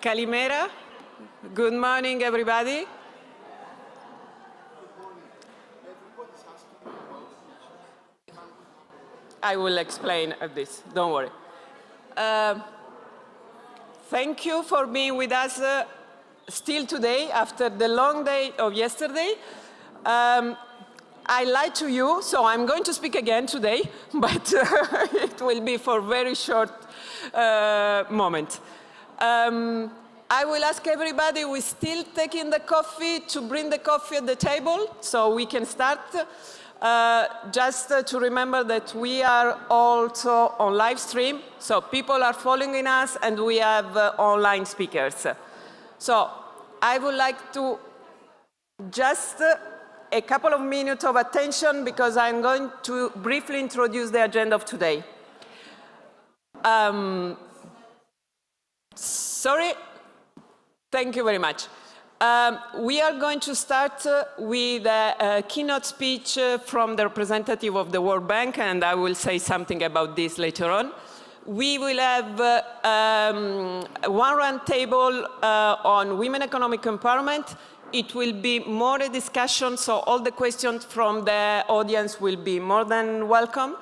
Kalimera. Good morning, everybody. I will explain this, don't worry. Thank you for being with us still today after the long day of yesterday. I lied to you, so I'm going to speak again today, but it will be for a very short moment. I will ask everybody who is still taking the coffee to bring the coffee at the table so we can start. Just to remember that we are also on live stream, so people are following us and we have online speakers. So I would like to just a couple of minutes of attention because I'm going to briefly introduce the agenda of today. Sorry, thank you very much. We are going to start with a keynote speech from the representative of the World Bank, and I will say something about this later on. We will have one round table on women economic empowerment. It will be more a discussion, so all the questions from the audience will be more than welcome.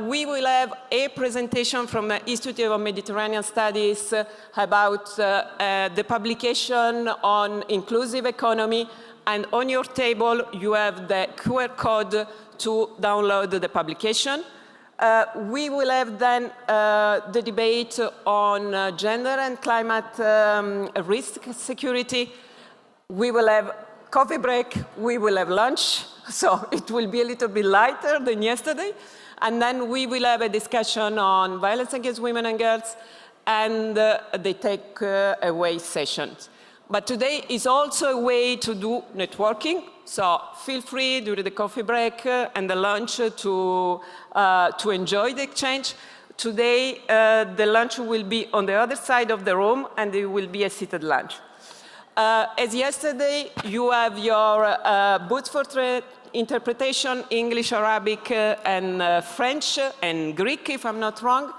We will have a presentation from the Institute of Mediterranean Studies about the publication on inclusive economy, and on your table you have the QR code to download the publication. We will have then the debate on gender and climate risk security. We will have coffee break, we will have lunch, so it will be a little bit lighter than yesterday. And then we will have a discussion on violence against women and girls and the take-away sessions. But today is also a way to do networking, so feel free during the coffee break and the lunch to enjoy the exchange. Today, the lunch will be on the other side of the room and it will be a seated lunch. As yesterday, you have your booths for interpretation, English, Arabic, and French, and Greek, if I'm not wrong.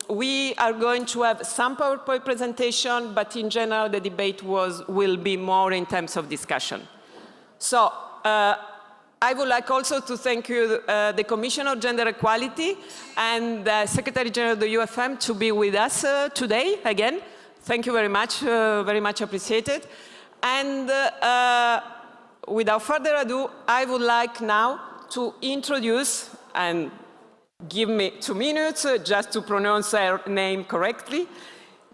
We are going to have some PowerPoint presentation, but in general, the debate will be more in terms of discussion. So, I would like also to thank you, the Commission on Gender Equality and the Secretary General of the UFM to be with us today again. Thank you very much appreciated. And without further ado, I would like now to introduce, and give me 2 minutes just to pronounce her name correctly,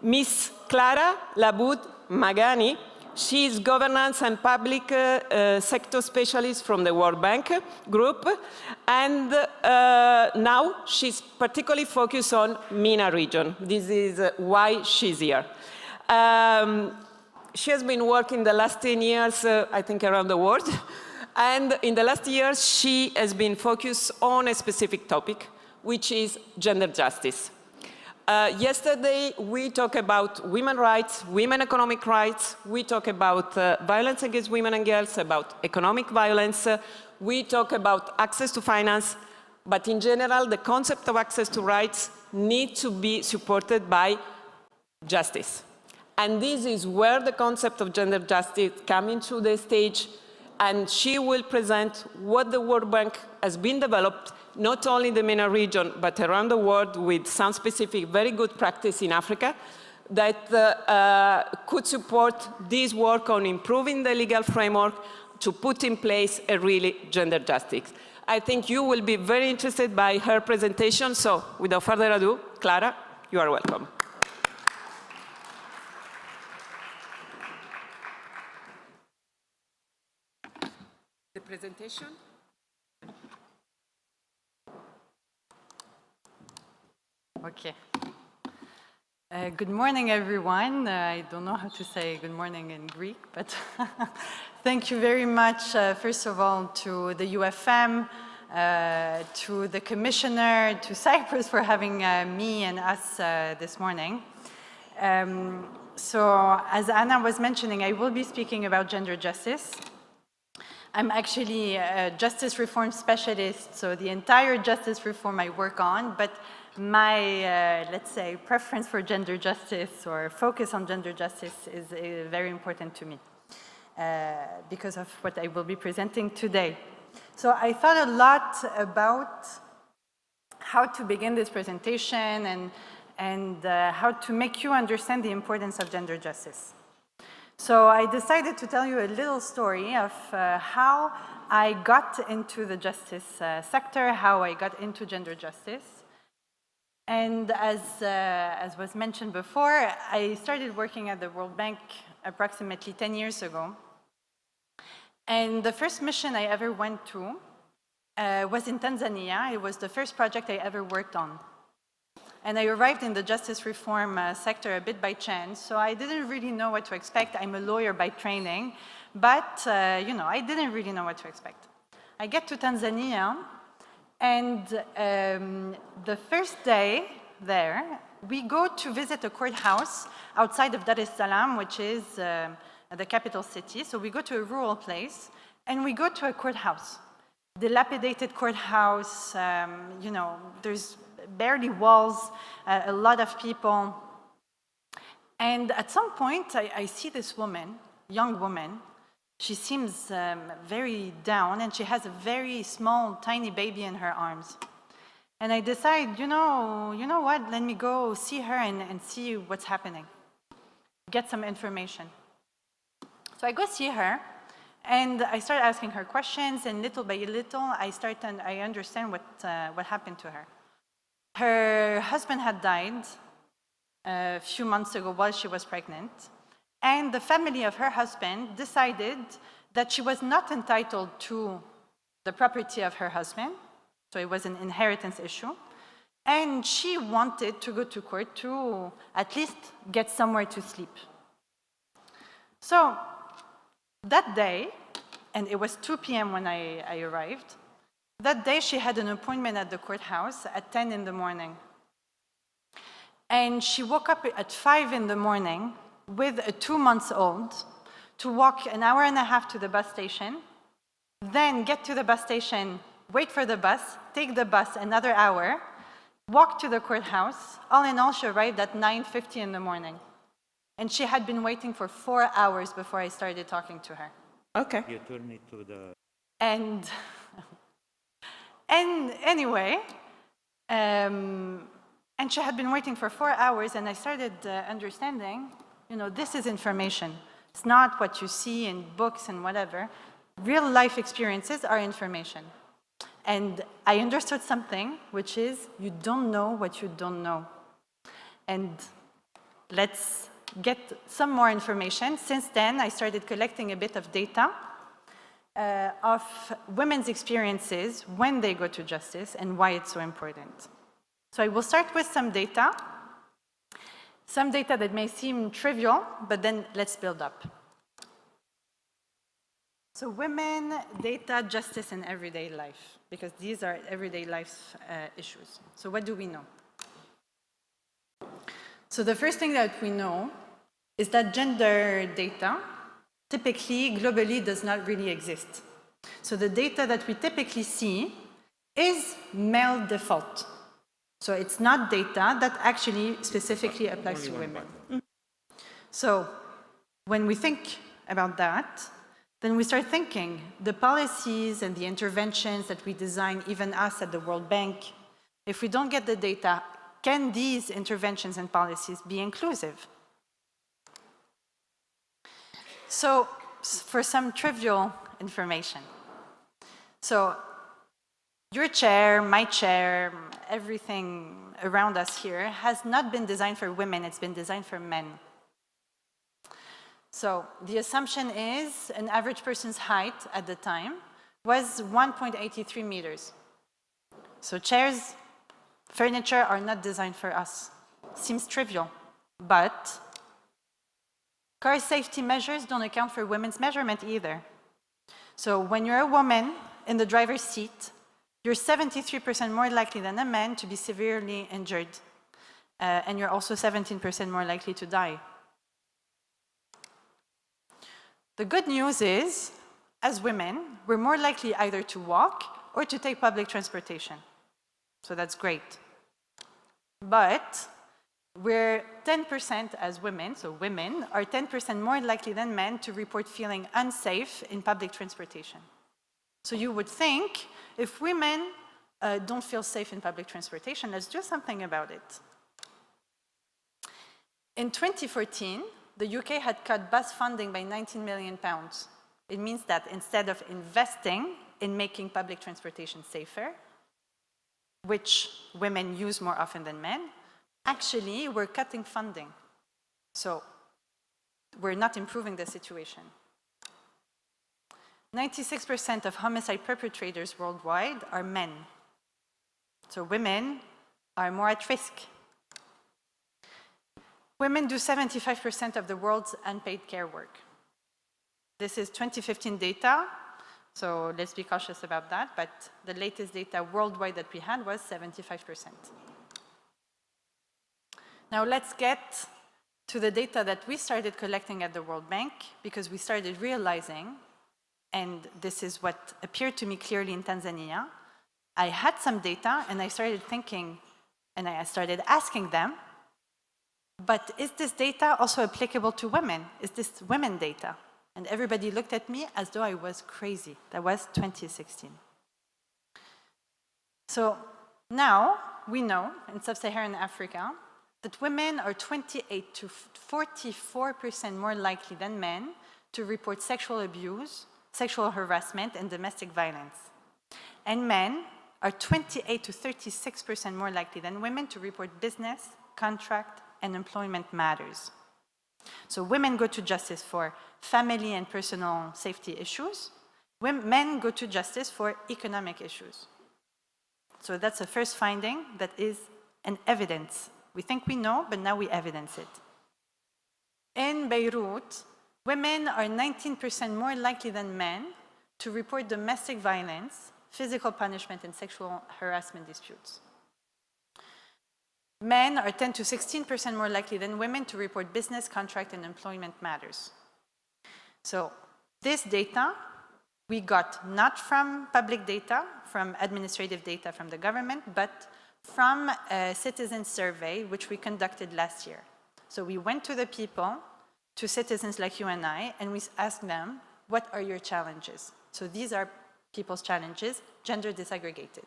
Miss Clara Laboud Magani. She is governance and public sector specialist from the World Bank Group, and now she's particularly focused on MENA region. This is why she's here. She has been working the last 10 years, I think, around the world. And in the last years, she has been focused on a specific topic, which is gender justice. Yesterday, we talked about women's rights, women economic rights. We talked about violence against women and girls, about economic violence. We talked about access to finance. But in general, the concept of access to rights needs to be supported by justice. And this is where the concept of gender justice comes into the stage, and she will present what the World Bank has been developed, not only in the MENA region, but around the world with some specific, very good practice in Africa that could support this work on improving the legal framework to put in place a really gender justice. I think you will be very interested by her presentation, so without further ado, Clara, you are welcome. The presentation. Okay. Good morning, everyone. I don't know how to say good morning in Greek, but thank you very much, first of all, to the UFM, to the Commissioner, to Cyprus for having me and us this morning. So, as Anna was mentioning, I will be speaking about gender justice. I'm actually a justice reform specialist, so the entire justice reform I work on, but my, let's say, preference for gender justice or focus on gender justice is very important to me because of what I will be presenting today. So I thought a lot about how to begin this presentation and how to make you understand the importance of gender justice. So I decided to tell you a little story of how I got into the justice sector, how I got into gender justice. And as was mentioned before, I started working at the World Bank approximately 10 years ago. And the first mission I ever went to was in Tanzania. It was the first project I ever worked on. And I arrived in the justice reform sector a bit by chance, so I didn't really know what to expect. I'm a lawyer by training, but you know, I didn't really know what to expect. I get to Tanzania, and the first day there, we go to visit a courthouse outside of Dar es Salaam, which is the capital city. So we go to a rural place, and we go to a courthouse. Dilapidated courthouse, you know, there's barely walls, a lot of people. And at some point, I see this woman, young woman. She seems very down, and she has a very small, tiny baby in her arms. And I decide, you know what, let me go see her and see what's happening, get some information. So I go see her, and I start asking her questions, and little by little, I understand what happened to her. Her husband had died a few months ago while she was pregnant, and the family of her husband decided that she was not entitled to the property of her husband, so it was an inheritance issue, and she wanted to go to court to at least get somewhere to sleep. So that day, and it was 2 p.m. when I arrived, that day she had an appointment at the courthouse at 10 in the morning. And she woke up at 5 in the morning with a 2-month-old to walk an hour and a half to the bus station, then get to the bus station, wait for the bus, take the bus another hour, walk to the courthouse. All in all, she arrived at 9:50 in the morning. And she had been waiting for 4 hours before I started talking to her. Okay. You turn it to the... And anyway, and she had been waiting for 4 hours, and I started understanding, you know, this is information. It's not what you see in books and whatever. Real life experiences are information. And I understood something, which is you don't know what you don't know. And let's get some more information. Since then, I started collecting a bit of data of women's experiences when they go to justice and why it's so important. So I will start with some data that may seem trivial, but then let's build up. So women, data, justice, and everyday life, because these are everyday life issues. So what do we know? So the first thing that we know is that gender data typically, globally, does not really exist. So the data that we typically see is male default. So it's not data that actually specifically applies to women. So when we think about that, then we start thinking the policies and the interventions that we design, even us at the World Bank, if we don't get the data, can these interventions and policies be inclusive? So for some trivial information. So your chair, my chair, everything around us here has not been designed for women, it's been designed for men. So the assumption is an average person's height at the time was 1.83 meters. So chairs, furniture are not designed for us. Seems trivial, but car safety measures don't account for women's measurement either. So when you're a woman in the driver's seat, you're 73% more likely than a man to be severely injured. And you're also 17% more likely to die. The good news is, as women, we're more likely either to walk or to take public transportation. So that's great. But we're 10% as women, so women are 10% more likely than men to report feeling unsafe in public transportation. So you would think, if women don't feel safe in public transportation, let's do something about it. In 2014, the UK had cut bus funding by £19 million. It means that instead of investing in making public transportation safer, which women use more often than men, actually we're cutting funding. So we're not improving the situation. 96% of homicide perpetrators worldwide are men. So women are more at risk. Women do 75% of the world's unpaid care work. This is 2015 data, so let's be cautious about that, but the latest data worldwide that we had was 75%. Now let's get to the data that we started collecting at the World Bank, because we started realizing, and this is what appeared to me clearly in Tanzania, I had some data and I started thinking, and I started asking them, but is this data also applicable to women? Is this women data? And everybody looked at me as though I was crazy. That was 2016. So now we know in sub-Saharan Africa that women are 28 to 44% more likely than men to report sexual abuse, sexual harassment, and domestic violence. And men are 28 to 36% more likely than women to report business, contract, and employment matters. So women go to justice for family and personal safety issues. Men go to justice for economic issues. So that's the first finding that is an evidence. We think we know, but now we evidence it. In Beirut, women are 19% more likely than men to report domestic violence, physical punishment, and sexual harassment disputes. Men are 10 to 16% more likely than women to report business, contract, and employment matters. So this data we got not from public data, from administrative data from the government, but from a citizen survey which we conducted last year. So we went to the people, to citizens like you and I, and we asked them, what are your challenges? So these are people's challenges, gender disaggregated.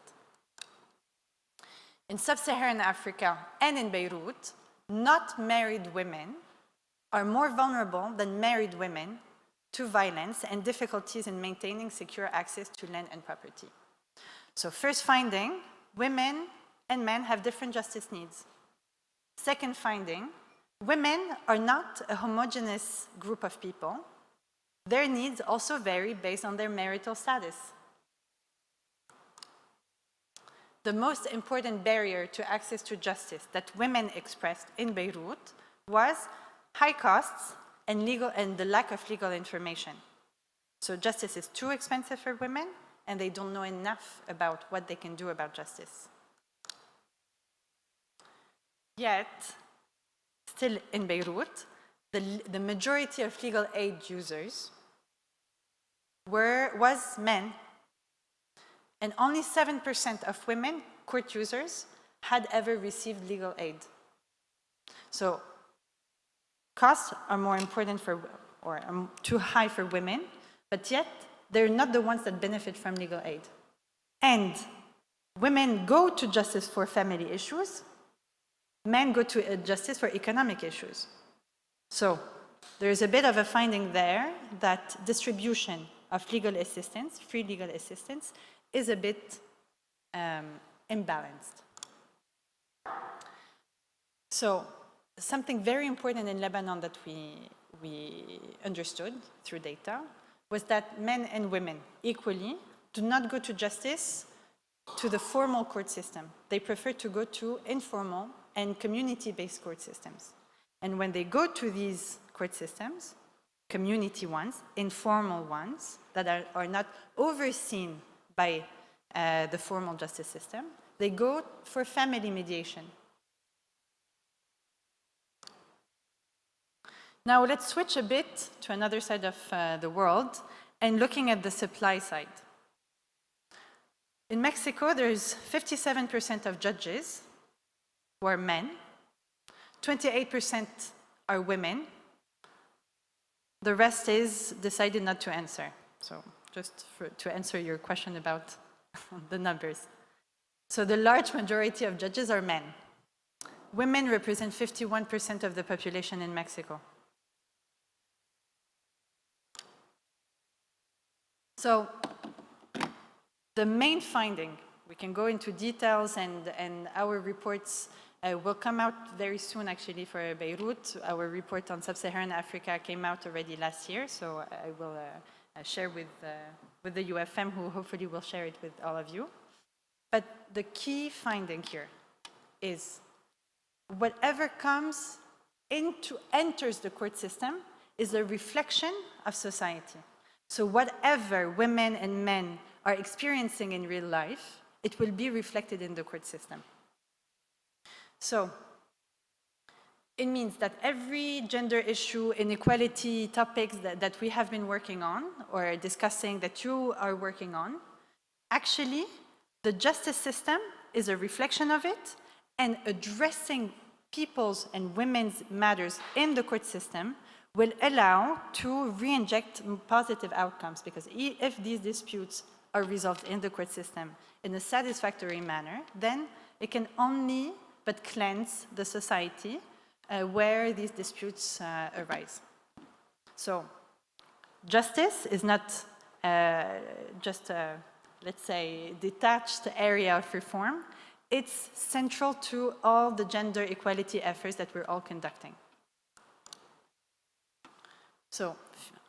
In sub-Saharan Africa and in Beirut, not married women are more vulnerable than married women to violence and difficulties in maintaining secure access to land and property. So first finding, women and men have different justice needs. Second finding, women are not a homogeneous group of people. Their needs also vary based on their marital status. The most important barrier to access to justice that women expressed in Beirut was high costs and the lack of legal information. So justice is too expensive for women, and they don't know enough about what they can do about justice. Yet, still in Beirut, the majority of legal aid users was men. And only 7% of women, court users, had ever received legal aid. So costs are more important or too high for women, but yet they're not the ones that benefit from legal aid. And women go to justice for family issues, men go to justice for economic issues. So there's a bit of a finding there that distribution of legal assistance, free legal assistance, is a bit imbalanced. So something very important in Lebanon that we understood through data was that men and women equally do not go to justice to the formal court system. They prefer to go to informal and community-based court systems. And when they go to these court systems, community ones, informal ones, that are not overseen by the formal justice system, they go for family mediation. Now let's switch a bit to another side of the world and looking at the supply side. In Mexico, there's 57% of judges who are men, 28% are women, the rest is decided not to answer. So just to answer your question about the numbers. So the large majority of judges are men. Women represent 51% of the population in Mexico. So the main finding, we can go into details, and our reports will come out very soon, actually, for Beirut. Our report on Sub-Saharan Africa came out already last year, so I will share with the UFM, who hopefully will share it with all of you. But the key finding here is whatever enters the court system is a reflection of society. So whatever women and men are experiencing in real life, it will be reflected in the court system. So it means that every gender issue, inequality topics that we have been working on or discussing, that you are working on, actually the justice system is a reflection of it, and addressing people's and women's matters in the court system will allow to re-inject positive outcomes, because if these disputes are resolved in the court system in a satisfactory manner, then it can only but cleanse the society where these disputes arise. So justice is not just a, let's say, detached area of reform. It's central to all the gender equality efforts that we're all conducting. So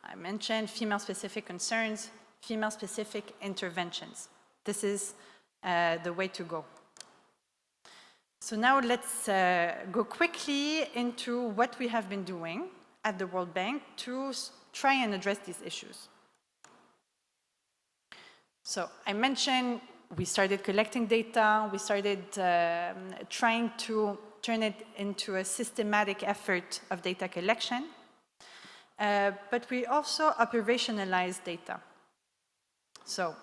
I mentioned female-specific concerns, female-specific interventions. This is the way to go. So now let's go quickly into what we have been doing at the World Bank to try and address these issues. So I mentioned we started collecting data, we started trying to turn it into a systematic effort of data collection, but we also operationalize data. So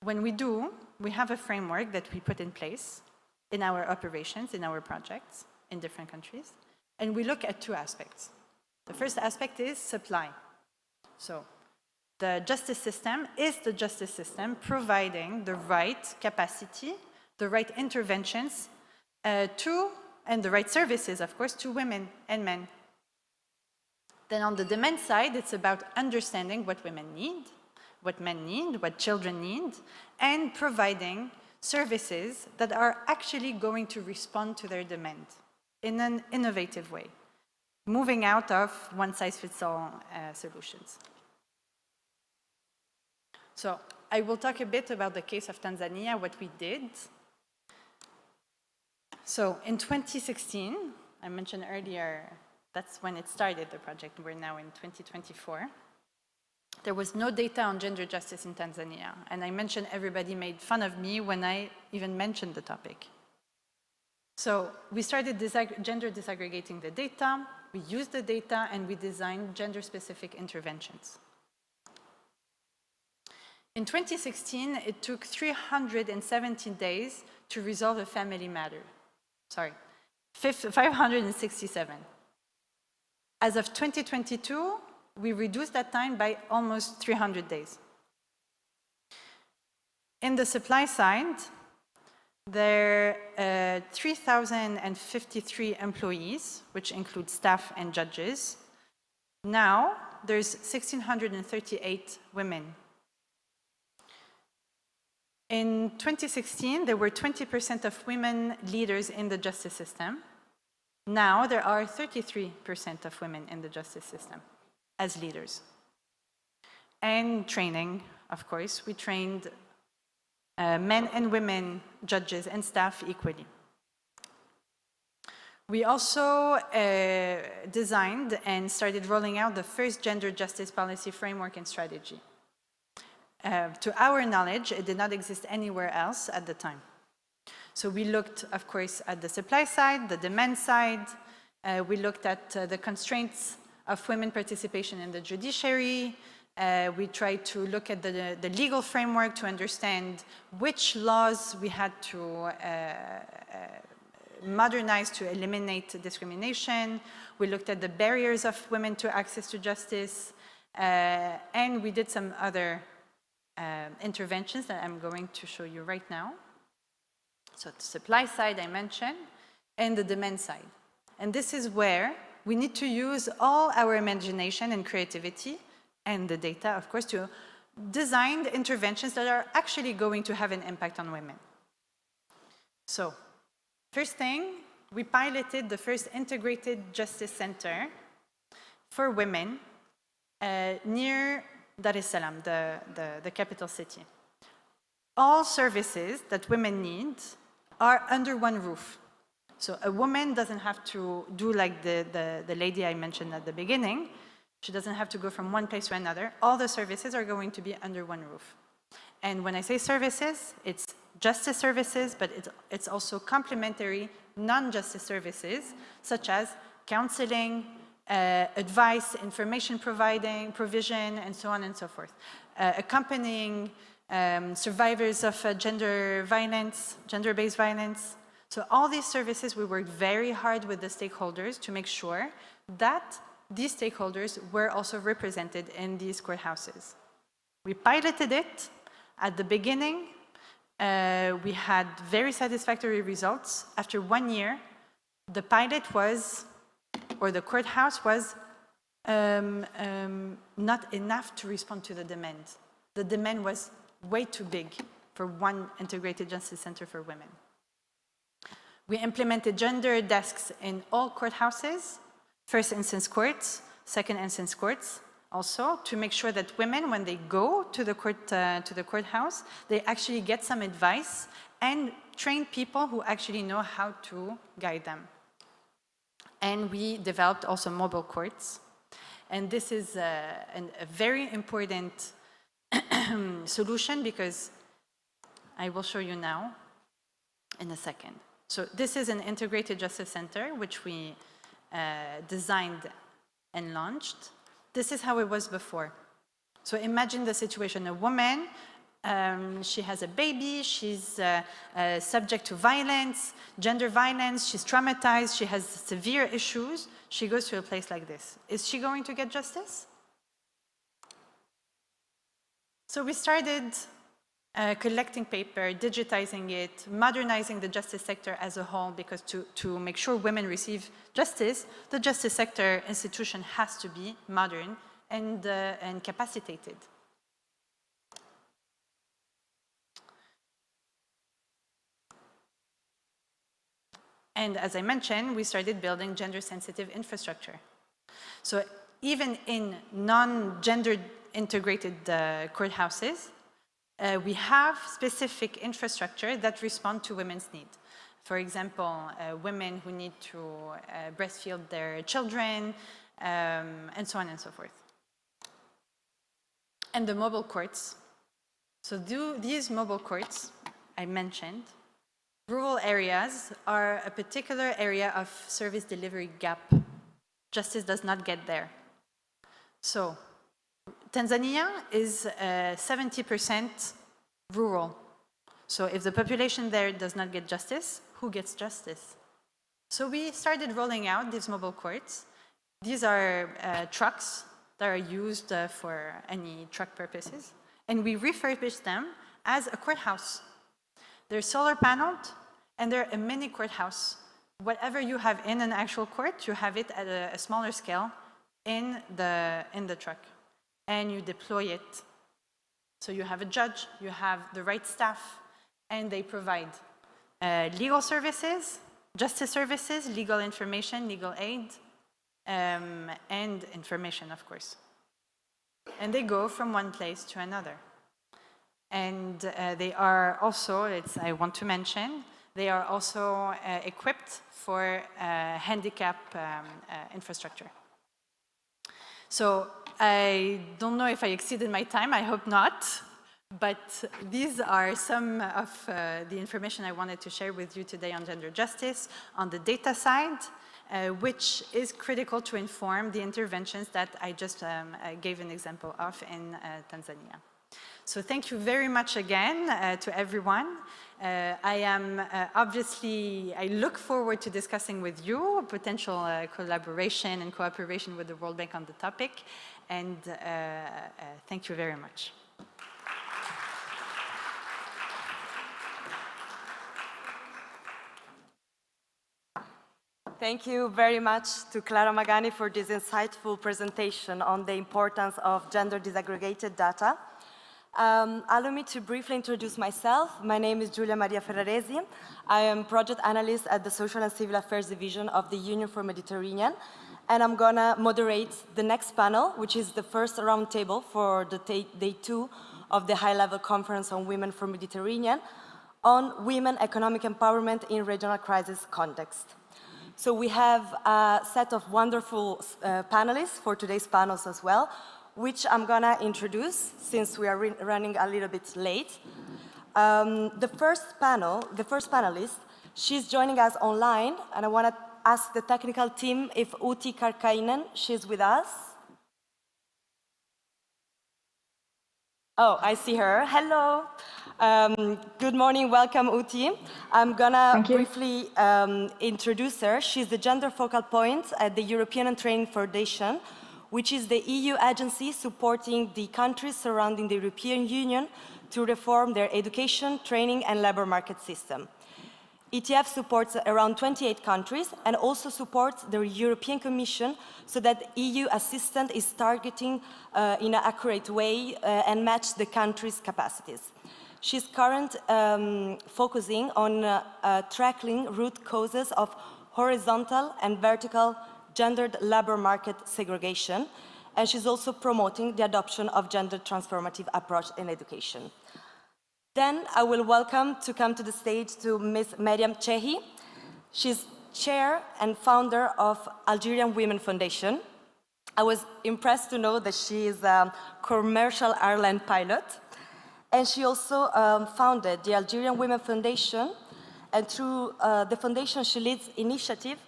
when we do, we have a framework that we put in place in our operations, in our projects, in different countries, and we look at two aspects. The first aspect is supply. So the justice system is the justice system providing the right capacity, the right interventions and the right services, of course, to women and men. Then on the demand side, it's about understanding what women need, what men need, what children need, and providing services that are actually going to respond to their demand in an innovative way, moving out of one-size-fits-all solutions. So I will talk a bit about the case of Tanzania, what we did. So in 2016, I mentioned earlier, that's when it started, the project. We're now in 2024. There was no data on gender justice in Tanzania. And I mentioned everybody made fun of me when I even mentioned the topic. So we started gender disaggregating the data, we used the data, and we designed gender-specific interventions. In 2016, it took 317 days to resolve a family matter. Sorry, 567. As of 2022, we reduced that time by almost 300 days. In the supply side, there are 3,053 employees, which include staff and judges. Now, there's 1,638 women. In 2016, there were 20% of women leaders in the justice system. Now, there are 33% of women in the justice system as leaders. And training, of course, we trained men and women judges and staff equally. We also designed and started rolling out the first gender justice policy framework and strategy. To our knowledge, it did not exist anywhere else at the time. So we looked, of course, at the supply side, the demand side. We looked at the constraints of women participation in the judiciary. We tried to look at the legal framework to understand which laws we had to modernize, to eliminate discrimination. We looked at the barriers of women to access to justice, and we did some other interventions that I'm going to show you right now. So the supply side I mentioned, and the demand side. And this is where we need to use all our imagination and creativity, and the data, of course, to design the interventions that are actually going to have an impact on women. So, first thing, we piloted the first integrated justice center for women near Dar es Salaam, the capital city. All services that women need are under one roof. So a woman doesn't have to do like the lady I mentioned at the beginning. She doesn't have to go from one place to another. All the services are going to be under one roof. And when I say services, it's justice services, but it's also complementary non-justice services, such as counseling, advice, information provision, and so on and so forth. Accompanying survivors of gender-based violence. So all these services, we worked very hard with the stakeholders to make sure that these stakeholders were also represented in these courthouses. We piloted it. At the beginning, we had very satisfactory results. After 1 year, the pilot was, or the courthouse was, not enough to respond to the demand. The demand was way too big for one integrated justice center for women. We implemented gender desks in all courthouses, first instance courts, second instance courts, also to make sure that women, when they go to the courthouse, they actually get some advice and train people who actually know how to guide them. And we developed also mobile courts. And this is a very important solution, because I will show you now in a second. So this is an integrated justice center, which we designed and launched. This is how it was before. So imagine the situation: a woman, she has a baby, she's subject to violence, gender violence, she's traumatized, she has severe issues. She goes to a place like this. Is she going to get justice? So we started collecting paper, digitizing it, modernizing the justice sector as a whole, because to make sure women receive justice, the justice sector institution has to be modern and capacitated. And as I mentioned, we started building gender-sensitive infrastructure. So even in non-gender integrated courthouses, we have specific infrastructure that respond to women's needs. For example, women who need to breastfeed their children, and so on and so forth. And the mobile courts. So these mobile courts I mentioned, rural areas are a particular area of service delivery gap. Justice does not get there. So Tanzania is 70% rural. So if the population there does not get justice, who gets justice? So we started rolling out these mobile courts. These are trucks that are used for any truck purposes. And we refurbished them as a courthouse. They're solar paneled, and they're a mini courthouse. Whatever you have in an actual court, you have it at a smaller scale in the truck. And you deploy it. So you have a judge, you have the right staff, and they provide legal services, justice services, legal information, legal aid, and information, of course. And they go from one place to another. And they are also, I want to mention, they are also equipped for handicap infrastructure. So I don't know if I exceeded my time, I hope not, but these are some of the information I wanted to share with you today on gender justice, on the data side, which is critical to inform the interventions that I just gave an example of in Tanzania. So thank you very much again to everyone. I look forward to discussing with you potential collaboration and cooperation with the World Bank on the topic. And thank you very much. Thank you very much to Clara Magani for this insightful presentation on the importance of gender disaggregated data. Allow me to briefly introduce myself. My name is Giulia Maria Ferraresi. I am project analyst at the Social and Civil Affairs Division of the Union for Mediterranean, and I'm gonna moderate the next panel, which is the first roundtable for the day 2 of the high-level conference on women for Mediterranean on women economic empowerment in regional crisis context. So we have a set of wonderful panelists for today's panels as well, which I'm gonna introduce since we are running a little bit late. The first panelist, she's joining us online, and I wanna ask the technical team if Uti Karkainen, she's with us. Oh, I see her. Hello. Good morning, welcome Uti. I'm gonna briefly introduce her. She's the gender focal point at the European Training Foundation, which is the EU agency supporting the countries surrounding the European Union to reform their education, training and labor market system. ETF supports around 28 countries and also supports the European Commission so that EU assistance is targeting in an accurate way and match the countries' capacities. She's currently focusing on tackling root causes of horizontal and vertical gendered labor market segregation, and she's also promoting the adoption of gender transformative approach in education. Then I will welcome to come to the stage to Ms. Meriam Chehi. She's chair and founder of Algerian Women Foundation. I was impressed to know that she is a commercial airline pilot, and she also founded the Algerian Women Foundation, and through the foundation she leads initiative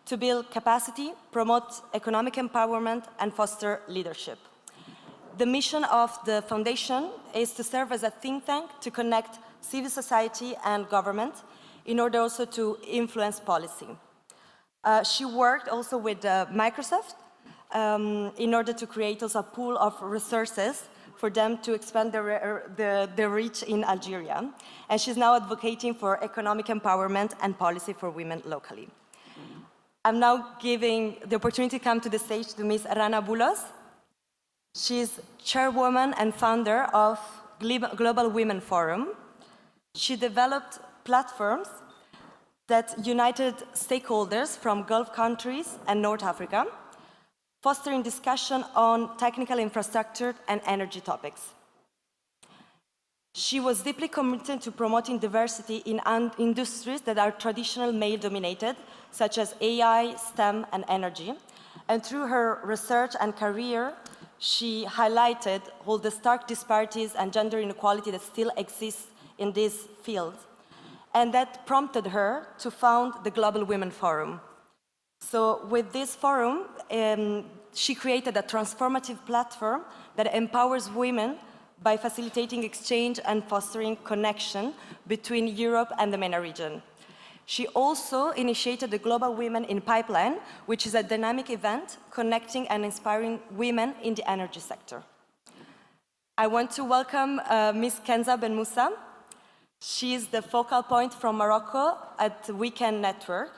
to build capacity, promote economic empowerment, and foster leadership. The mission of the foundation is to serve as a think tank to connect civil society and government in order also to influence policy. She worked also with Microsoft in order to create also a pool of resources for them to expand their reach in Algeria. And she's now advocating for economic empowerment and policy for women locally. I'm now giving the opportunity to come to the stage to Ms. Rana Boulos. She's chairwoman and founder of Global Women Forum. She developed platforms that united stakeholders from Gulf countries and North Africa, fostering discussion on technical infrastructure and energy topics. She was deeply committed to promoting diversity in industries that are traditionally male-dominated, such as AI, STEM, and energy. And through her research and career, she highlighted all the stark disparities and gender inequality that still exist in this field. And that prompted her to found the Global Women Forum. So with this forum, she created a transformative platform that empowers women by facilitating exchange and fostering connection between Europe and the MENA region. She also initiated the Global Women in Pipeline, which is a dynamic event connecting and inspiring women in the energy sector. I want to welcome Ms. Kenza Ben Moussa. She is the focal point from Morocco at Weekend Network,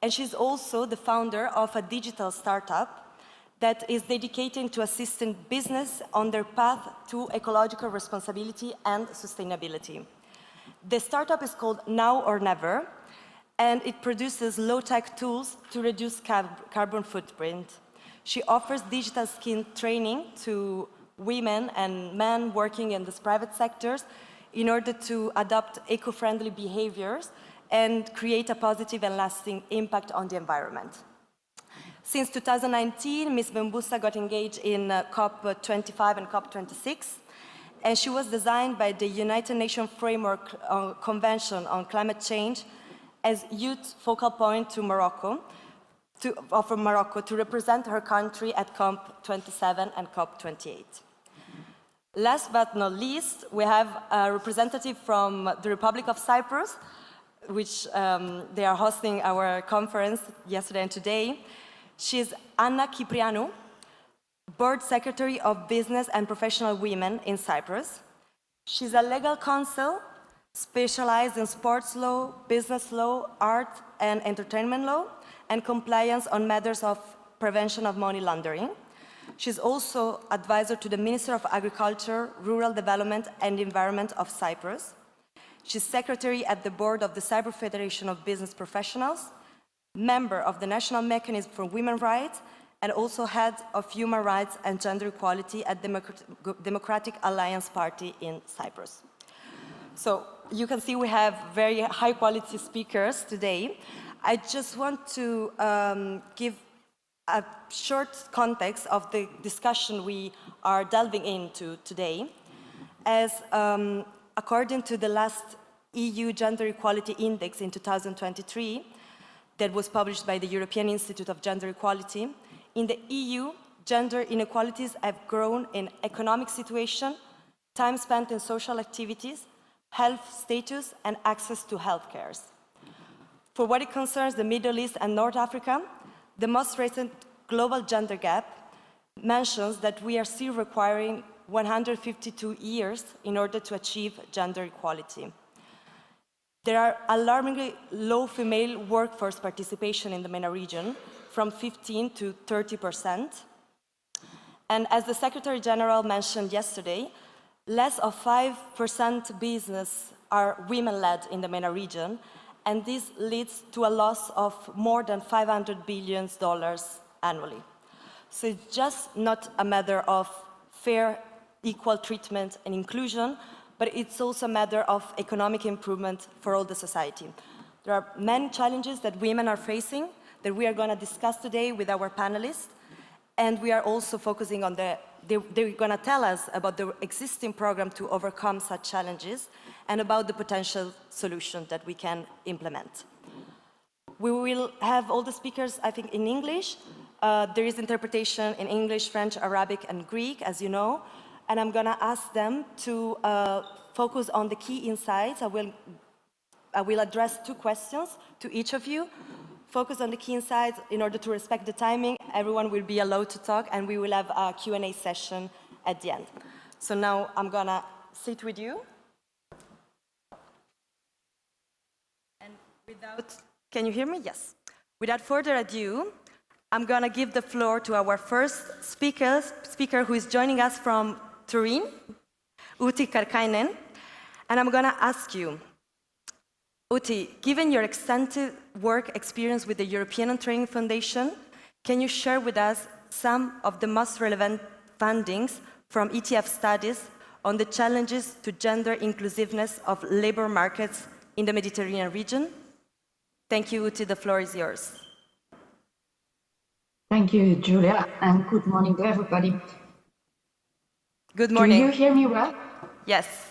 and she's also the founder of a digital startup that is dedicated to assisting business on their path to ecological responsibility and sustainability. The startup is called Now or Never, and it produces low-tech tools to reduce carbon footprint. She offers digital skill training to women and men working in the private sectors in order to adopt eco-friendly behaviors and create a positive and lasting impact on the environment. Since 2019, Ms. Bembusa got engaged in COP25 and COP26, and she was designed by the United Nations Framework Convention on Climate Change as youth focal point to Morocco, to represent her country at COP27 and COP28. Last but not least, we have a representative from the Republic of Cyprus, which they are hosting our conference yesterday and today. She's Anna Kyprianou, Board Secretary of Business and Professional Women in Cyprus. She's a legal counsel specialized in sports law, business law, art and entertainment law, and compliance on matters of prevention of money laundering. She's also advisor to the Minister of Agriculture, Rural Development and Environment of Cyprus. She's secretary at the board of the Cyprus Federation of Business Professionals, member of the National Mechanism for Women's Rights, and also head of Human Rights and Gender Equality at Democratic Alliance Party in Cyprus. So you can see we have very high quality speakers today. I just want to give a short context of the discussion we are delving into today. As according to the last EU Gender Equality Index in 2023, that was published by the European Institute of Gender Equality, in the EU, gender inequalities have grown in economic situation, time spent in social activities, health status, and access to healthcare. For what it concerns the Middle East and North Africa, the most recent global gender gap mentions that we are still requiring 152 years in order to achieve gender equality. There are alarmingly low female workforce participation in the MENA region, from 15 to 30%. And as the Secretary General mentioned yesterday, less of 5% business are women-led in the MENA region, and this leads to a loss of more than $500 billion annually. So it's just not a matter of fair, equal treatment and inclusion, but it's also a matter of economic improvement for all the society. There are many challenges that women are facing that we are going to discuss today with our panelists, and we are also focusing on they're going to tell us about the existing program to overcome such challenges and about the potential solution that we can implement. We will have all the speakers, I think, in English. There is interpretation in English, French, Arabic, and Greek, as you know. And I'm going to ask them to focus on the key insights. I will address 2 questions to each of you. Focus on the key insights in order to respect the timing. Everyone will be allowed to talk, and we will have a Q&A session at the end. So now I'm going to sit with you. And can you hear me? Yes. Without further ado, I'm going to give the floor to our first speaker who is joining us from Turin, Uti Karkainen. And I'm going to ask you, Uti, given your extensive work experience with the European Training Foundation, can you share with us some of the most relevant findings from ETF studies on the challenges to gender inclusiveness of labor markets in the Mediterranean region? Thank you, Uti. The floor is yours. Thank you, Julia, and good morning to everybody. Good morning. Can you hear me well? Yes.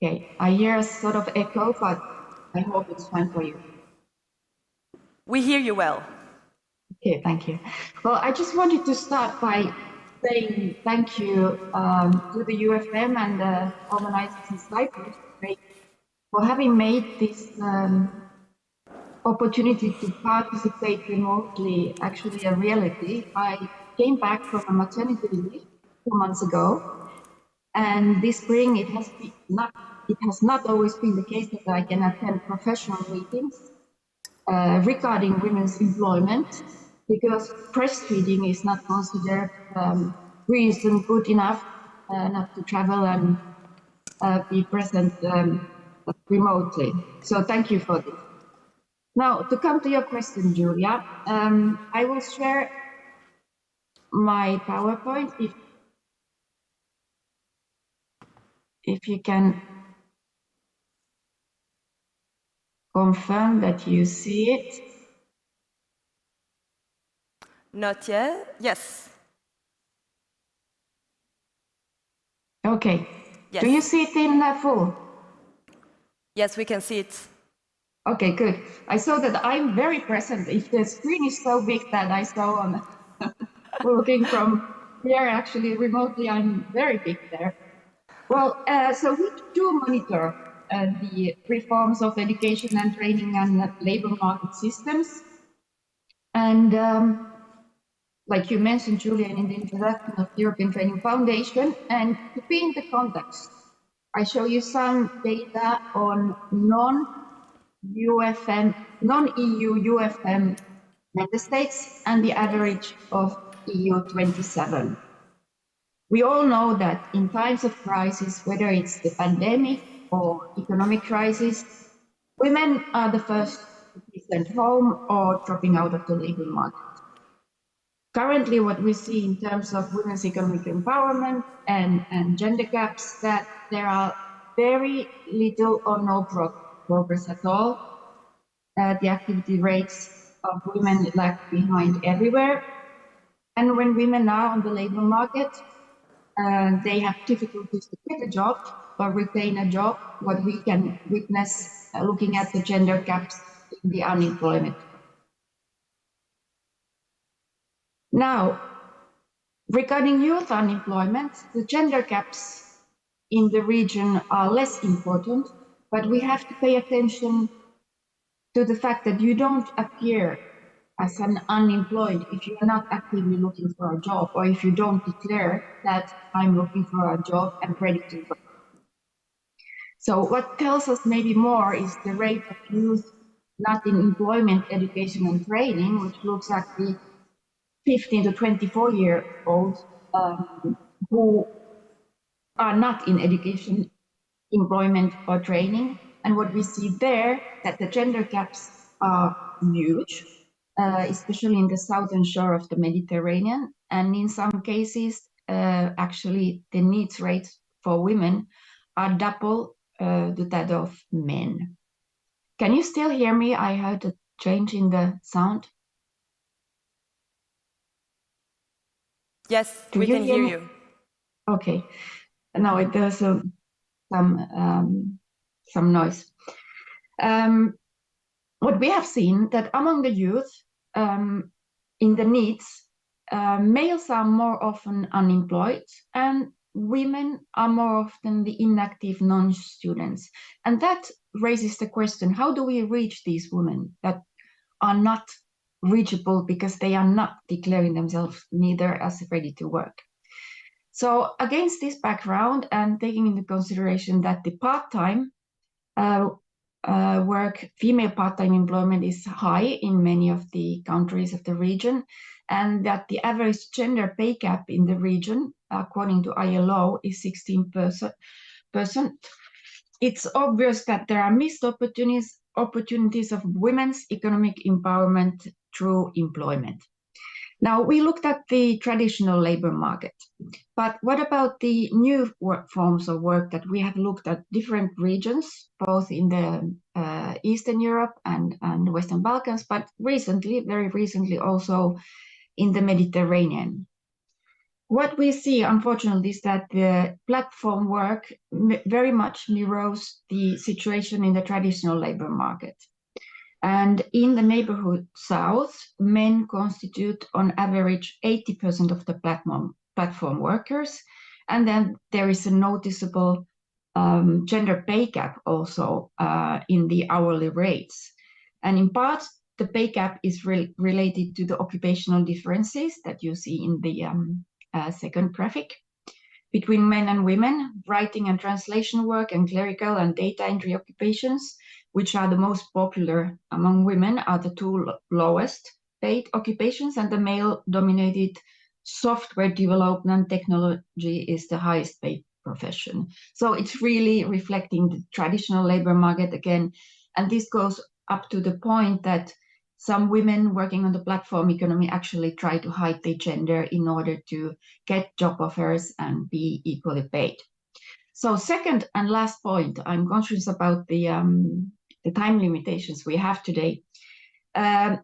Okay, I hear a sort of echo, but I hope it's fine for you. We hear you well. Okay, thank you. Well, I just wanted to start by saying thank you to the UFM and the organizers in Cyprus for having made this opportunity to participate remotely actually a reality. I came back from a maternity leave 2 months ago, and this spring it has not always been the case that I can attend professional meetings regarding women's employment, because breastfeeding is not considered reason good enough not to travel and be present remotely. So thank you for this. Now, to come to your question, Julia, I will share my PowerPoint if you can confirm that you see it. Not yet. Yes. Okay. Yes. Do you see it in full? Yes, we can see it. Okay, good. I saw that I'm very present. If the screen is so big that I saw on looking from Here, actually, remotely, I'm very big there. Well, so we do monitor the reforms of education and training and labor market systems. And like you mentioned, Julian, in the introduction of the European Training Foundation, and to be in the context, I show you some data on non-EU UFM member states and the average of EU 27. We all know that in times of crisis, whether it's the pandemic or economic crisis, women are the first to be sent home or dropping out of the labor market. Currently, what we see in terms of women's economic empowerment and gender gaps, that there are very little or no progress at all. The activity rates of women lag behind everywhere. And when women are on the labor market, they have difficulties to quit a job or retain a job, what we can witness looking at the gender gaps in the unemployment. Now, regarding youth unemployment, the gender gaps in the region are less important, but we have to pay attention to the fact that you don't appear as an unemployed if you're not actively looking for a job, or if you don't declare that I'm looking for a job and ready to work. So what tells us maybe more is the rate of youth not in employment, education and training, which looks at the 15 to 24-year-olds who are not in education, employment or training. And what we see there, that the gender gaps are huge, especially in the southern shore of the Mediterranean. And in some cases, actually, the needs rates for women are double that of men. Can you still hear me? I heard a change in the sound. Yes, we can hear you. Okay. Now there's some noise. What we have seen that among the youth in the needs, males are more often unemployed and women are more often the inactive non-students. And that raises the question, how do we reach these women that are not reachable because they are not declaring themselves neither as ready to work? So against this background and taking into consideration that the part-time work, female part-time employment is high in many of the countries of the region, and that the average gender pay gap in the region, according to ILO, is 16%. It's obvious that there are missed opportunities of women's economic empowerment through employment. Now, we looked at the traditional labor market, but what about the new forms of work that we have looked at different regions, both in the Eastern Europe and Western Balkans, but recently, very recently also in the Mediterranean. What we see, unfortunately, is that the platform work very much mirrors the situation in the traditional labor market. And in the neighborhood south, men constitute on average 80% of the platform workers. And then there is a noticeable gender pay gap also in the hourly rates. And in part, the pay gap is related to the occupational differences that you see in the second graphic between men and women. Writing and translation work and clerical and data entry occupations, which are the most popular among women, are the two lowest paid occupations, and the male-dominated software development technology is the highest paid profession. So it's really reflecting the traditional labor market again, and this goes up to the point that some women working on the platform economy actually try to hide their gender in order to get job offers and be equally paid. So second and last point, I'm conscious about the time limitations we have today. Let's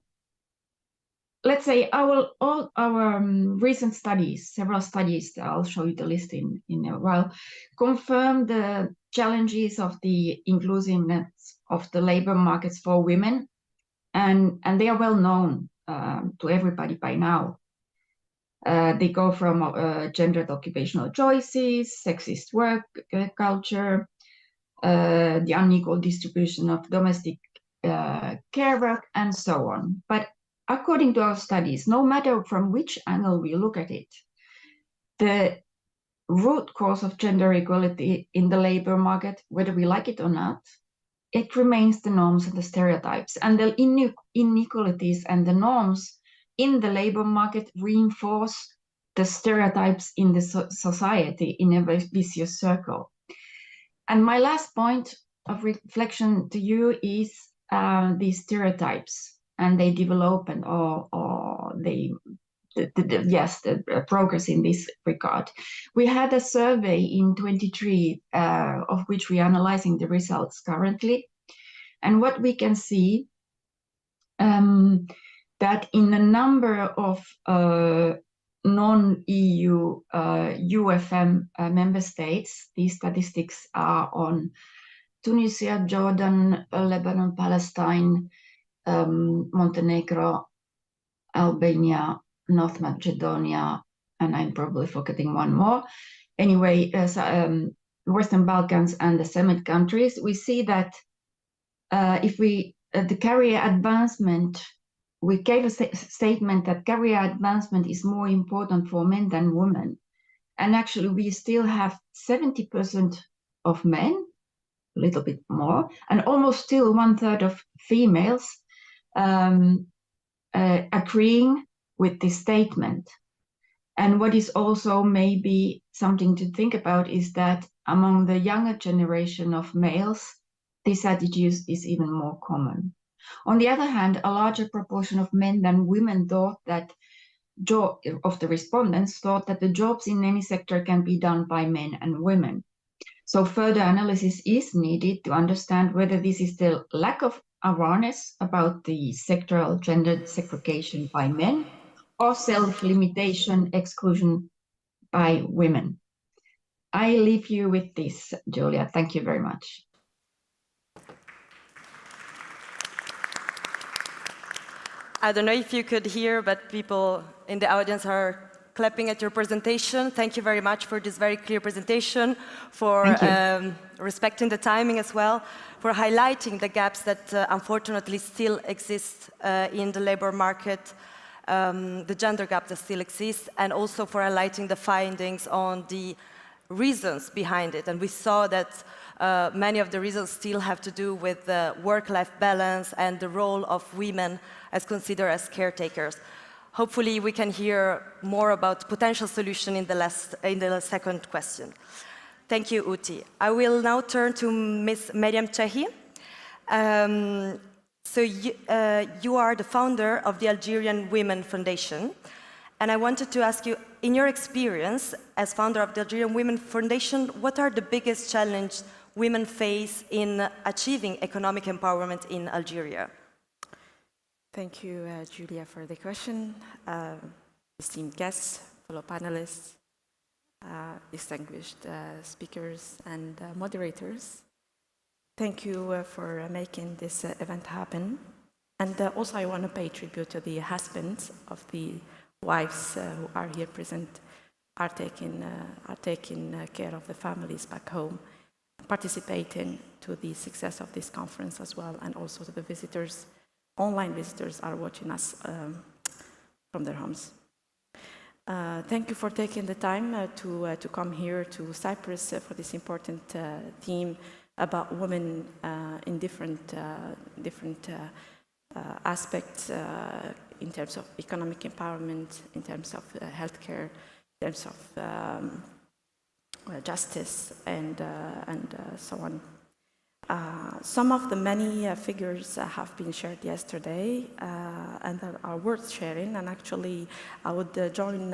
say all our recent studies, several studies, I'll show you the list in a while, confirm the challenges of the inclusiveness of the labor markets for women, and they are well known to everybody by now. They go from gendered occupational choices, sexist work culture, the unequal distribution of domestic care work, and so on. But according to our studies, no matter from which angle we look at it, the root cause of gender equality in the labor market, whether we like it or not, it remains the norms and the stereotypes. And the inequalities and the norms in the labor market reinforce the stereotypes in the society in a vicious circle. And my last point of reflection to you is these stereotypes, and they develop and or they the progress in this regard. We had a survey in 23 of which we are analyzing the results currently, and what we can see that in a number of non-EU UFM member states, these statistics are on Tunisia, Jordan, Lebanon, Palestine, Montenegro, Albania, North Macedonia, and I'm probably forgetting one more. Anyway, Western Balkans and the Semite countries, we see that if we, the career advancement, we gave a statement that career advancement is more important for men than women. And actually, we still have 70% of men, a little bit more, and almost still 1/3 of females agreeing with this statement. And what is also maybe something to think about is that among the younger generation of males, this attitude is even more common. On the other hand, a larger proportion of men than women thought that of the respondents thought that the jobs in any sector can be done by men and women. So further analysis is needed to understand whether this is the lack of awareness about the sectoral gender segregation by men or self-limitation exclusion by women. I leave you with this, Julia. Thank you very much. I don't know if you could hear, but people in the audience are clapping at your presentation. Thank you very much for this very clear presentation, for respecting the timing as well, for highlighting the gaps that unfortunately still exist in the labor market, the gender gap that still exists, and also for highlighting the findings on the reasons behind it. And we saw that many of the reasons still have to do with the work-life balance and the role of women as considered as caretakers. Hopefully we can hear more about potential solution in the second question. Thank you, Uti. I will now turn to Ms. Meriam Chehi. So you are the founder of the Algerian Women Foundation. And I wanted to ask you, in your experience as founder of the Algerian Women Foundation, what are the biggest challenges women face in achieving economic empowerment in Algeria? Thank you, Julia, for the question. Esteemed guests, fellow panelists, distinguished speakers and moderators. Thank you for making this event happen. And also I want to pay tribute to the husbands of the wives who are here present, are taking care of the families back home, participating to the success of this conference as well, and also to the visitors. Online visitors are watching us from their homes. Thank you for taking the time to come here to Cyprus for this important theme about women in different aspects in terms of economic empowerment, in terms of healthcare, in terms of justice, and so on. Some of the many figures have been shared yesterday and are worth sharing. And actually, I would join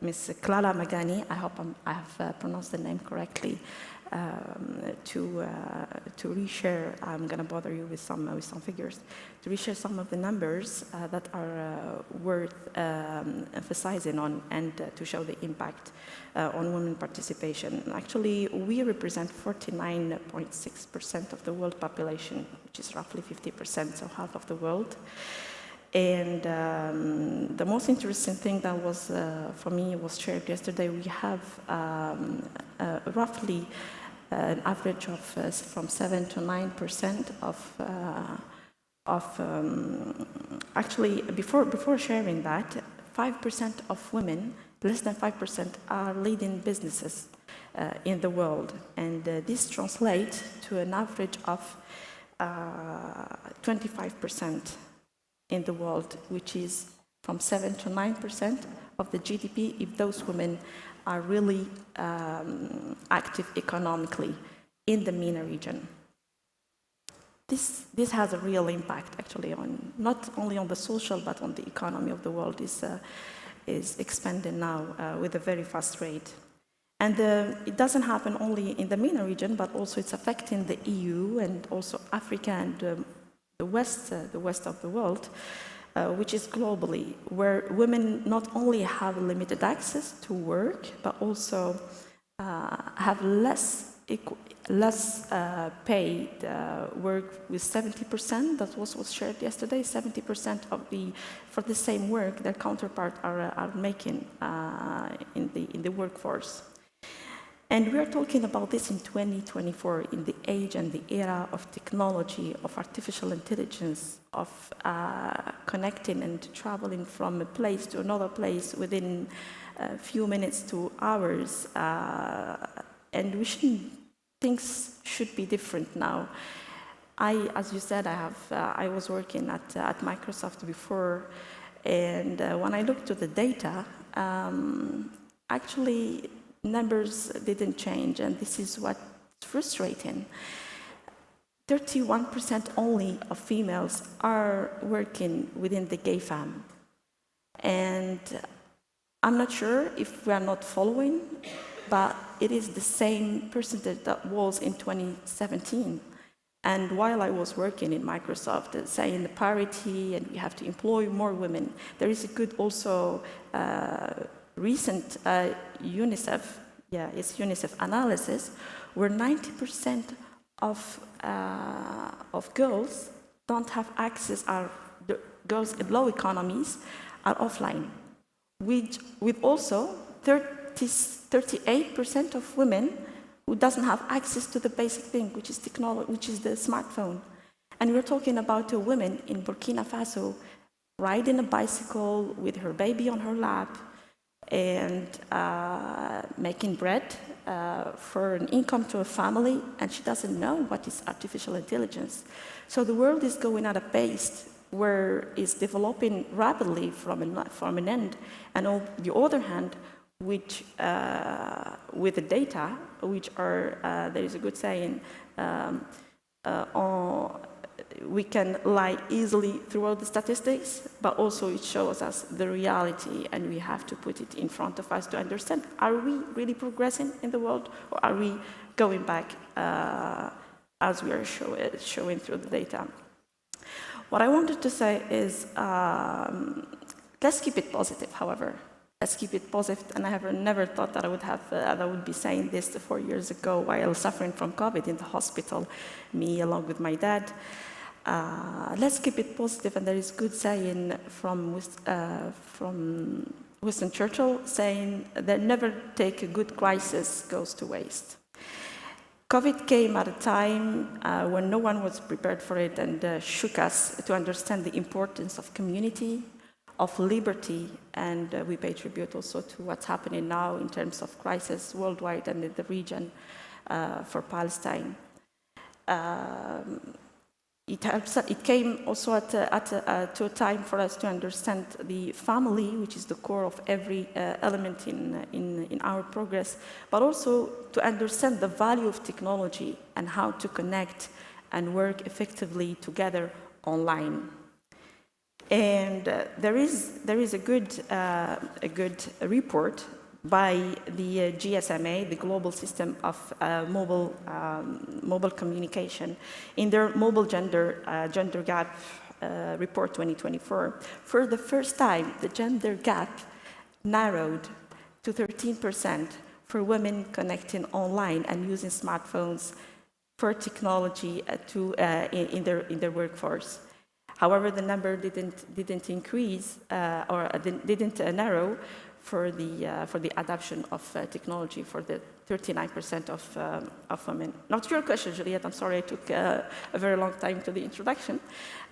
Ms. Clara Magani, I hope I have pronounced the name correctly, to reshare. I'm going to bother you with some figures, to reshare some of the numbers that are worth emphasizing on, and to show the impact on women participation. Actually, we represent 49.6% of the world population, which is roughly 50%, so half of the world. And the most interesting thing that was, for me, was shared yesterday, we have roughly an average of from 7 to 9% actually, before sharing that, 5% of women, less than 5%, are leading businesses in the world. And this translates to an average of 25% in the world, which is from 7 to 9% of the GDP if those women are really active economically in the MENA region. This has a real impact, actually, on not only on the social, but on the economy of the world is expanding now with a very fast rate. And it doesn't happen only in the MENA region, but also it's affecting the EU and also Africa and the West of the world, which is globally, where women not only have limited access to work, but also have less paid work with 70%. That was shared yesterday. 70% for the same work their counterparts are making in the workforce. And we are talking about this in 2024, in the age and the era of technology, of artificial intelligence, of connecting and traveling from a place to another place within a few minutes to hours. And things should be different now. As you said, I was working at Microsoft before, and when I looked to the data, actually, numbers didn't change, and this is what's frustrating. 31% only of females are working within the GAFAM. And I'm not sure if we are not following, but it is the same percentage that was in 2017. And while I was working in Microsoft, saying the parity and we have to employ more women, there is a good also recent UNICEF analysis where 90% of girls don't have access, the girls in low economies are offline, with also 38% of women who doesn't have access to the basic thing, which is technology, which is the smartphone. And we're talking about a woman in Burkina Faso riding a bicycle with her baby on her lap and making bread for an income to a family, and she doesn't know what is artificial intelligence. So the world is going at a pace where it's developing rapidly from an end, and on the other hand, which with the data, which are there is a good saying, we can lie easily throughout the statistics, but also it shows us the reality, and we have to put it in front of us to understand, are we really progressing in the world, or are we going back as we are showing through the data? What I wanted to say is, let's keep it positive, however. Let's keep it positive, and I have never thought that I would be saying this 4 years ago while suffering from COVID in the hospital, me along with my dad. Let's keep it positive, and there is good saying from Winston Churchill saying that never take a good crisis goes to waste. COVID came at a time when no one was prepared for it, and shook us to understand the importance of community, of liberty, and we pay tribute also to what's happening now in terms of crisis worldwide and in the region for Palestine. It came also to a time for us to understand the family, which is the core of every element in our progress, but also to understand the value of technology and how to connect and work effectively together online. And there is a good report by the GSMA, the Global System of Mobile Communication, in their Mobile Gender Gap Report 2024. For the first time, the gender gap narrowed to 13% for women connecting online and using smartphones for technology in their workforce. However, the number didn't increase or didn't narrow for the adoption of technology for the 39% of women. Now to your question, Juliette, I'm sorry I took a very long time to the introduction.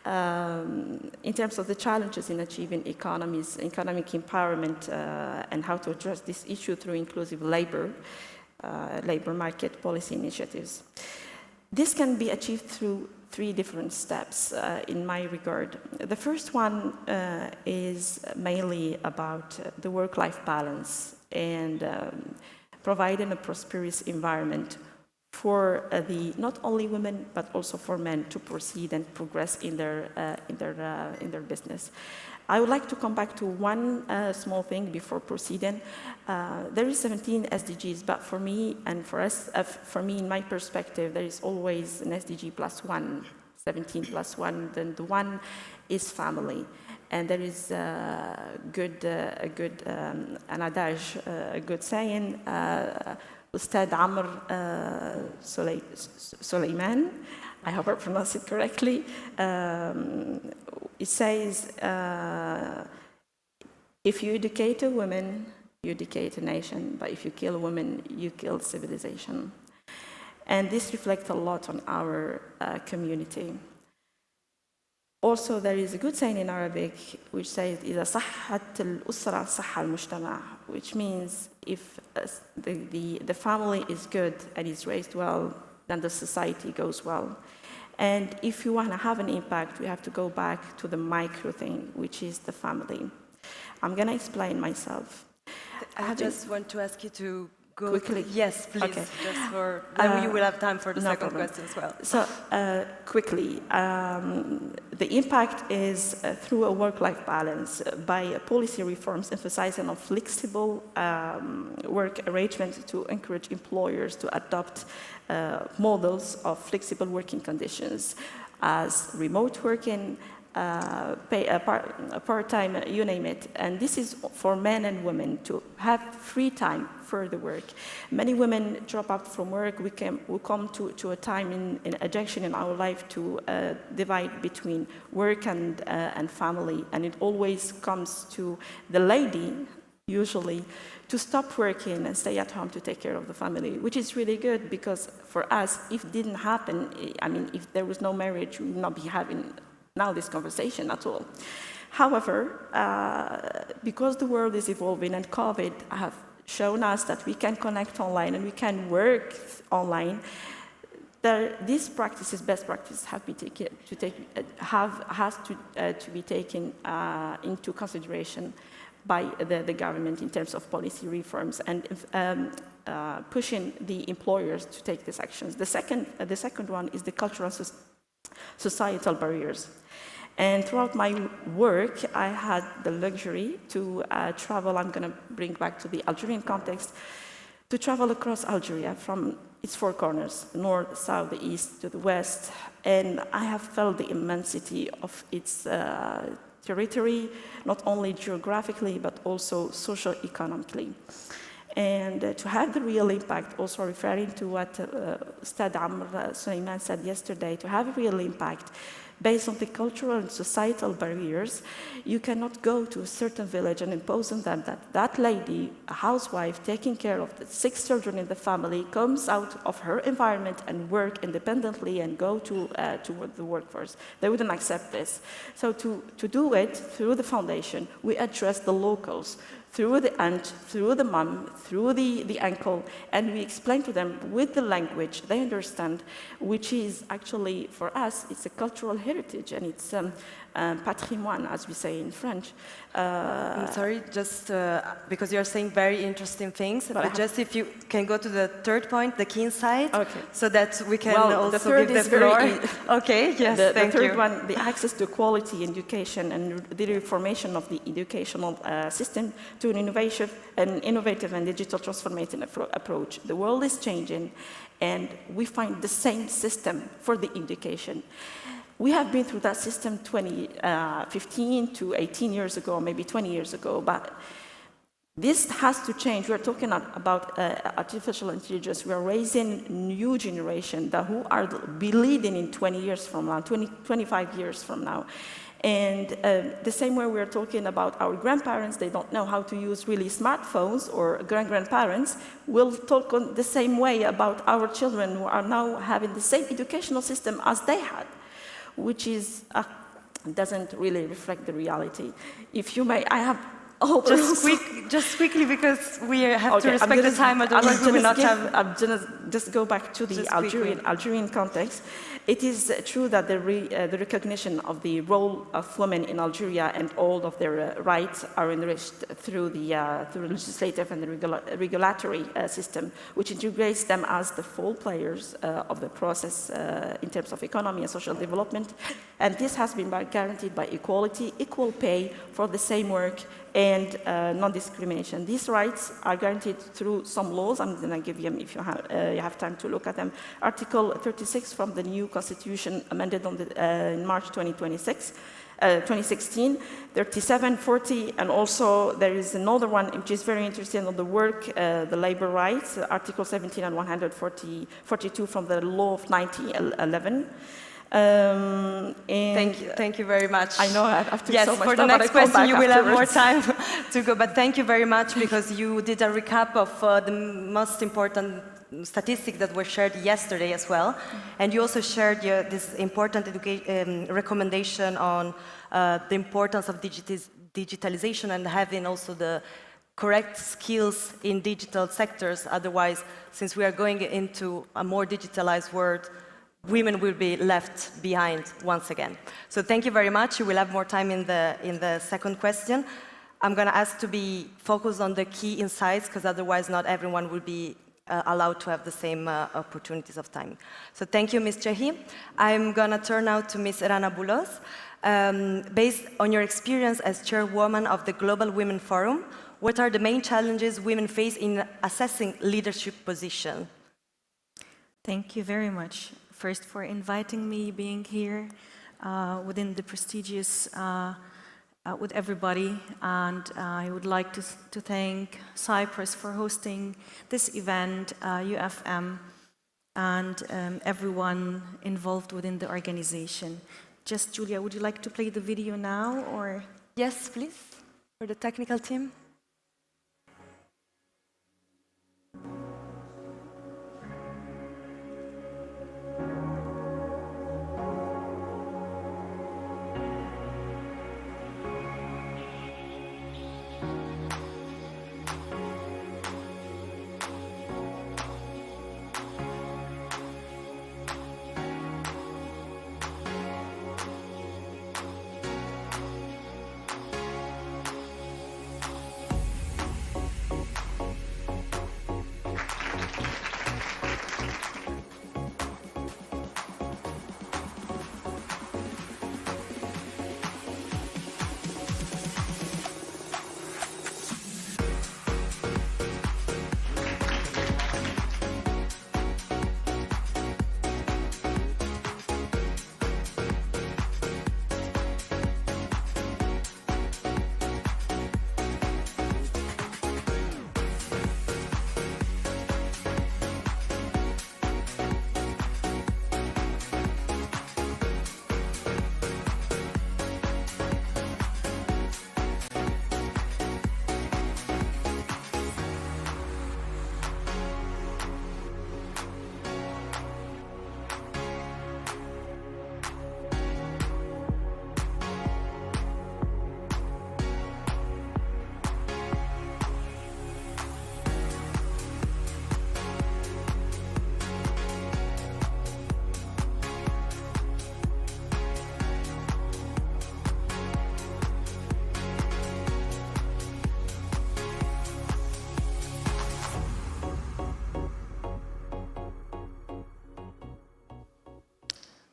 In terms of the challenges in achieving economic empowerment and how to address this issue through inclusive labor market policy initiatives. This can be achieved through 3 different steps in my regard. The first one is mainly about the work-life balance and providing a prosperous environment for not only women but also for men to proceed and progress in their business. I would like to come back to one small thing before proceeding. There is 17 SDGs, but for me and for us, for me in my perspective, there is always an SDG plus 1, 17 plus 1. Then the one is family, and there is an adage, a good saying. Ustad Amr Suleiman, I hope I pronounced it correctly. It says, if you educate a woman, you educate a nation, but if you kill a woman, you kill civilization. And this reflects a lot on our community. Also, there is a good saying in Arabic which says, إذا صحت الأسرة صح المجتمع, which means if the family is good and is raised well, then the society goes well. And if you want to have an impact, we have to go back to the micro thing, which is the family. I'm going to explain myself. I just want to ask you to go quickly. Yes, please. Okay. Just for then you will have time for the second problem. question as well. So quickly, the impact is through a work-life balance by policy reforms emphasizing on flexible work arrangements to encourage employers to adopt models of flexible working conditions as remote working, part-time, you name it. And this is for men and women to have free time for the work. Many women drop out from work. We come to a time in a junction in our life to divide between work and family. And it always comes to the lady, usually, to stop working and stay at home to take care of the family, which is really good because for us, if it didn't happen, I mean, if there was no marriage, we would not be having now this conversation at all. However, because the world is evolving and COVID have shown us that we can connect online and we can work online, these practices, best practices, have to be taken into consideration by the government in terms of policy reforms and pushing the employers to take these actions. The second one is the cultural societal barriers. And throughout my work, I had the luxury to travel. I'm going to bring back to the Algerian context, to travel across Algeria from its 4 corners, the north, south, the east to the west. And I have felt the immensity of its territory, not only geographically, but also socio-economically. And to have the real impact, also referring to what Ustad Amr Suleiman said yesterday, to have a real impact based on the cultural and societal barriers, you cannot go to a certain village and impose on them that lady, a housewife, taking care of the 6 children in the family, comes out of her environment and work independently and go to the workforce. They wouldn't accept this. So to do it through the foundation, we address the locals, through the aunt, through the mom, through the uncle, and we explain to them with the language they understand, which is actually, for us, it's a cultural heritage, and it's patrimoine, as we say in French. I'm sorry, just because you're saying very interesting things, but just if you can go to the third point, the key insight, okay, so that we can also the third give is the floor. Okay, yes, the third one, the access to quality education and the reformation of the educational system to an innovative and digital transformative approach. The world is changing, and we find the same system for the education. We have been through that system 15 to 18 years ago, maybe 20 years ago, but This has to change. We're talking about artificial intelligence. We are raising new generation who are be leading in 20 years from now, 25 years from now. And the same way we're talking about our grandparents, they don't know how to use really smartphones, or grandparents, we'll talk on the same way about our children who are now having the same educational system as they had, which is doesn't really reflect the reality. If you may, I have just quickly, because we have to respect the time. Otherwise, we will not have. I'm gonna just go back to the Algerian context. It is true that the recognition of the role of women in Algeria and all of their rights are enriched through the legislative and the regulatory system, which integrates them as the full players of the process in terms of economy and social development. And this has been guaranteed by equality, equal pay for the same work, and non-discrimination. These rights are guaranteed through some laws. I'm going to give you them if you have time to look at them. Article 36 from the new constitution amended on in March 2016, 37, 40, and also there is another one which is very interesting on the work, the labor rights, Article 17 and 142 from the law of 1911. Thank you very much. I know I have to yes, so much for the next question you will have more time to go, but thank you very much because you did a recap of the most important statistics that were shared yesterday as well, and you also shared this important recommendation on the importance of digitalization and having also the correct skills in digital sectors. Otherwise, since we are going into a more digitalized world, women will be left behind once again. So thank you very much. You will have more time in the second question. I'm going to ask to be focused on the key insights, because otherwise not everyone will be allowed to have the same opportunities of time. So thank you, Ms. Chehi. I'm going to turn now to Ms. Rana Boulos. Based on your experience as chairwoman of the Global Women Forum, what are the main challenges women face in assessing leadership position? Thank you very much. First, for inviting me, being here within the prestigious, with everybody. And I would like to thank Cyprus for hosting this event, UFM, and everyone involved within the organization. Just, Julia, would you like to play the video now, or? Yes, please, for the technical team.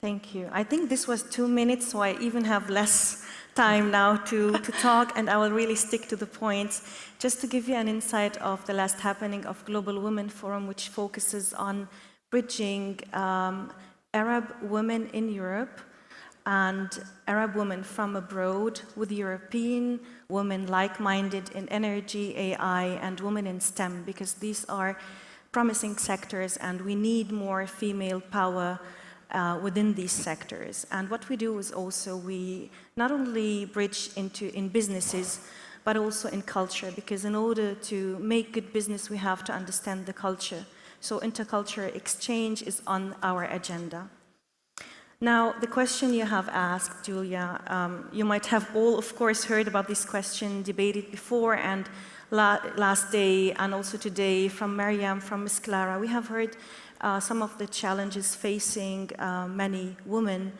Thank you. I think this was 2 minutes, so I even have less time now to talk, and I will really stick to the points. Just to give you an insight of the last happening of Global Women Forum, which focuses on bridging Arab women in Europe and Arab women from abroad, with European women like-minded in energy, AI, and women in STEM, because these are promising sectors and we need more female power within these sectors. And what we do is also we not only bridge in businesses, but also in culture, because in order to make good business, we have to understand the culture. So intercultural exchange is on our agenda. Now, the question you have asked, Julia, you might have all, of course, heard about this question, debated before, and last day, and also today, from Mariam, from Ms. Clara. We have heard some of the challenges facing many women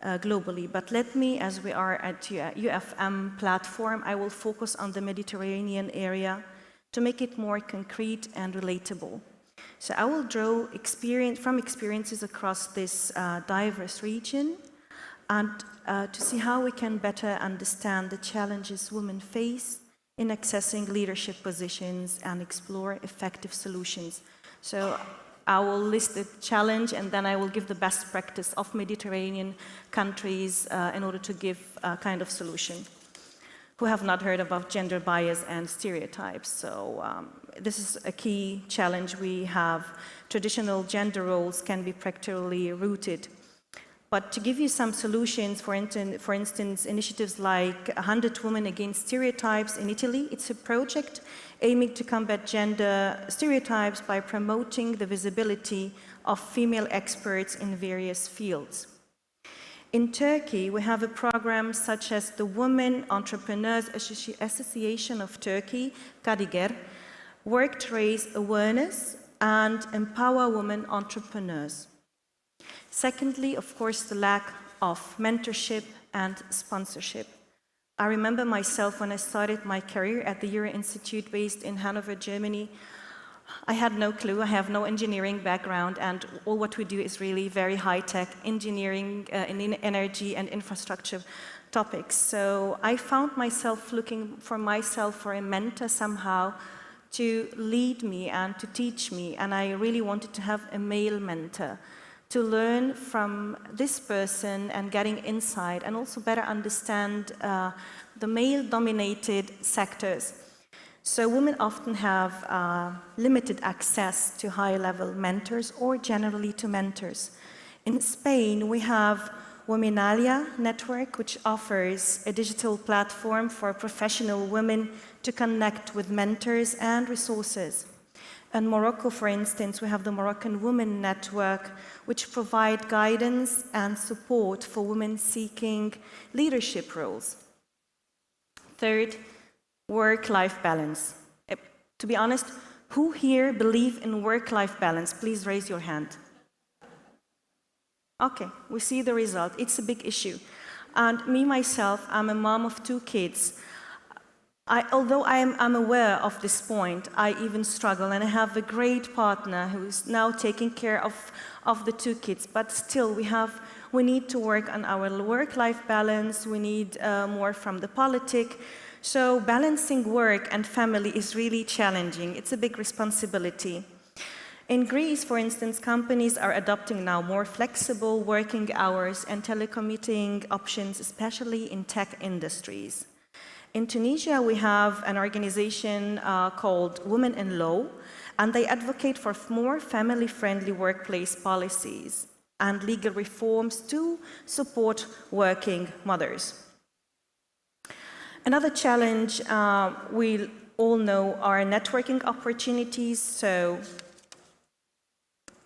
globally. But let me, as we are at UFM platform, I will focus on the Mediterranean area to make it more concrete and relatable. So I will draw from experiences across this diverse region and to see how we can better understand the challenges women face in accessing leadership positions and explore effective solutions. So I will list the challenge and then I will give the best practice of Mediterranean countries in order to give a kind of solution. Who have not heard about gender bias and stereotypes. So this is a key challenge we have. Traditional gender roles can be practically rooted. But to give you some solutions, for instance, initiatives like 100 Women Against Stereotypes in Italy, it's a project aiming to combat gender stereotypes by promoting the visibility of female experts in various fields. In Turkey, we have a program such as the Women Entrepreneurs Association of Turkey, Kadiger, work to raise awareness and empower women entrepreneurs. Secondly, of course, the lack of mentorship and sponsorship. I remember myself when I started my career at the Euro Institute based in Hanover, Germany. I had no clue, I have no engineering background, and all what we do is really very high-tech engineering in energy and infrastructure topics. So I found myself looking for a mentor somehow to lead me and to teach me, and I really wanted to have a male mentor to learn from this person and getting insight and also better understand the male-dominated sectors. So women often have limited access to high-level mentors or generally to mentors. In Spain, we have Womenalia Network, which offers a digital platform for professional women to connect with mentors and resources. In Morocco, for instance, we have the Moroccan Women Network, which provide guidance and support for women seeking leadership roles. Third, work-life balance. To be honest, who here believe in work-life balance? Please raise your hand. Okay, we see the result. It's a big issue. And me, myself, I'm a mom of 2 kids. Although I'm aware of this point, I even struggle, and I have a great partner who's now taking care of the 2 kids, but still we need to work on our work-life balance, we need more from the politic. So balancing work and family is really challenging. It's a big responsibility. In Greece, for instance, companies are adopting now more flexible working hours and telecommuting options, especially in tech industries. In Tunisia, we have an organization called Women in Law, and they advocate for more family-friendly workplace policies and legal reforms to support working mothers. Another challenge we all know are networking opportunities. So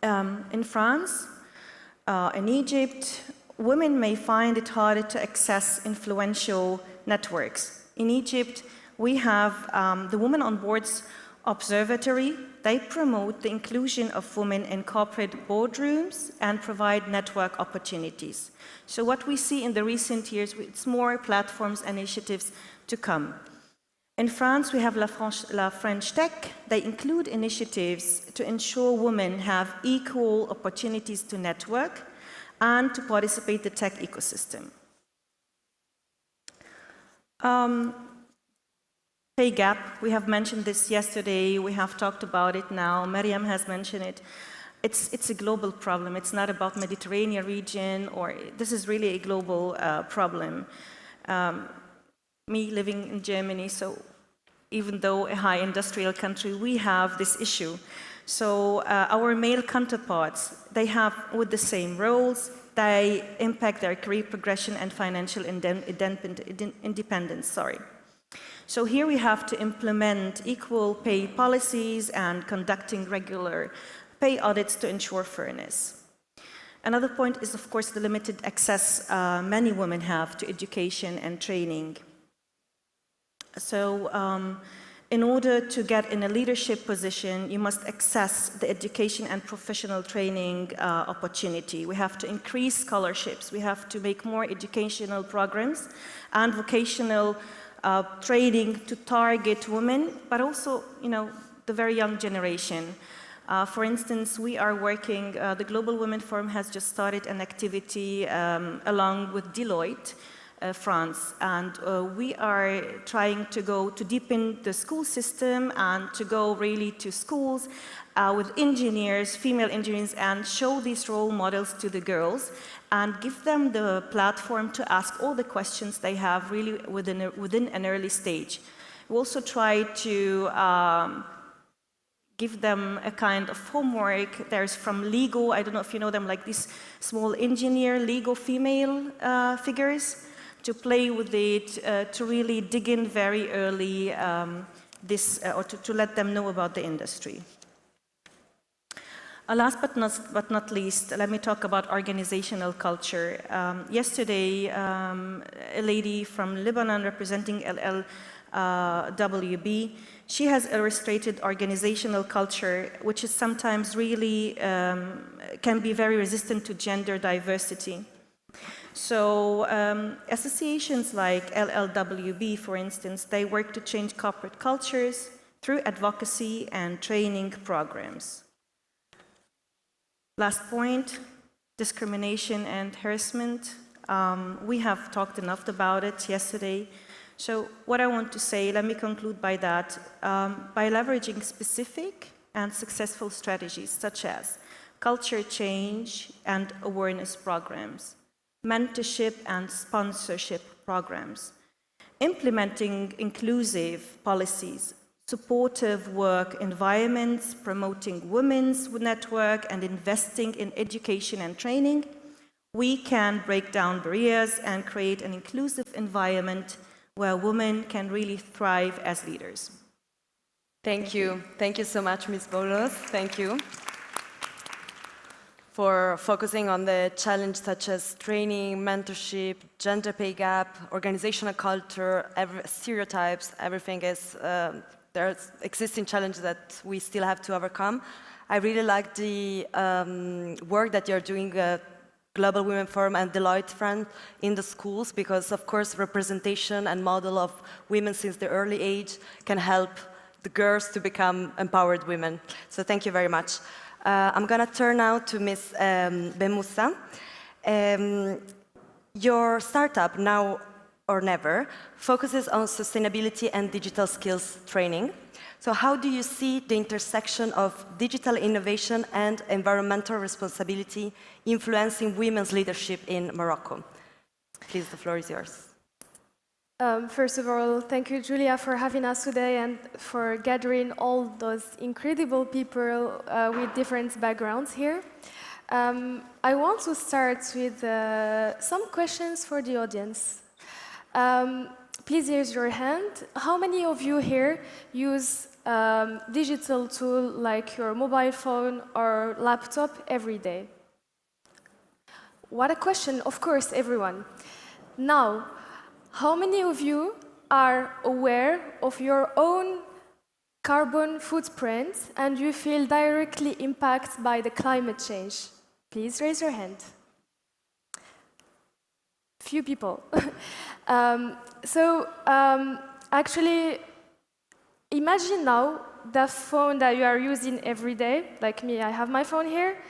in France, in Egypt, women may find it harder to access influential networks. In Egypt, we have the Women on Boards Observatory. They promote the inclusion of women in corporate boardrooms and provide network opportunities. So what we see in the recent years, it's more platforms and initiatives to come. In France, we have La French Tech. They include initiatives to ensure women have equal opportunities to network and to participate in the tech ecosystem. Pay gap, we have mentioned this yesterday, we have talked about it now, Mariam has mentioned it. it's a global problem. It's not about Mediterranean region, or this is really a global problem. Me living in Germany, so even though a high industrial country, we have this issue. So our male counterparts, they have with the same roles, they impact their career progression and financial independence, sorry. So here we have to implement equal pay policies and conducting regular pay audits to ensure fairness. Another point is, of course, the limited access many women have to education and training. So in order to get in a leadership position, you must access the education and professional training opportunity. We have to increase scholarships. We have to make more educational programs and vocational training to target women, but also, the very young generation. For instance, we are working, the Global Women Forum has just started an activity along with Deloitte, France, and we are trying to go to deepen the school system and to go really to schools with engineers, female engineers, and show these role models to the girls and give them the platform to ask all the questions they have really within an early stage. We also try to give them a kind of homework. There's from Lego, I don't know if you know them, like these small engineer Lego female figures, to play with it, to really dig in very early, or to let them know about the industry. Last but not least, let me talk about organizational culture. Yesterday, a lady from Lebanon representing LLWB, she has illustrated organizational culture, which is sometimes really, can be very resistant to gender diversity. So associations like LLWB, for instance, they work to change corporate cultures through advocacy and training programs. Last point, discrimination and harassment. We have talked enough about it yesterday. So what I want to say, let me conclude by that. By leveraging specific and successful strategies such as culture change and awareness programs, mentorship and sponsorship programs, implementing inclusive policies, supportive work environments, promoting women's network, and investing in education and training, we can break down barriers and create an inclusive environment where women can really thrive as leaders. Thank you. Thank you so much, Ms. Bolos. Thank you for focusing on the challenge such as training, mentorship, gender pay gap, organizational culture, stereotypes, everything is, there's existing challenges that we still have to overcome. I really like the work that you're doing, Global Women Forum and Deloitte Front in the schools, because of course representation and model of women since the early age can help the girls to become empowered women. So thank you very much. I'm going to turn now to Ms. Bemoussa. Your startup, Now or Never, focuses on sustainability and digital skills training. So how do you see the intersection of digital innovation and environmental responsibility influencing women's leadership in Morocco? Please, the floor is yours. First of all, thank you, Julia, for having us today and for gathering all those incredible people with different backgrounds here. I want to start with some questions for the audience. Please raise your hand. How many of you here use digital tool like your mobile phone or laptop every day? What a question, of course, everyone. Now, how many of you are aware of your own carbon footprint and you feel directly impacted by the climate change? Please raise your hand. Few people. Actually, imagine now the phone that you are using every day, like me, I have my phone here,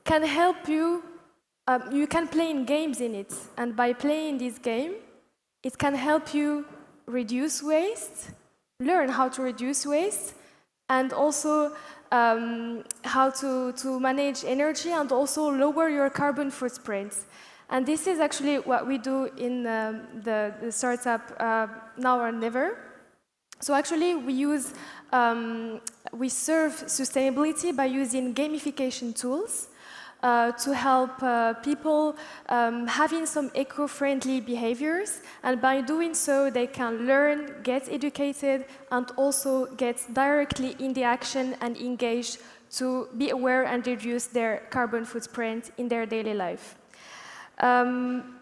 can help you, you can play in games in it, and by playing this game, it can help you reduce waste, learn how to reduce waste, and also how to manage energy and also lower your carbon footprint. And this is actually what we do in the startup Now or Never. So actually we serve sustainability by using gamification tools to help people having some eco-friendly behaviors, and by doing so they can learn, get educated, and also get directly in the action and engage to be aware and reduce their carbon footprint in their daily life. I'm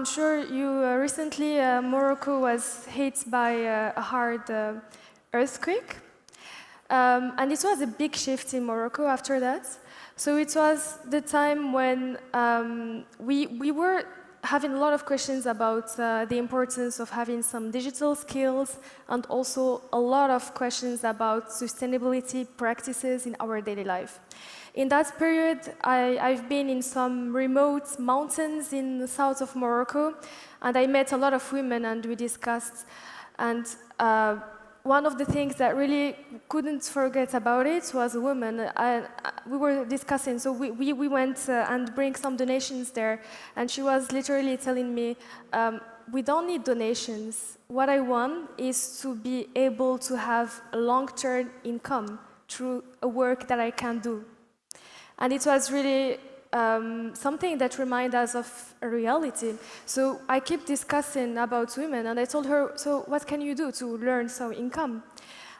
sure you recently Morocco was hit by a hard earthquake. And it was a big shift in Morocco after that. So it was the time when we were having a lot of questions about the importance of having some digital skills, and also a lot of questions about sustainability practices in our daily life. In that period, I've been in some remote mountains in the south of Morocco, and I met a lot of women and we discussed. And one of the things that really couldn't forget about it was a woman. We were discussing, so we went and bring some donations there, and she was literally telling me, we don't need donations. What I want is to be able to have a long-term income through a work that I can do. And it was really something that reminded us of a reality. So I keep discussing about women, and I told her, so what can you do to learn some income?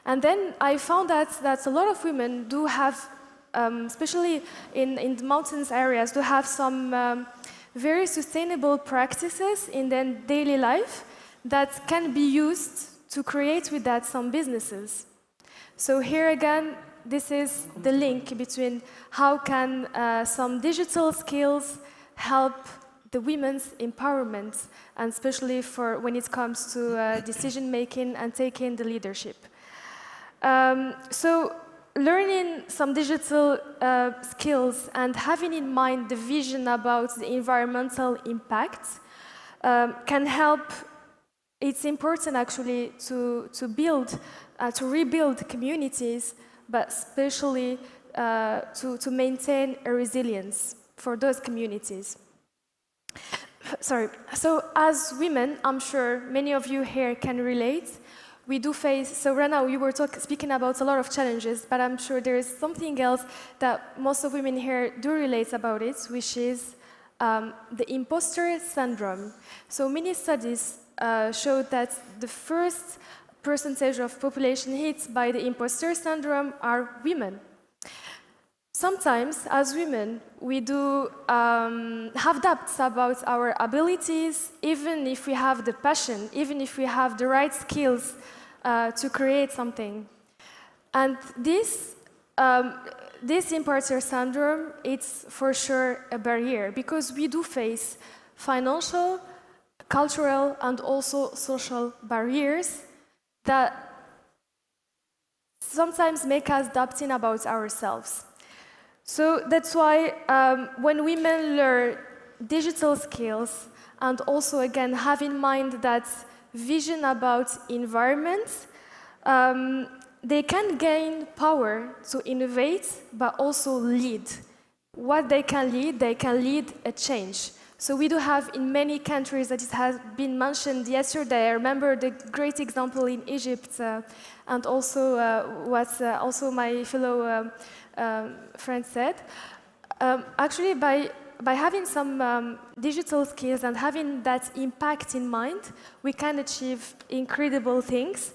And then I found that a lot of women do have, especially in the mountains areas, do have some very sustainable practices in their daily life that can be used to create with that some businesses. So here again, this is the link between how can some digital skills help the women's empowerment, and especially for when it comes to decision making and taking the leadership. So learning some digital skills and having in mind the vision about the environmental impact can help. It's important actually to rebuild communities, but especially to maintain a resilience for those communities. Sorry. So as women, I'm sure many of you here can relate. We do face, so right now you were speaking about a lot of challenges, but I'm sure there is something else that most of women here do relate about it, which is the imposter syndrome. So many studies showed that the first percentage of population hit by the imposter syndrome are women. Sometimes, as women, we do have doubts about our abilities, even if we have the passion, even if we have the right skills to create something. And this imposter syndrome, it's for sure a barrier, because we do face financial, cultural, and also social barriers that sometimes make us doubting about ourselves. So that's why when women learn digital skills, and also again have in mind that vision about environment, they can gain power to innovate, but also lead. What they can lead a change. So we do have in many countries that it has been mentioned yesterday. I remember the great example in Egypt, and also what also my fellow friend said. Actually, by having some digital skills and having that impact in mind, we can achieve incredible things.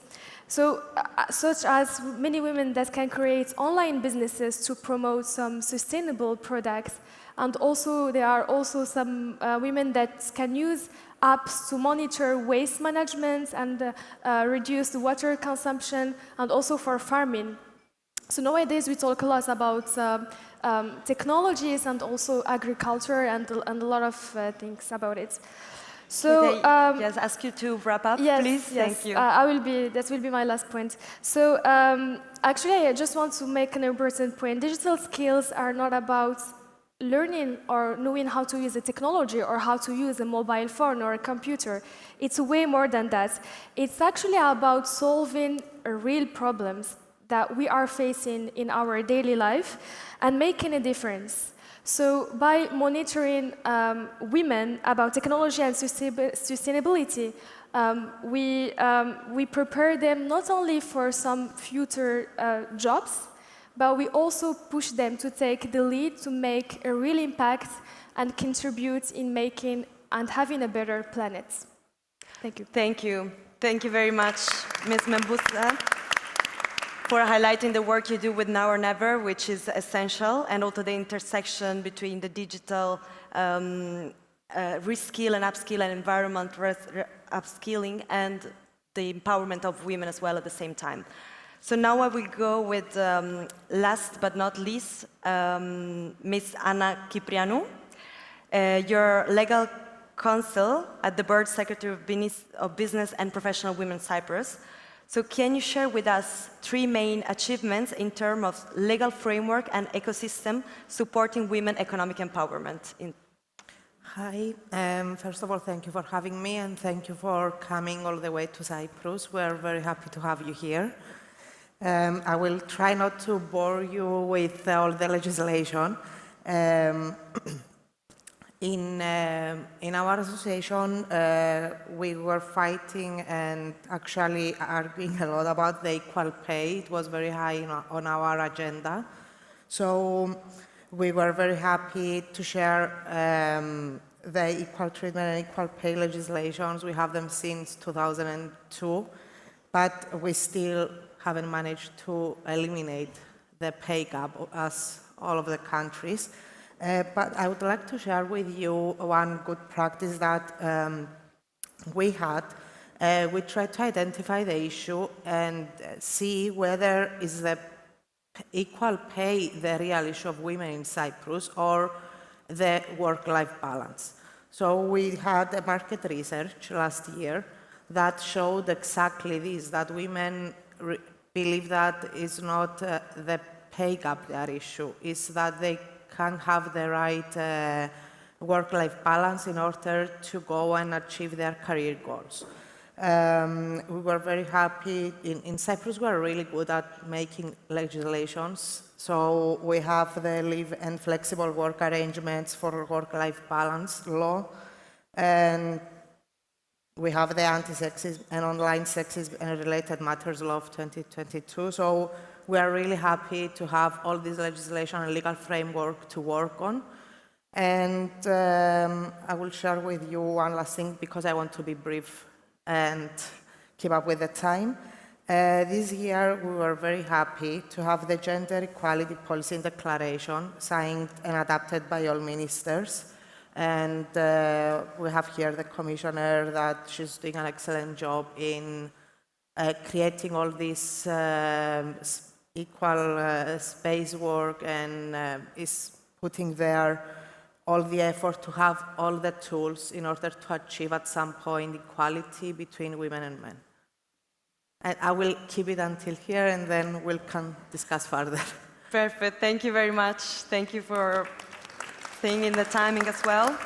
So, such as many women that can create online businesses to promote some sustainable products. And also, there are also some women that can use apps to monitor waste management and reduce the water consumption, and also for farming. So nowadays, we talk a lot about technologies and also agriculture and a lot of things about it. So just ask you to wrap up, yes, please. Yes. Thank you. That will be my last point. So actually, I just want to make an important point. Digital skills are not about learning or knowing how to use a technology or how to use a mobile phone or a computer. It's way more than that. It's actually about solving real problems that we are facing in our daily life and making a difference. So by monitoring women about technology and sustainability, we prepare them not only for some future jobs, but we also push them to take the lead to make a real impact and contribute in making and having a better planet. Thank you. Thank you. Thank you very much, Ms. Membusa, for highlighting the work you do with Now or Never, which is essential, and also the intersection between the digital reskill and upskill and environment upskilling and the empowerment of women as well at the same time. So now I will go with, last but not least, Ms. Anna Kyprianou. You're legal counsel at the Board Secretary of Business and Professional Women Cyprus. So can you share with us 3 main achievements in terms of legal framework and ecosystem supporting women economic empowerment? Hi, first of all, thank you for having me and thank you for coming all the way to Cyprus. We're very happy to have you here. I will try not to bore you with all the legislation. In our association, we were fighting and actually arguing a lot about the equal pay. It was very high on our agenda. So we were very happy to share the equal treatment and equal pay legislations. We have them since 2002, but we still haven't managed to eliminate the pay gap as all of the countries. But I would like to share with you one good practice that we had. We tried to identify the issue and see whether is the equal pay the real issue of women in Cyprus or the work-life balance. So we had a market research last year that showed exactly this, that women believe that it's not the pay gap their issue, it's that they can have the right work-life balance in order to go and achieve their career goals. We were very happy. In Cyprus, we are really good at making legislations. So we have the live and flexible work arrangements for work-life balance law, and we have the anti-sexism and online sexism and related matters law of 2022. So we are really happy to have all this legislation and legal framework to work on. And I will share with you one last thing because I want to be brief and keep up with the time. This year, we were very happy to have the Gender Equality Policy Declaration signed and adopted by all ministers. And we have here the commissioner that she's doing an excellent job in creating all this equal space work and is putting there all the effort to have all the tools in order to achieve at some point equality between women and men. And I will keep it until here and then we'll can discuss further. Perfect. Thank you very much. Thank you for staying in the timing as well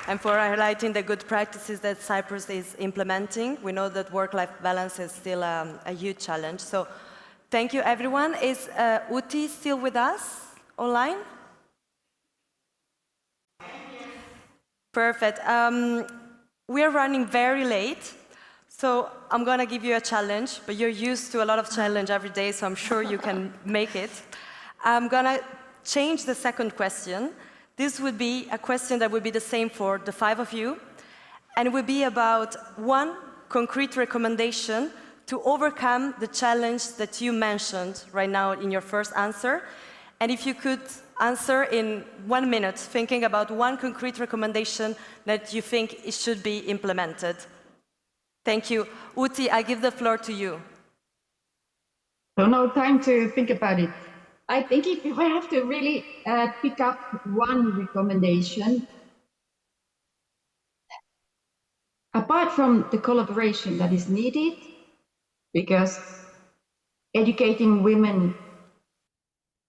and for highlighting the good practices that Cyprus is implementing. We know that work-life balance is still a huge challenge. So thank you, everyone. Is Uti still with us online? Perfect. We are running very late, so I'm going to give you a challenge, but you're used to a lot of challenge every day, so I'm sure you can make it. I'm going to change the second question. This would be a question that would be the same for the 5 of you, and it would be about one concrete recommendation to overcome the challenge that you mentioned right now in your first answer. And if you could answer in 1 minute, thinking about one concrete recommendation that you think it should be implemented. Thank you. Uti, I give the floor to you. No time to think about it. I think if I have to really pick up one recommendation, apart from the collaboration that is needed, because educating women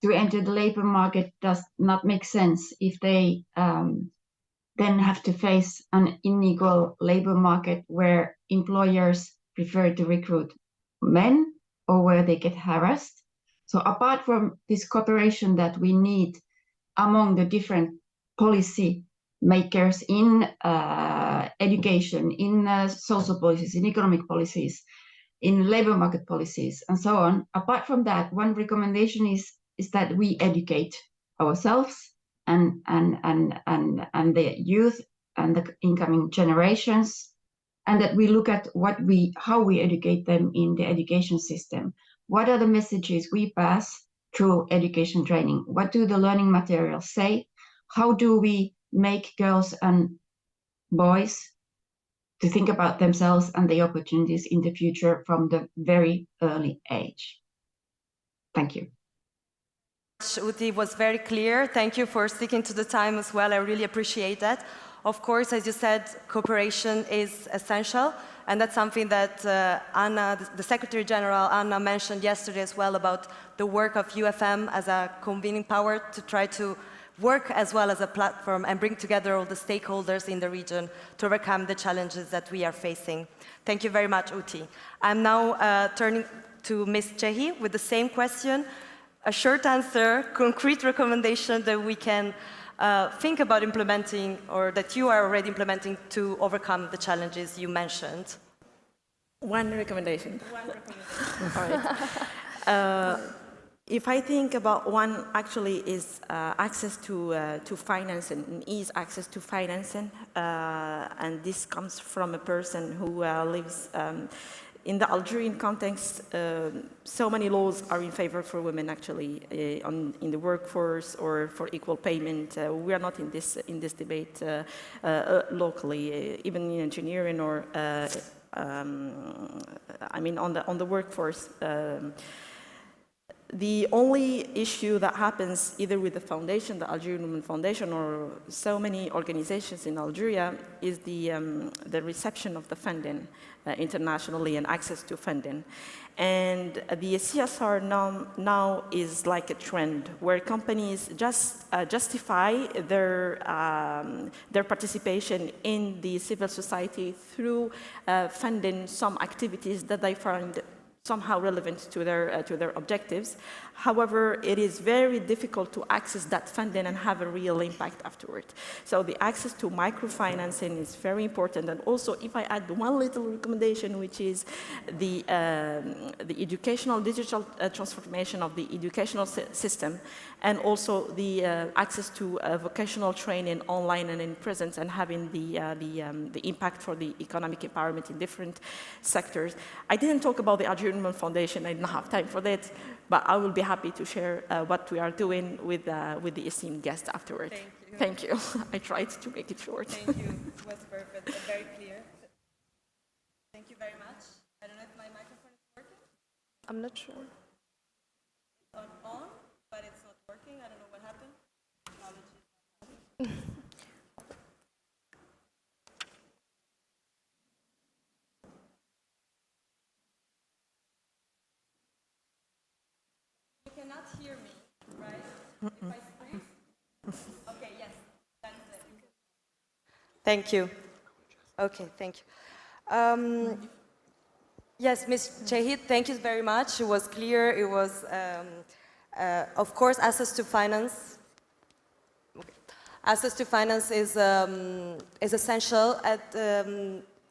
to enter the labor market does not make sense if they then have to face an unequal labor market where employers prefer to recruit men or where they get harassed. So apart from this cooperation that we need among the different policy makers in education, in social policies, in economic policies, in labor market policies, and so on. Apart from that, one recommendation is that we educate ourselves and the youth and the incoming generations, and that we look at how we educate them in the education system. What are the messages we pass through education training? What do the learning materials say? How do we make girls and boys to think about themselves and the opportunities in the future from the very early age? Thank you. Uti was very clear. Thank you for sticking to the time as well. I really appreciate that. Of course, as you said, cooperation is essential, and that's something that Anna, the Secretary General, Anna mentioned yesterday as well about the work of UFM as a convening power to try to work as well as a platform and bring together all the stakeholders in the region to overcome the challenges that we are facing. Thank you very much, Uti. I'm now turning to Ms. Chehi with the same question. A short answer, concrete recommendation that we can think about implementing or that you are already implementing to overcome the challenges you mentioned. One recommendation. All right. If I think about one, actually, is access to finance and ease access to financing, and this comes from a person who lives in the Algerian context. So many laws are in favor for women, actually, in the workforce or for equal payment. We are not in this debate locally, even in engineering or I mean on the workforce. The only issue that happens either with the foundation, the Algerian Women Foundation, or so many organizations in Algeria is the reception of the funding internationally and access to funding. And the CSR now is like a trend where companies just justify their participation in the civil society through funding some activities that they find somehow relevant to their objectives. However, it is very difficult to access that funding and have a real impact afterward. So the access to microfinancing is very important. And also, if I add one little recommendation, which is the educational digital transformation of the educational system, and also the access to vocational training online and in presence, and having the impact for the economic empowerment in different sectors. I didn't talk about the Algerian Women Foundation. I didn't have time for that, but I will be happy to share what we are doing with the esteemed guest afterward. Thank you. I tried to make it short. Thank you. It was perfect and very clear. Thank you very much. I don't know if my microphone is working. I'm not sure. It's on, but it's not working. I don't know what happened. You cannot hear me, right? If I scream? Okay, yes. That's it. Thank you. Okay, thank you. Yes, Ms. Chehid, thank you very much. It was clear. It was, of course, access to finance. Okay. Access to finance is essential.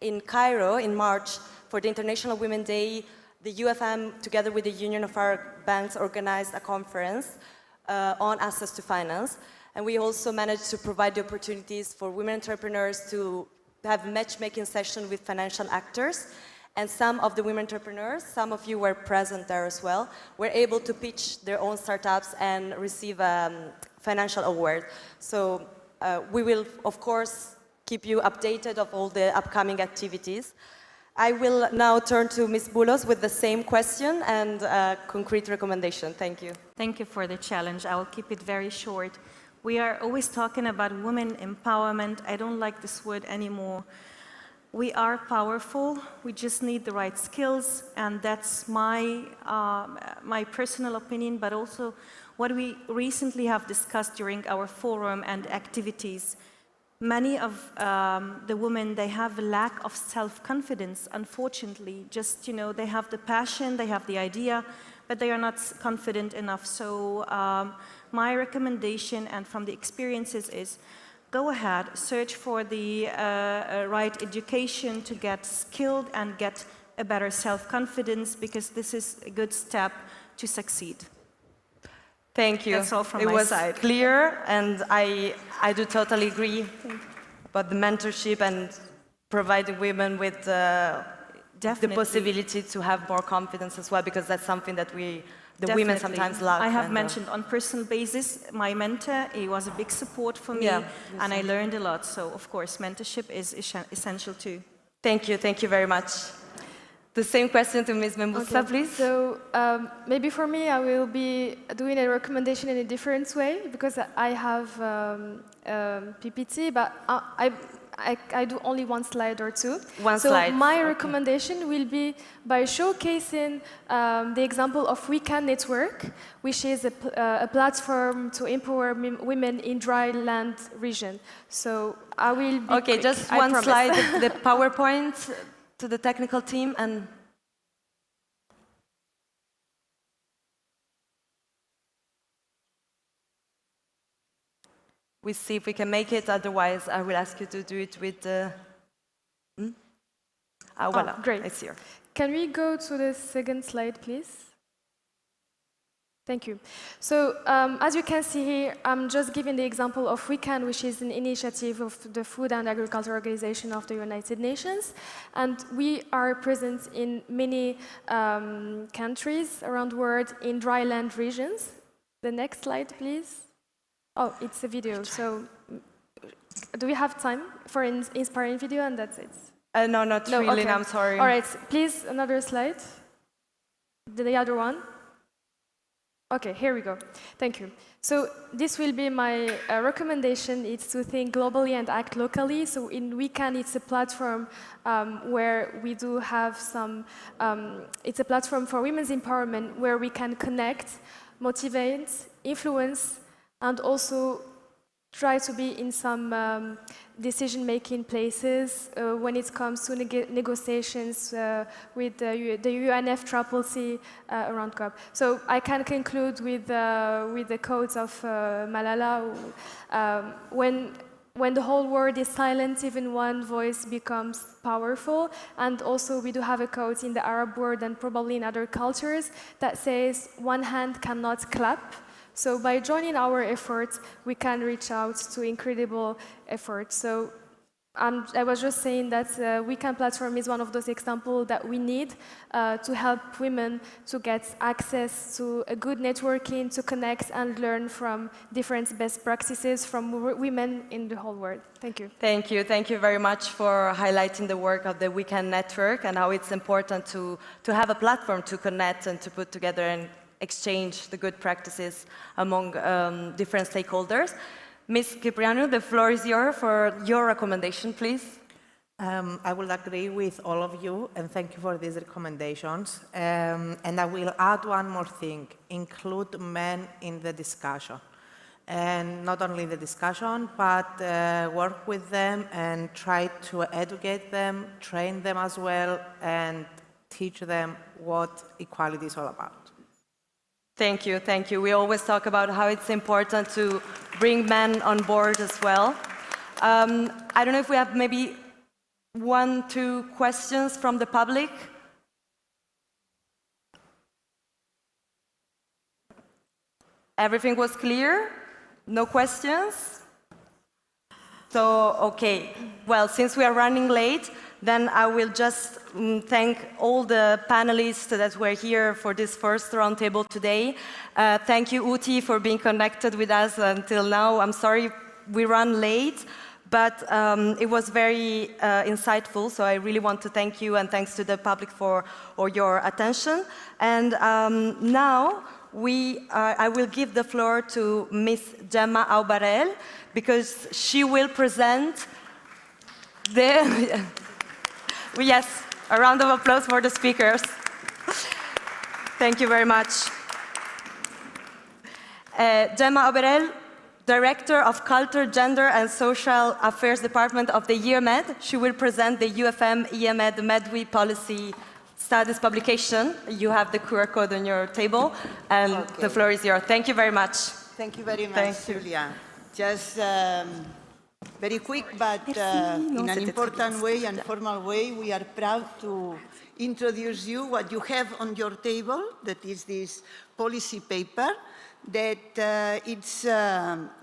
In Cairo, in March, for the International Women's Day, the UFM, together with the Union of Arab Banks, organized a conference on access to finance. And we also managed to provide the opportunities for women entrepreneurs to have a matchmaking session with financial actors. And some of the women entrepreneurs, some of you were present there as well, were able to pitch their own startups and receive a financial award. So we will, of course, keep you updated of all the upcoming activities. I will now turn to Ms. Boulos with the same question and concrete recommendation. Thank you. Thank you for the challenge. I will keep it very short. We are always talking about women empowerment. I don't like this word anymore. We are powerful, we just need the right skills, and that's my personal opinion, but also what we recently have discussed during our forum and activities. Many of the women, they have a lack of self-confidence, unfortunately. Just, you know, they have the passion, they have the idea, but they are not confident enough. So my recommendation, and from the experiences, is go ahead, search for the right education to get skilled and get a better self-confidence, because this is a good step to succeed. Thank you. That's all from my side. It was clear, and I do totally agree about the mentorship and providing women with the possibility to have more confidence as well, because that's something that the women sometimes lack. I have mentioned on personal basis, my mentor, he was a big support for me, and I learned a lot. So, of course, mentorship is essential too. Thank you very much. The same question to Ms. Membusa, please. So maybe for me, I will be doing a recommendation in a different way, because I have PPT, but I do only one slide or two. So my recommendation will be by showcasing the example of We Can Network, which is a platform to empower women in dry land region. So I will be quick, just I one promise. slide, the PowerPoint to the technical team, and we see if we can make it. Otherwise, I will ask you to do it with the. Voilà, great. it's here. Can we go to the second slide, please? Thank you. So as you can see here, I'm just giving the example of We Can, which is an initiative of the Food and Agriculture Organization of the United Nations. And we are present in many countries around the world in dry land regions. The next slide, please. Oh, it's a video. So do we have time for an inspiring video? And that's it. No, not really. Okay. I'm sorry. All right, please, another slide. The other one. Okay, here we go. Thank you. So this will be my recommendation. It's to think globally and act locally. So in We Can, it's a platform where we do have some, it's a platform for women's empowerment where we can connect, motivate, influence, and also try to be in some decision-making places when it comes to negotiations with the UNFCCC around COP. So I can conclude with the quotes of Malala, when the whole world is silent, even one voice becomes powerful. And also we do have a quote in the Arab world and probably in other cultures that says, one hand cannot clap. So by joining our efforts, we can reach out to incredible efforts. So I was just saying that We Can platform is one of those examples that we need to help women to get access to a good networking, to connect and learn from different best practices from women in the whole world. Thank you. Thank you. Thank you very much for highlighting the work of the We Can Network and how it's important to have a platform to connect and to put together and exchange the good practices among different stakeholders. Ms. Ciprianu, the floor is yours for your recommendation, please. I will agree with all of you, and thank you for these recommendations. And I will add one more thing, include men in the discussion. And not only the discussion, but work with them and try to educate them, train them as well, and teach them what equality is all about. Thank you, thank you. We always talk about how it's important to bring men on board as well. I don't know if we have maybe 1-2 questions from the public. Everything was clear? No questions? So, okay. Well, since we are running late, then I will just thank all the panelists that were here for this first roundtable today. Thank you, Uti, for being connected with us until now. I'm sorry we ran late, but it was very insightful, so I really want to thank you, and thanks to the public for your attention. And now I will give the floor to Ms. Gemma Aubarel, because she will present the Yes, a round of applause for the speakers. Thank you very much. Gemma Oberel, Director of Culture, Gender and Social Affairs Department of the EMED. She will present the UFM EMED MedWe Policy Studies publication. You have the QR code on your table, and the floor is yours. Thank you very much. Thank you very much, Julia. Just very quick, but in an important way and formal way, we are proud to introduce you what you have on your table, that is this policy paper, that it's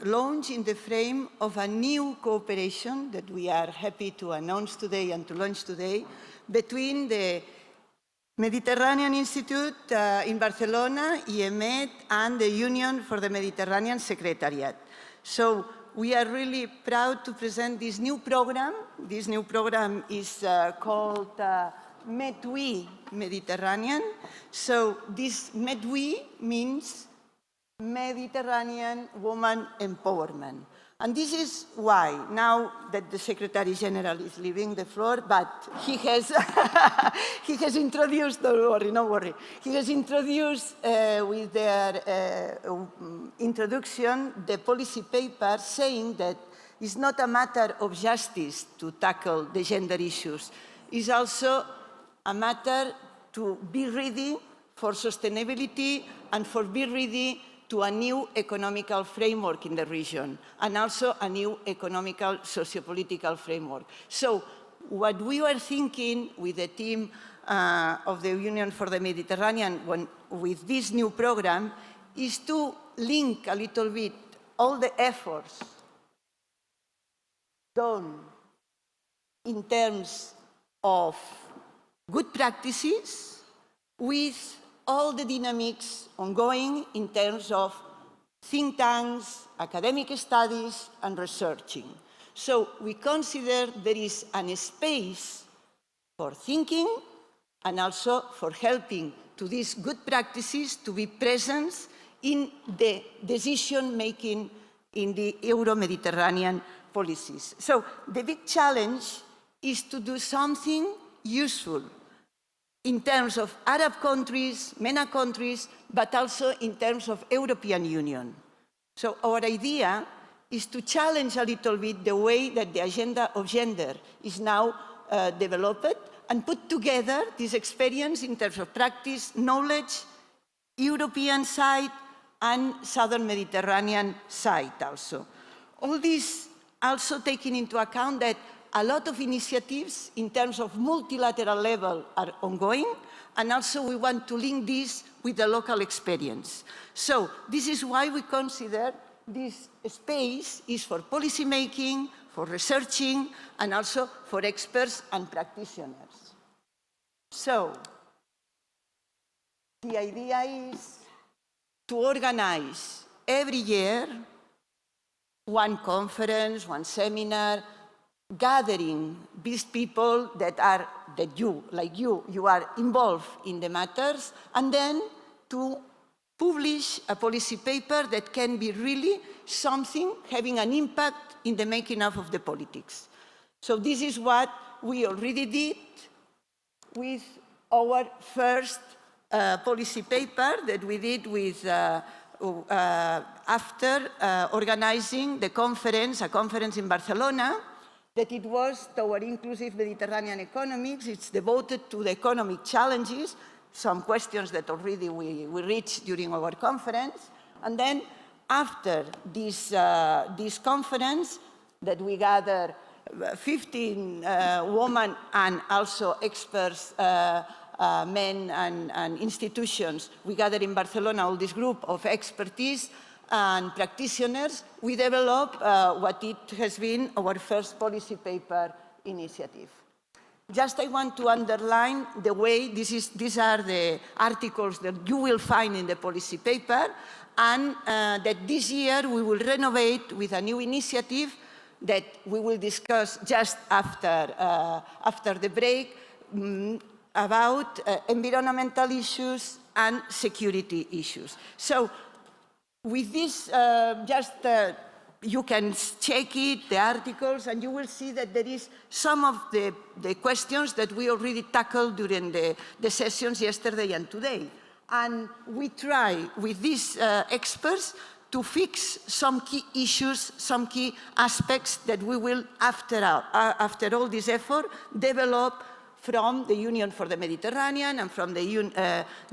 launched in the frame of a new cooperation that we are happy to announce today and to launch today between the Mediterranean Institute in Barcelona, EMED, and the Union for the Mediterranean Secretariat. So we are really proud to present this new program. This new program is called MedWe Mediterranean. So this MedWe means Mediterranean Woman Empowerment. And this is why, now that the Secretary General is leaving the floor, but he has, he has introduced, don't worry, he has introduced with their introduction the policy paper, saying that it's not a matter of justice to tackle the gender issues. It's also a matter to be ready for sustainability and for be ready to a new economical framework in the region, and also a new economical socio-political framework. So what we were thinking with the team of the Union for the Mediterranean with this new program is to link a little bit all the efforts done in terms of good practices with all the dynamics ongoing in terms of think tanks, academic studies, and researching. So we consider there is a space for thinking and also for helping to these good practices to be present in the decision-making in the Euro-Mediterranean policies. So the big challenge is to do something useful in terms of Arab countries, MENA countries, but also in terms of European Union. So our idea is to challenge a little bit the way that the agenda of gender is now developed and put together this experience in terms of practice, knowledge, European side and Southern Mediterranean side also. All this also taking into account that a lot of initiatives in terms of multilateral level are ongoing, and also we want to link this with the local experience. So this is why we consider this space is for policy making, for researching, and also for experts and practitioners. So the idea is to organize every year one conference, one seminar, gathering these people that are, like you are involved in the matters, and then to publish a policy paper that can be really something having an impact in the making of the politics. So this is what we already did with our first policy paper that we did with after organizing the conference, a conference in Barcelona, that it was toward inclusive Mediterranean economics. It's devoted to the economic challenges, some questions that already we reached during our conference. And then after this, this conference that we gathered 15 women and also experts, men and institutions, we gathered in Barcelona all this group of expertise and practitioners, we developed what it has been our first policy paper initiative. Just I want to underline the way these are the articles that you will find in the policy paper, and that this year we will renovate with a new initiative that we will discuss just after the break about environmental issues and security issues. So with this just you can check it, the articles, and you will see that there is some of the questions that we already tackled during the sessions yesterday and today. And we try with these experts to fix some key issues, some key aspects that we will, after all this effort, develop from the Union for the Mediterranean and from the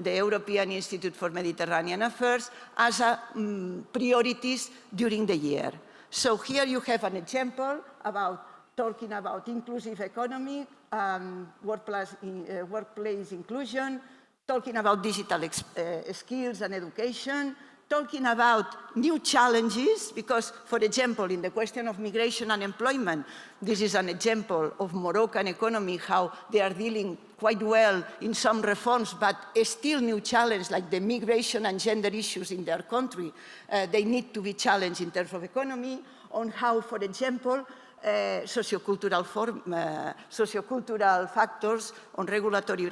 European Institute for Mediterranean Affairs as priorities during the year. So here you have an example about talking about inclusive economy, workplace inclusion, talking about digital skills and education, talking about new challenges, because, for example, in the question of migration and employment, this is an example of Moroccan economy, how they are dealing quite well in some reforms, but still new challenge, like the migration and gender issues in their country. They need to be challenged in terms of economy, on how, for example, sociocultural factors on regulatory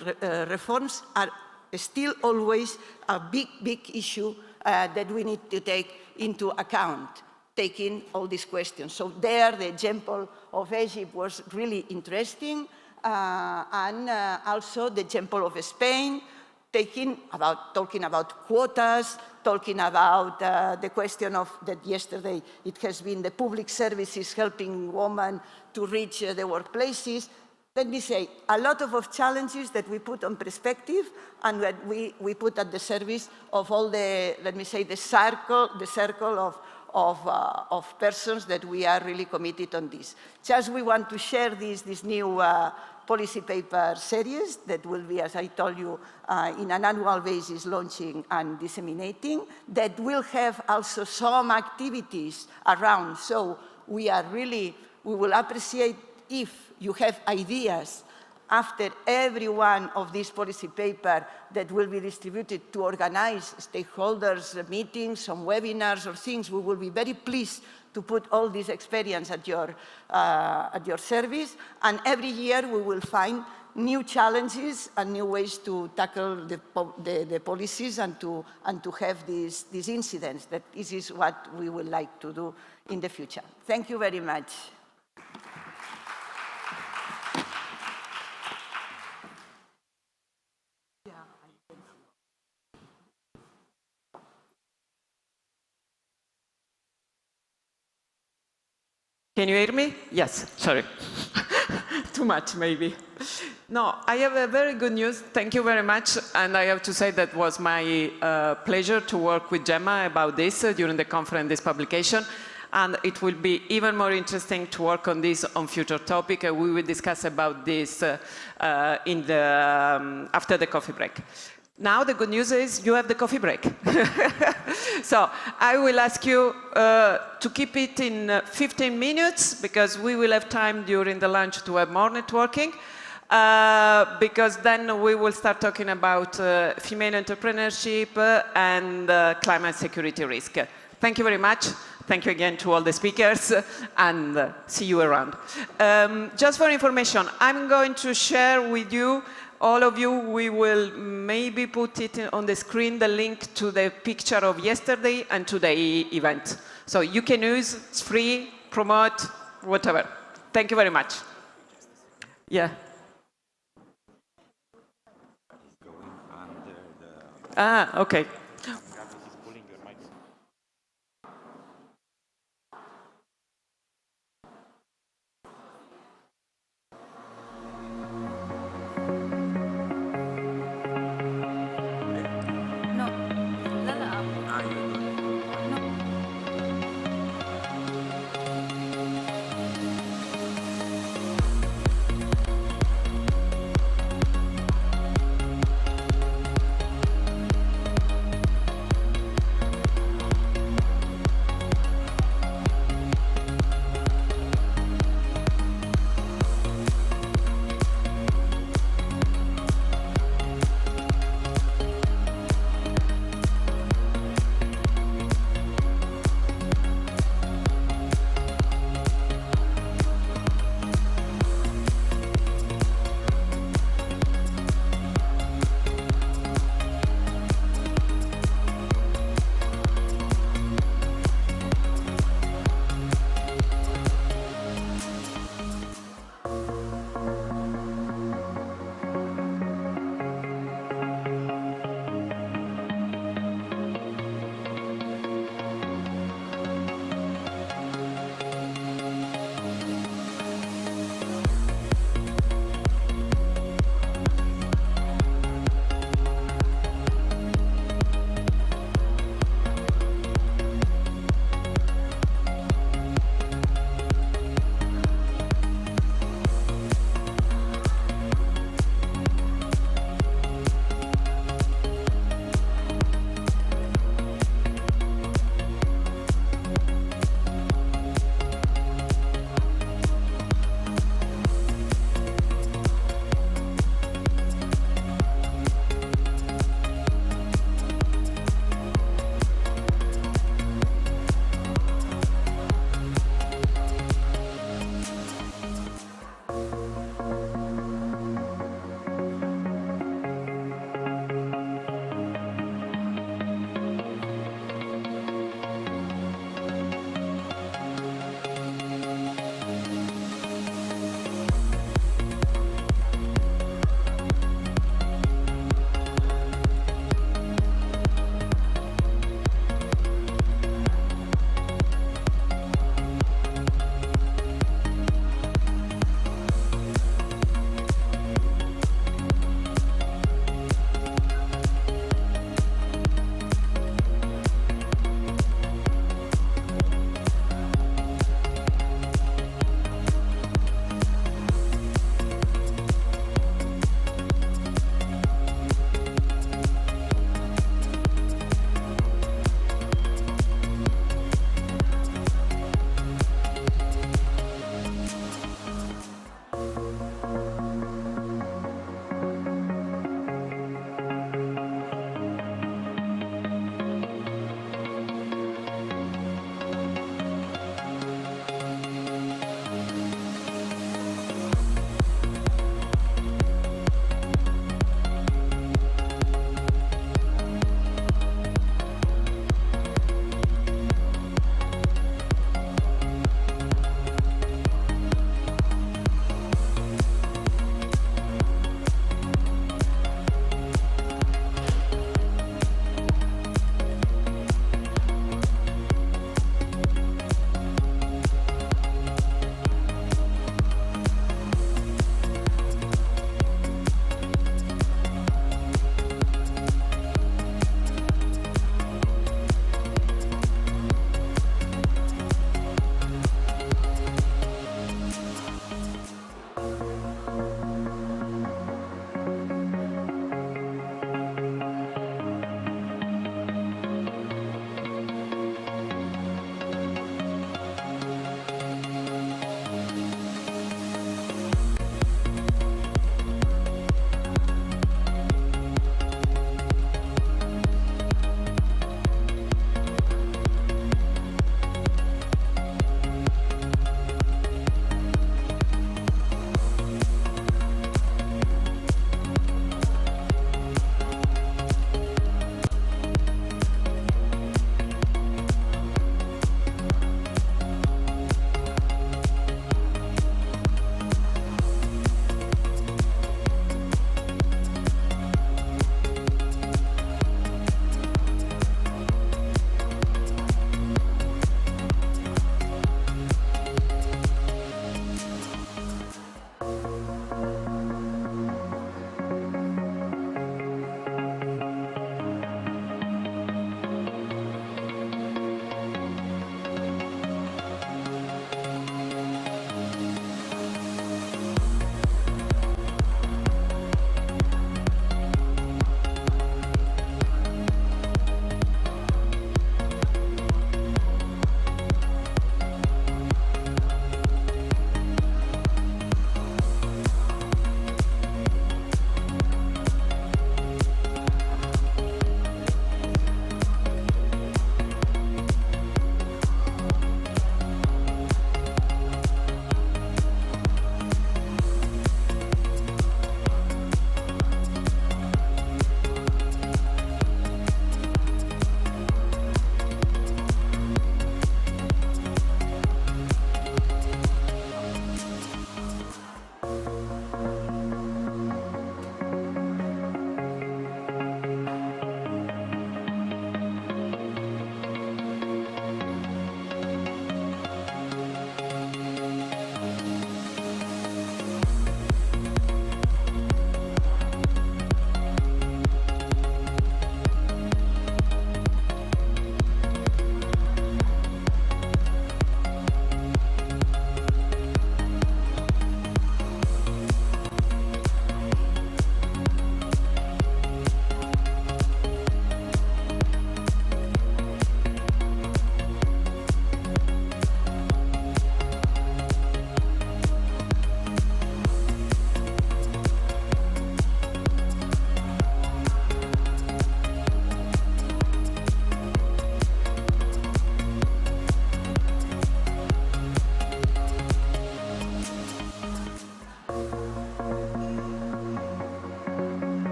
reforms are still always a big, big issue that we need to take into account, taking all these questions. So there, the example of Egypt was really interesting, and also the example of Spain, talking about quotas, talking about the question of that yesterday it has been the public services helping women to reach the workplaces. Let me say, a lot of challenges that we put on perspective and that we put at the service of all the, let me say, the circle of persons that we are really committed on this. Just we want to share this new policy paper series that will be, as I told you, in an annual basis launching and disseminating, that will have also some activities around. So we will appreciate if you have ideas after every one of these policy papers that will be distributed to organize stakeholders meetings, some webinars or things. We will be very pleased to put all this experience at your service. And every year we will find new challenges and new ways to tackle the policies and to have these incidents. That this is what we would like to do in the future. Thank you very much. Can you hear me? Yes, sorry. Too much, maybe. No, I have a very good news. Thank you very much. And I have to say that was my pleasure to work with Gemma about this during the conference, this publication. And it will be even more interesting to work on this on future topic. We will discuss about this after the coffee break. Now the good news is you have the coffee break. So I will ask you to keep it in 15 minutes because we will have time during the lunch to have more networking. Because then we will start talking about female entrepreneurship and climate security risk. Thank you very much. Thank you again to all the speakers and see you around. Just for information, I'm going to share with you all of you, we will maybe put it on the screen, the link to the picture of yesterday and today event. So you can use, it's free, promote, whatever. Thank you very much. Yeah. Okay.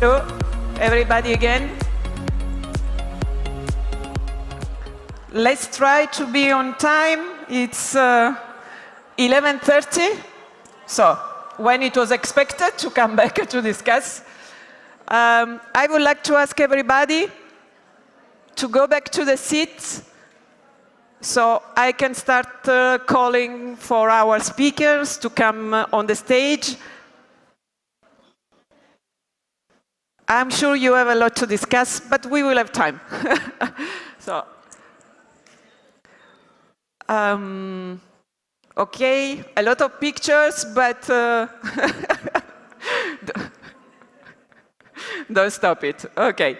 Hello, everybody again. Let's try to be on time. It's 11:30, so when it was expected to come back to discuss. I would like to ask everybody to go back to the seats so I can start calling for our speakers to come on the stage. I'm sure you have a lot to discuss, but we will have time. So, okay, a lot of pictures, but don't stop it. Okay,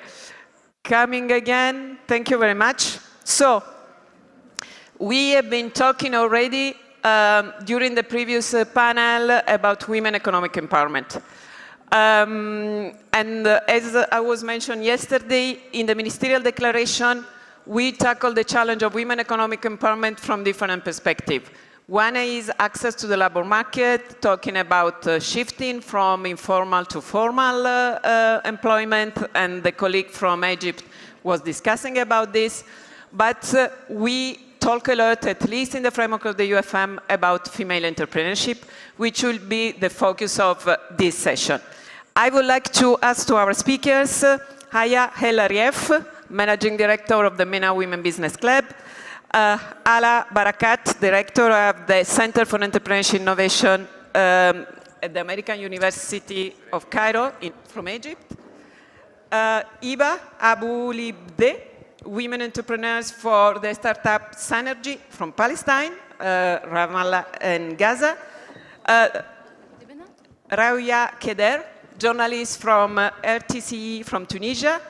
coming again. Thank you very much. So, we have been talking already during the previous panel about women economic empowerment. And as I was mentioned yesterday, in the ministerial declaration, we tackled the challenge of women economic empowerment from different perspectives. One is access to the labor market, talking about shifting from informal to formal employment, and the colleague from Egypt was discussing about this. But we talk a lot, at least in the framework of the UFM, about female entrepreneurship, which will be the focus of this session. I would like to ask to our speakers, Aya Helariev, Managing Director of the MENA Women Business Club, Ala Barakat, Director of the Center for Entrepreneurship Innovation at the American University of Cairo from Egypt, Iba Abulibde, Women Entrepreneurs for the Startup Synergy from Palestine, Ramallah and Gaza, Raouya Keder, journalist from RTCE from Tunisia,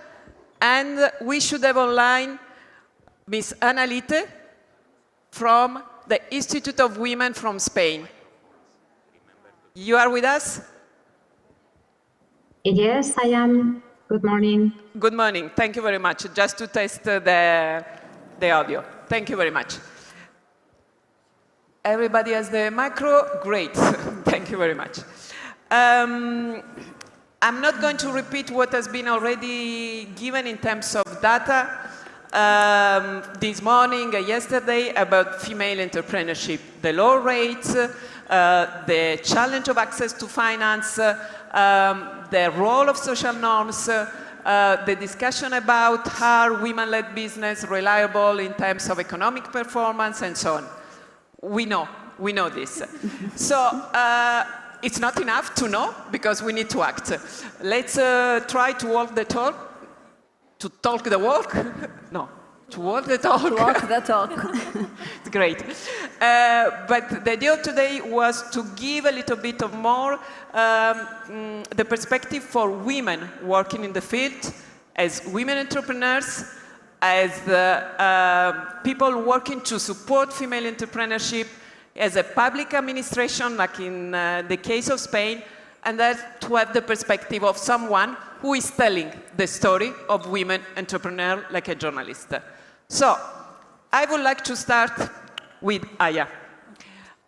and we should have online Ms. Ana Lite from the Institute of Women from Spain. You are with us? Yes, I am. Good morning. Good morning. Thank you very much. Just to test the audio. Thank you very much. Everybody has the micro? Great. Thank you very much. I'm not going to repeat what has been already given in terms of data this morning, yesterday, about female entrepreneurship, the low rates, the challenge of access to finance, the role of social norms, the discussion about how women-led business reliable in terms of economic performance, and so on. We know this. So, it's not enough to know, because we need to act. Let's try to walk the talk, to talk the walk. No, to walk the talk. To walk the talk. It's great. But the idea of today was to give a little bit of more the perspective for women working in the field, as women entrepreneurs, as people working to support female entrepreneurship, as a public administration, like in the case of Spain, and that to have the perspective of someone who is telling the story of women entrepreneurs, like a journalist. So, I would like to start with Aya.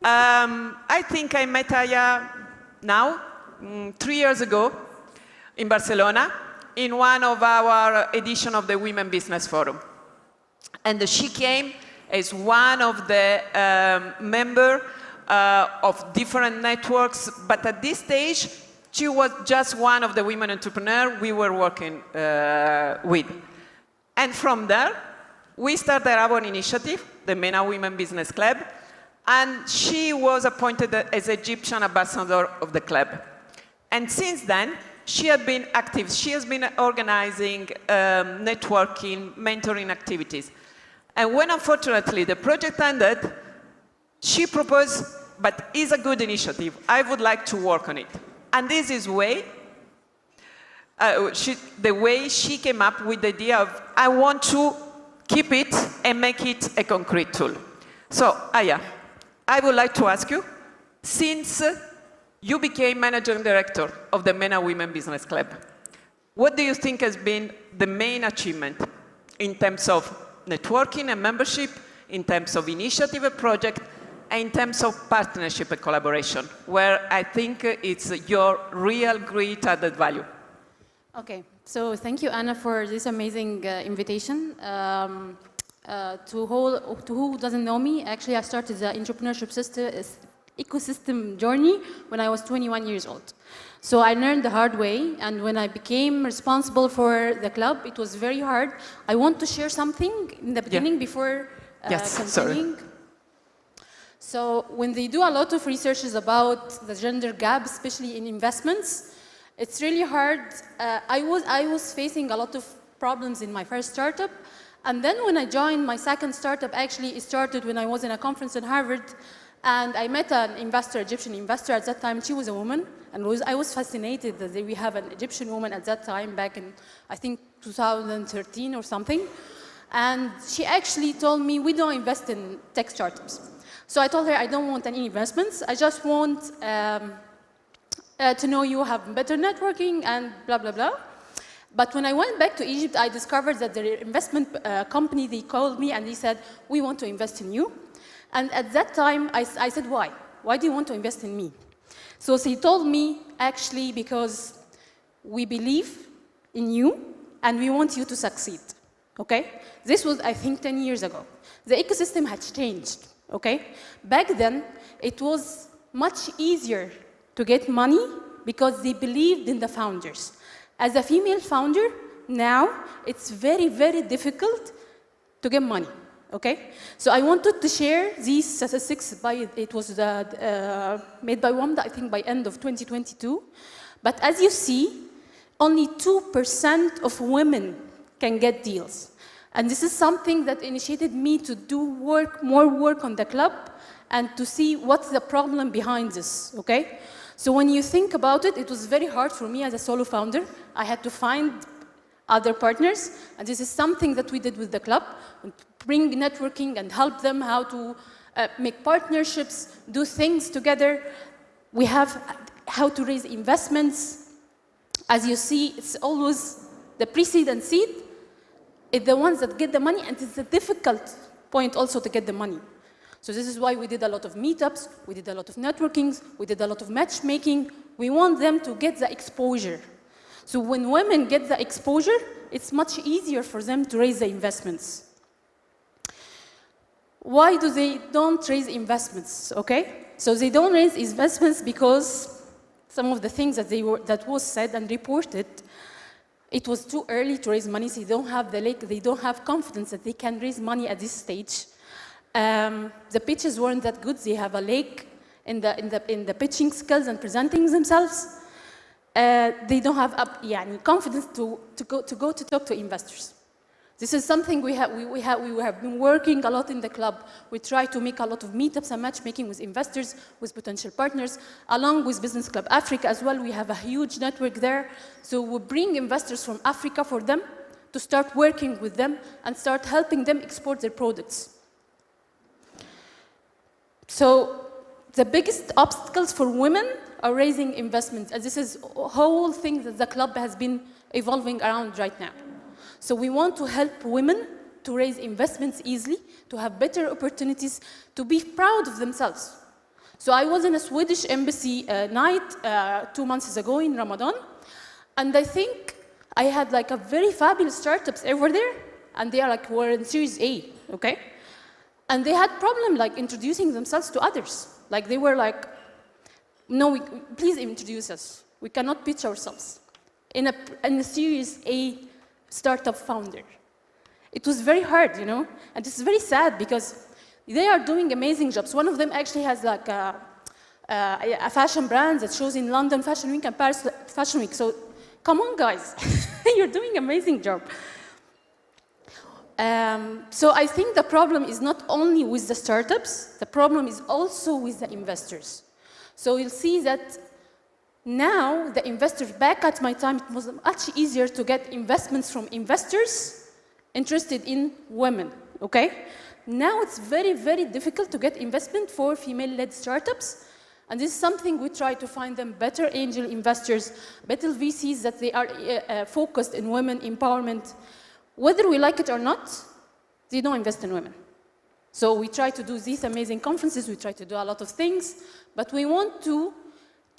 I think I met Aya now, 3 years ago, in Barcelona, in one of our editions of the Women Business Forum. And she came as one of the members of different networks, but at this stage, she was just one of the women entrepreneurs we were working with. And from there, we started our own initiative, the MENA Women Business Club, and she was appointed as Egyptian ambassador of the club. And since then, she had been active. She has been organizing networking, mentoring activities. And when, unfortunately, the project ended, she proposed, but it's a good initiative, I would like to work on it. And this is the way she came up with the idea of, I want to keep it and make it a concrete tool. So, Aya, I would like to ask you, since you became managing director of the MENA Women Business Club, what do you think has been the main achievement in terms of networking and membership, in terms of initiative and project, and in terms of partnership and collaboration, where I think it's your real great added value? Okay, so thank you, Anna, for this amazing invitation. To who doesn't know me, actually, I started the entrepreneurship ecosystem journey when I was 21 years old. So I learned the hard way, and when I became responsible for the club, it was very hard. I want to share something in the beginning before continuing. Sorry. So when they do a lot of researches about the gender gap, especially in investments, it's really hard. I was facing a lot of problems in my first startup. And then when I joined my second startup, actually it started when I was in a conference in Harvard, and I met an investor, Egyptian investor at that time. She was a woman, and I was fascinated that we have an Egyptian woman at that time, back in, I think, 2013 or something. And she actually told me, we don't invest in tech startups. So I told her, I don't want any investments. I just want to know you have better networking and blah, blah, blah. But when I went back to Egypt, I discovered that the investment company, they called me and they said, we want to invest in you. And at that time, I said, why? Why do you want to invest in me? So she told me, actually, because we believe in you and we want you to succeed, okay? This was, I think, 10 years ago. The ecosystem had changed, okay? Back then, it was much easier to get money because they believed in the founders. As a female founder, now it's very, very difficult to get money, okay? So I wanted to share these statistics it was made by WAMDA, I think by end of 2022. But as you see, only 2% of women can get deals. And this is something that initiated me to do more work on the club and to see what's the problem behind this, okay? So when you think about it, it was very hard for me as a solo founder. I had to find other partners, and this is something that we did with the club, bring networking and help them how to make partnerships, do things together. We have how to raise investments. As you see, it's always the pre-seed and seed. It's the ones that get the money, and it's a difficult point also to get the money. So this is why we did a lot of meetups, we did a lot of networkings, we did a lot of matchmaking. We want them to get the exposure. So when women get the exposure, it's much easier for them to raise the investments. Why do they don't raise investments, okay? So they don't raise investments because some of the things that was said and reported, it was too early to raise money, so they don't have they don't have confidence that they can raise money at this stage. The pitches weren't that good. They have a lack in the pitching skills and presenting themselves. They don't have confidence to go to talk to investors. This is something we have been working a lot in the club. We try to make a lot of meetups and matchmaking with investors, with potential partners, along with Business Club Africa as well. We have a huge network there. So we bring investors from Africa for them to start working with them and start helping them export their products. So the biggest obstacles for women are raising investments, and this is a whole thing that the club has been evolving around right now. So we want to help women to raise investments easily, to have better opportunities, to be proud of themselves. So I was in a Swedish embassy night 2 months ago in Ramadan, and I think I had like a very fabulous startups over there, and they are like were in Series A, okay? And they had problem like introducing themselves to others. Like they were like, no, please introduce us. We cannot pitch ourselves in a Series A startup founder. It was very hard, you know, and it's very sad because they are doing amazing jobs. One of them actually has like a fashion brand that shows in London Fashion Week and Paris Fashion Week. So come on, guys, you're doing an amazing job. So I think the problem is not only with the startups, the problem is also with the investors. So you'll see that now the investors, back at my time, it was much easier to get investments from investors interested in women, okay? Now it's very, very difficult to get investment for female-led startups. And this is something we try to find them better angel investors, better VCs that they are focused in women empowerment. Whether we like it or not, they don't invest in women. So we try to do these amazing conferences, we try to do a lot of things, but we want to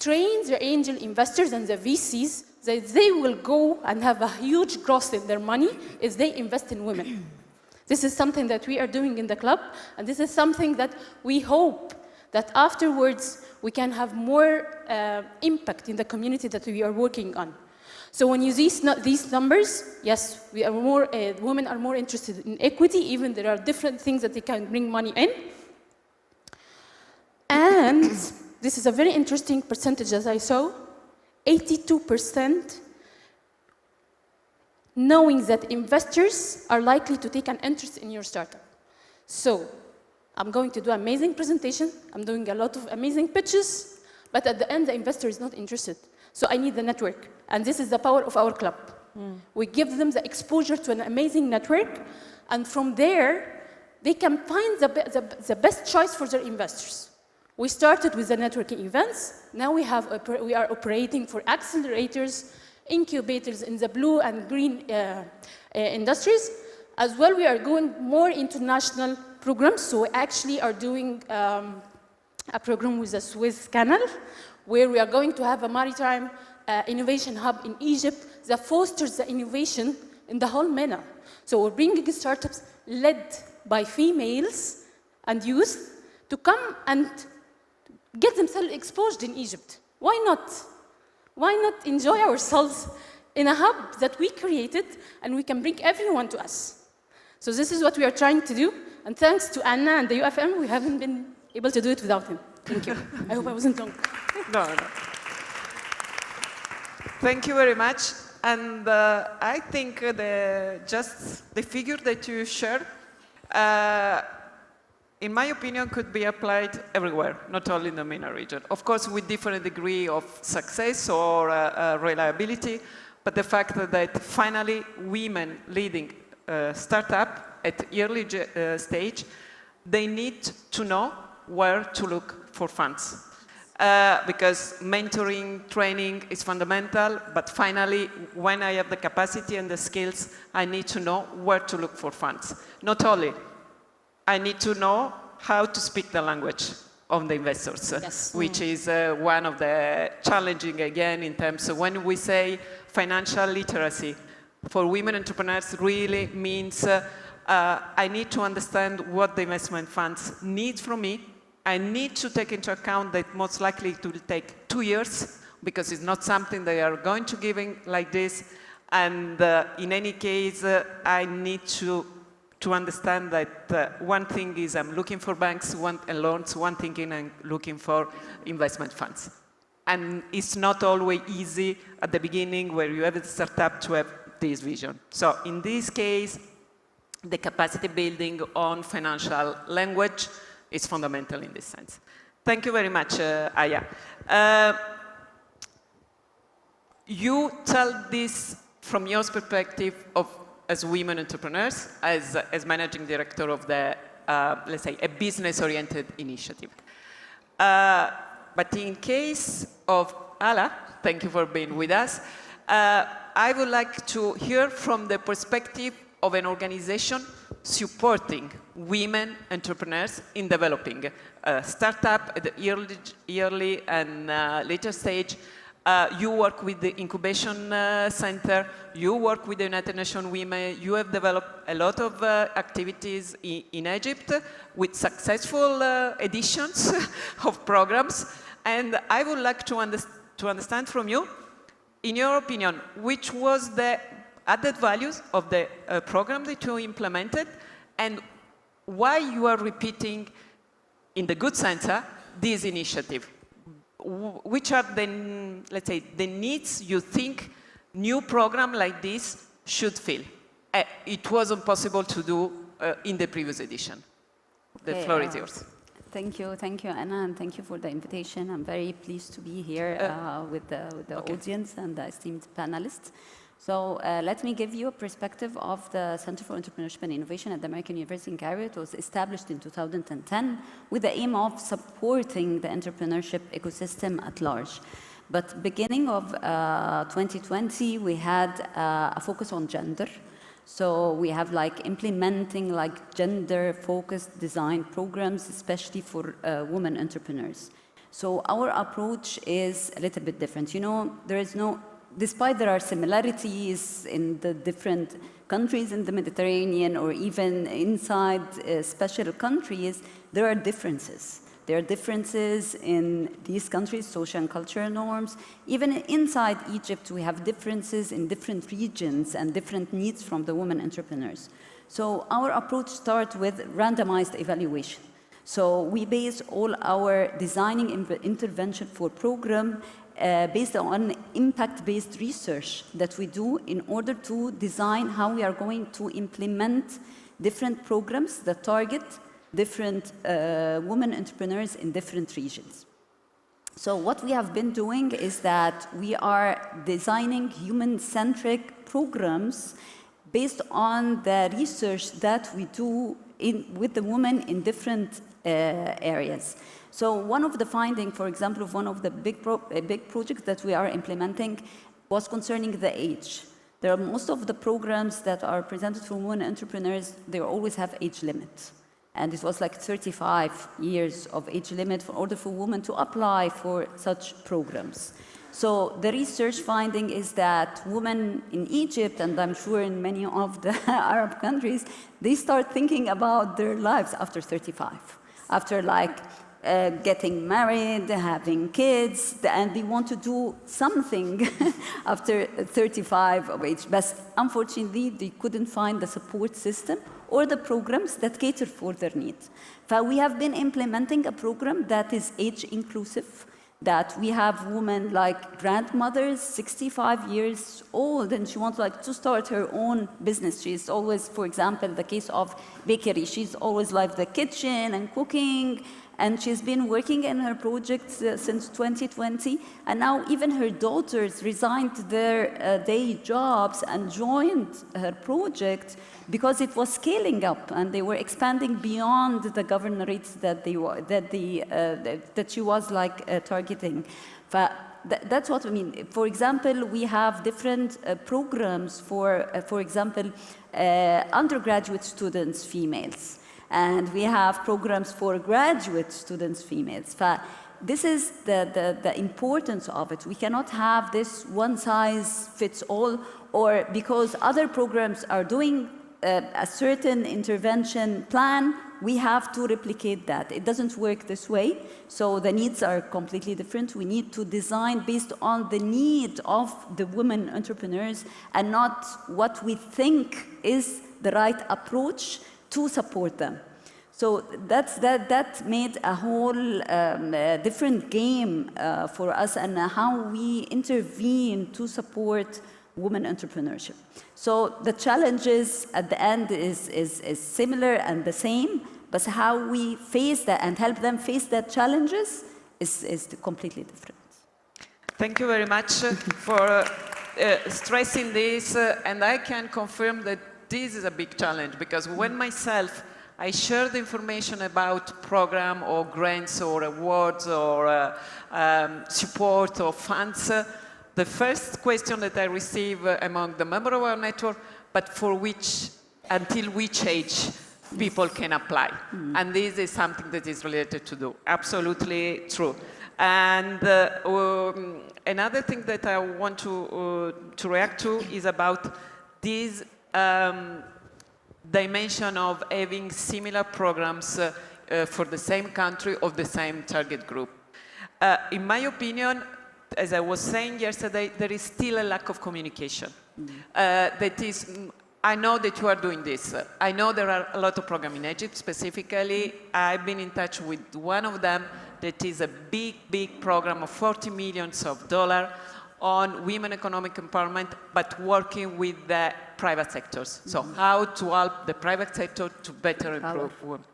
train the angel investors and the VCs that they will go and have a huge growth in their money if they invest in women. This is something that we are doing in the club, and this is something that we hope that afterwards we can have more impact in the community that we are working on. So when you see these numbers, yes, we are more, women are more interested in equity, even there are different things that they can bring money in. And this is a very interesting percentage, as I saw, 82% knowing that investors are likely to take an interest in your startup. So I'm going to do an amazing presentation, I'm doing a lot of amazing pitches, but at the end, the investor is not interested. So I need the network, and this is the power of our club. We give them the exposure to an amazing network, and from there, they can find the best choice for their investors. We started with the networking events. Now we are operating for accelerators, incubators in the blue and green industries. As well, we are going more international programs. So we actually are doing a program with the Suez Canal, where we are going to have a maritime innovation hub in Egypt that fosters the innovation in the whole MENA. So we're bringing startups led by females and youth to come and get themselves exposed in Egypt. Why not? Why not enjoy ourselves in a hub that we created and we can bring everyone to us? So this is what we are trying to do. And thanks to Anna and the UFM, we haven't been able to do it without him. Thank you. I hope I wasn't long. No. Thank you very much. And I think just the figure that you shared, in my opinion, could be applied everywhere, not only in the MENA region. Of course, with different degree of success or reliability, but the fact that finally women leading startup at early stage, they need to know where to look for funds. Because mentoring, training is fundamental, but finally, when I have the capacity and the skills, I need to know where to look for funds. Not only, I need to know how to speak the language of the investors, yes. Which is one of the challenging, again, in terms of when we say financial literacy for women entrepreneurs really means I need to understand what the investment funds need from me. I need to take into account that most likely it will take 2 years because it's not something they are going to give in like this. And in any case, I need to understand that one thing is I'm looking for banks and loans, one thing is I'm looking for investment funds. And it's not always easy at the beginning where you have a startup to have this vision. So in this case, the capacity building on financial language is fundamental in this sense. Thank you very much, Aya. You tell this from your perspective as women entrepreneurs, as managing director of the, let's say, a business-oriented initiative. But in case of Ala, thank you for being with us, I would like to hear from the perspective of an organization supporting women entrepreneurs in developing a startup at the early and later stage. You work with the incubation center, you work with the United Nations Women, you have developed a lot of activities in Egypt with successful editions of programs. And I would like to understand from you, in your opinion, which was the added values of the program that you implemented and why you are repeating, in the good sense, this initiative. Which are the, let's say, the needs you think new program like this should fill? It wasn't possible to do in the previous edition. The floor is yours. Thank you, Anna, and thank you for the invitation. I'm very pleased to be here with the audience and the esteemed panelists. So let me give you a perspective of the Center for Entrepreneurship and Innovation at the American University in Cairo. It was established in 2010 with the aim of supporting the entrepreneurship ecosystem at large. But beginning of 2020, we had a focus on gender. So we have like implementing like gender-focused design programs, especially for women entrepreneurs. So our approach is a little bit different. You know, there is no despite there are similarities in the different countries in the Mediterranean or even inside special countries, there are differences. There are differences in these countries, social and cultural norms. Even inside Egypt, we have differences in different regions and different needs from the women entrepreneurs. So our approach starts with randomized evaluation. So we base all our designing intervention for program based on impact-based research that we do in order to design how we are going to implement different programs that target different women entrepreneurs in different regions. So what we have been doing is that we are designing human-centric programs based on the research that we do with the women in different areas. So one of the findings, for example, of one of the big projects that we are implementing was concerning the age. There are most of the programs that are presented for women entrepreneurs, they always have age limits. And it was like 35 years of age limit in order for women to apply for such programs. So the research finding is that women in Egypt, and I'm sure in many of the Arab countries, they start thinking about their lives after 35, after like getting married, having kids, and they want to do something after 35 of age. But unfortunately, they couldn't find the support system or the programs that cater for their needs. So we have been implementing a program that is age inclusive, that we have women like grandmothers, 65 years old, and she wants to start her own business. She's always, for example, the case of bakery, she's always loved the kitchen and cooking, and she's been working in her projects since 2020, and now even her daughters resigned their day jobs and joined her project because it was scaling up and they were expanding beyond the governorates that she was targeting. That's what I mean. For example, we have different programs for example, undergraduate students, females. And we have programs for graduate students, females. This is the importance of it. We cannot have this one size fits all, or because other programs are doing a certain intervention plan, we have to replicate that. It doesn't work this way, so the needs are completely different. We need to design based on the need of the women entrepreneurs and not what we think is the right approach to support them. So that made a whole different game for us and how we intervene to support women entrepreneurship. So the challenges at the end is similar and the same, but how we face that and help them face that challenges is completely different. Thank you very much for stressing this, and I can confirm that this is a big challenge, because when myself I share the information about program or grants or awards or support or funds, the first question that I receive among the members of our network, but for which, until which age people can apply. And this is something that is related to do. Absolutely true. And another thing that I want to react to is about this dimension of having similar programs for the same country of the same target group. In my opinion, as I was saying yesterday, there is still a lack of communication. I know that you are doing this. I know there are a lot of programs in Egypt specifically. I've been in touch with one of them that is a big, big program of $40 million on women economic empowerment, but working with the private sectors. So how to help the private sector to better improve women.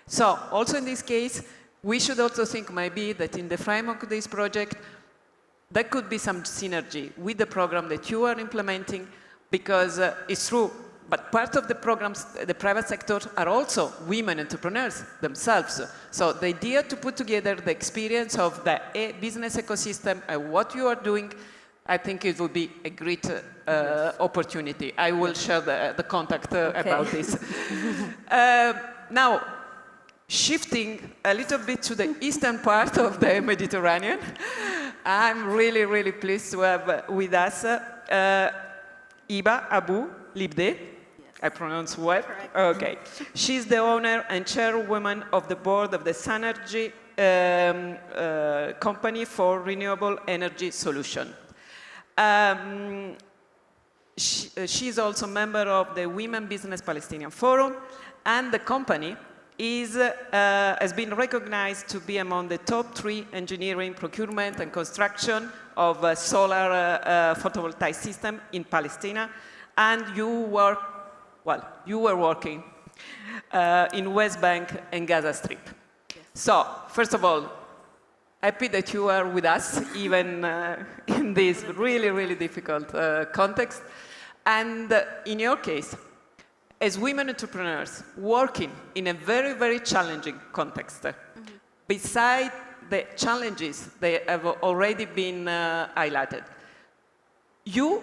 So also in this case, we should also think maybe that in the framework of this project, there could be some synergy with the program that you are implementing, because it's true, but part of the programs, the private sector, are also women entrepreneurs themselves. So the idea to put together the experience of the business ecosystem and what you are doing, I think it would be a great opportunity. I will share the contact about this. Now, shifting a little bit to the eastern part of the Mediterranean, I'm really, really pleased to have with us Iba Abu Libde. I pronounce well? Correct. Okay. She's the owner and chairwoman of the board of the Synergy company for renewable energy solution. She's also a member of the Women Business Palestinian Forum, and the company has been recognized to be among the top 3 engineering, procurement, and construction of a solar photovoltaic system in Palestine. And you were working in West Bank and Gaza Strip. Yes. So, first of all, happy that you are with us, even in this really, really difficult context. And in your case, as women entrepreneurs working in a very, very challenging context, beside the challenges that have already been highlighted, you,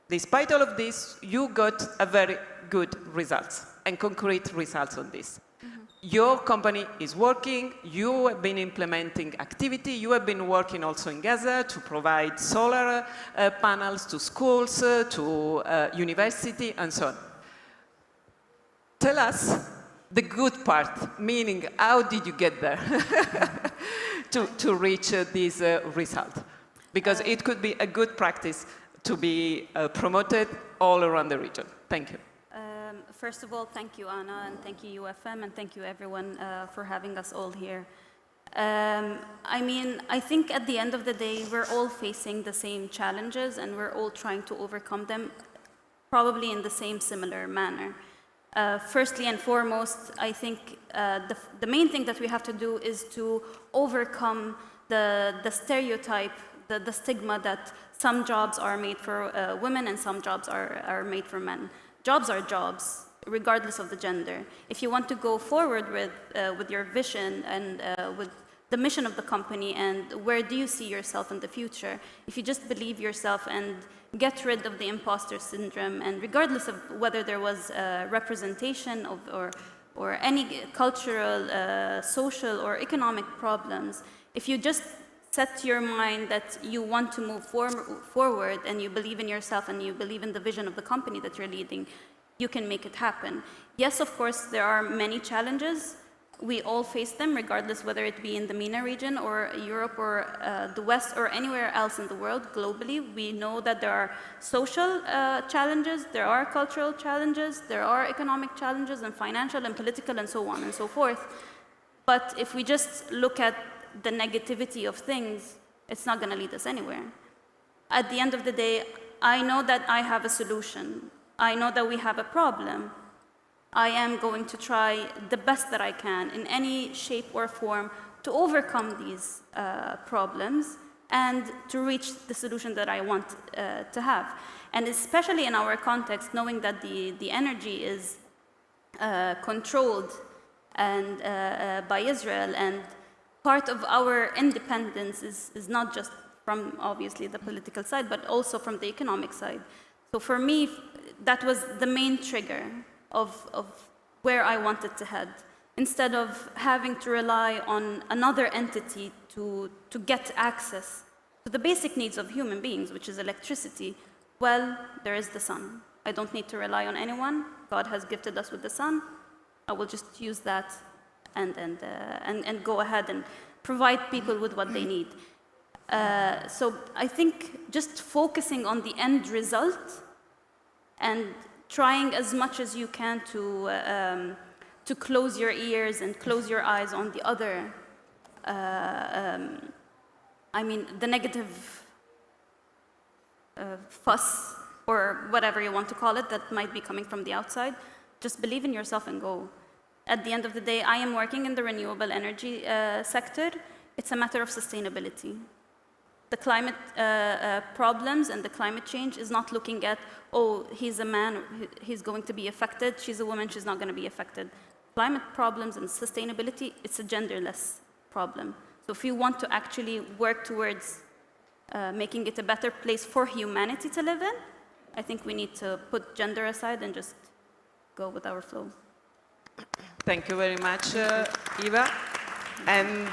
despite all of this, you got a very good results and concrete results on this. Your company is working, you have been implementing activity, you have been working also in Gaza to provide solar panels to schools, to university, and so on. Tell us the good part, meaning how did you get there to reach this result? Because it could be a good practice to be promoted all around the region. Thank you. First of all, thank you, Anna, and thank you, UFM, and thank you, everyone, for having us all here. I think at the end of the day, we're all facing the same challenges, and we're all trying to overcome them, probably in the same similar manner. Firstly and foremost, I think the main thing that we have to do is to overcome the stereotype, the stigma that some jobs are made for women and some jobs are made for men. Jobs are jobs, regardless of the gender. If you want to go forward with your vision and with the mission of the company and where do you see yourself in the future, if you just believe yourself and get rid of the imposter syndrome, and regardless of whether there was representation or any cultural, social, or economic problems, if you just set your mind that you want to move forward and you believe in yourself and you believe in the vision of the company that you're leading, you can make it happen. Yes, of course, there are many challenges. We all face them, regardless whether it be in the MENA region or Europe or the West or anywhere else in the world globally. We know that there are social challenges, there are cultural challenges, there are economic challenges and financial and political and so on and so forth. But if we just look at the negativity of things, it's not going to lead us anywhere. At the end of the day, I know that I have a solution. I know that we have a problem. I am going to try the best that I can in any shape or form to overcome these problems and to reach the solution that I want to have. And especially in our context, knowing that the energy is controlled and by Israel, and part of our independence is not just from, obviously, the political side, but also from the economic side. So for me, that was the main trigger of where I wanted to head. Instead of having to rely on another entity to get access to the basic needs of human beings, which is electricity, well, there is the sun. I don't need to rely on anyone. God has gifted us with the sun. I will just use that and go ahead and provide people with what they need. So I think just focusing on the end result and trying as much as you can to close your ears and close your eyes on the other, the negative fuss or whatever you want to call it that might be coming from the outside. Just believe in yourself and go. At the end of the day, I am working in the renewable energy sector. It's a matter of sustainability. The climate problems and the climate change is not looking at, oh, he's a man, he's going to be affected, she's a woman, she's not going to be affected. Climate problems and sustainability, it's a genderless problem. So if you want to actually work towards making it a better place for humanity to live in, I think we need to put gender aside and just go with our flow. Thank you very much, Eva. And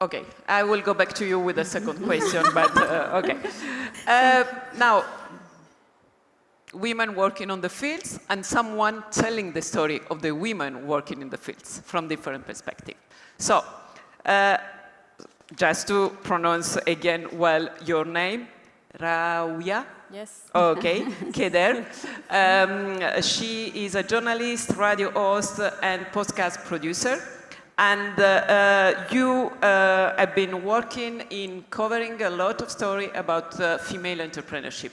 Okay, I will go back to you with a second question, but okay. Now, women working on the fields and someone telling the story of the women working in the fields from different perspectives. So, just to pronounce again well your name, Raouia? Yes. Okay, Keder. She is a journalist, radio host, and podcast producer. And you have been working in covering a lot of story about female entrepreneurship.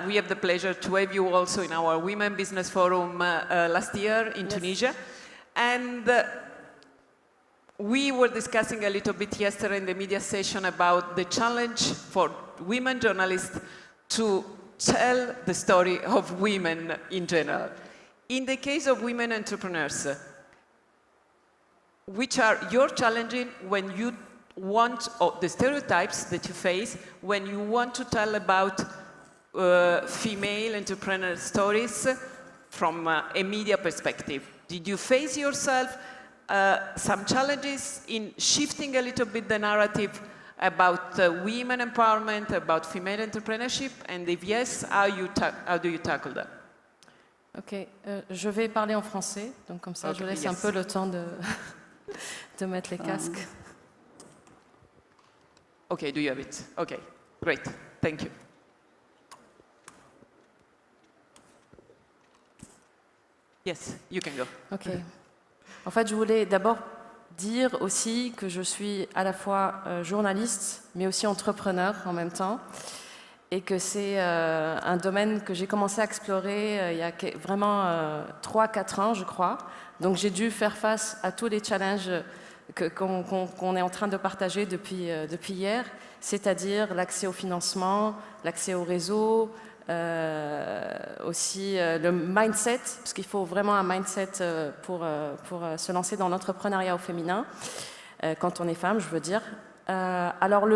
We have the pleasure to have you also in our Women Business Forum last year in Tunisia. And we were discussing a little bit yesterday in the media session about the challenge for women journalists to tell the story of women in general. In the case of women entrepreneurs, which are your challenges when you want, or the stereotypes that you face when you want to tell about female entrepreneur stories from a media perspective? Did you face yourself some challenges in shifting a little bit the narrative about women empowerment, about female entrepreneurship? And if yes, how do you tackle that? Ok, je vais parler en français, donc comme ça je laisse un peu le temps de mettre les casques. Okay, do you have it? Okay, great, thank you. Yes, you can go. Ok. En fait, je voulais d'abord dire aussi que je suis à la fois journaliste, mais aussi entrepreneur en même temps, et que c'est un domaine que j'ai commencé à explorer il y a vraiment 3-4 ans, je crois. Donc j'ai dû faire face à tous les challenges qu'on est en train de partager depuis hier, c'est-à-dire l'accès au financement, l'accès au réseau, aussi le mindset, parce qu'il faut vraiment un mindset pour se lancer dans l'entrepreneuriat au féminin, quand on est femme, je veux dire. Alors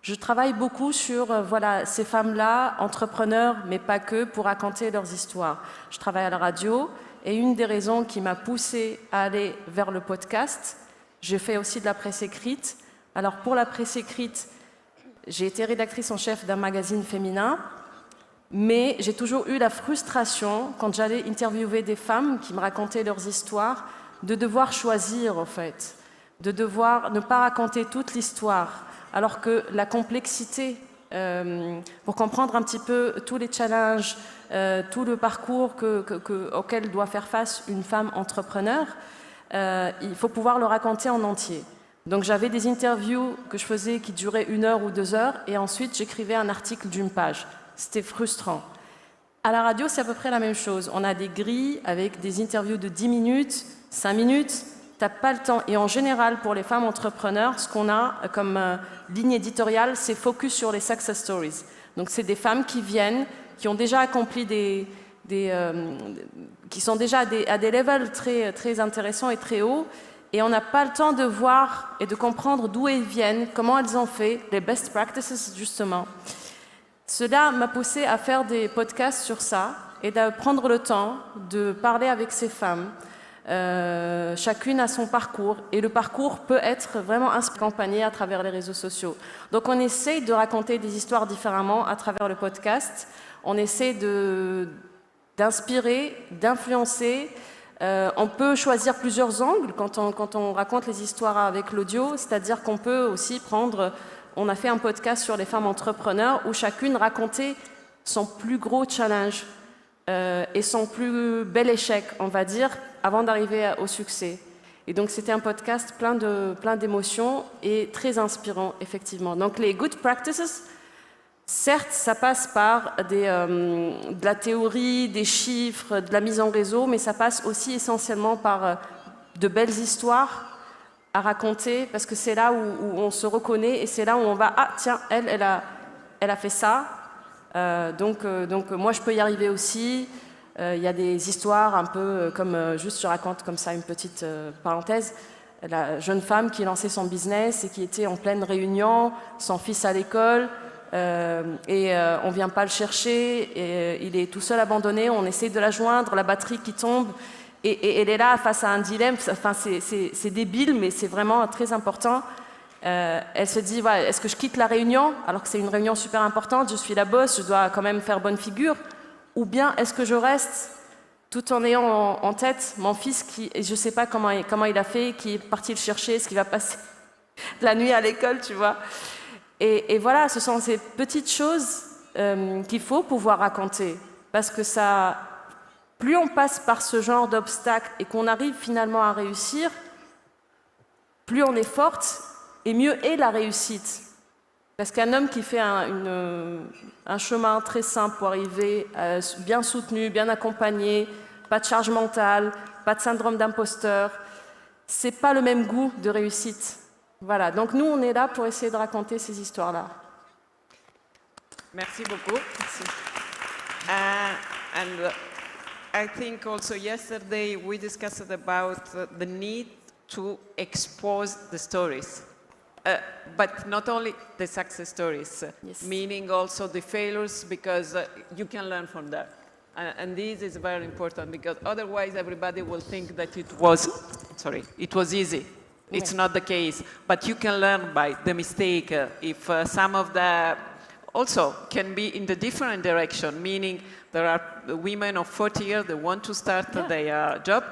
je travaille beaucoup sur voilà, ces femmes-là, entrepreneurs, mais pas que, pour raconter leurs histoires. Je travaille à la radio, et une des raisons qui m'a poussée à aller vers le podcast, j'ai fait aussi de la presse écrite. Alors pour la presse écrite, j'ai été rédactrice en chef d'un magazine féminin, mais j'ai toujours eu la frustration, quand j'allais interviewer des femmes qui me racontaient leurs histoires, de devoir choisir, en fait, de devoir ne pas raconter toute l'histoire, alors que la complexité, pour comprendre un petit peu tous les challenges, tout le parcours auquel doit faire face une femme entrepreneur, il faut pouvoir le raconter en entier. Donc j'avais des interviews que je faisais qui duraient 1 heure ou 2 heures, et ensuite j'écrivais un article d'1 page. C'était frustrant. À la radio, c'est à peu près la même chose. On a des grilles avec des interviews de 10 minutes, 5 minutes, t'as pas le temps. Et en général, pour les femmes entrepreneurs, ce qu'on a comme ligne éditoriale, c'est focus sur les success stories. Donc c'est des femmes qui viennent, qui ont déjà accompli qui sont déjà à des levels très, très intéressants et très hauts, et on n'a pas le temps de voir et de comprendre d'où elles viennent, comment elles ont fait, les best practices justement. Cela m'a poussé à faire des podcasts sur ça et de prendre le temps de parler avec ces femmes. Chacune a son parcours, et le parcours peut être vraiment accompagné à travers les réseaux sociaux. Donc on essaie de raconter des histoires différemment à travers le podcast. On essaie d'inspirer, d'influencer. On peut choisir plusieurs angles quand on raconte les histoires avec l'audio, c'est-à-dire qu'on peut aussi prendre... On a fait un podcast sur les femmes entrepreneurs où chacune racontait son plus gros challenge et son plus bel échec, on va dire, avant d'arriver au succès. Et donc c'était un podcast plein d'émotions et très inspirant, effectivement. Donc les good practices, certes, ça passe par de la théorie, des chiffres, de la mise en réseau, mais ça passe aussi essentiellement par de belles histoires à raconter, parce que c'est là où on se reconnaît, et c'est là où on va « Ah, tiens, elle a fait ça, donc moi je peux y arriver aussi ». Il y a des histoires un peu comme, juste je raconte comme ça une petite parenthèse, la jeune femme qui lançait son business et qui était en pleine réunion, son fils à l'école, et on vient pas le chercher, et il est tout seul abandonné, on essaie de la joindre, la batterie qui tombe, Et elle est là face à un dilemme, enfin, c'est débile, mais c'est vraiment très important. Elle se dit, voilà, est-ce que je quitte la réunion, alors que c'est une réunion super importante, je suis la boss, je dois quand même faire bonne figure, ou bien est-ce que je reste tout en ayant en tête mon fils qui, je ne sais pas comment il a fait, qui est parti le chercher, ce qui va passer la nuit à l'école, tu vois. Et voilà, ce sont ces petites choses qu'il faut pouvoir raconter, parce que ça... Plus on passe par ce genre d'obstacles et qu'on arrive finalement à réussir, plus on est forte et mieux est la réussite. Parce qu'un homme qui fait un chemin très simple pour arriver, bien soutenu, bien accompagné, pas de charge mentale, pas de syndrome d'imposteur, c'est pas le même goût de réussite. Voilà, donc nous on est là pour essayer de raconter ces histoires-là. Merci beaucoup. Merci. I think also yesterday we discussed about the need to expose the stories, but not only the success stories, yes. Meaning also the failures, because you can learn from that. And this is very important, because otherwise everybody will think that it was easy. It's not the case, but you can learn by the mistake. If some of the also can be in the different direction, meaning there are women of 40 years that want to start their job,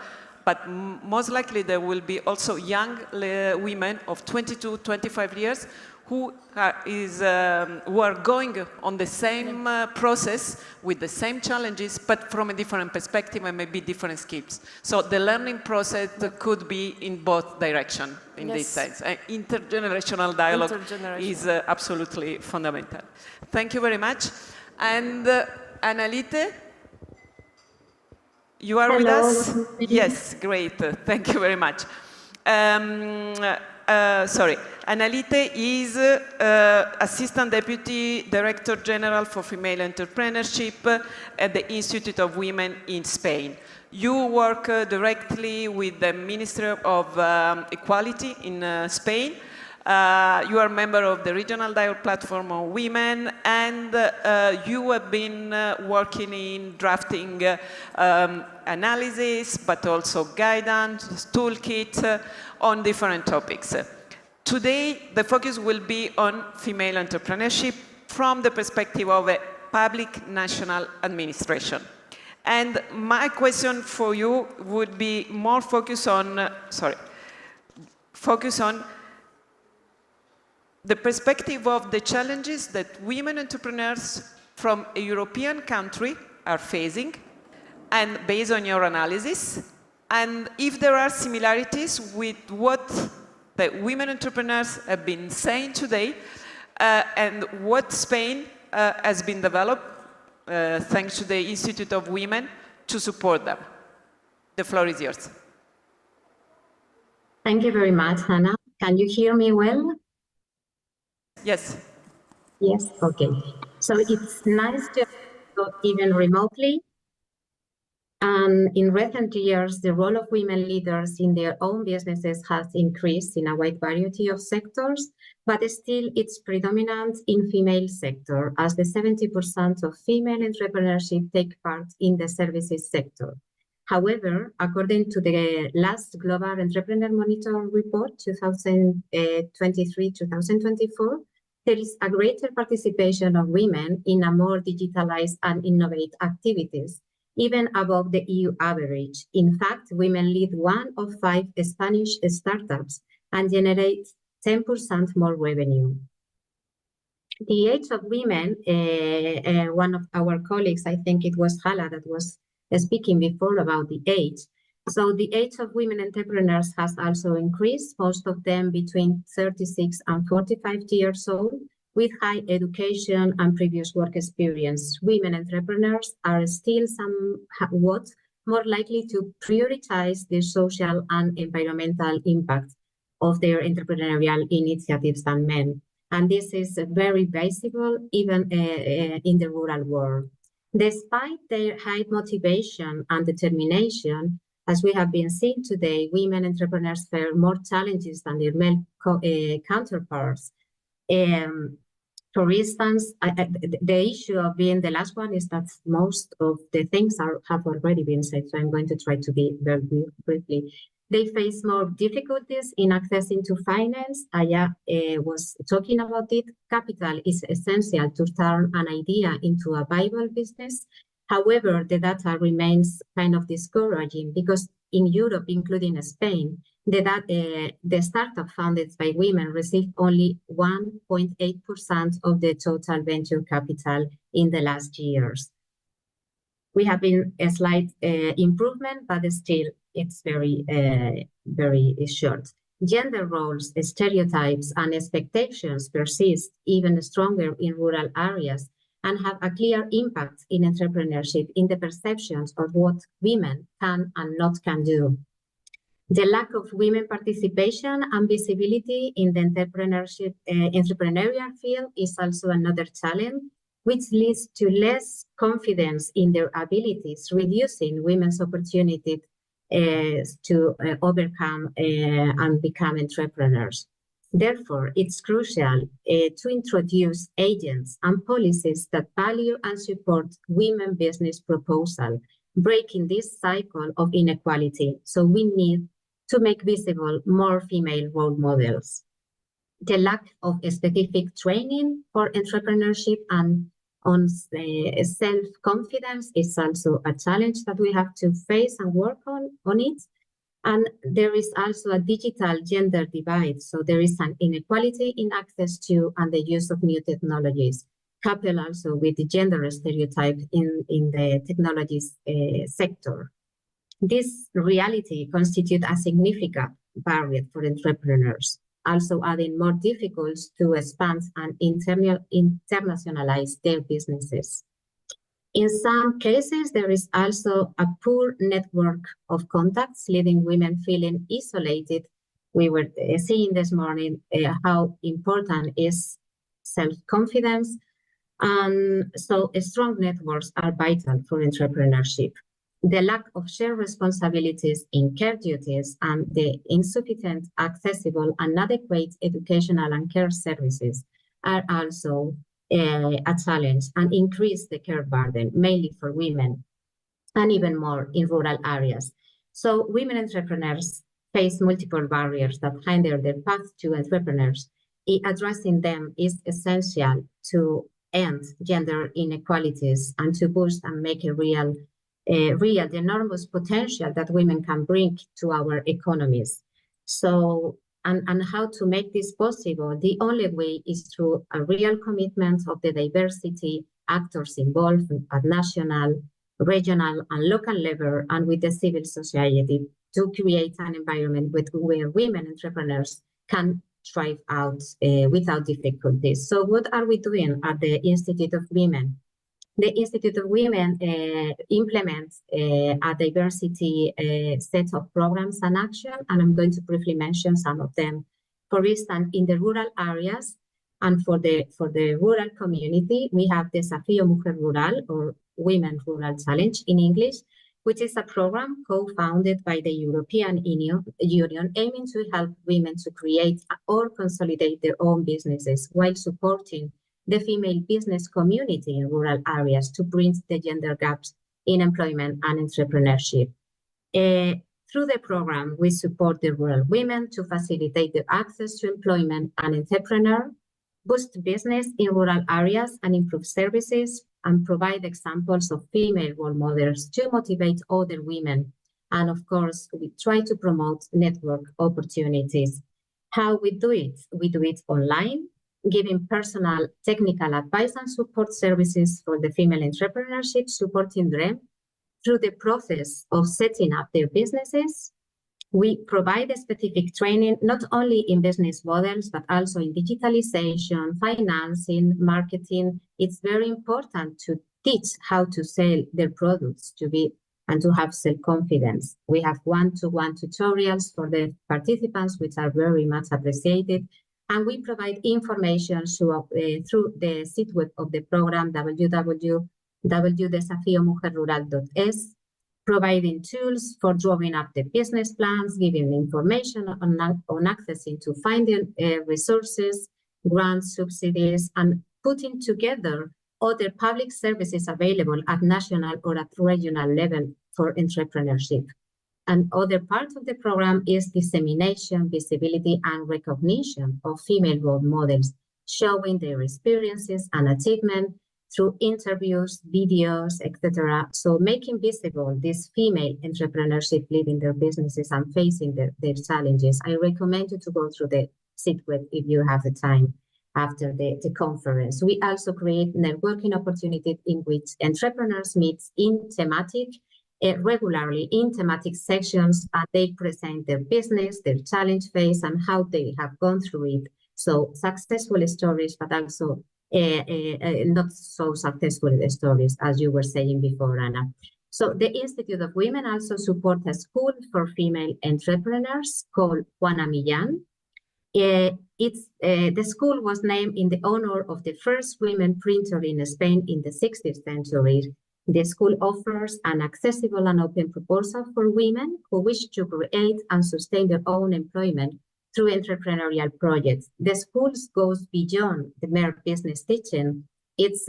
but most likely there will be also young women of 22, 25 years who are going on the same process with the same challenges, but from a different perspective and maybe different skills. So the learning process could be in both directions in this sense. Intergenerational dialogue is absolutely fundamental. Thank you very much. And Annalite, you are with us? Yes, great. Thank you very much. Annalite is Assistant Deputy Director General for Female Entrepreneurship at the Institute of Women in Spain. You work directly with the Ministry of Equality in Spain. You are a member of the Regional Dialogue Platform on Women, and you have been working in drafting analysis, but also guidance, toolkit on different topics. Today, the focus will be on female entrepreneurship from the perspective of a public national administration. And my question for you would be more focus on the perspective of the challenges that women entrepreneurs from a European country are facing, and based on your analysis, and if there are similarities with what the women entrepreneurs have been saying today, and what Spain has been developed, thanks to the Institute of Women, to support them. The floor is yours. Thank you very much, Hannah. Can you hear me well? Yes. Yes, okay. So it's nice to go even remotely. And in recent years, the role of women leaders in their own businesses has increased in a wide variety of sectors, but still it's predominant in female sector, as the 70% of female entrepreneurship take part in the services sector. However, according to the last Global Entrepreneur Monitor report, 2023-2024, there is a greater participation of women in a more digitalized and innovative activities, even above the EU average. In fact, women lead 1 of 5 Spanish startups and generate 10% more revenue. The age of women, one of our colleagues, I think it was Hala that was speaking before about the age. So the age of women entrepreneurs has also increased, most of them between 36 and 45 years old, with high education and previous work experience. Women entrepreneurs are still somewhat more likely to prioritize the social and environmental impact of their entrepreneurial initiatives than men. And this is very visible even in the rural world. Despite their high motivation and determination, as we have been seeing today, women entrepreneurs face more challenges than their male counterparts. For instance, the issue of being the last one is that most of the things have already been said, so I'm going to try to be very briefly. They face more difficulties in accessing to finance. Aya was talking about it. Capital is essential to turn an idea into a viable business. However, the data remains kind of discouraging because in Europe, including Spain, the startup founded by women received only 1.8% of the total venture capital in the last years. We have been a slight improvement, but still it's very short. Gender roles, stereotypes, and expectations persist even stronger in rural areas and have a clear impact in entrepreneurship in the perceptions of what women can and not can do. The lack of women participation and visibility in the entrepreneurial field is also another challenge, which leads to less confidence in their abilities, reducing women's opportunity to overcome and become entrepreneurs. Therefore, it's crucial to introduce agents and policies that value and support women business proposal, breaking this cycle of inequality. So we need to make visible more female role models. The lack of specific training for entrepreneurship and on self-confidence is also a challenge that we have to face and work on it. And there is also a digital gender divide. So there is an inequality in access to and the use of new technologies, coupled also with the gender stereotype in the technologies sector. This reality constitutes a significant barrier for entrepreneurs, also adding more difficulties to expand and internationalize their businesses. In some cases, there is also a poor network of contacts, leaving women feeling isolated. We were seeing this morning how important is self-confidence, and so strong networks are vital for entrepreneurship. The lack of shared responsibilities in care duties and the insufficient, accessible, and adequate educational and care services are also a challenge and increase the care burden, mainly for women, and even more in rural areas. So women entrepreneurs face multiple barriers that hinder their path to entrepreneurs. Addressing them is essential to end gender inequalities and to boost and make a real the enormous potential that women can bring to our economies. So, and how to make this possible? The only way is through a real commitment of the diversity actors involved at national, regional, and local level, and with the civil society to create an environment where women entrepreneurs can thrive out without difficulties. So what are we doing at the Institute of Women? The Institute of Women implements a diversity set of programs and action, and I'm going to briefly mention some of them. For instance, in the rural areas and for the rural community, we have Desafío Mujer Rural, or Women Rural Challenge in English, which is a program co-founded by the European Union aiming to help women to create or consolidate their own businesses while supporting the female business community in rural areas to bridge the gender gaps in employment and entrepreneurship. Through the program, we support the rural women to facilitate their access to employment and entrepreneur, boost business in rural areas and improve services, and provide examples of female role models to motivate other women. And of course, we try to promote network opportunities. How we do it? We do it online, giving personal technical advice and support services for the female entrepreneurship, supporting them through the process of setting up their businesses. We provide a specific training, not only in business models, but also in digitalization, financing, marketing. It's very important to teach how to sell their products and to have self-confidence. We have one-to-one tutorials for the participants, which are very much appreciated. And we provide information through the site web of the program, www.desafiomujerrural.es, providing tools for drawing up the business plans, giving information on accessing to finding resources, grants, subsidies, and putting together other public services available at national or at regional level for entrepreneurship. And other part of the program is dissemination, visibility, and recognition of female role models, showing their experiences and achievement through interviews, videos, etc. So making visible this female entrepreneurship leading their businesses and facing their challenges. I recommend you to go through the SITWeb if you have the time after the conference. We also create networking opportunities in which entrepreneurs meet in thematic regularly in thematic sections, and they present their business, their challenge phase, and how they have gone through it. So successful stories, but also not so successful stories, as you were saying before, Anna. So the Institute of Women also supports a school for female entrepreneurs called Juana Millán. The school was named in the honor of the first women printer in Spain in the 16th century. The school offers an accessible and open proposal for women who wish to create and sustain their own employment through entrepreneurial projects. The school goes beyond the mere business teaching. It's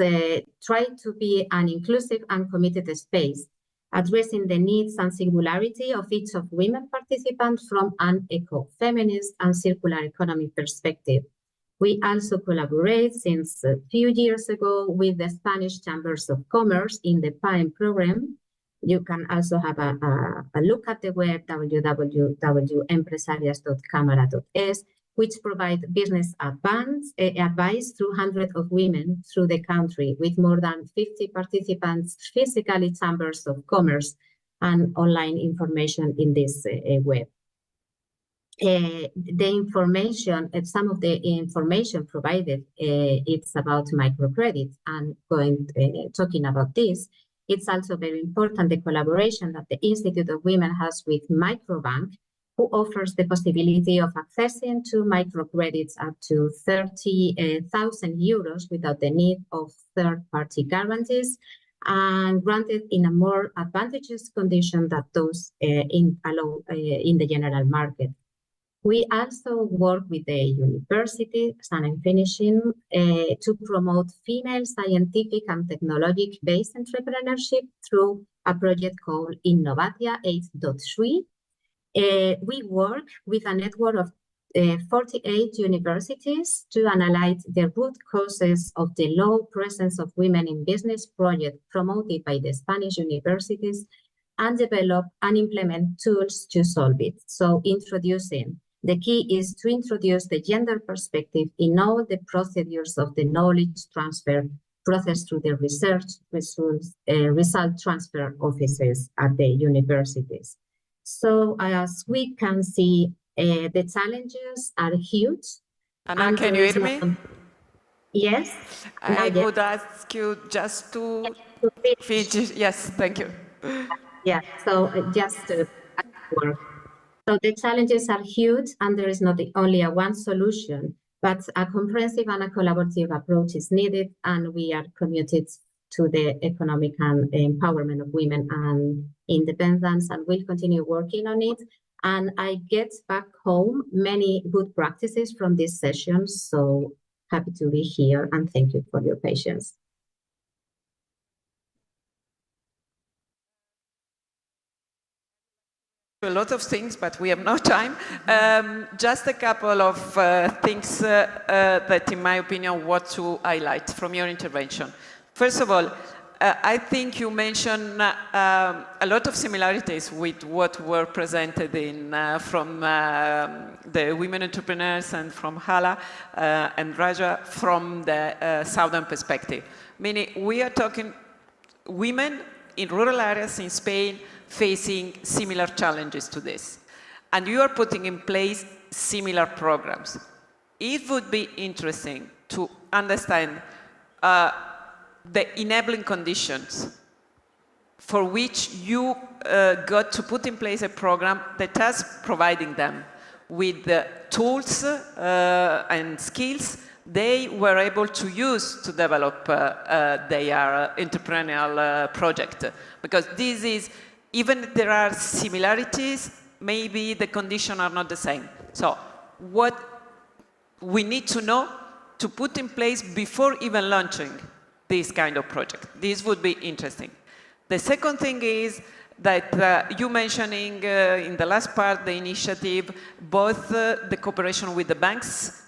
tried to be an inclusive and committed space, addressing the needs and singularity of each of women participants from an eco-feminist and circular economy perspective. We also collaborate since a few years ago with the Spanish Chambers of Commerce in the PAEM program. You can also have a look at the web www.empresarias.camara.es, which provide business advice through hundreds of women through the country, with more than 50 participants, physically chambers of commerce, and online information in this web. The information, some of the information provided, it's about microcredit, and talking about this, it's also very important the collaboration that the Institute of Women has with Microbank, who offers the possibility of accessing to microcredits up to 30,000 euros without the need of third-party guarantees, and granted in a more advantageous condition than those in the general market. We also work with the universities, and I'm finishing, to promote female scientific and technology-based entrepreneurship through a project called Innovatia 8.3. We work with a network of 48 universities to analyze the root causes of the low presence of women in business projects promoted by the Spanish universities, and develop and implement tools to solve it. So the key is to introduce the gender perspective in all the procedures of the knowledge transfer process through the research result transfer offices at the universities. So as we can see, the challenges are huge. Anna, can you hear me? Yes. I would ask you just to finish. Yes, thank you. Yeah, so just to work. So the challenges are huge, and there is not only one solution, but a comprehensive and a collaborative approach is needed, and we are committed to the economic and empowerment of women and independence, and we'll continue working on it. And I get back home many good practices from this session, so happy to be here, and thank you for your patience. A lot of things, but we have no time. Just a couple of things that, in my opinion, want to highlight from your intervention. First of all, I think you mentioned a lot of similarities with what were presented from the women entrepreneurs and from Hala and Raja from the southern perspective. Meaning, we are talking women in rural areas in Spain facing similar challenges to this. And you are putting in place similar programs. It would be interesting to understand the enabling conditions for which you got to put in place a program that has providing them with the tools and skills they were able to use to develop their entrepreneurial project. Because this is, even if there are similarities, maybe the conditions are not the same. So what we need to know to put in place before even launching this kind of project. This would be interesting. The second thing is that you mentioning in the last part, the initiative, both the cooperation with the banks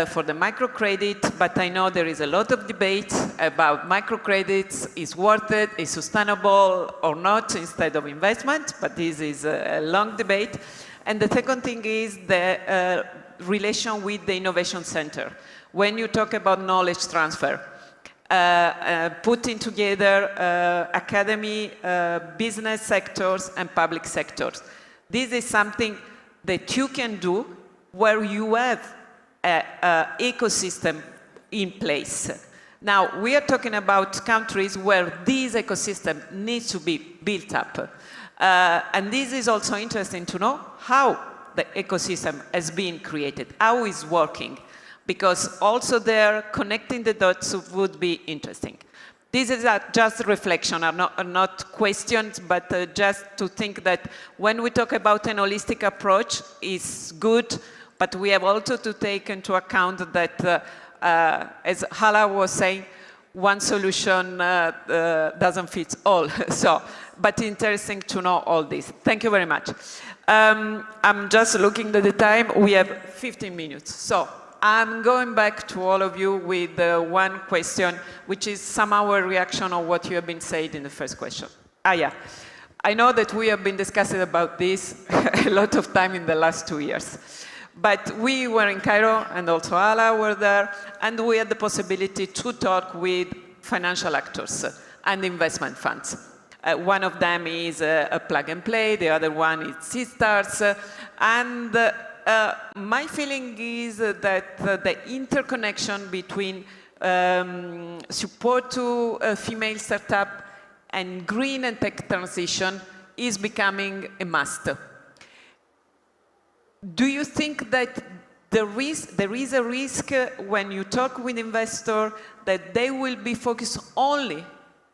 for the microcredit, but I know there is a lot of debate about microcredits, is worth it, is sustainable or not instead of investment, but this is a long debate. And the second thing is the relation with the innovation center. When you talk about knowledge transfer, putting together academy, business sectors, and public sectors. This is something that you can do where you have an ecosystem in place. Now, we are talking about countries where this ecosystem needs to be built up. And this is also interesting to know how the ecosystem has been created, how it's working. Because also there, connecting the dots would be interesting. This is just reflection, are not questions, but just to think that when we talk about an holistic approach, it's good, but we have also to take into account that, as Hala was saying, one solution doesn't fit all. So, but interesting to know all this. Thank you very much. I'm just looking at the time. We have 15 minutes. So I'm going back to all of you with one question, which is somehow a reaction on what you have been saying in the first question. Yeah. I know that we have been discussing about this a lot of time in the last 2 years. But we were in Cairo, and also Ala were there, and we had the possibility to talk with financial actors and investment funds. One of them is a plug and play, the other one is Seedstars, and my feeling is that the interconnection between support to female startup and green and tech transition is becoming a must. Do you think that there is a risk when you talk with investors that they will be focused only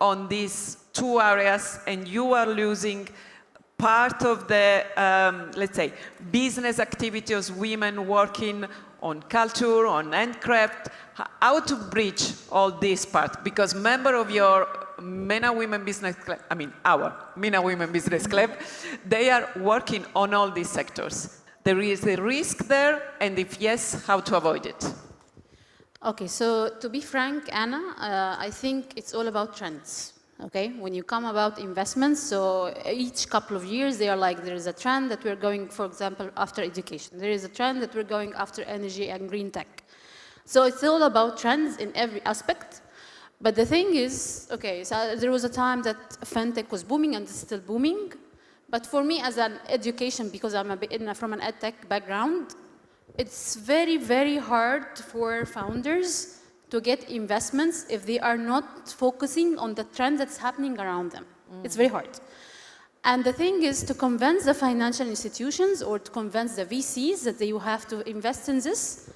on these two areas and you are losing part of the, let's say, business activities of women working on culture, on handcraft, how to bridge all this part? Because member of your MENA Women Business Club, I mean our MENA Women Business Club, they are working on all these sectors. There is a risk there, and if yes, how to avoid it? Okay, so to be frank, Anna, I think it's all about trends. Okay, when you come about investments, so each couple of years they are like, there is a trend that we're going, for example, after education. There is a trend that we're going after energy and green tech. So it's all about trends in every aspect. But the thing is, okay, so there was a time that fintech was booming and it's still booming. But for me as an education, because I'm from an ed tech background, it's very, very hard for founders to get investments if they are not focusing on the trend that's happening around them. It's very hard. And the thing is to convince the financial institutions or to convince the VCs that they have to invest in this,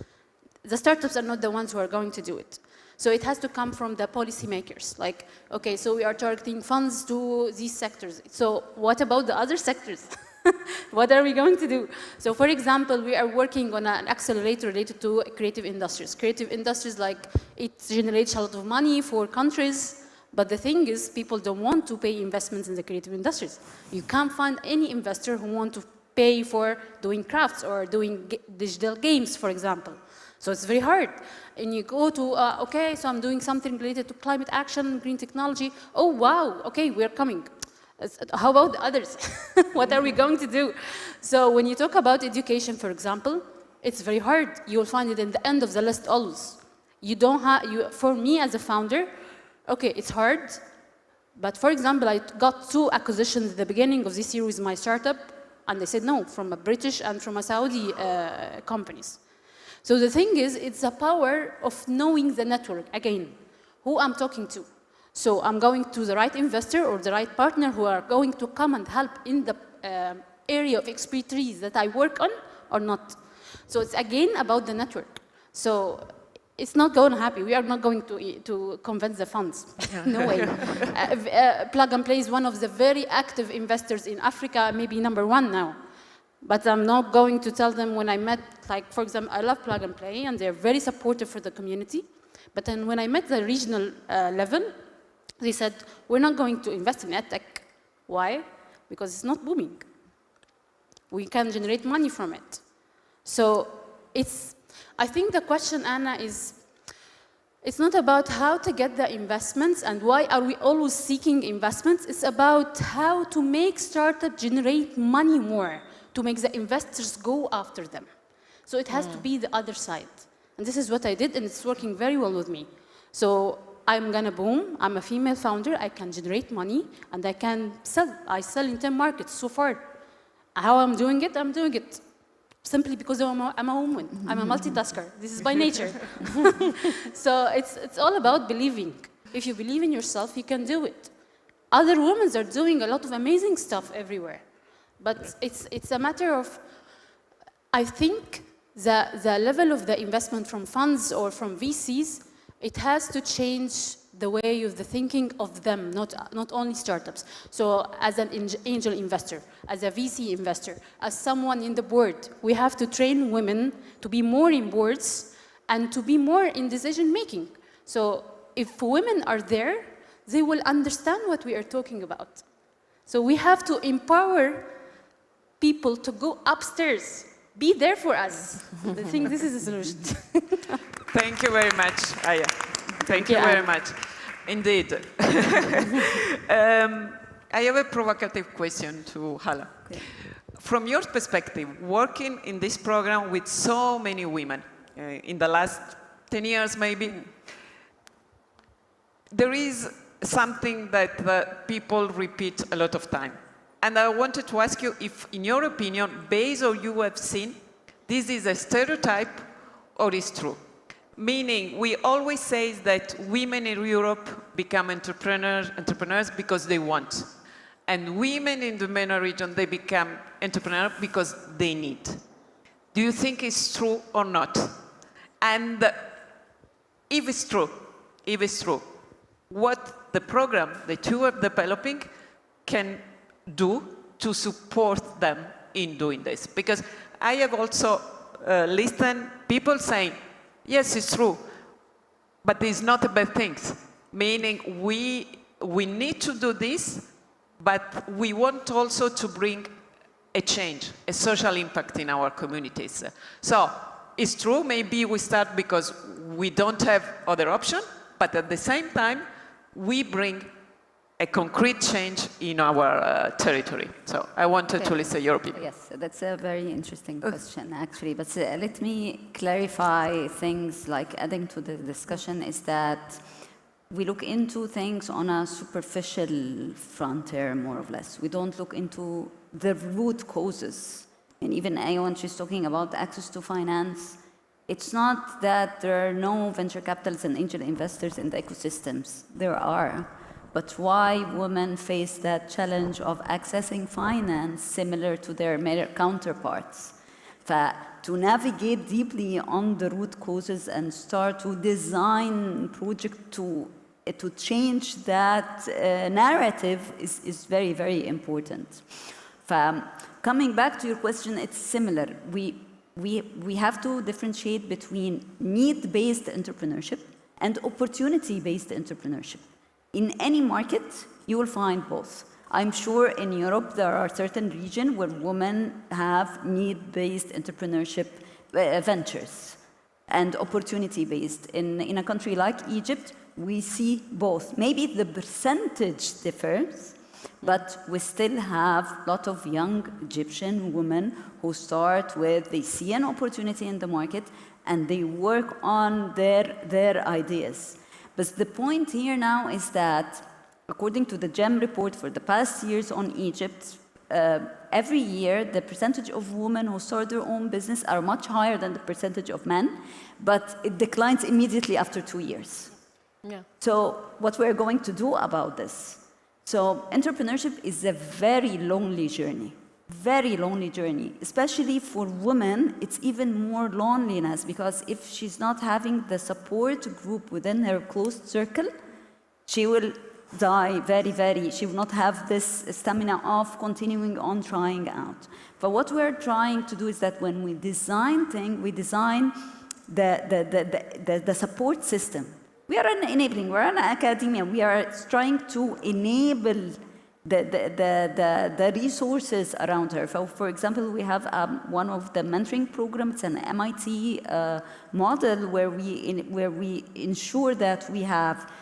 the startups are not the ones who are going to do it. So it has to come from the policymakers. Like, okay, so we are targeting funds to these sectors. So what about the other sectors? What are we going to do? So for example, we are working on an accelerator related to creative industries. Creative industries, like, it generates a lot of money for countries, but the thing is, people don't want to pay investments in the creative industries. You can't find any investor who wants to pay for doing crafts or doing digital games, for example. So it's very hard. And you go to, okay, so I'm doing something related to climate action, green technology. Oh, wow, okay, we're coming. How about the others? What are we going to do? So when you talk about education, for example, it's very hard. You'll find it in the end of the list always. You don't have, for me as a founder, okay, it's hard. But for example, I got 2 acquisitions at the beginning of this year with my startup, and they said no, from a British and from a Saudi companies. So the thing is, it's the power of knowing the network, again, who I'm talking to. So I'm going to the right investor or the right partner who are going to come and help in the area of expertise that I work on or not. So it's again about the network. So it's not going to happen. We are not going to convince the funds. No way. Plug and Play is one of the very active investors in Africa, maybe #1 now. But I'm not going to tell them when I met, like, for example, I love Plug and Play, and they're very supportive for the community. But then when I met the regional level, they said, we're not going to invest in EdTech. Why? Because it's not booming. We can generate money from it. So I think the question, Anna, is, it's not about how to get the investments and why are we always seeking investments. It's about how to make startups generate money more, to make the investors go after them. So it has to be the other side. And this is what I did, and it's working very well with me. So I'm gonna boom, I'm a female founder, I can generate money, and I can sell. I sell in 10 markets so far. How I'm doing it simply because I'm a woman. I'm a multitasker. This is by nature. So it's all about believing. If you believe in yourself, you can do it. Other women are doing a lot of amazing stuff everywhere. But it's a matter of, I think, the level of the investment from funds or from VCs, it has to change the way of the thinking of them, not only startups. So as an angel investor, as a VC investor, as someone in the board, we have to train women to be more in boards and to be more in decision making. So if women are there, they will understand what we are talking about. So we have to empower people to go upstairs. Be there for us. I think this is the solution. Thank you very much, Aya. Thank you very much. Indeed. I have a provocative question to Hala. Okay. From your perspective, working in this program with so many women, in the last 10 years maybe, there is something that people repeat a lot of time. And I wanted to ask you if, in your opinion, based on what you have seen, this is a stereotype or is true? Meaning, we always say that women in Europe become entrepreneurs because they want. And women in the MENA region, they become entrepreneurs because they need. Do you think it's true or not? And if it's true, what the program that you are developing can do to support them in doing this? Because I have also listened people saying, yes, it's true, but it's not a bad thing. Meaning we need to do this, but we want also to bring a change, a social impact in our communities. So it's true, maybe we start because we don't have other option, but at the same time, we bring a concrete change in our territory. So I wanted to listen to your opinion. Yes, that's a very interesting question, actually. But let me clarify things, like adding to the discussion, is that we look into things on a superficial frontier, more or less. We don't look into the root causes. And even when she's talking about access to finance, it's not that there are no venture capitalists and angel investors in the ecosystems. There are. But why women face that challenge of accessing finance similar to their male counterparts? To navigate deeply on the root causes and start to design projects to change that narrative is very, very important. Coming back to your question, it's similar. We have to differentiate between need-based entrepreneurship and opportunity-based entrepreneurship. In any market, you will find both. I'm sure in Europe there are certain regions where women have need-based entrepreneurship ventures and opportunity-based. In a country like Egypt, we see both. Maybe the percentage differs, but we still have a lot of young Egyptian women who start with, they see an opportunity in the market and they work on their ideas. But the point here now is that, according to the GEM report for the past years on Egypt, every year the percentage of women who start their own business are much higher than the percentage of men, but it declines immediately after 2 years. Yeah. So what we're going to do about this? So entrepreneurship is a very lonely journey. Very lonely journey, especially for women. It's even more loneliness because if she's not having the support group within her closed circle, she will die she will not have this stamina of continuing on trying out. But what we're trying to do is that when we design things, we design the support system. We are enabling, we're an academia, we are trying to enable the resources around her. For example, we have one of the mentoring programs, it's an MIT model where we ensure that we have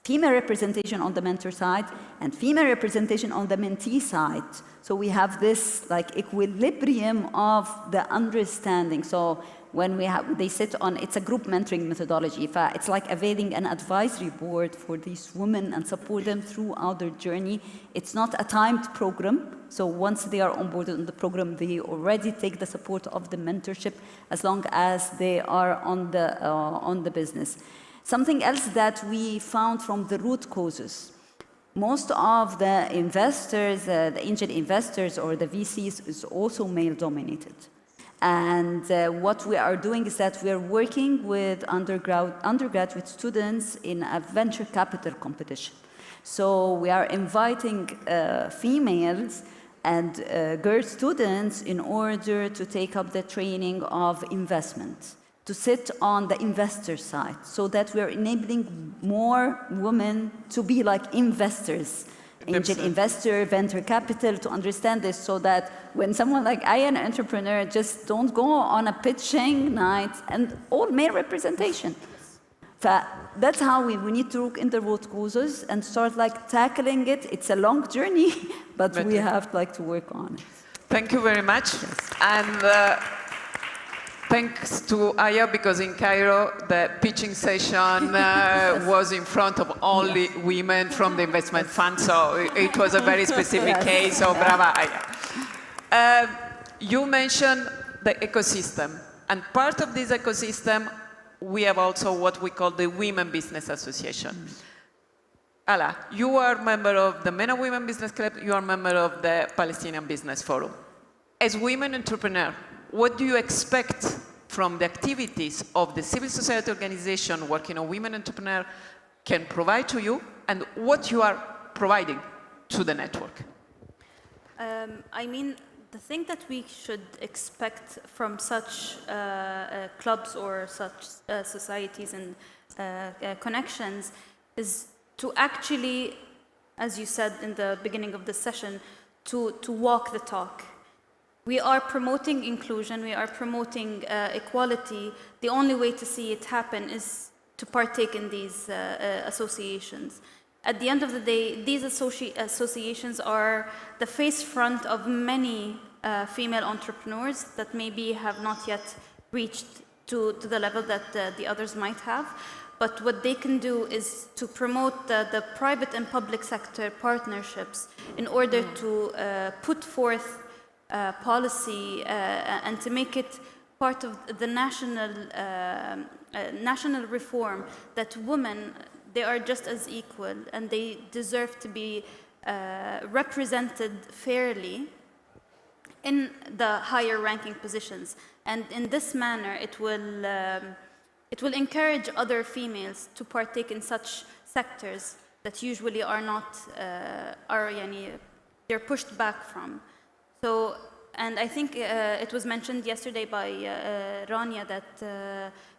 female representation on the mentor side and female representation on the mentee side. So we have this like equilibrium of the understanding. So when they sit on, it's a group mentoring methodology. It's like availing an advisory board for these women and support them throughout their journey. It's not a timed program. So once they are onboarded on the program, they already take the support of the mentorship as long as they are on the business. Something else that we found from the root causes, most of the investors, the angel investors or the VCs is also male-dominated. And what we are doing is that we are working with undergraduate students in a venture capital competition. So we are inviting females and girl students in order to take up the training of investment, to sit on the investor side, so that we are enabling more women to be like investors, angel investor, venture capital, to understand this, so that when someone like I, an entrepreneur, just don't go on a pitching night and all male representation. That's how we need to look in the root causes and start like tackling it. It's a long journey, but we have like to work on it. Thank you very much. Yes. And thanks to Aya, because in Cairo, the pitching session was in front of only women from the investment fund, so it was a very specific case, so brava Aya. You mentioned the ecosystem, and part of this ecosystem, we have also what we call the Women Business Association. Ala, you are a member of the Men and Women Business Club, you are a member of the Palestinian Business Forum. As women entrepreneurs, what do you expect from the activities of the civil society organization working on women entrepreneurs can provide to you, and what you are providing to the network? I mean, the thing that we should expect from such clubs or such societies and connections is to actually, as you said in the beginning of the session, to walk the talk. We are promoting inclusion, we are promoting equality. The only way to see it happen is to partake in these associations. At the end of the day, these associations are the face front of many female entrepreneurs that maybe have not yet reached to the level that the others might have. But what they can do is to promote the private and public sector partnerships in order to put forth policy and to make it part of the national reform that women, they are just as equal and they deserve to be represented fairly in the higher ranking positions. And in this manner, it will encourage other females to partake in such sectors that usually are not, they're pushed back from. So, and I think it was mentioned yesterday by Rania that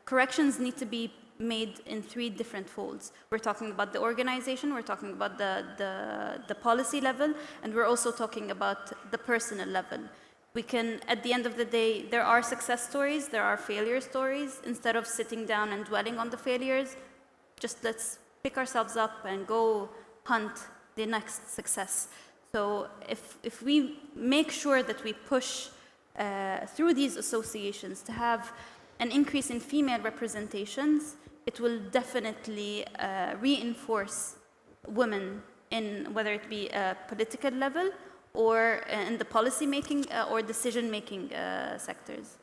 corrections need to be made in 3 different folds. We're talking about the organization, we're talking about the policy level, and we're also talking about the personal level. We can, at the end of the day, there are success stories, there are failure stories. Instead of sitting down and dwelling on the failures, just let's pick ourselves up and go hunt the next success. So if we make sure that we push through these associations to have an increase in female representations, it will definitely reinforce women in whether it be a political level or in the policy-making or decision-making sectors.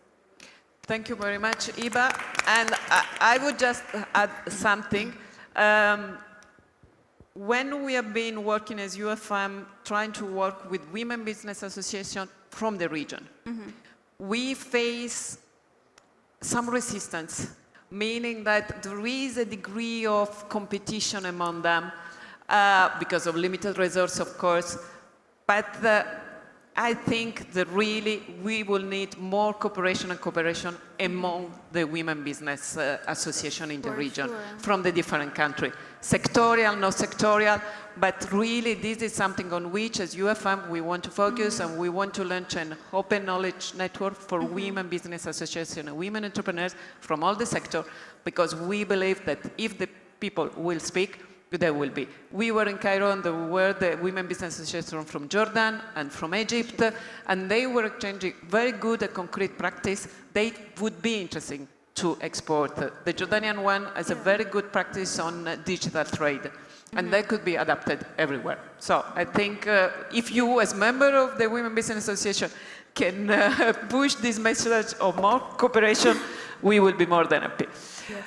Thank you very much, Iba. And I would just add something. When we have been working as UFM, trying to work with Women Business Association from the region, we face some resistance, meaning that there is a degree of competition among them. because of limited resources, of course. But I think that really we will need more cooperation among the women business association in the region from the different countries. Sectorial, not sectorial, but really this is something on which, as UFM, we want to focus and we want to launch an open knowledge network for women business associations and women entrepreneurs from all the sector, because we believe that if the people will speak, there will be. We were in Cairo and there were the women business associations from Jordan and from Egypt, and they were exchanging very good and concrete practice. They would be interesting to export. The Jordanian one has a very good practice on digital trade, and that could be adapted everywhere. So I think if you, as member of the Women Business Association, can push this message of more cooperation, we will be more than happy. Yes.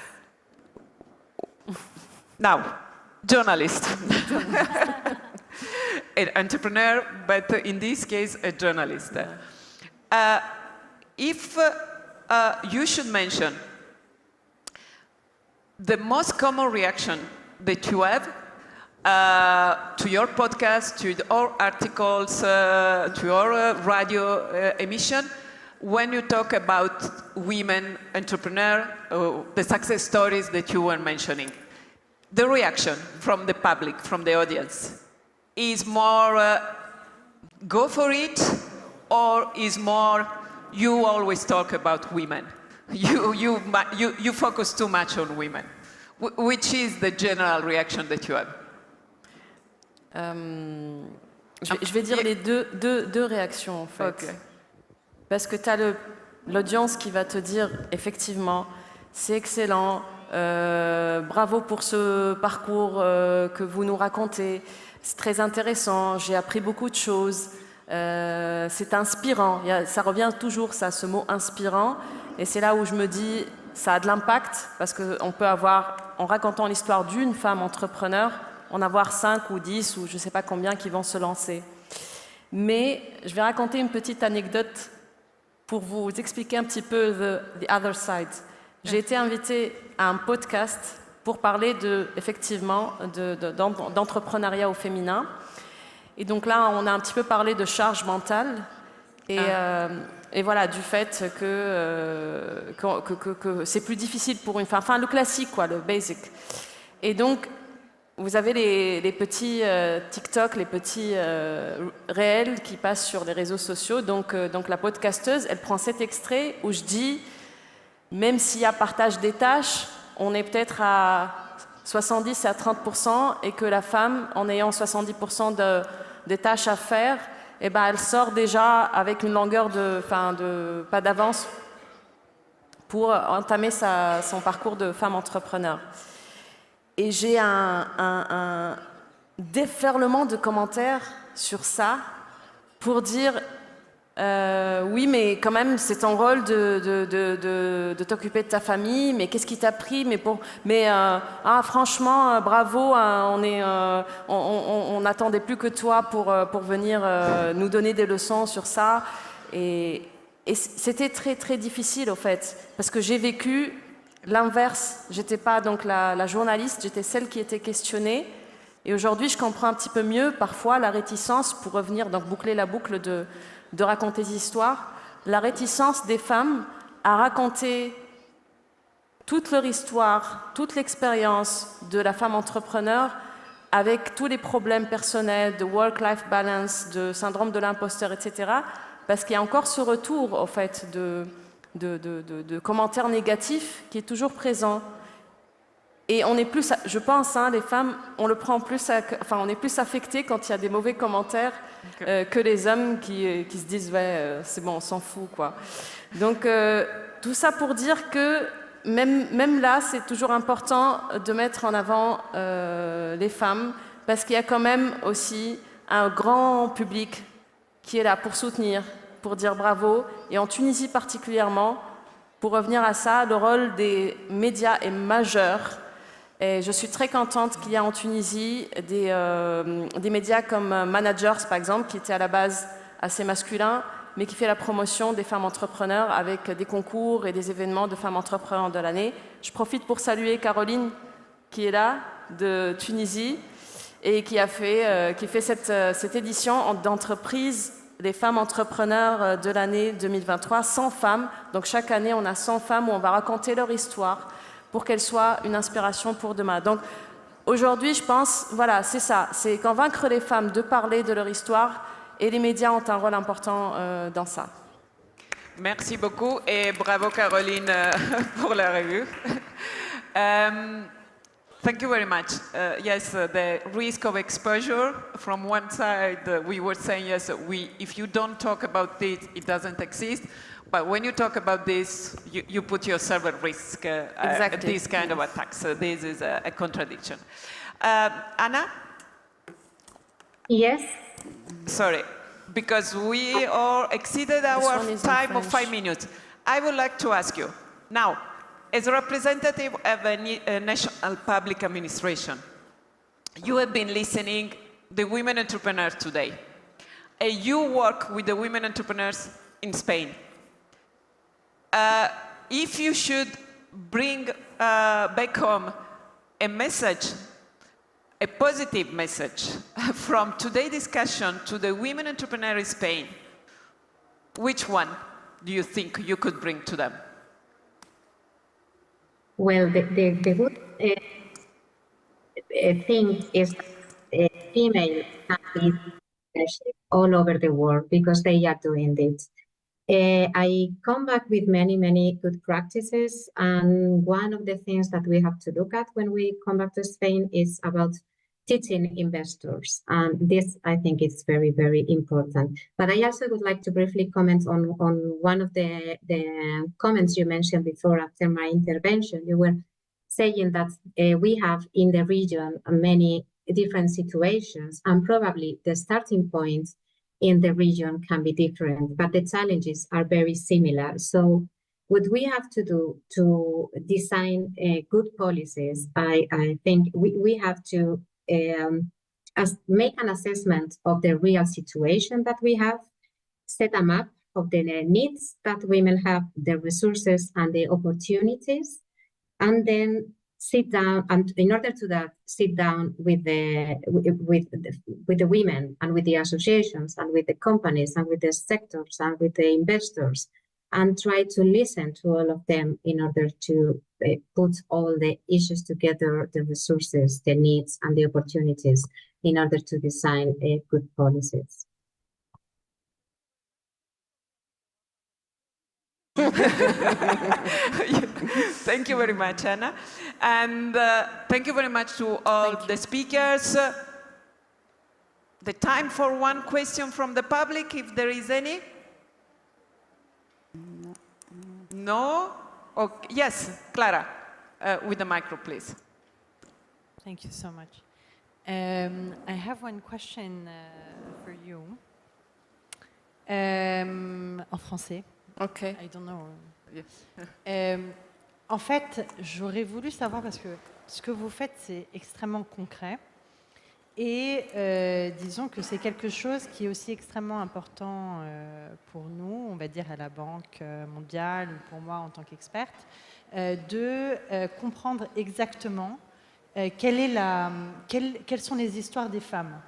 Now, journalist, an entrepreneur, but in this case, a journalist. If you should mention the most common reaction that you have to your podcast, to your articles, to your radio emission, when you talk about women entrepreneurs, the success stories that you were mentioning. The reaction from the public, from the audience, is more go for it, or is more you always talk about women? You focus too much on women. Which is the general reaction that you have? Je vais dire les deux réactions en fait. Okay. Parce que tu as l'audience qui va te dire effectivement c'est excellent. Bravo pour ce parcours que vous nous racontez. C'est très intéressant, j'ai appris beaucoup de choses. C'est inspirant. Ça revient toujours, ça, ce mot inspirant. Et c'est là où je me dis, ça a de l'impact, parce qu'on peut avoir, en racontant l'histoire d'une femme entrepreneur, en avoir 5 ou 10 ou je ne sais pas combien qui vont se lancer. Mais je vais raconter une petite anecdote pour vous expliquer un petit peu the other side. J'ai été invitée à un podcast pour parler effectivement d'entrepreneuriat au féminin. Et donc là, on a un petit peu parlé de charge mentale et voilà, du fait que c'est plus difficile pour une femme. Enfin, le classique, quoi, le basic. Et donc, vous avez les petits TikTok, les petits réels qui passent sur les réseaux sociaux. Donc la podcasteuse, elle prend cet extrait où je dis... Même s'il y a partage des tâches, on est peut-être à 70 à 30% et que la femme, en ayant 70% des tâches à faire, eh ben, elle sort déjà avec une longueur pas d'avance pour entamer son parcours de femme entrepreneur. Et j'ai un déferlement de commentaires sur ça pour dire... oui, mais quand même, c'est ton rôle de t'occuper de ta famille, mais qu'est-ce qui t'a pris? Franchement, bravo, on n'attendait plus que toi pour venir nous donner des leçons sur ça. Et c'était très, très difficile, au fait, parce que j'ai vécu l'inverse. J'étais pas donc la journaliste, j'étais celle qui était questionnée. Et aujourd'hui, je comprends un petit peu mieux, parfois, la réticence, pour revenir, donc boucler la boucle de raconter des histoires, la réticence des femmes à raconter toute leur histoire, toute l'expérience de la femme entrepreneur avec tous les problèmes personnels de work-life balance, de syndrome de l'imposteur, etc. Parce qu'il y a encore ce retour, au fait, de commentaires négatifs qui est toujours présent. Et on est plus, je pense, les femmes, on le prend plus, on est plus affecté quand il y a des mauvais commentaires que les hommes qui se disent ouais, c'est bon, on s'en fout, quoi. Donc tout ça pour dire que même là, c'est toujours important de mettre en avant les femmes, parce qu'il y a quand même aussi un grand public qui est là pour soutenir, pour dire bravo. Et en Tunisie particulièrement, pour revenir à ça, le rôle des médias est majeur. Et je suis très contente qu'il y ait en Tunisie des médias comme Managers, par exemple, qui était à la base assez masculin, mais qui fait la promotion des femmes entrepreneurs avec des concours et des événements de femmes entrepreneurs de l'année. Je profite pour saluer Caroline, qui est là, de Tunisie, et qui fait cette édition d'entreprise des femmes entrepreneurs de l'année 2023, 100 femmes. Donc chaque année, on a 100 femmes où on va raconter leur histoire pour qu'elles soient une inspiration pour demain. Donc aujourd'hui, je pense, voilà, c'est ça, c'est convaincre les femmes de parler de leur histoire et les médias ont un rôle important dans ça. Merci beaucoup et bravo Caroline pour la revue. Thank you very much. Yes, the risk of exposure. From one side, we were saying, yes, if you don't talk about this, it doesn't exist. But when you talk about this, you put yourself at risk at this kind of attacks. So this is a contradiction. Anna? Yes. Sorry, because we all exceeded our time of 5 minutes. I would like to ask you, now, as a representative of a national public administration, you have been listening to the women entrepreneurs today. You work with the women entrepreneurs in Spain. If you should bring back home a message, a positive message from today's discussion to the women entrepreneurs in Spain, which one do you think you could bring to them? Well, the good thing is female can be all over the world because they are doing it. I come back with many good practices, and one of the things that we have to look at when we come back to Spain is about teaching investors, and this I think is very important. But I also would like to briefly comment on one of the comments you mentioned before after my intervention. You were saying that we have in the region many different situations, and probably the starting points in the region can be different, but the challenges are very similar. So what we have to do to design good policies, I think we have to make an assessment of the real situation that we have, set a map of the needs that women have, the resources and the opportunities, and then sit down, and in order to that, sit down with the women and with the associations and with the companies and with the sectors and with the investors, and try to listen to all of them in order to put all the issues together, the resources, the needs and the opportunities in order to design good policies. Thank you very much, Anna. And thank you very much to all the speakers. The time for one question from the public, if there is any. No? Okay. Yes, Clara, with the micro, please. Thank you so much. I have one question for you. En français. Okay. I don't know. Yes. En fait, j'aurais voulu savoir, parce que ce que vous faites, c'est extrêmement concret. Et disons que c'est quelque chose qui est aussi extrêmement important pour nous, on va dire à la Banque mondiale, ou pour moi en tant qu'experte, de comprendre exactement quelles sont les histoires des femmes.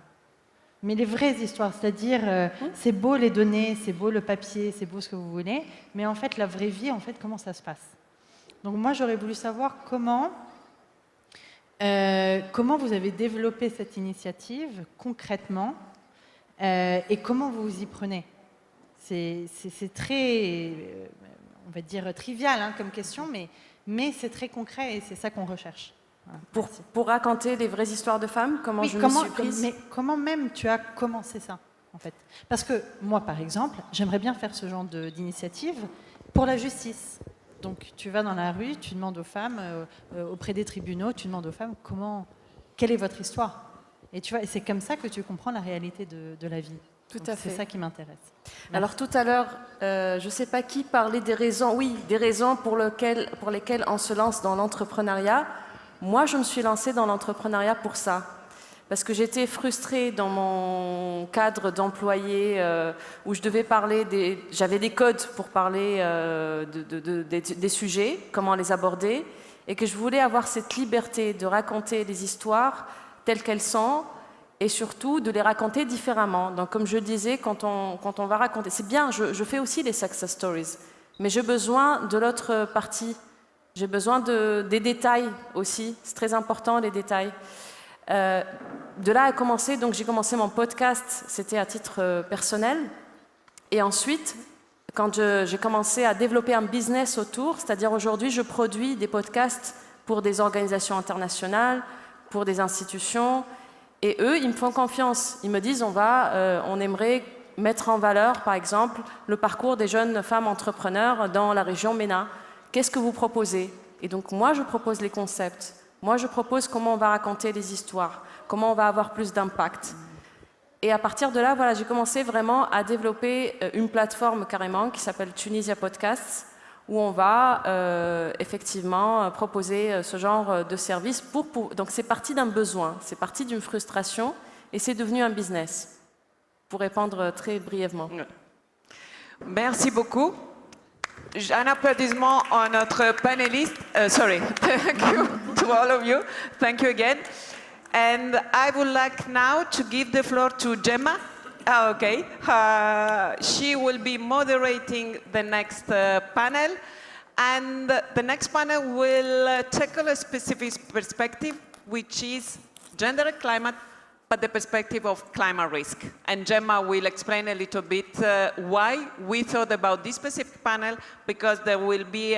Mais les vraies histoires, c'est-à-dire, c'est beau les données, c'est beau le papier, c'est beau ce que vous voulez, mais en fait, la vraie vie, en fait, comment ça se passe? Donc moi, j'aurais voulu savoir comment vous avez développé cette initiative concrètement et comment vous vous y prenez. C'est très, on va dire, trivial hein, comme question, mais c'est très concret et c'est ça qu'on recherche. Voilà, pour raconter les vraies histoires de femmes, comment je me suis prise. Mais comment même tu as commencé ça, en fait? Parce que moi, par exemple, j'aimerais bien faire ce genre d'initiative pour la justice. Donc, tu vas dans la rue, tu demandes aux femmes, auprès des tribunaux, tu demandes aux femmes quelle est votre histoire. Et tu vois, c'est comme ça que tu comprends la réalité de la vie. Tout à fait. C'est ça qui m'intéresse. Alors tout à l'heure, je ne sais pas qui parlait des raisons. Oui, des raisons pour lesquelles on se lance dans l'entrepreneuriat. Moi, je me suis lancée dans l'entrepreneuriat pour ça. Parce que j'étais frustrée dans mon cadre d'employé où je devais parler j'avais des codes pour parler des sujets, comment les aborder, et que je voulais avoir cette liberté de raconter les histoires telles qu'elles sont et surtout de les raconter différemment. Donc comme je disais, quand on va raconter, c'est bien, je fais aussi les success stories, mais j'ai besoin de l'autre partie, j'ai besoin des détails aussi, c'est très important les détails. De là a commencé, donc j'ai commencé mon podcast, c'était à titre personnel, et ensuite, quand j'ai commencé à développer un business autour, c'est-à-dire aujourd'hui je produis des podcasts pour des organisations internationales, pour des institutions, et eux, ils me font confiance. Ils me disent, on aimerait mettre en valeur, par exemple, le parcours des jeunes femmes entrepreneurs dans la région MENA. Qu'est-ce que vous proposez? Et donc, moi, je propose les concepts. Moi, je propose comment on va raconter les histoires, comment on va avoir plus d'impact. Et à partir de là, voilà, j'ai commencé vraiment à développer une plateforme carrément qui s'appelle Tunisia Podcasts, où on va effectivement proposer ce genre de service. Donc c'est parti d'un besoin, c'est parti d'une frustration et c'est devenu un business, pour répondre très brièvement. Merci beaucoup. Un applaudissement à notre panéliste. Sorry, thank you to all of you. Thank you again. And I would like now to give the floor to Gemma. Okay. She will be moderating the next panel. And the next panel will tackle a specific perspective, which is gender and climate, but the perspective of climate risk. And Gemma will explain a little bit why we thought about this specific panel, because there will be,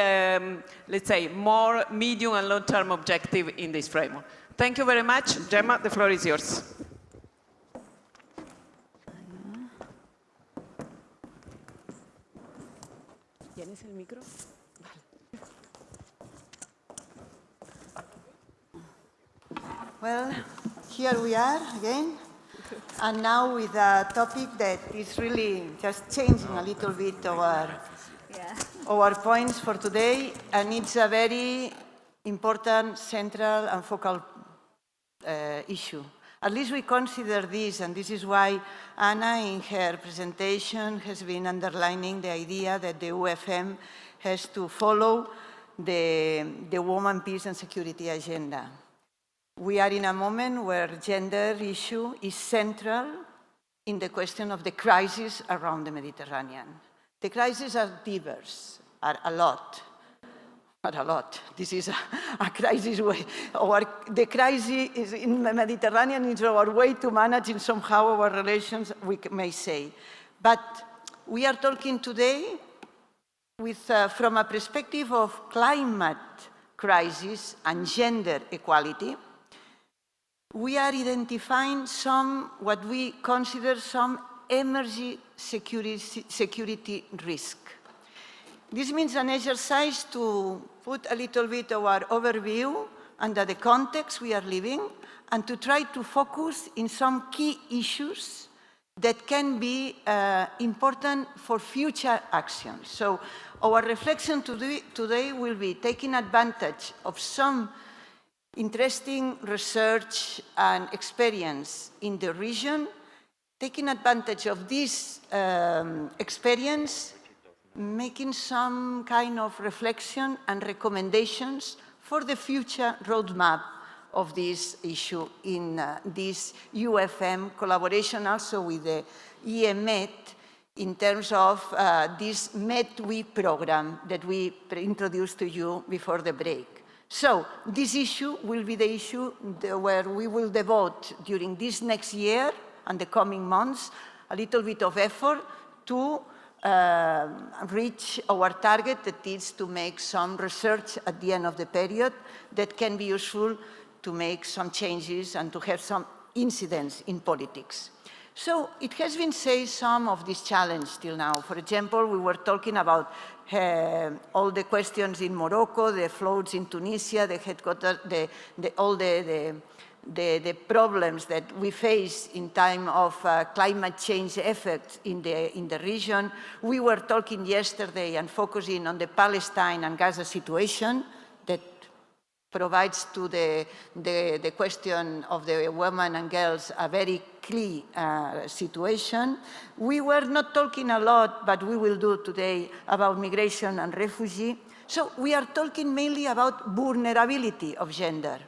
let's say, more medium and long-term objective in this framework. Thank you very much. Gemma, the floor is yours. ¿Tienes el micro? Well, here we are again, and now with a topic that is really just changing a little bit our points for today, and it's a very important, central, and focal issue. At least we consider this, and this is why Anna, in her presentation, has been underlining the idea that the UFM has to follow the Women, Peace and Security agenda. We are in a moment where gender issue is central in the question of the crisis around the Mediterranean. The crises are diverse, are a lot. Not a lot. This is a crisis way. The crisis is in the Mediterranean is our way to managing somehow our relations, we may say. But we are talking today from a perspective of climate crisis and gender equality. We are identifying what we consider some emerging security risk. This means an exercise to put a little bit of our overview under the context we are living and to try to focus in some key issues that can be important for future actions. So our reflection today will be taking advantage of some interesting research and experience in the region, taking advantage of this experience, making some kind of reflection and recommendations for the future roadmap of this issue in this UFM collaboration also with the EMET in terms of this MEDWE program that we introduced to you before the break. So this issue will be the issue where we will devote during this next year and the coming months a little bit of effort to reach our target, that is to make some research at the end of the period that can be useful to make some changes and to have some incidence in politics. So it has been said some of this challenge till now. For example, we were talking about all the questions in Morocco, the floods in Tunisia, the headquarters, all the problems that we face in time of climate change effects in the region. We were talking yesterday and focusing on the Palestine and Gaza situation that provides to the question of the women and girls a very clear situation. We were not talking a lot, but we will do today, about migration and refugee. So we are talking mainly about vulnerability of gender.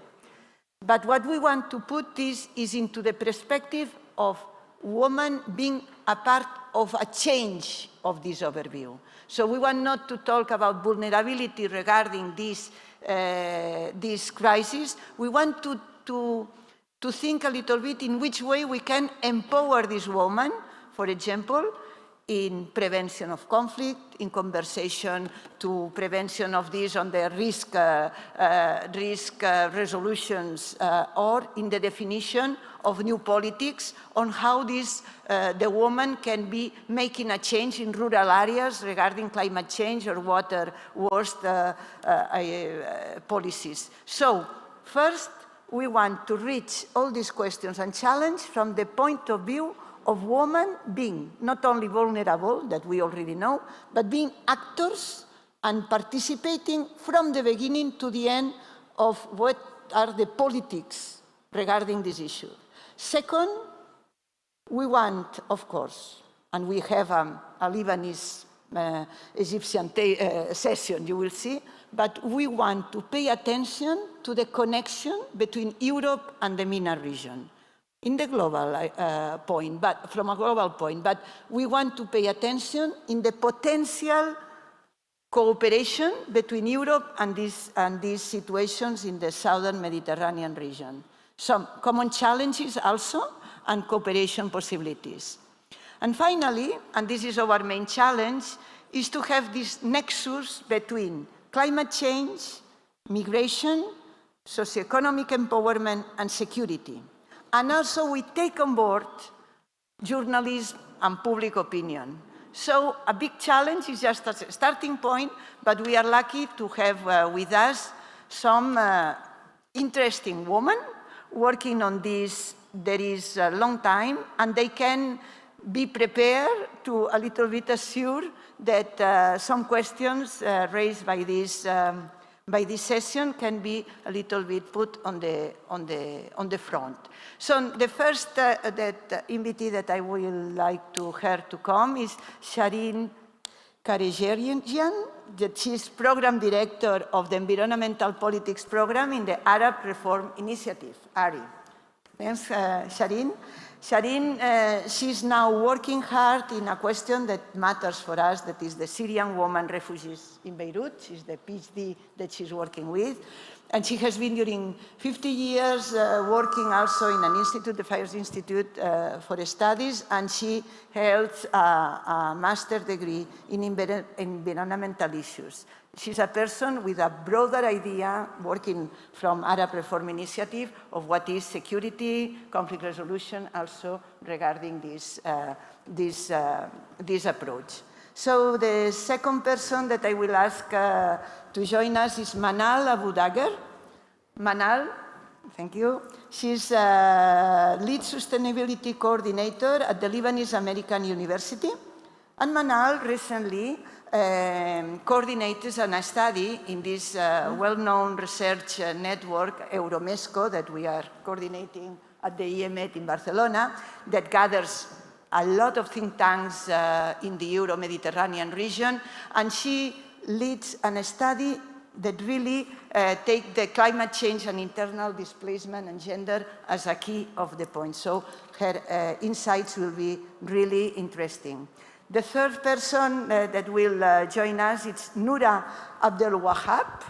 But what we want to put this is into the perspective of women being a part of a change of this overview. So we want not to talk about vulnerability regarding this crisis. We want to think a little bit in which way we can empower this woman, for example, in prevention of conflict, in conversation to prevention of this on the risk resolutions, or in the definition of new politics on how the woman can be making a change in rural areas regarding climate change or water worst policies. So first, we want to reach all these questions and challenges from the point of view of women being not only vulnerable, that we already know, but being actors and participating from the beginning to the end of what are the politics regarding this issue. Second, we want, of course, and we have a Lebanese Egyptian session, you will see, but we want to pay attention to the connection between Europe and the MENA region. In the global point, but from a global point, but we want to pay attention in the potential cooperation between Europe and these situations in the southern Mediterranean region. Some common challenges also, and cooperation possibilities. And finally, and this is our main challenge, is to have this nexus between climate change, migration, socioeconomic empowerment, and security. And also we take on board journalism and public opinion. So a big challenge is just a starting point, but we are lucky to have with us some interesting women working on this. There is a long time, and they can be prepared to a little bit assure that some questions raised by this session can be a little bit put on the front. So the first invitee that I would like her to come is Shireen Karejerian, that she's Program Director of the Environmental Politics Program in the Arab Reform Initiative, ARI. Thanks, Shireen. Shireen, she's now working hard in a question that matters for us, that is the Syrian women refugees in Beirut. She's the PhD that she's working with. And she has been during 50 years working also in an institute, the Fires Institute for Studies, and she held a master's degree in environmental issues. She's a person with a broader idea, working from Arab Reform Initiative, of what is security, conflict resolution, also regarding this approach. So the second person that I will ask to join us is Manal Abu Dagher. Manal, thank you. She's lead sustainability coordinator at the Lebanese American University. And Manal recently coordinated a study in this well-known research network, Euromesco, that we are coordinating at the IEMET in Barcelona, that gathers a lot of think tanks in the Euro-Mediterranean region, and she leads a study that really take the climate change and internal displacement and gender as a key of the point. So her insights will be really interesting. The third person that will join us is Noura Abdel Wahab.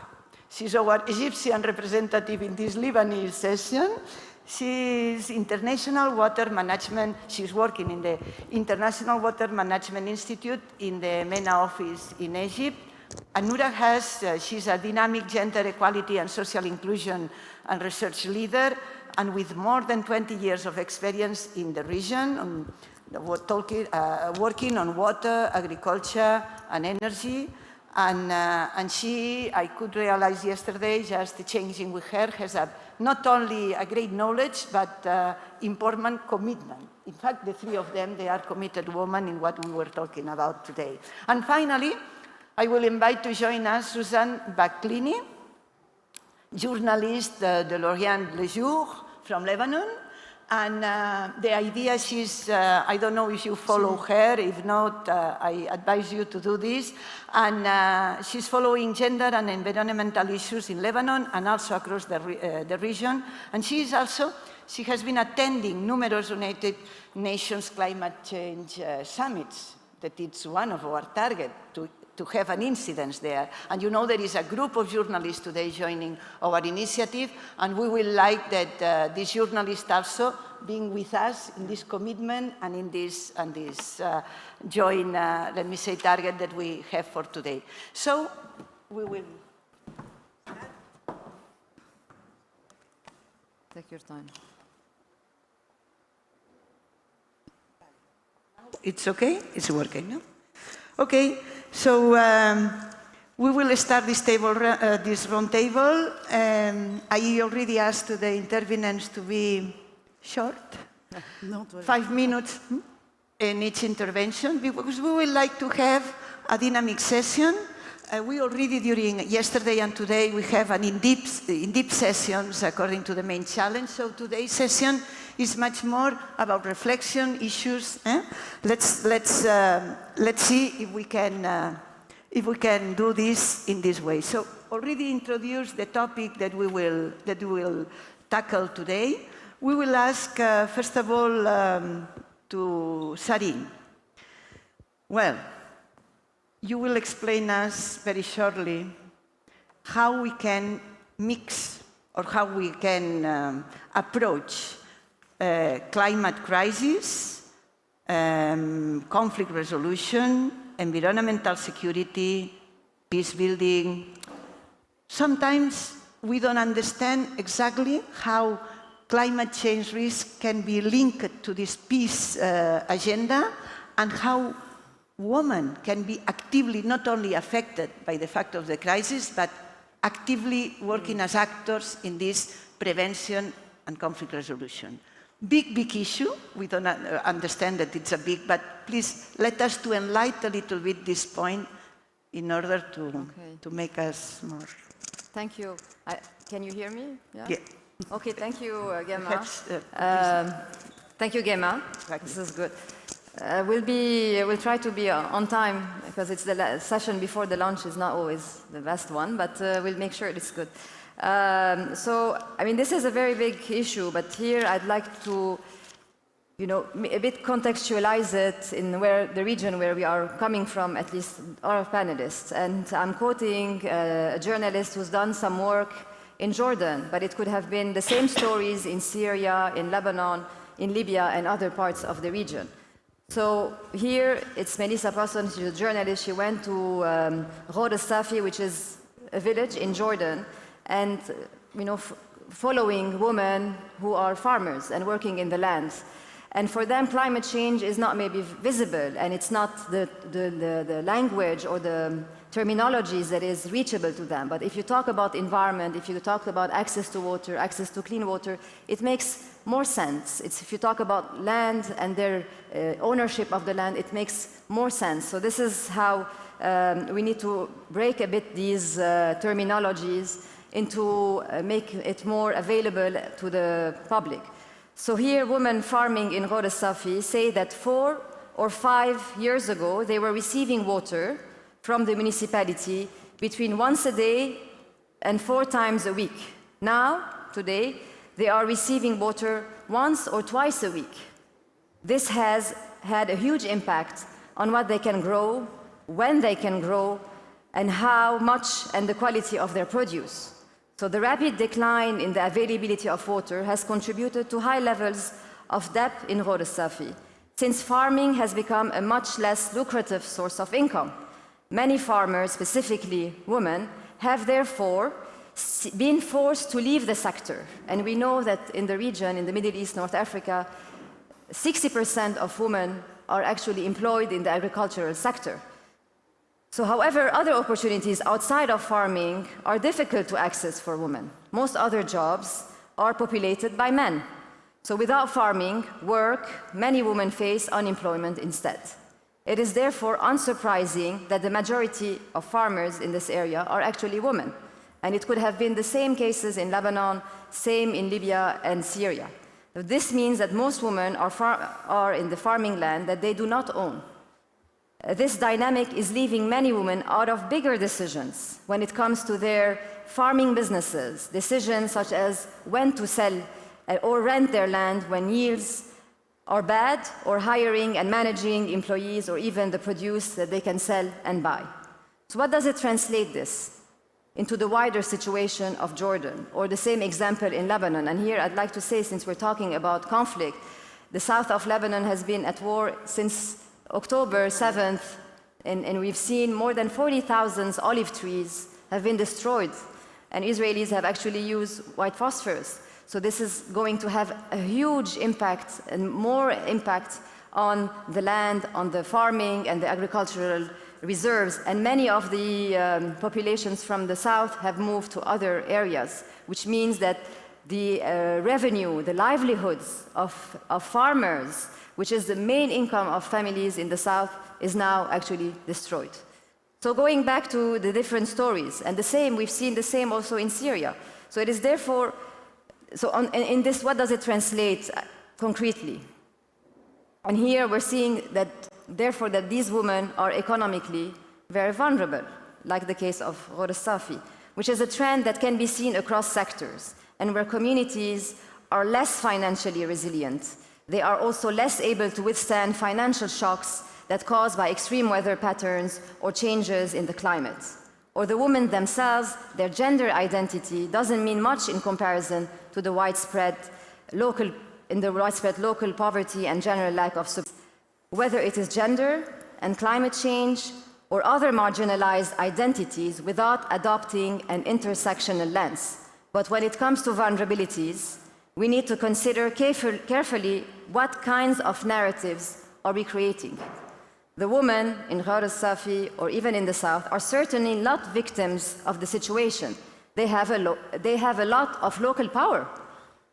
She's our Egyptian representative in this Lebanese session. She's international water management. She's working in the International Water Management Institute in the MENA office in Egypt. And Noura she's a dynamic gender equality and social inclusion and research leader, and with more than 20 years of experience in the region, working on water, agriculture, and energy. And I could realize yesterday, just changing with her, has not only a great knowledge, but important commitment. In fact, the three of them, they are committed women in what we were talking about today. And finally, I will invite to join us Suzanne Baklini, journalist de L'Orient Le Jour from Lebanon, And the idea is, I don't know if you follow her, if not, I advise you to do this. And she's following gender and environmental issues in Lebanon and also across the region. And she has been attending numerous United Nations climate change summits. That it's one of our targets to have an incidence there. And you know there is a group of journalists today joining our initiative, and we will like that these journalists also being with us in this commitment and in this joint, let me say, target that we have for today. So we will... Take your time. It's okay? It's working, no? Okay, so we will start this round table. I already asked the intervenants to be short, 5 minutes in each intervention, because we would like to have a dynamic session. We already, during yesterday and today, we have an in-depth sessions according to the main challenge. So today's session is much more about reflection, issues. Let's see if we can do this in this way. So already introduced the topic that we will tackle today. We will ask first of all to Sarin. Well, you will explain us very shortly how we can mix or how we can approach climate crisis, conflict resolution, environmental security, peace building. Sometimes we don't understand exactly how climate change risk can be linked to this peace agenda, and how women can be actively not only affected by the fact of the crisis, but actively working as actors in this prevention and conflict resolution. Big issue. We don't understand that it's a big, but please let us to enlighten a little bit this point in order to make us more. Thank you. Can you hear me? Yeah. Okay, thank you, Gemma. Thank you, Gemma. This is good. We'll try to be on time, because it's the session before the lunch is not always the best one, but we'll make sure it's good. So, I mean, this is a very big issue, but here I'd like to, a bit contextualize it in the region where we are coming from, at least our panelists. And I'm quoting a journalist who's done some work in Jordan, but it could have been the same stories in Syria, in Lebanon, in Libya, and other parts of the region. So here, it's Melissa Parsons, she's a journalist. She went to Ghor al-Safi, which is a village in Jordan, and following women who are farmers and working in the land. And for them, climate change is not maybe visible, and it's not the language or the terminologies that is reachable to them. But if you talk about environment, if you talk about access to water, access to clean water, it makes more sense. If you talk about land and their ownership of the land, it makes more sense. So this is how we need to break a bit these terminologies into make it more available to the public. So here, women farming in Ghor al-Safi say that 4 or 5 years ago, they were receiving water from the municipality between once a day and 4 times a week. Now, today, they are receiving water once or twice a week. This has had a huge impact on what they can grow, when they can grow, and how much and the quality of their produce. So the rapid decline in the availability of water has contributed to high levels of debt in Ghor al-Safi, since farming has become a much less lucrative source of income. Many farmers, specifically women, have therefore been forced to leave the sector. And we know that in the region, in the Middle East, North Africa, 60% of women are actually employed in the agricultural sector. So, however, other opportunities outside of farming are difficult to access for women. Most other jobs are populated by men. So without farming work, many women face unemployment instead. It is therefore unsurprising that the majority of farmers in this area are actually women. And it could have been the same cases in Lebanon, same in Libya and Syria. This means that most women are in the farming land that they do not own. This dynamic is leaving many women out of bigger decisions when it comes to their farming businesses, decisions such as when to sell or rent their land when yields are bad, or hiring and managing employees, or even the produce that they can sell and buy. So what does it translate this into the wider situation of Jordan, or the same example in Lebanon? And here I'd like to say, since we're talking about conflict, the south of Lebanon has been at war since October 7th, and we've seen more than 40,000 olive trees have been destroyed, and Israelis have actually used white phosphorus. So this is going to have a huge impact, and more impact on the land, on the farming and the agricultural reserves. And many of the populations from the south have moved to other areas, which means that the revenue, the livelihoods of farmers, which is the main income of families in the south, is now actually destroyed. So going back to the different stories, and we've seen the same also in Syria. So it is therefore, in this, what does it translate concretely? And here we're seeing that, therefore, that these women are economically very vulnerable, like the case of Ghor Safi, which is a trend that can be seen across sectors, and where communities are less financially resilient. They are also less able to withstand financial shocks that caused by extreme weather patterns or changes in the climate. Or the women themselves, their gender identity doesn't mean much in comparison to the widespread local poverty and general lack of support. Whether it is gender and climate change or other marginalized identities, without adopting an intersectional lens. But when it comes to vulnerabilities, we need to consider carefully what kinds of narratives are we creating. The women in Ghor Safi, or even in the south, are certainly not victims of the situation. They have a lot of local power.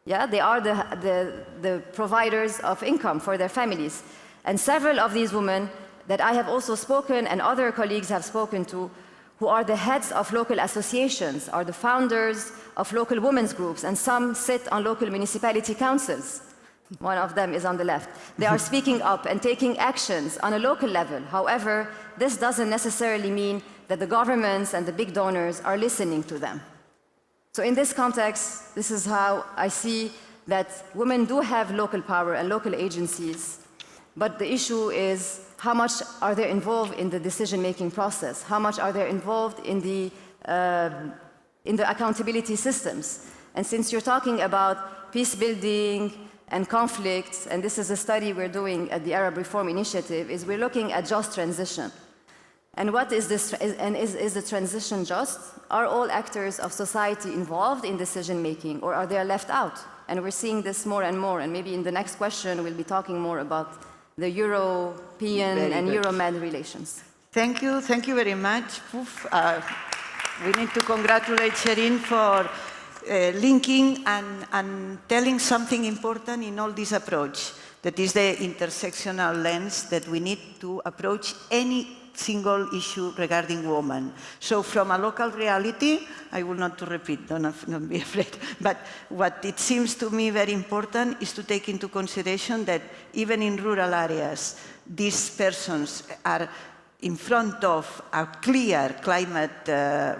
Yeah, they are the providers of income for their families. And several of these women that I have also spoken, and other colleagues have spoken to, who are the heads of local associations, are the founders of local women's groups, and some sit on local municipality councils. One of them is on the left. They are speaking up and taking actions on a local level. However, this doesn't necessarily mean that the governments and the big donors are listening to them. So in this context, this is how I see that women do have local power and local agencies, but the issue is how much are they involved in the decision-making process? How much are they involved in the accountability systems? And since you're talking about peace building and conflicts, and this is a study we're doing at the Arab Reform Initiative, is we're looking at just transition. And what is this, and is the transition just? Are all actors of society involved in decision-making, or are they left out? And we're seeing this more and more, and maybe in the next question we'll be talking more about the European and Euro-Med relations. Thank you very much. We need to congratulate Sherin for linking and telling something important in all this approach, that is the intersectional lens that we need to approach any single issue regarding women. So from a local reality, I will not to repeat, don't be afraid, but what it seems to me very important is to take into consideration that even in rural areas, these persons are in front of a clear climate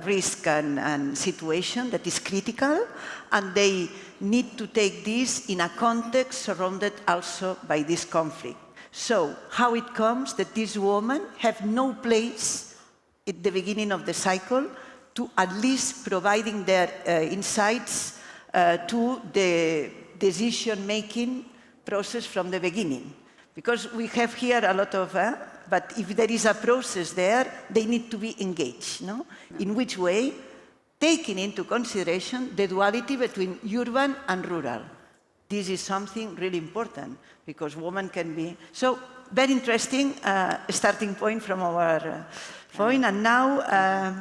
risk and situation that is critical, and they need to take this in a context surrounded also by this conflict. So how it comes that these women have no place at the beginning of the cycle to at least providing their insights to the decision-making process from the beginning. Because we have here a lot of, but if there is a process there, they need to be engaged, no? In which way? Taking into consideration the duality between urban and rural. This is something really important, because women can be... So, very interesting starting point from our point. And now,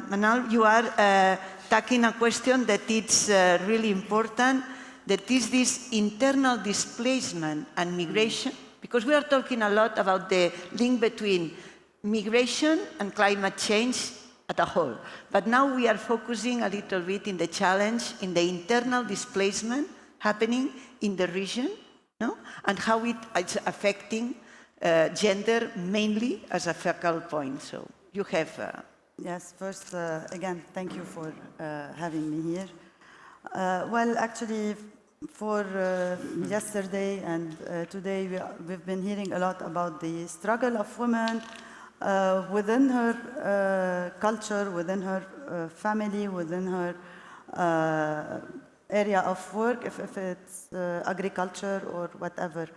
Manal, you are tackling a question that is really important, that is this internal displacement and migration, because we are talking a lot about the link between migration and climate change as a whole. But now we are focusing a little bit in the challenge, in the internal displacement happening in the region, no? And how it's affecting gender mainly as a focal point. So you have... Yes, first, again, thank you for having me here. Well, actually, for yesterday and today, we've been hearing a lot about the struggle of women within her culture, within her family, within her area of work, if it's agriculture or whatever.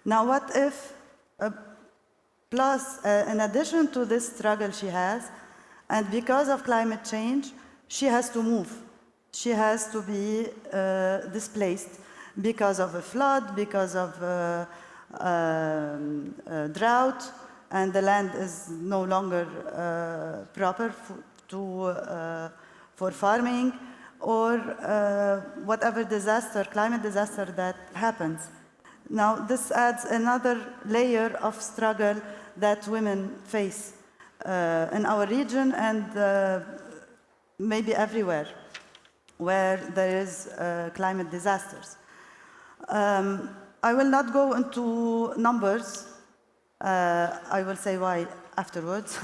Now, what if, plus, in addition to this struggle she has, and because of climate change, she has to move. She has to be displaced because of a flood, because of drought, and the land is no longer proper for farming, or whatever disaster, climate disaster that happens. Now, this adds another layer of struggle that women face in our region and maybe everywhere where there is climate disasters. I will not go into numbers. I will say why afterwards.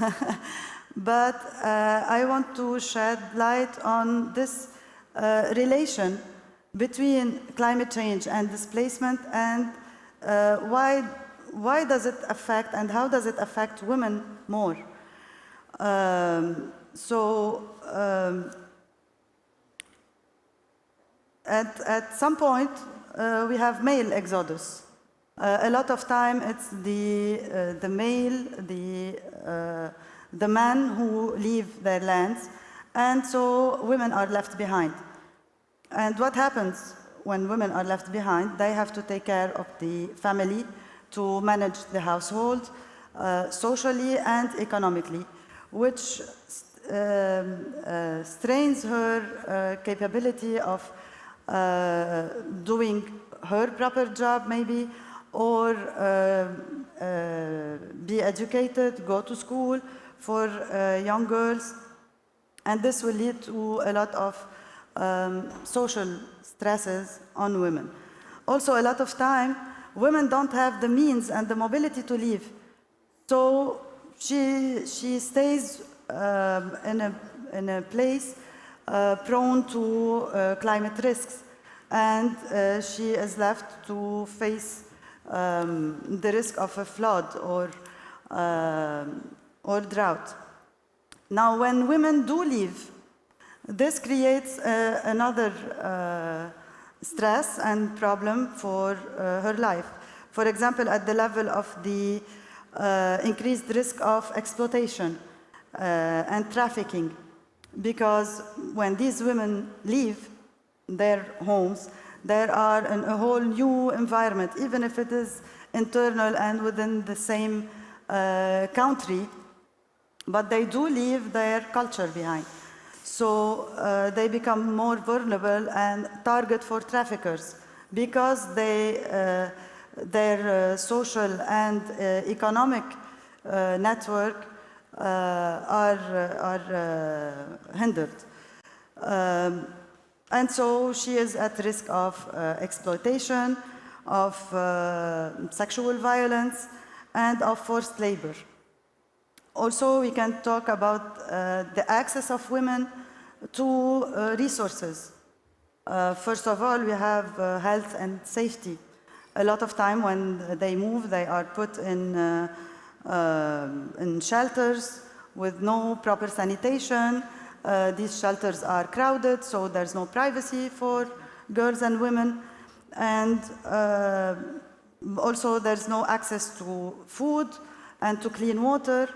But I want to shed light on this relation between climate change and displacement, and why does it affect and how does it affect women more? At some point, we have male exodus. A lot of time, it's the male, the men who leave their lands, and so women are left behind. And what happens when women are left behind? They have to take care of the family, to manage the household, socially and economically, which strains her capability of doing her proper job, maybe, or be educated, go to school for young girls. And this will lead to a lot of social stresses on women. Also, a lot of time, women don't have the means and the mobility to leave. So she stays in a place prone to climate risks, and she is left to face the risk of a flood or drought. Now, when women do leave, this creates another stress and problem for her life. For example, at the level of the increased risk of exploitation and trafficking, because when these women leave their homes, they are in a whole new environment, even if it is internal and within the same country, but they do leave their culture behind. So they become more vulnerable and target for traffickers, because their social and economic network are hindered. And so she is at risk of exploitation, of sexual violence, and of forced labor. Also, we can talk about the access of women to resources. First of all, we have health and safety. A lot of time when they move, they are put in shelters with no proper sanitation. These shelters are crowded, so there's no privacy for girls and women. And also, there's no access to food and to clean water.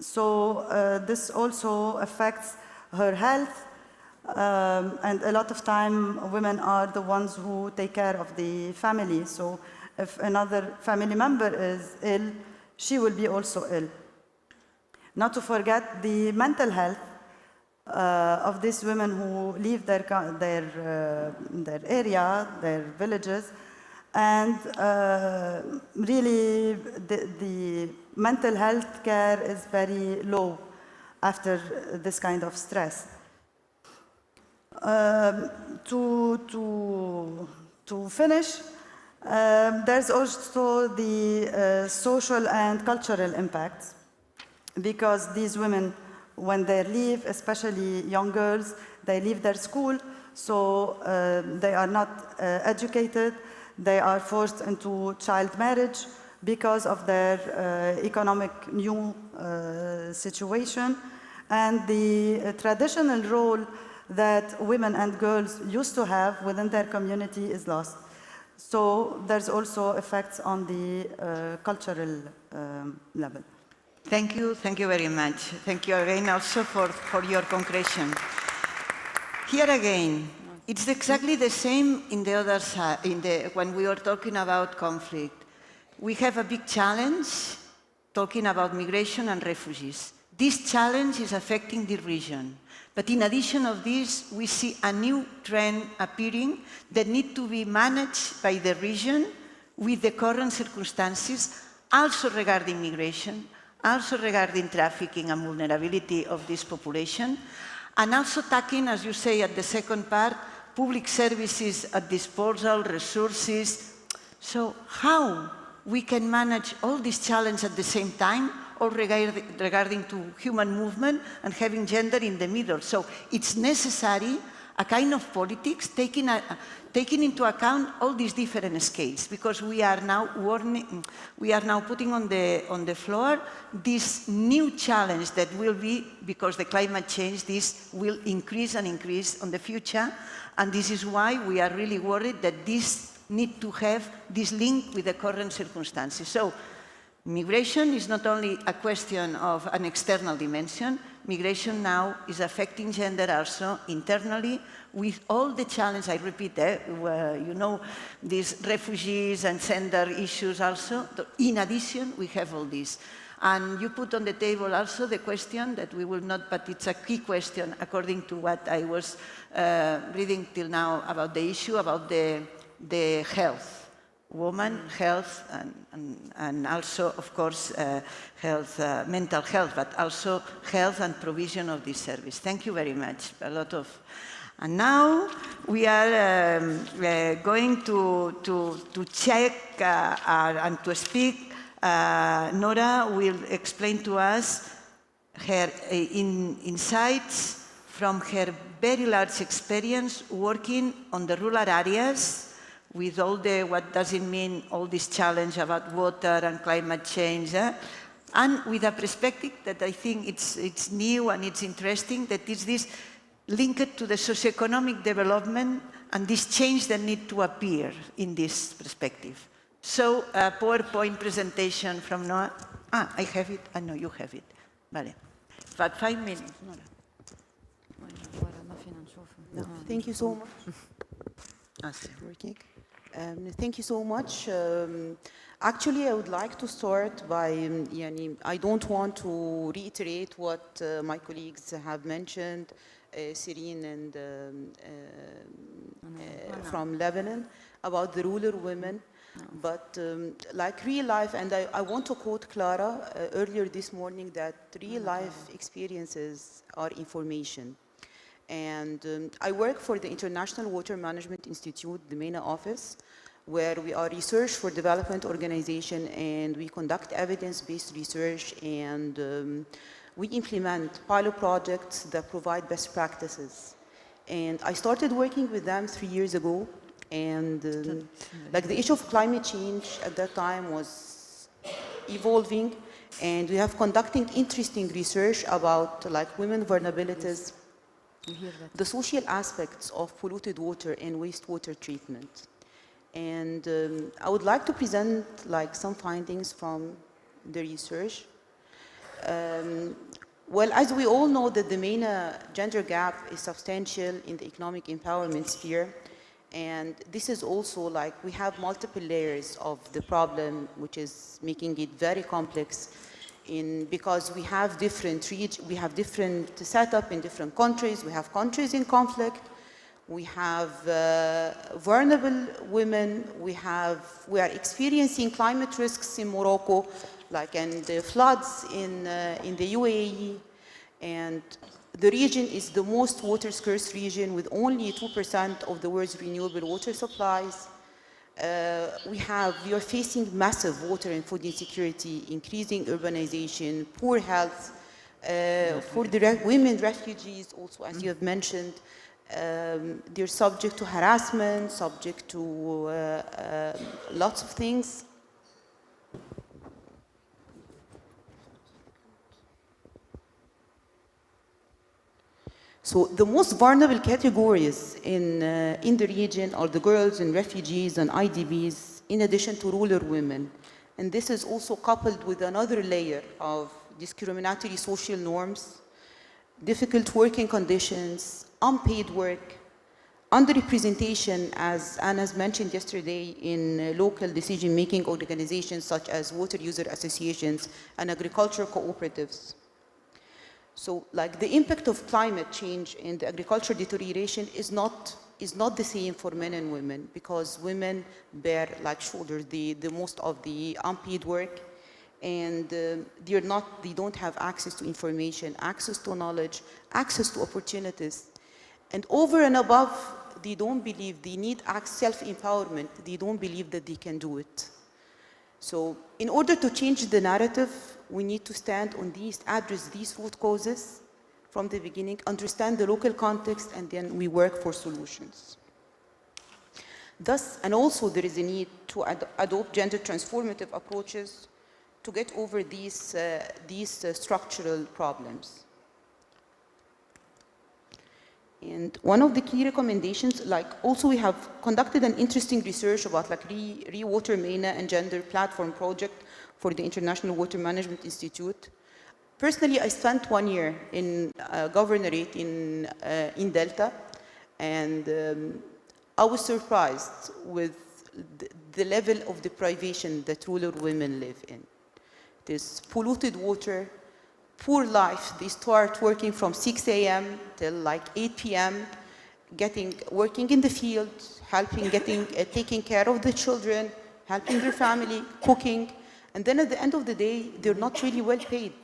So this also affects her health. And a lot of time, women are the ones who take care of the family. So if another family member is ill, she will be also ill. Not to forget the mental health of these women who leave their area, their villages, and really the mental health care is very low after this kind of stress. To finish, There's also the social and cultural impacts, because these women, when they leave, especially young girls, they leave their school, so they are not educated, they are forced into child marriage because of their economic new situation, and the traditional role that women and girls used to have within their community is lost. So there's also effects on the cultural level. Thank you very much. Thank you again also for your concretion. Here again, it's exactly the same in the other side, when we are talking about conflict. We have a big challenge talking about migration and refugees. This challenge is affecting the region. But in addition of this, we see a new trend appearing that needs to be managed by the region with the current circumstances, also regarding migration, also regarding trafficking and vulnerability of this population, and also tackling, as you say at the second part, public services at disposal, resources. So how we can manage all these challenges at the same time, or regarding to human movement and having gender in the middle. So it's necessary a kind of politics taking into account all these different scales, because we are now putting on the floor this new challenge that will be, because the climate change, this will increase and increase on the future, and this is why we are really worried that this need to have this link with the current circumstances. So migration is not only a question of an external dimension, migration now is affecting gender also internally with all the challenges, I repeat, you know, these refugees and gender issues also. In addition, we have all this. And you put on the table also the question that we will not, but it's a key question according to what I was reading till now about the issue about the health. Women, health, and also, of course, health, mental health, but also health and provision of this service. Thank you very much. A lot of, and now we are going to check and to speak. Nora will explain to us her insights from her very large experience working on the rural areas, with all the, what does it mean, all this challenge about water and climate change, and with a perspective that I think it's new and it's interesting, that is this linked to the socioeconomic development and this change that need to appear in this perspective. So a PowerPoint presentation from Noah. I have it. I know you have it. Vale. But 5 minutes, Nora. No, thank you so much. Working. Thank you so much. Actually, I would like to start by, I don't want to reiterate what my colleagues have mentioned, Sirine and from Lebanon, about the rural women. But like real life, and I want to quote Clara earlier this morning, that real life experiences are information. And I work for the International Water Management Institute, the MENA office, where we are research for development organization, and we conduct evidence-based research, and we implement pilot projects that provide best practices. And I started working with them 3 years ago, and like the issue of climate change at that time was evolving, and we have conducting interesting research about like women vulnerabilities, the social aspects of polluted water and wastewater treatment. And I would like to present like some findings from the research. Well, as we all know that the MENA gender gap is substantial in the economic empowerment sphere. And this is also like we have multiple layers of the problem, which is making it very complex because we have different setup in different countries. We have countries in conflict. We have vulnerable women. We are experiencing climate risks in Morocco, like and the floods in the UAE, and the region is the most water scarce region with only 2% of the world's renewable water supplies. we are facing massive water and food insecurity, increasing urbanization, poor health. For the women refugees, also, as you have mentioned, they're subject to harassment, subject to lots of things. So the most vulnerable categories in the region are the girls and refugees and IDPs, in addition to rural women. And this is also coupled with another layer of discriminatory social norms, difficult working conditions, unpaid work, underrepresentation, as Anna's mentioned yesterday, in local decision-making organizations such as water user associations and agriculture cooperatives. So, like, the impact of climate change and the agricultural deterioration is not the same for men and women, because women bear, like, shoulder the most of the unpaid work, and they don't have access to information, access to knowledge, access to opportunities. And over and above, they don't believe they need self-empowerment. They don't believe that they can do it. So in order to change the narrative, we need to stand on address these root causes from the beginning, understand the local context, and then we work for solutions. Thus, and also there is a need to adopt gender transformative approaches to get over these structural problems. And one of the key recommendations, like, also we have conducted an interesting research about, like, Re-Water MENA and Gender Platform Project for the International Water Management Institute. Personally, I spent 1 year in governorate in Delta, and I was surprised with the level of deprivation that rural women live in. There's polluted water, poor life. They start working from 6 a.m. till like 8 p.m., working in the field, taking care of the children, helping their family, cooking. And then at the end of the day, they're not really well paid.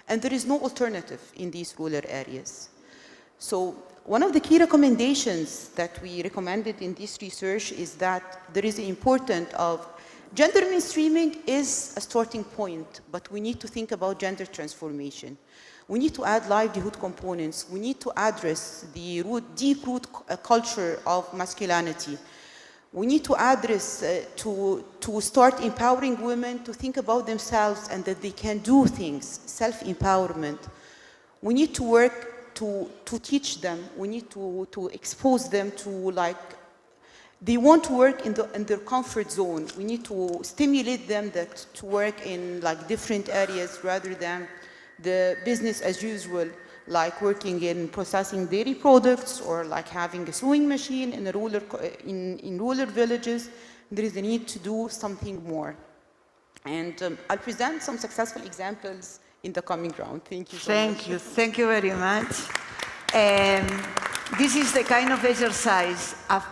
And there is no alternative in these rural areas. So one of the key recommendations that we recommended in this research is that there is an importance of gender mainstreaming is a starting point, but we need to think about gender transformation. We need to add livelihood components. We need to address the deep root culture of masculinity. We need to address, to start empowering women to think about themselves and that they can do things, self-empowerment. We need to work to teach them. We need to expose them to, like, they want to work in their comfort zone. We need to stimulate them to work in, like, different areas rather than the business as usual, like working in processing dairy products or like having a sewing machine in rural villages. There is a need to do something more. And I'll present some successful examples in the coming round. Thank you so much. Thank you very much. This is the kind of exercise of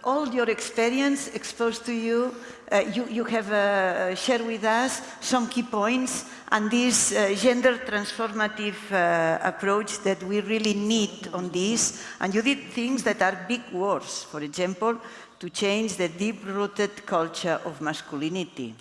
all your experience exposed to you. You have shared with us some key points and this gender transformative approach that we really need on this. And you did things that are big words, for example, to change the deep-rooted culture of masculinity.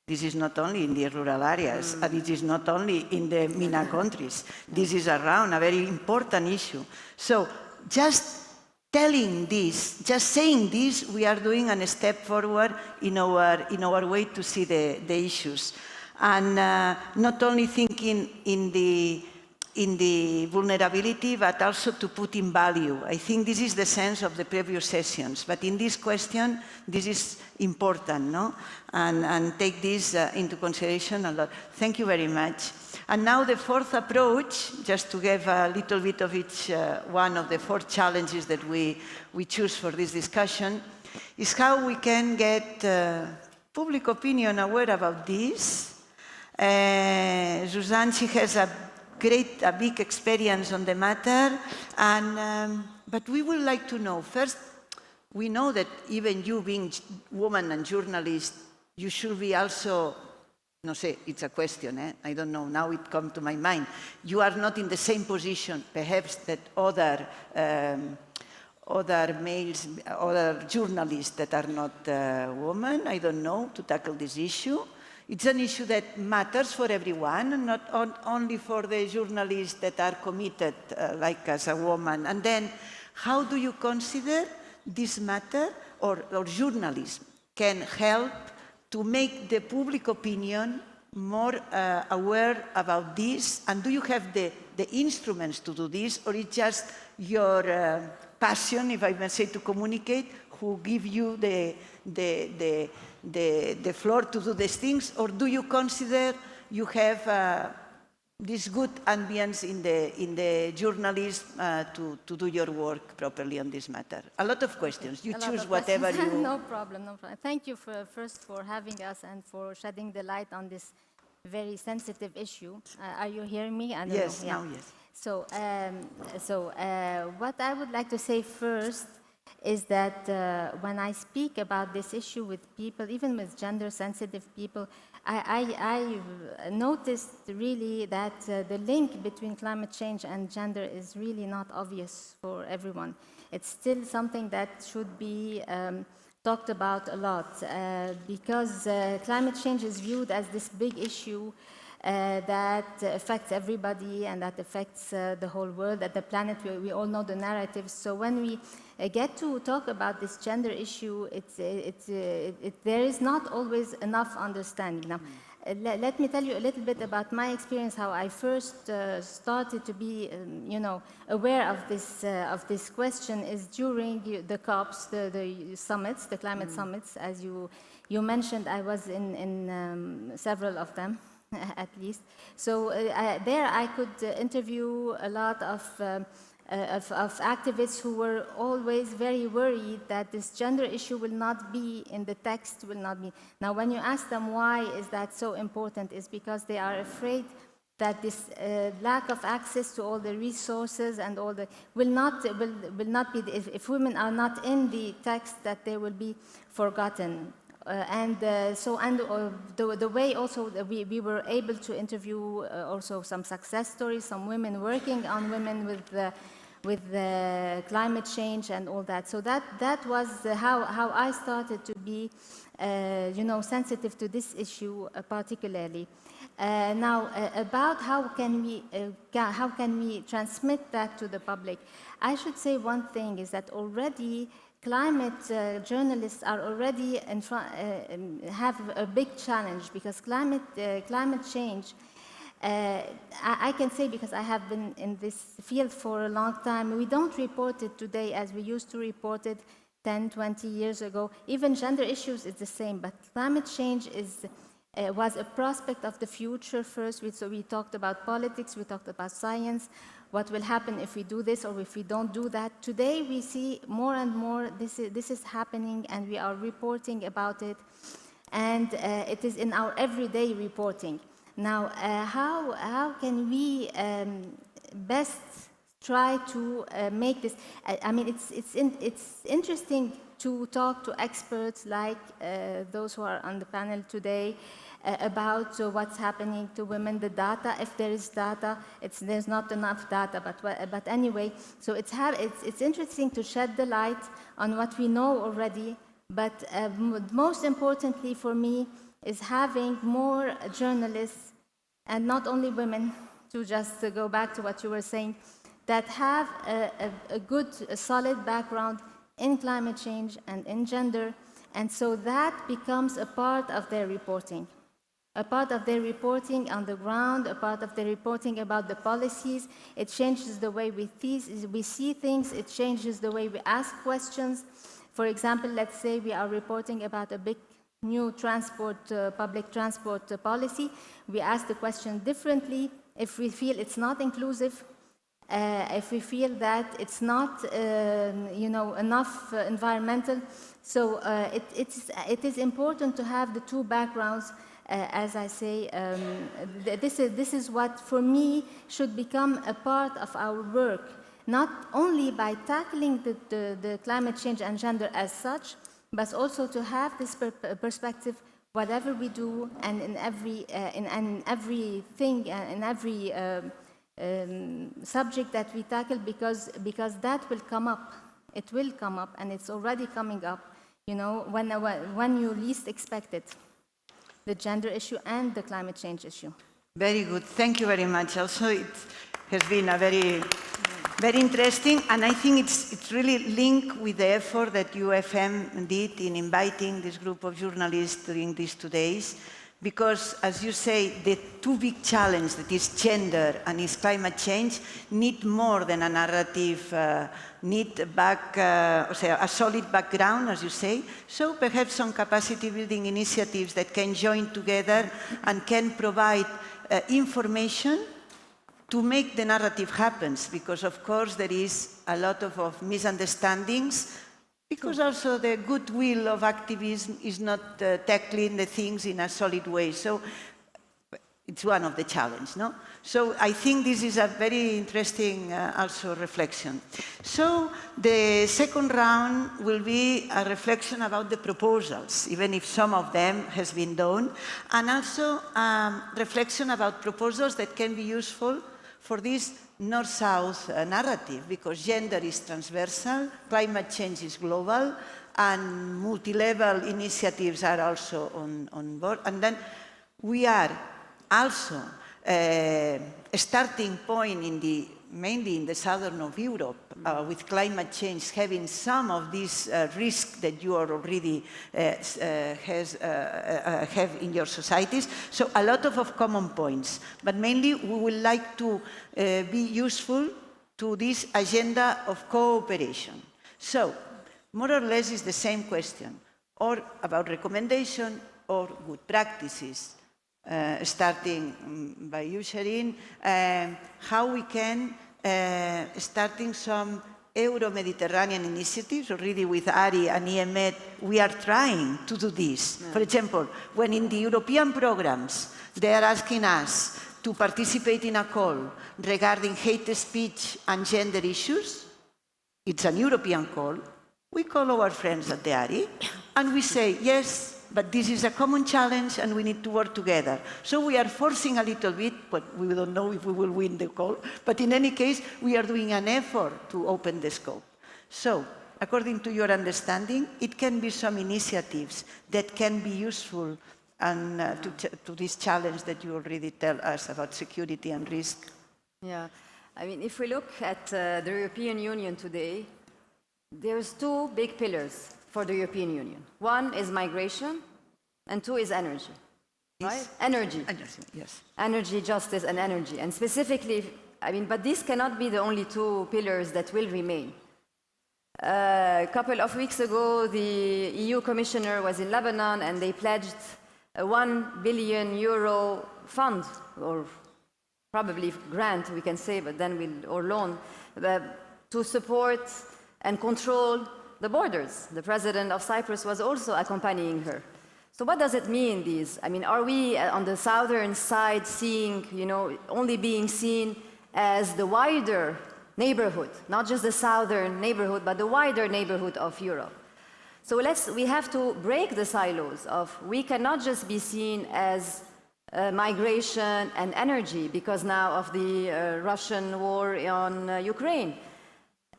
This is not only in the rural areas, and it is not only in the MENA countries. This is around a very important issue. So just telling this, just saying this, we are doing a step forward in our way to see the issues. And not only thinking in the vulnerability, but also to put in value. I think this is the sense of the previous sessions. But in this question, this is important, no? And take this into consideration a lot. Thank you very much. And now the fourth approach, just to give a little bit of each one of the 4 challenges that we choose for this discussion, is how we can get public opinion aware about this. Suzanne, she has a big experience on the matter, and but we would like to know, first, we know that even you being woman and journalist, you should be also, no sé, it's a question, I don't know, now it comes to my mind. You are not in the same position, perhaps, that other males, other journalists that are not women, I don't know, to tackle this issue. It's an issue that matters for everyone, not only for the journalists that are committed, like as a woman. And then, how do you consider this matter, or journalism can help to make the public opinion more aware about this? And do you have the instruments to do this, or it's just your passion, if I may say, to communicate, who give you the floor to do these things? Or do you consider you have this good ambience in the journalism to do your work properly on this matter? A lot of questions. You choose whatever you... No problem, no problem. Thank you first for having us and for shedding the light on this very sensitive issue. Are you hearing me? Yes, now yes. So, what I would like to say first is that when I speak about this issue with people, even with gender-sensitive people, I noticed really that the link between climate change and gender is really not obvious for everyone. It's still something that should be talked about a lot because climate change is viewed as this big issue that affects everybody and that affects the whole world, at the planet. We all know the narratives. So when we get to talk about this gender issue, there is not always enough understanding. Now, let me tell you a little bit about my experience, how I first started to be, aware of this question is during the COPs, the summits, the climate summits. As you mentioned, I was in several of them. At least. So there I could interview a lot of activists who were always very worried that this gender issue will not be in the text, will not be. Now, when you ask them why is that so important, is because they are afraid that this lack of access to all the resources and all the will not be, if women are not in the text, that they will be forgotten. The way also that we were able to interview also some success stories, some women working on women with climate change and all that. So that was how I started to be, sensitive to this issue particularly. Now, about how can we transmit that to the public? I should say one thing is that already climate journalists are already have a big challenge because climate change. I can say, because I have been in this field for a long time, we don't report it today as we used to report it 10, 20 years ago. Even gender issues is the same, but climate change was a prospect of the future first. So we talked about politics, we talked about science, what will happen if we do this or if we don't do that. Today we see more and more this is happening, and we are reporting about it, and it is in our everyday reporting. Now, how can we best try to make this? I mean, it's interesting to talk to experts like those who are on the panel today about what's happening to women, the data. If there is data, there's not enough data, but anyway, so it's interesting to shed the light on what we know already, but most importantly for me is having more journalists, and not only women, to just go back to what you were saying, that have a good, solid background in climate change and in gender, and so that becomes a part of their reporting. A part of their reporting on the ground, a part of their reporting about the policies. It changes the way we see things, it changes the way we ask questions. For example, let's say we are reporting about a big new public transport policy. We ask the question differently if we feel it's not inclusive, if we feel that it's not enough environmental. So it is important to have the two backgrounds. As I say, this is what, for me, should become a part of our work, not only by tackling the climate change and gender as such, but also to have this perspective, whatever we do, and in everything, in every subject that we tackle, because that will come up It will come up, and it's already coming up, you know, when you least expect it. The gender issue and the climate change issue. Very good. Thank you very much. Also, it has been a very interesting, and I think it's really linked with the effort that UFM did in inviting this group of journalists during these 2 days, because, as you say, the two big challenges, that is gender and is climate change, need more than a narrative, need a solid background, as you say. So perhaps some capacity building initiatives that can join together and can provide information to make the narrative happen, because of course there is a lot of misunderstandings, because also the goodwill of activism is not tackling the things in a solid way. So it's one of the challenges, no? So I think this is a very interesting also reflection. So the second round will be a reflection about the proposals, even if some of them has been done, and also reflection about proposals that can be useful for this North-South narrative, because gender is transversal, climate change is global, and multi-level initiatives are also on board. And then we are also a starting point mainly in the southern of Europe, with climate change having some of these risks that you are already have in your societies. So a lot of common points, but mainly we would like to be useful to this agenda of cooperation. So more or less is the same question, or about recommendation or good practices. Starting by you, Shireen, how we can, starting some Euro-Mediterranean initiatives, already with ARI and EMED, we are trying to do this. Yeah. For example, when in the European programs, they are asking us to participate in a call regarding hate speech and gender issues, it's an European call, we call our friends at the ARI, and we say, yes, but this is a common challenge and we need to work together. So we are forcing a little bit, but we don't know if we will win the call. But in any case, we are doing an effort to open the scope. So, according to your understanding, it can be some initiatives that can be useful and to this challenge that you already tell us about security and risk. Yeah, I mean, if we look at the European Union today, there's two big pillars for the European Union. One is migration, and two is energy, right? Energy. Energy, yes. Energy, justice, and energy. And specifically, I mean, but these cannot be the only two pillars that will remain. A couple of weeks ago, the EU commissioner was in Lebanon, and they pledged a 1 billion euro fund, or probably grant, we can say, but then or loan, to support and control the borders. The president of Cyprus was also accompanying her. So what does it mean, these? I mean, are we on the southern side seeing, you know, only being seen as the wider neighborhood, not just the southern neighborhood, but the wider neighborhood of Europe? So we have to break the silos of, we cannot just be seen as migration and energy because now of the Russian war on Ukraine.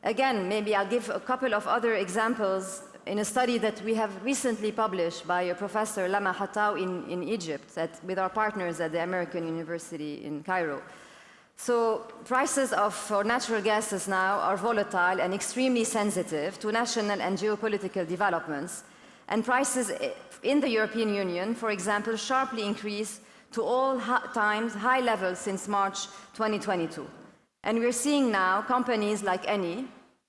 Again, maybe I'll give a couple of other examples in a study that we have recently published by Professor Lama Hattaw in Egypt with our partners at the American University in Cairo. So prices for natural gases now are volatile and extremely sensitive to national and geopolitical developments. And prices in the European Union, for example, sharply increased to all-time high levels since March 2022. And we're seeing now companies like Eni,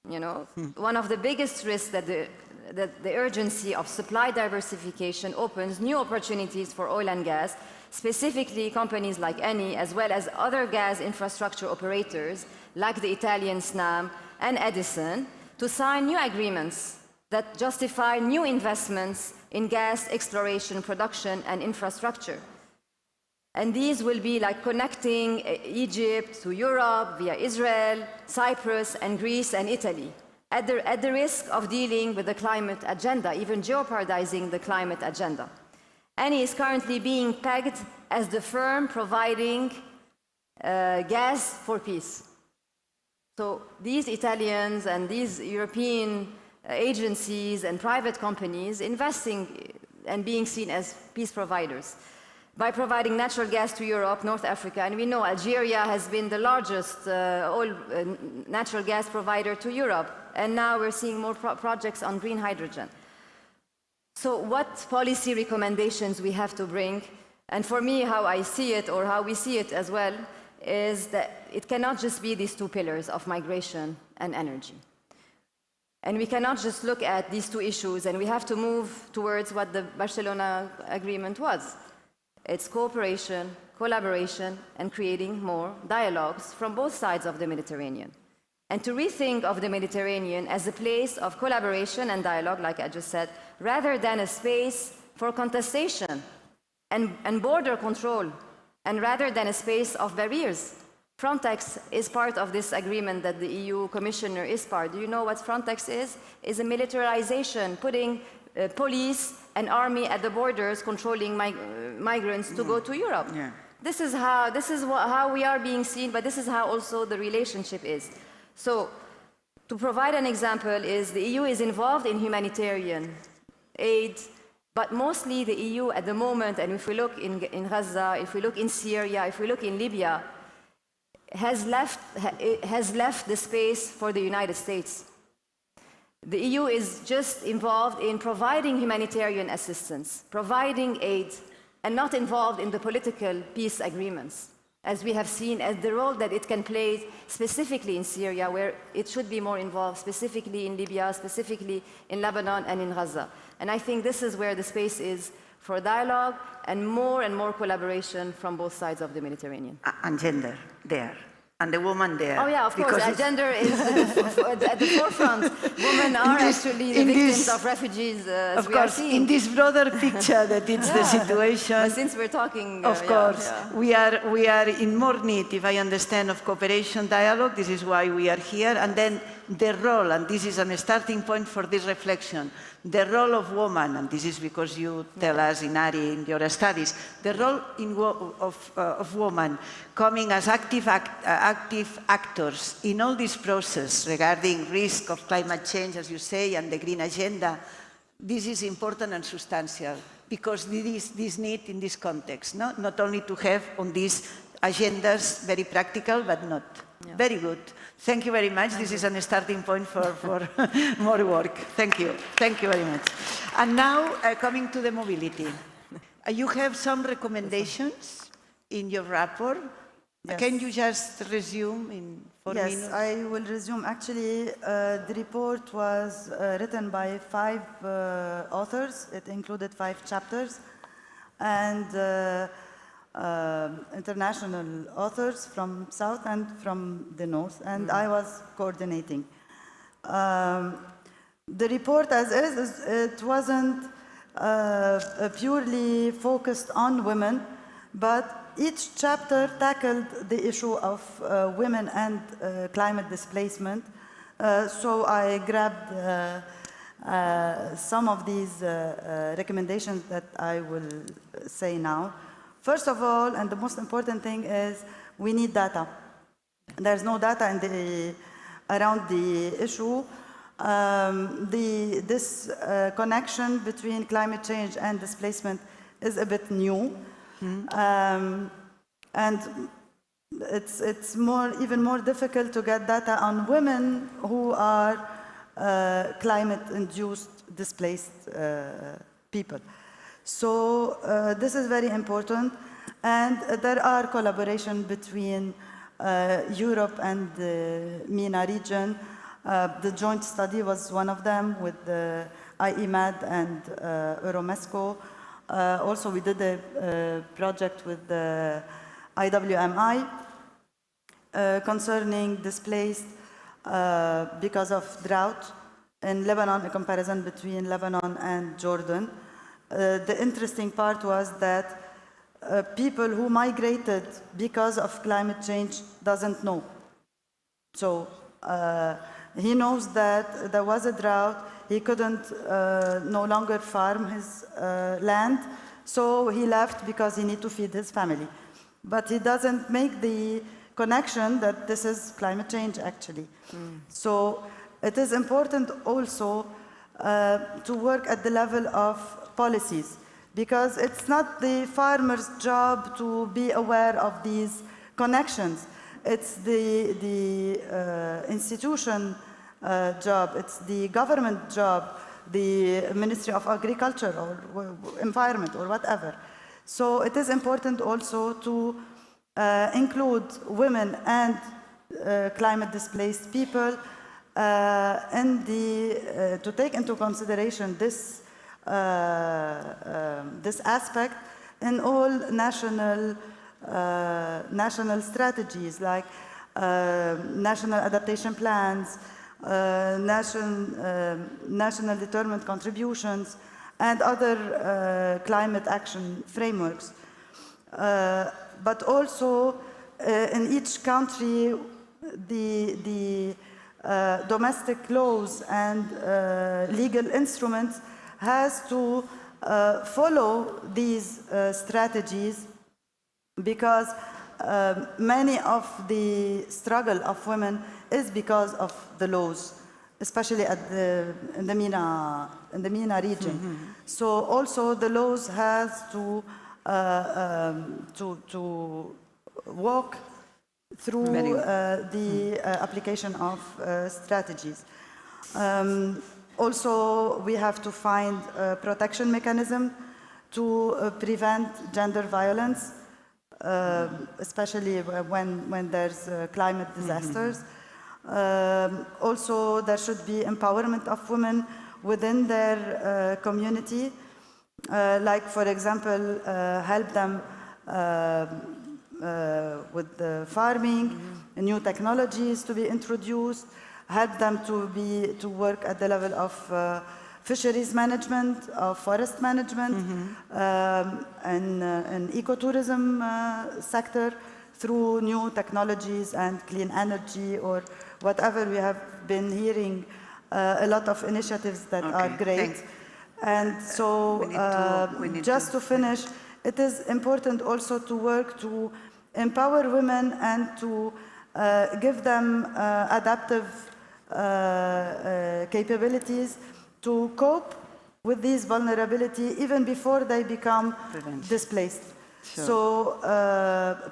you know, one of the biggest risks that the urgency of supply diversification opens new opportunities for oil and gas, specifically companies like Eni, as well as other gas infrastructure operators like the Italian Snam and Edison, to sign new agreements that justify new investments in gas exploration, production, and infrastructure. And these will be like connecting Egypt to Europe via Israel, Cyprus, and Greece and Italy, at the risk of dealing with the climate agenda, even jeopardizing the climate agenda. Eni is currently being pegged as the firm providing gas for peace. So these Italians and these European agencies and private companies investing and being seen as peace providers by providing natural gas to Europe, North Africa, and we know Algeria has been the largest natural gas provider to Europe, and now we're seeing more projects on green hydrogen. So what policy recommendations we have to bring, and for me how I see it, or how we see it as well, is that it cannot just be these two pillars of migration and energy. And we cannot just look at these two issues, and we have to move towards what the Barcelona Agreement was. It's cooperation, collaboration, and creating more dialogues from both sides of the Mediterranean. And to rethink of the Mediterranean as a place of collaboration and dialogue, like I just said, rather than a space for contestation and border control, and rather than a space of barriers. Frontex is part of this agreement that the EU Commissioner is part. Do you know what Frontex is? It's a militarization, putting police and army at the borders, controlling migrants to go to Europe. Yeah. This is how we are being seen, but this is how also the relationship is. So, to provide an example, is the EU is involved in humanitarian aid, but mostly the EU at the moment, and if we look in Gaza, if we look in Syria, if we look in Libya, has left the space for the United States. The EU is just involved in providing humanitarian assistance, providing aid, and not involved in the political peace agreements, as we have seen as the role that it can play specifically in Syria, where it should be more involved, specifically in Libya, specifically in Lebanon and in Gaza. And I think this is where the space is for dialogue and more collaboration from both sides of the Mediterranean. And gender there. And the woman there. Oh yeah, of course, gender is at the forefront. Women are actually the victims of refugees, as of we course, are seeing. in this broader picture that it's the situation. But since we're talking... Of course, we are in more need, if I understand, of cooperation dialogue. This is why we are here. And then the role, and this is a starting point for this reflection, the role of woman, and this is because you tell us in ARI, in your studies, the role of women coming as active actors in all this process regarding risk of climate change, as you say, and the green agenda. This is important and substantial because this need in this context, not only to have on these agendas very practical, but not. Yeah. Very good. Thank you very much. This is a starting point for more work. Thank you. Thank you very much. And now, coming to the mobility. You have some recommendations in your rapport. Yes. Can you just resume in 4 minutes? Yes, I will resume. Actually, the report was written by 5 authors. It included 5 chapters. And international authors from South and from the North, and I was coordinating. The report as is, it wasn't purely focused on women, but each chapter tackled the issue of women and climate displacement. So I grabbed some of these recommendations that I will say now. First of all, and the most important thing is, we need data. There's no data around the issue. This connection between climate change and displacement is a bit new. And it's even more difficult to get data on women who are climate-induced displaced people. So this is very important, and there are collaboration between Europe and the MENA region. The joint study was one of them with the IEMAD and Euromesco. Also, we did a project with the IWMI concerning displaced because of drought in Lebanon, a comparison between Lebanon and Jordan. The interesting part was that people who migrated because of climate change doesn't know. So he knows that there was a drought, he couldn't no longer farm his land, so he left because he needed to feed his family. But he doesn't make the connection that this is climate change, actually. So it is important also to work at the level of policies, because it's not the farmer's job to be aware of these connections. It's the institution job, it's the government job, the Ministry of Agriculture or Environment or whatever. So it is important also to include women and climate displaced people to take into consideration this this aspect in all national strategies, like national adaptation plans, national determined contributions, and other climate action frameworks. But also in each country, the domestic laws and legal instruments has to follow these strategies, because many of the struggle of women is because of the laws, especially in the MENA region. So also the laws has to walk through the application of strategies. Also, we have to find a protection mechanism to prevent gender violence, especially when there's climate disasters. Also, there should be empowerment of women within their community, like, for example, help them with the farming, new technologies to be introduced, help them to work at the level of fisheries management, of forest management, and ecotourism sector through new technologies and clean energy or whatever. We have been hearing a lot of initiatives that are great. And so just to finish, it is important also to work to empower women and to give them adaptive capabilities to cope with these vulnerabilities even before they become displaced. Sure. So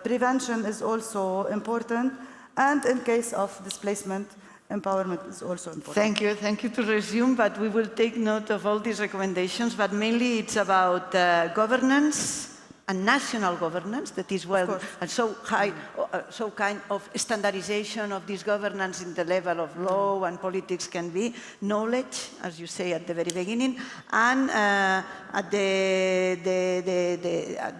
prevention is also important, and in case of displacement, empowerment is also important. Thank you to resume, but we will take note of all these recommendations, but mainly it's about governance and national governance, that is well, and so high, so kind of standardization of this governance in the level of law and politics can be, knowledge, as you say at the very beginning, and at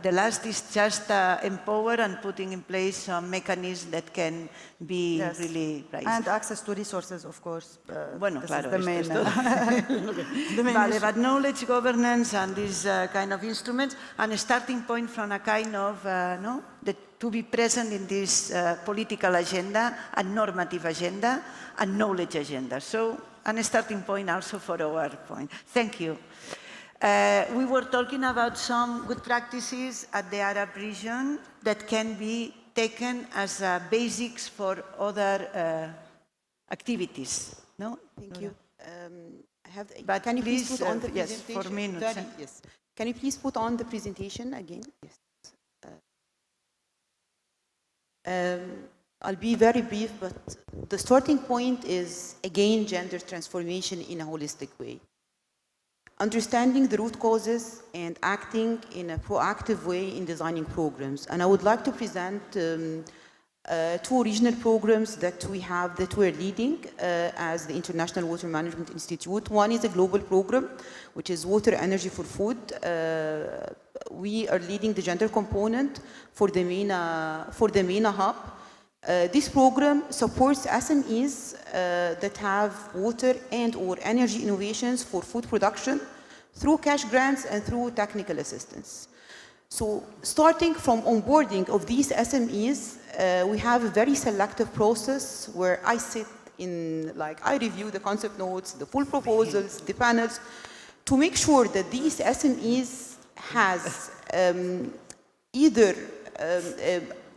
the last is just empower and putting in place some mechanisms that can be really raised. And access to resources, of course. Bueno, this claro, is the main, the main but knowledge, governance, and these kind of instruments, and a starting point from a kind of, to be present in this political agenda, and normative agenda, and knowledge agenda. So, and a starting point also for our point. Thank you. We were talking about some good practices at the Arab region that can be taken as basics for other activities. No? Thank you. But can you please put on the yes, presentation? 4 minutes. Yes. Can you please put on the presentation again? Yes. I'll be very brief, but the starting point is, again, gender transformation in a holistic way. Understanding the root causes and acting in a proactive way in designing programs. And I would like to present 2 regional programs that we have, that we're leading as the International Water Management Institute. One is a global program, which is Water Energy for Food. We are leading the gender component for the MENA hub. This program supports SMEs that have water and/or energy innovations for food production through cash grants and through technical assistance. So starting from onboarding of these SMEs, we have a very selective process where I sit in, I review the concept notes, the full proposals, the panels, to make sure that these SMEs has either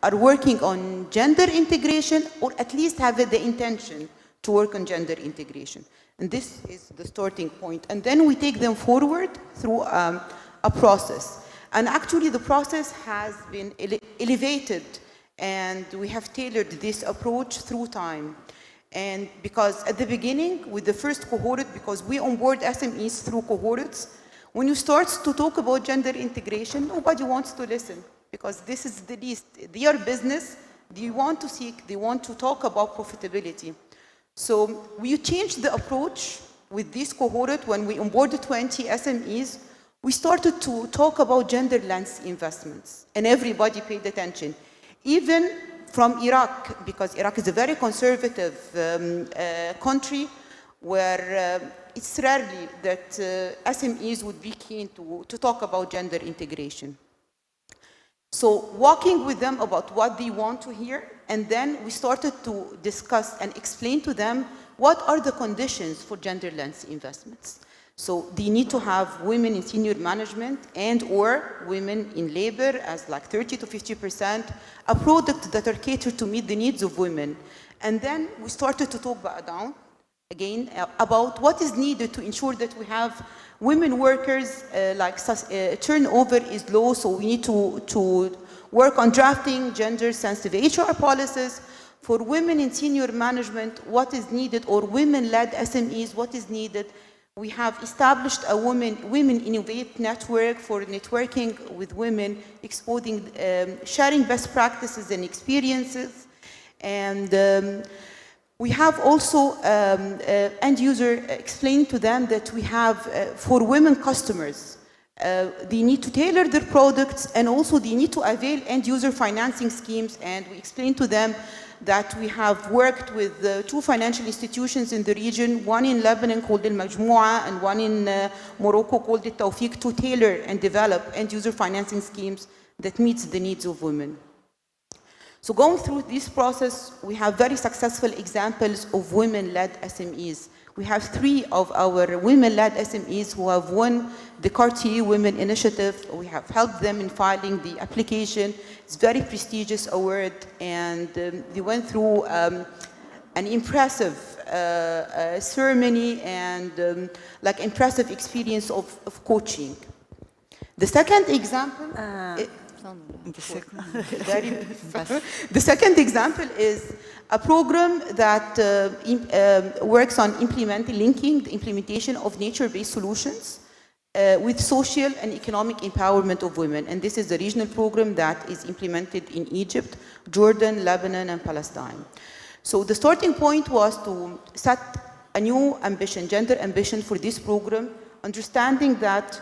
are working on gender integration, or at least have the intention to work on gender integration. And this is the starting point. And then we take them forward through a process. And actually the process has been elevated, and we have tailored this approach through time. And because at the beginning, with the first cohort, because we onboard SMEs through cohorts, when you start to talk about gender integration, nobody wants to listen, because this is the least. Their business, they want to seek, they want to talk about profitability. So we changed the approach with this cohort. When we onboarded 20 SMEs, we started to talk about gender lens investments, and everybody paid attention. Even from Iraq, because Iraq is a very conservative country where it's rarely that SMEs would be keen to talk about gender integration. So walking with them about what they want to hear, and then we started to discuss and explain to them what are the conditions for gender lens investments. So they need to have women in senior management and or women in labor as like 30 to 50%, a product that are catered to meet the needs of women. And then we started to talk back down again about what is needed to ensure that we have women workers, turnover is low, so we need to work on drafting gender-sensitive HR policies. For women in senior management, what is needed, or women-led SMEs, what is needed. We have established a Women Innovate network for networking with women, exposing, sharing best practices and experiences. And we have also end user explain to them that we have, for women customers, they need to tailor their products, and also they need to avail end user financing schemes. And we explain to them that we have worked with 2 financial institutions in the region, one in Lebanon called Al Majmoua and one in Morocco called Al Tawfiq, to tailor and develop end user financing schemes that meets the needs of women. So going through this process, we have very successful examples of women-led SMEs. We have 3 of our women-led SMEs who have won the Cartier Women Initiative. We have helped them in filing the application. It's a very prestigious award, and they went through an impressive ceremony and impressive experience of coaching. The second example, the second example is a program that works on linking the implementation of nature-based solutions with social and economic empowerment of women. And this is a regional program that is implemented in Egypt, Jordan, Lebanon, and Palestine. So the starting point was to set a new ambition, gender ambition for this program, understanding that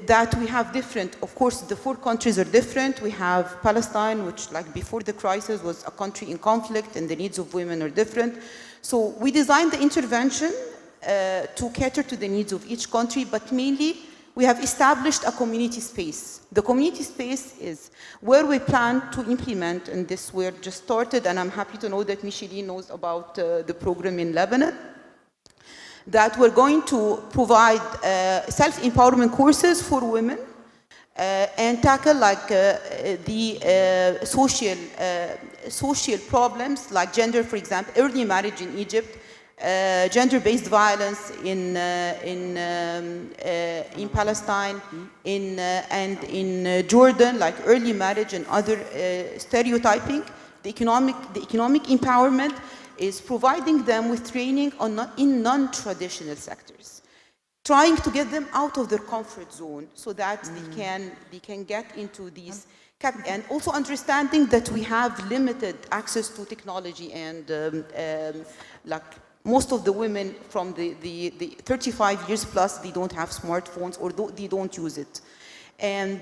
that we have different, of course, the 4 countries are different. We have Palestine, which before the crisis was a country in conflict, and the needs of women are different. So we designed the intervention to cater to the needs of each country, but mainly we have established a community space. The community space is where we plan to implement, and this we're just started, and I'm happy to know that Micheline knows about the program in Lebanon, that we're going to provide self-empowerment courses for women and tackle the social problems like gender, for example, early marriage in Egypt, gender-based violence in Palestine, and in Jordan, like early marriage and other stereotyping. The economic empowerment is providing them with training in non-traditional sectors, trying to get them out of their comfort zone so that they can get into these, and also understanding that we have limited access to technology, and most of the women from the 35 years plus, they don't have smartphones, or they don't use it. And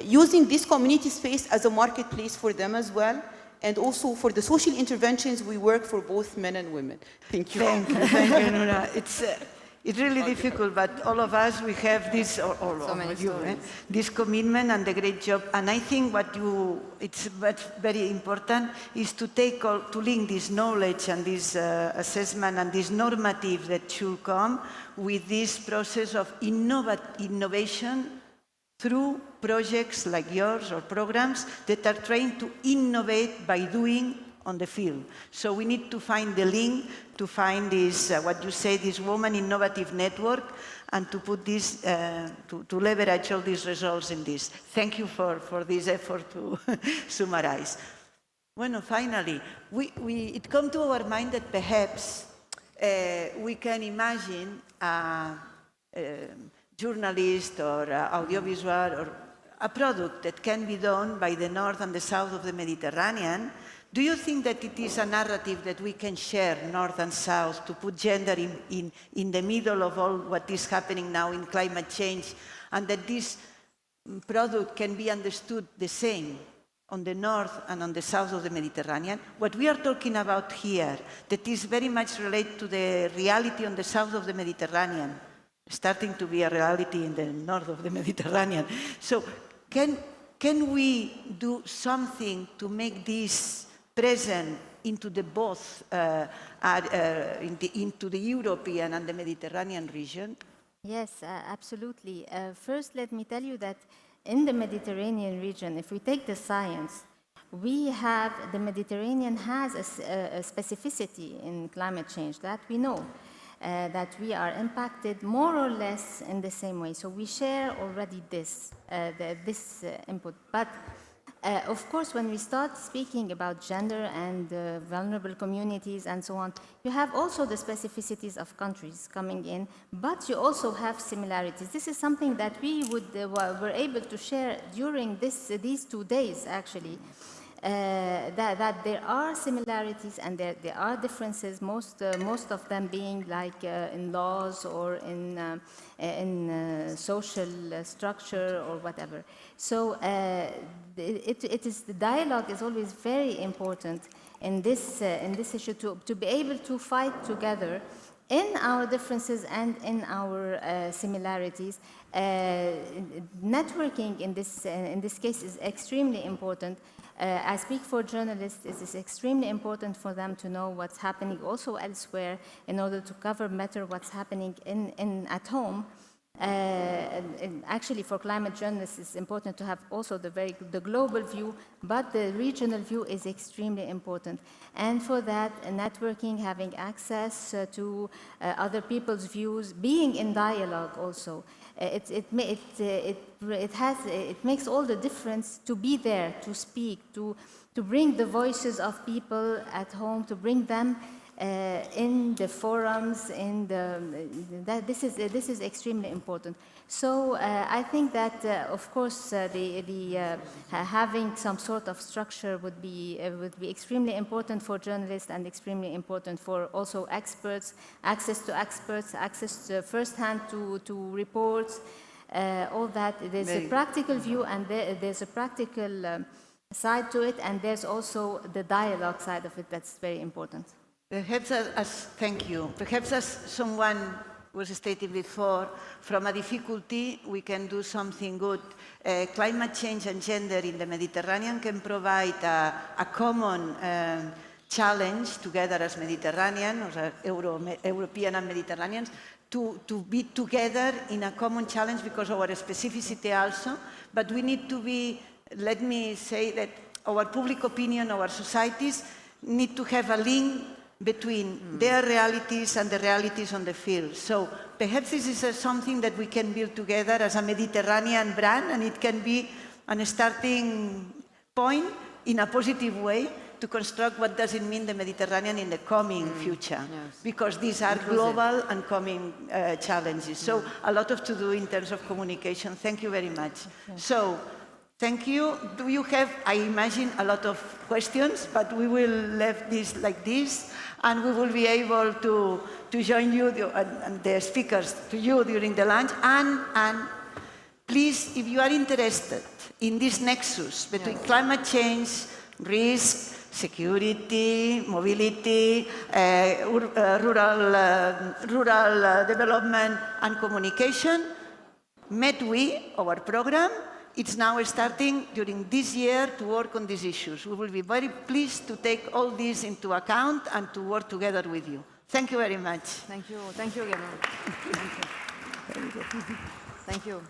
using this community space as a marketplace for them as well. And also for the social interventions, we work for both men and women. Thank you. Thank you, Nuna. It's really difficult, but all of us, we have this, this commitment and the great job. And I think it's very important is to link this knowledge and this assessment and this normative that should come with this process of innovation through projects like yours or programs that are trying to innovate by doing on the field. So we need to find the link, to find this, what you say, this Woman Innovative Network, and to put this, to leverage all these results in this. Thank you for this effort to summarize. Well, finally, it comes to our mind that perhaps we can imagine a journalist or audiovisual or a product that can be done by the north and the south of the Mediterranean. Do you think that it is a narrative that we can share, north and south, to put gender in the middle of all what is happening now in climate change, and that this product can be understood the same on the north and on the south of the Mediterranean? What we are talking about here, that is very much related to the reality on the south of the Mediterranean, starting to be a reality in the north of the Mediterranean. So can we do something to make this present into the both, into the European and the Mediterranean region? Yes, absolutely. First, let me tell you that in the Mediterranean region, if we take the science, the Mediterranean has a specificity in climate change that we know. That we are impacted more or less in the same way. So we share already this input. But of course, when we start speaking about gender and vulnerable communities and so on, you have also the specificities of countries coming in, but you also have similarities. This is something that we were able to share during these 2 days, actually. That there are similarities and there are differences, most of them being like in laws or in social structure or whatever. So the dialogue is always very important in this issue to be able to fight together in our differences and in our similarities. Networking in this case is extremely important. I speak for journalists. It is extremely important for them to know what's happening also elsewhere in order to cover better what's happening at home. And actually, for climate journalists, it's important to have also the global view, but the regional view is extremely important. And for that, networking, having access to other people's views, being in dialogue also. It makes all the difference to be there, to speak, to bring the voices of people at home, to bring them in the forums. This is extremely important. So I think that of course having some sort of structure would be extremely important for journalists and extremely important for also experts, access to first-hand to reports, all that. There's a practical view and there's a practical side to it, and there's also the dialogue side of it that's very important. Perhaps thank you. Perhaps as someone was stated before, from a difficulty we can do something good. Climate change and gender in the Mediterranean can provide a common challenge together as Mediterranean, or European and Mediterraneans, to be together in a common challenge because of our specificity also. But we need to be, let me say that our public opinion, our societies need to have a link between their realities and the realities on the field. So perhaps this is something that we can build together as a Mediterranean brand, and it can be a starting point in a positive way to construct what does it mean the Mediterranean in the coming future, because these are global and coming challenges. So a lot to do in terms of communication. Thank you very much. So thank you. Do you have, I imagine, a lot of questions, but we will leave this like this, and we will be able to join you and the speakers to you during the lunch. And please, if you are interested in this nexus between climate change, risk, security, mobility, rural development and communication, MEDWI, our program, it's now starting during this year to work on these issues. We will be very pleased to take all this into account and to work together with you. Thank you very much. Thank you. Thank you, Gemma. Thank you. Thank you.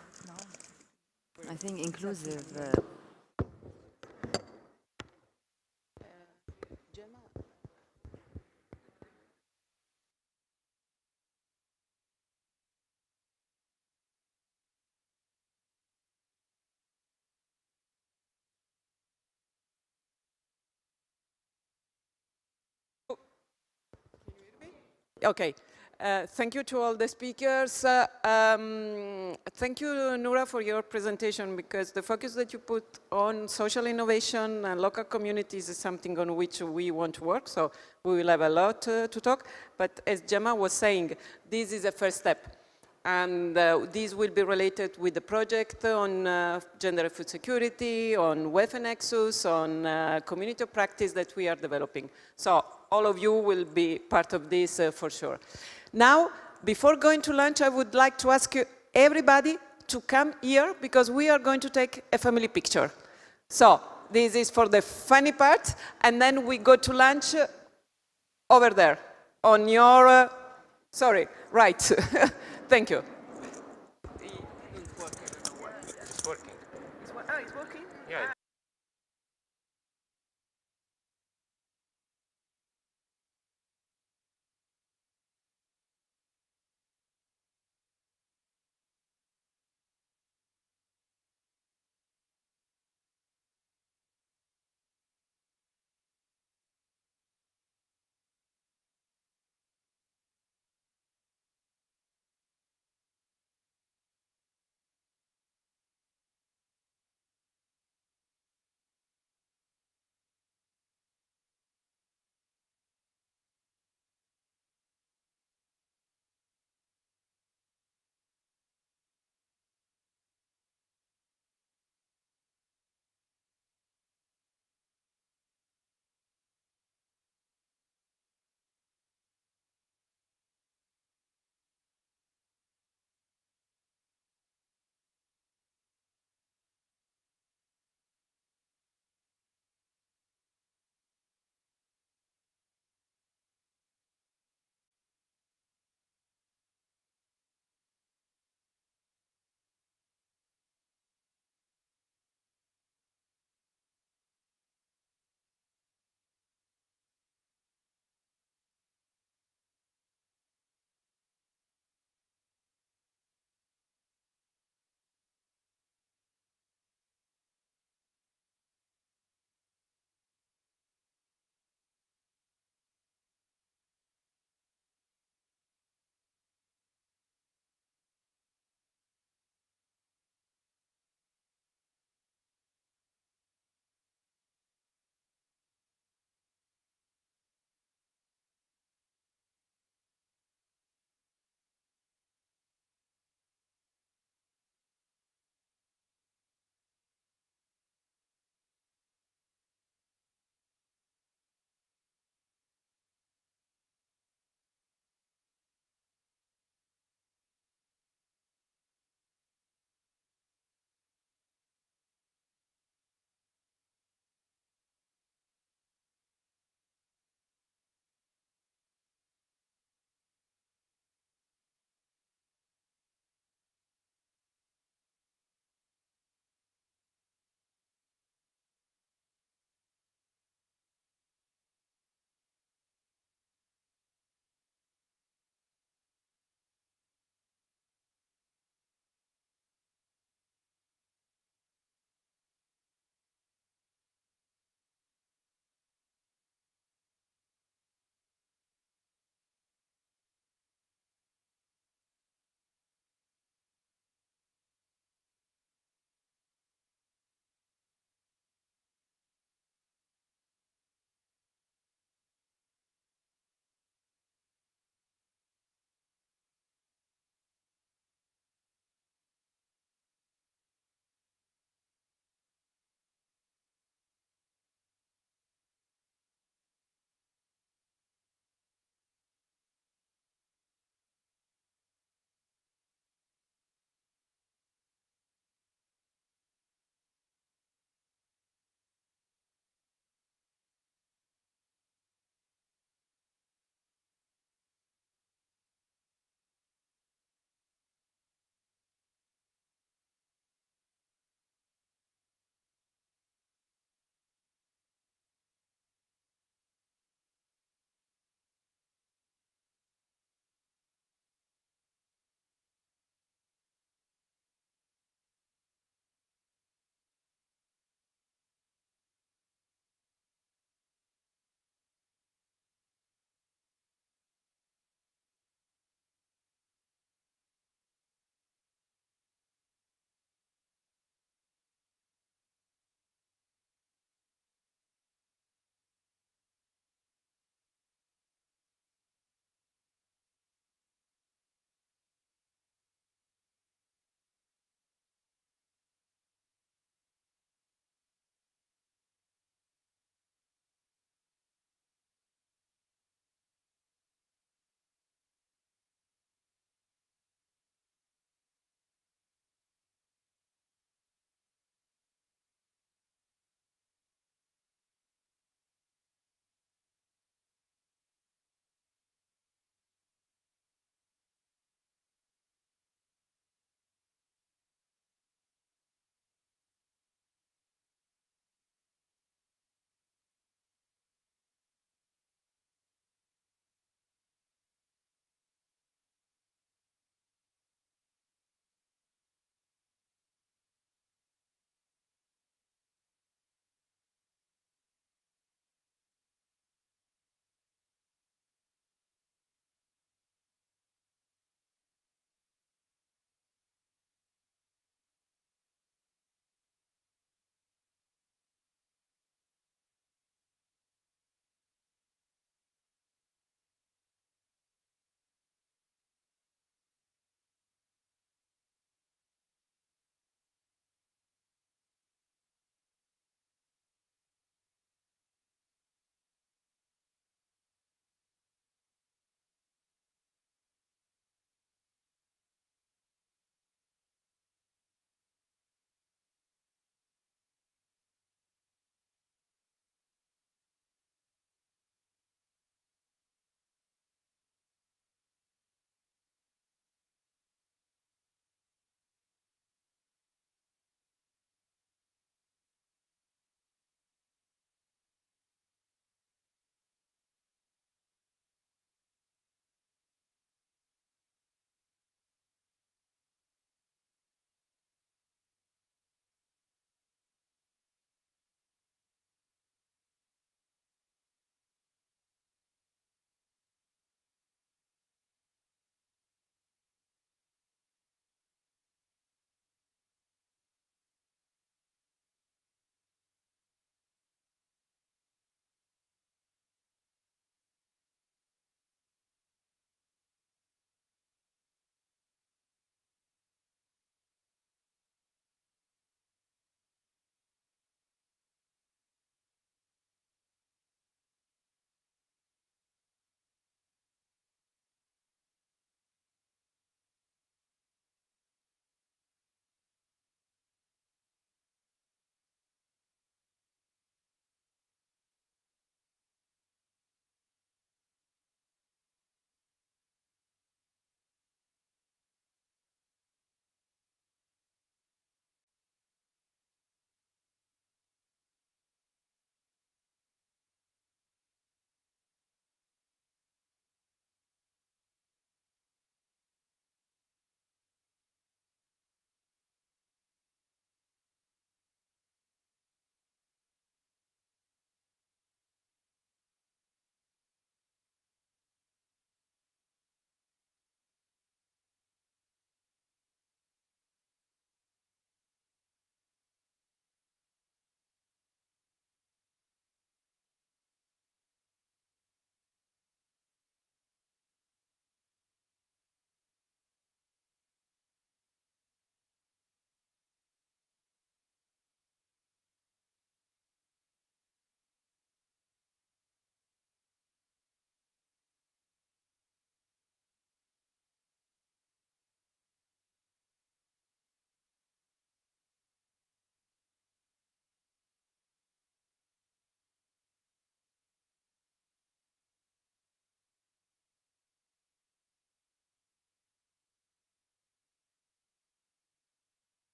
I think inclusive. Okay. Thank you to all the speakers. Thank you, Noura, for your presentation, because the focus that you put on social innovation and local communities is something on which we want to work, so we will have a lot to talk. But as Gemma was saying, this is a first step. And these will be related with the project on gender and food security, on welfare nexus, on community of practice that we are developing. So all of you will be part of this for sure. Now, before going to lunch, I would like to ask you, everybody to come here because we are going to take a family picture. So this is for the funny part, and then we go to lunch over there on your, sorry, right. Thank you. It's working. It's working? Yeah.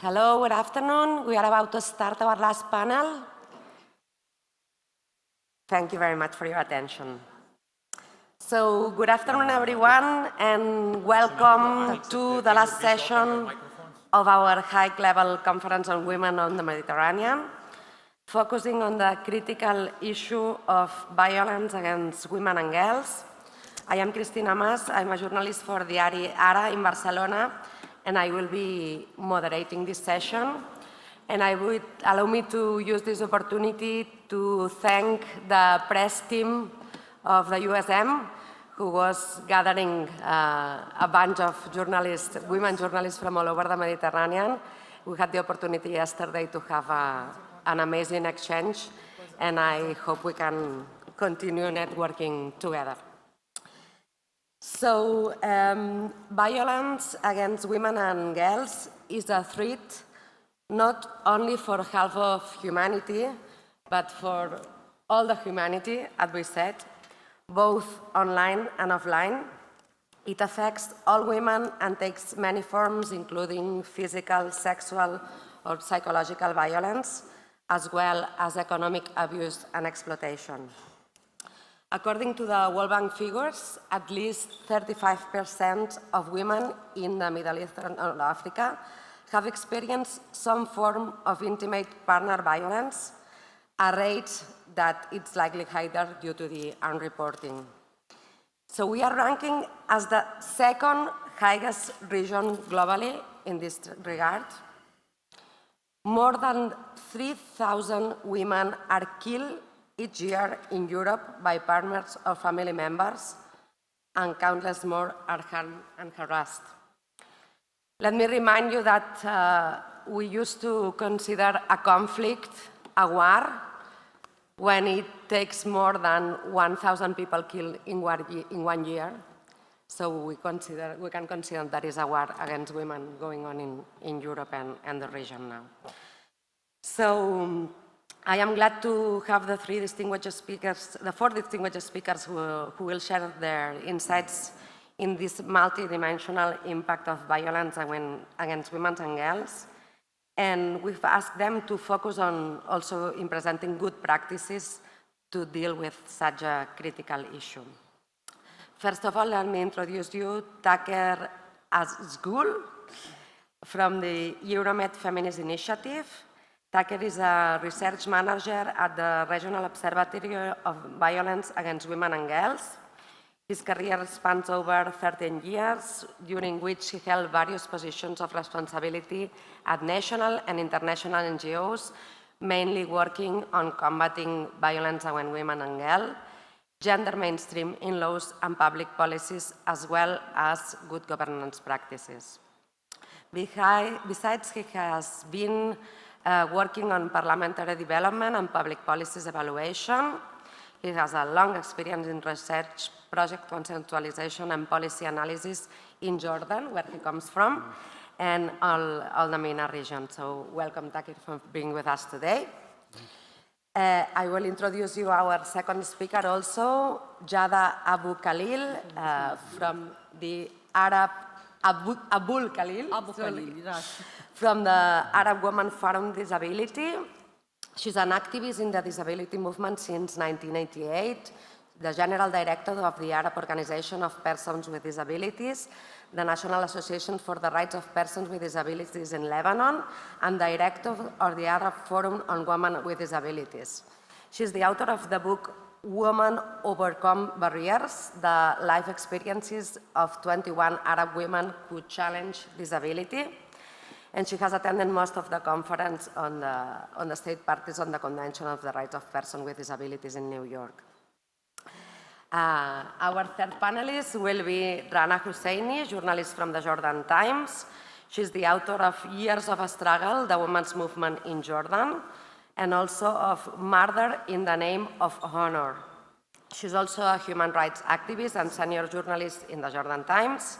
Hello, good afternoon. We are about to start our last panel. Thank you very much for your attention. So, good afternoon, everyone, and welcome to the last session of our high-level conference on women on the Mediterranean, focusing on the critical issue of violence against women and girls. I am Cristina Mas. I'm a journalist for Diari Ara in Barcelona, and I will be moderating this session. And I would allow me to use this opportunity to thank the press team of the USM, who was gathering a bunch of journalists, women journalists from all over the Mediterranean. We had the opportunity yesterday to have an amazing exchange, and I hope we can continue networking together. So, violence against women and girls is a threat not only for half of humanity, but for all the humanity, as we said, both online and offline. It affects all women and takes many forms, including physical, sexual, or psychological violence, as well as economic abuse and exploitation. According to the World Bank figures, at least 35% of women in the Middle East and Africa have experienced some form of intimate partner violence, a rate that it's likely higher due to the unreporting. So we are ranking as the second highest region globally in this regard. More than 3,000 women are killed each year in Europe by partners or family members, and countless more are harmed and harassed. Let me remind you that we used to consider a conflict a war when it takes more than 1,000 people killed in 1 year. So we can consider that is a war against women going on in Europe and the region now. So I am glad to have the four distinguished speakers who will share their insights in this multidimensional impact of violence against women and girls. And we've asked them to focus on also in presenting good practices to deal with such a critical issue. First of all, let me introduce you Taker Azgul from the Euromed Feminist Initiative. Taker is a research manager at the Regional Observatory of Violence Against Women and Girls. His career spans over 13 years, during which he held various positions of responsibility at national and international NGOs, mainly working on combating violence against women and girls, gender mainstream in laws and public policies, as well as good governance practices. Besides, he has been working on parliamentary development and public policies evaluation. He has a long experience in research, project conceptualization and policy analysis in Jordan, where he comes from, and all the MENA region. So welcome, Taker, for being with us today. I will introduce you our second speaker also, Jada Abu Khalil, from the Arab, Abul Khalil, from the Arab Women Forum Disability. She's an activist in the disability movement since 1988, the General Director of the Arab Organization of Persons with Disabilities, the National Association for the Rights of Persons with Disabilities in Lebanon, and Director of the Arab Forum on Women with Disabilities. She's the author of the book Women Overcome Barriers, the life experiences of 21 Arab women who challenge disability. And she has attended most of the conference on the state parties on the Convention of the Rights of Persons with Disabilities in New York. Our third panelist will be Rana Husseini, journalist from the Jordan Times. She's the author of Years of a Struggle, the Women's Movement in Jordan, and also of Murder in the Name of Honor. She's also a human rights activist and senior journalist in the Jordan Times.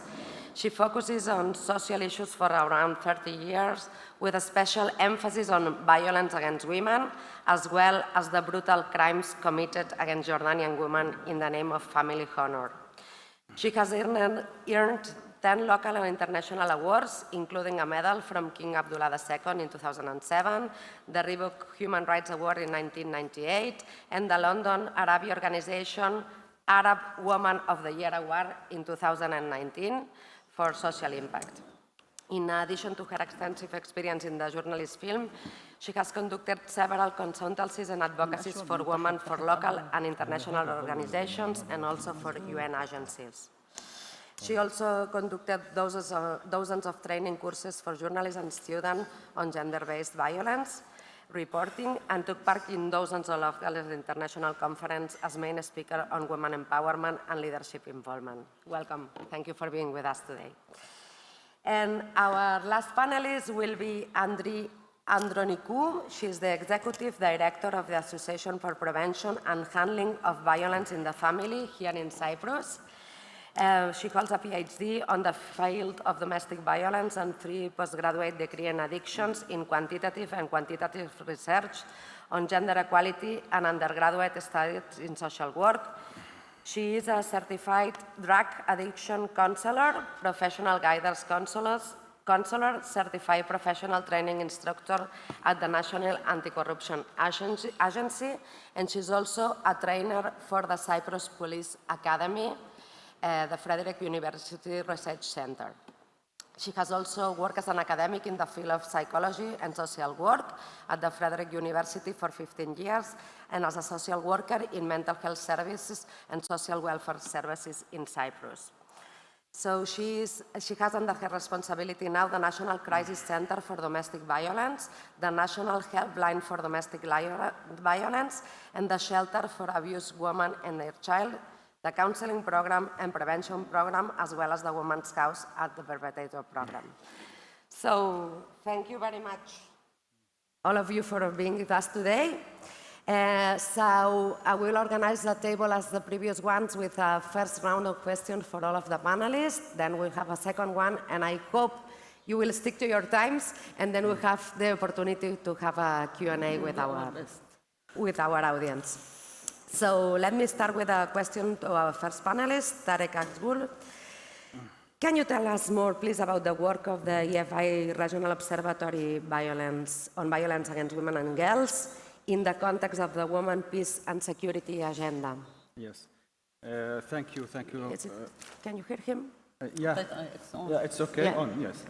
She focuses on social issues for around 30 years, with a special emphasis on violence against women, as well as the brutal crimes committed against Jordanian women in the name of family honor. She has earned 10 local and international awards, including a medal from King Abdullah II in 2007, the Reebok Human Rights Award in 1998, and the London Arabic Organization Arab Woman of the Year Award in 2019 for social impact. In addition to her extensive experience in the journalist film, she has conducted several consultancies and advocacies for women for local and international organizations and also for UN agencies. She also conducted dozens of training courses for journalists and students on gender-based violence reporting and took part in dozens of local and international conferences as main speaker on women empowerment and leadership involvement. Welcome. Thank you for being with us today. And our last panelist will be Andronikou. She is the Executive Director of the Association for Prevention and Handling of Violence in the Family here in Cyprus. She holds a PhD on the field of domestic violence and 3 postgraduate degrees in addictions in quantitative and quantitative research on gender equality and undergraduate studies in social work. She is a certified drug addiction counselor, professional guidance counselor, certified professional training instructor at the National Anti-Corruption Agency, and she's also a trainer for the Cyprus Police Academy, the Frederick University Research Center. She has also worked as an academic in the field of psychology and social work at the Frederick University for 15 years and as a social worker in mental health services and social welfare services in Cyprus. So she has under her responsibility now the National Crisis Center for Domestic Violence, the National Helpline for Domestic Violence, and the Shelter for Abused Women and Their Child, the counseling program and prevention program, as well as the Women's House at the Perpetrator program. So thank you very much, all of you, for being with us today. So I will organize the table as the previous ones with a first round of questions for all of the panelists. Then we'll have a second one, and I hope you will stick to your times, and then we'll have the opportunity to have a Q&A with our audience. So let me start with a question to our first panelist, Tarek Aksgul. Can you tell us more, please, about the work of the EFI Regional Observatory on Violence Against Women and Girls in the context of the Women, Peace and Security Agenda? Yes. Thank you. Can you hear him? Yeah, it's okay. Yeah. On, yes.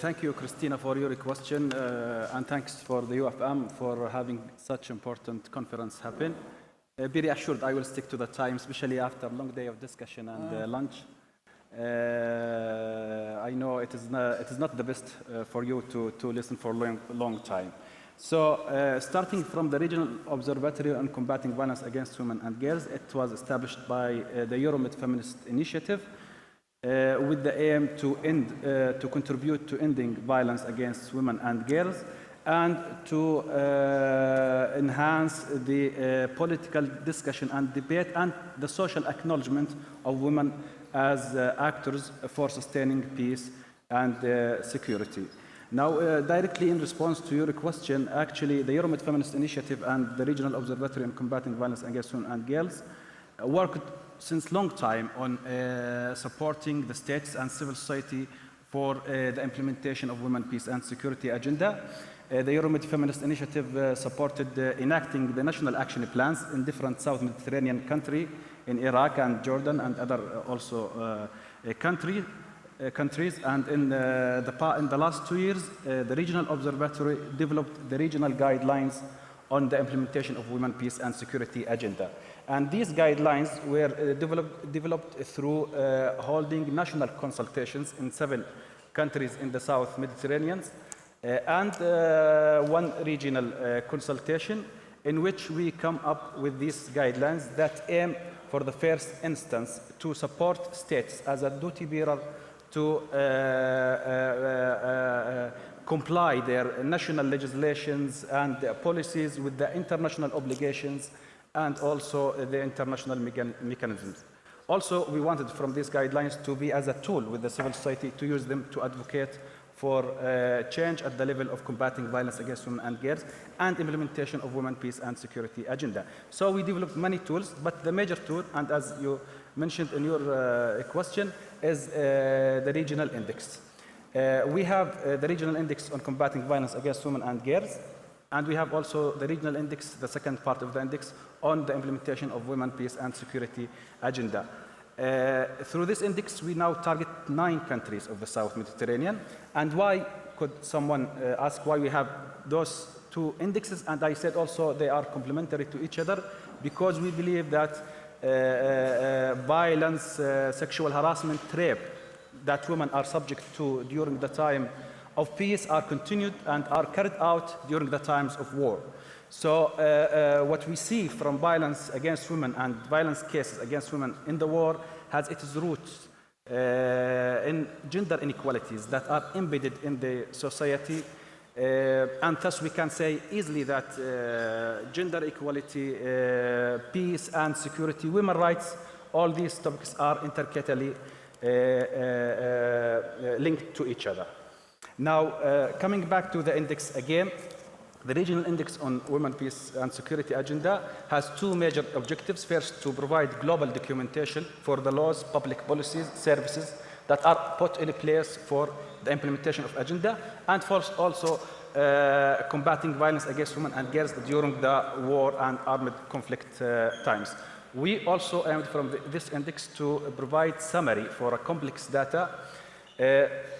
Thank you, Christina, for your question, and thanks for the UFM for having such important conference happen. Be reassured, I will stick to the time, especially after a long day of discussion and lunch. I know it is not the best for you to listen for a long time. So, starting from the Regional Observatory on Combating Violence Against Women and Girls, it was established by the Euromed Feminist Initiative with the aim to contribute to ending violence against women and girls, and to enhance the political discussion and debate and the social acknowledgement of women as actors for sustaining peace and security. Now, directly in response to your question, actually, the Euromed Feminist Initiative and the Regional Observatory on Combating Violence Against Women and Girls worked since long time on supporting the states and civil society for the implementation of Women, Peace and Security Agenda. The Euromed Feminist Initiative supported enacting the national action plans in different South Mediterranean countries, in Iraq and Jordan and other also countries. And in the last 2 years, the Regional Observatory developed the regional guidelines on the implementation of Women, Peace and Security Agenda. And these guidelines were developed through holding national consultations in 7 countries in the South Mediterranean, and 1 regional consultation in which we come up with these guidelines that aim for the first instance to support states as a duty bearer to comply their national legislations and policies with the international obligations and also the international mechanisms. Also, we wanted from these guidelines to be as a tool with the civil society to use them to advocate for change at the level of combating violence against women and girls and implementation of Women, Peace and Security Agenda. So we developed many tools, but the major tool, and as you mentioned in your question is the regional index. We have the regional index on combating violence against women and girls, and we have also the regional index, the second part of the index, on the implementation of women, peace, and security agenda. Through this index, we now target 9 countries of the South Mediterranean. And why, could someone ask why we have those 2 indexes? And I said also they are complementary to each other, because we believe that violence, sexual harassment, rape that women are subject to during the time of peace are continued and are carried out during the times of war. So what we see from violence against women and violence cases against women in the war has its roots in gender inequalities that are embedded in the society. And thus we can say easily that gender equality, peace and security, women's rights, all these topics are intricately linked to each other. Now, coming back to the index again, the regional index on women, peace and security agenda has 2 major objectives. First, to provide global documentation for the laws, public policies, services that are put in place for the implementation of agenda, and first also combating violence against women and girls during the war and armed conflict times. We also aimed from this index to provide summary for a complex data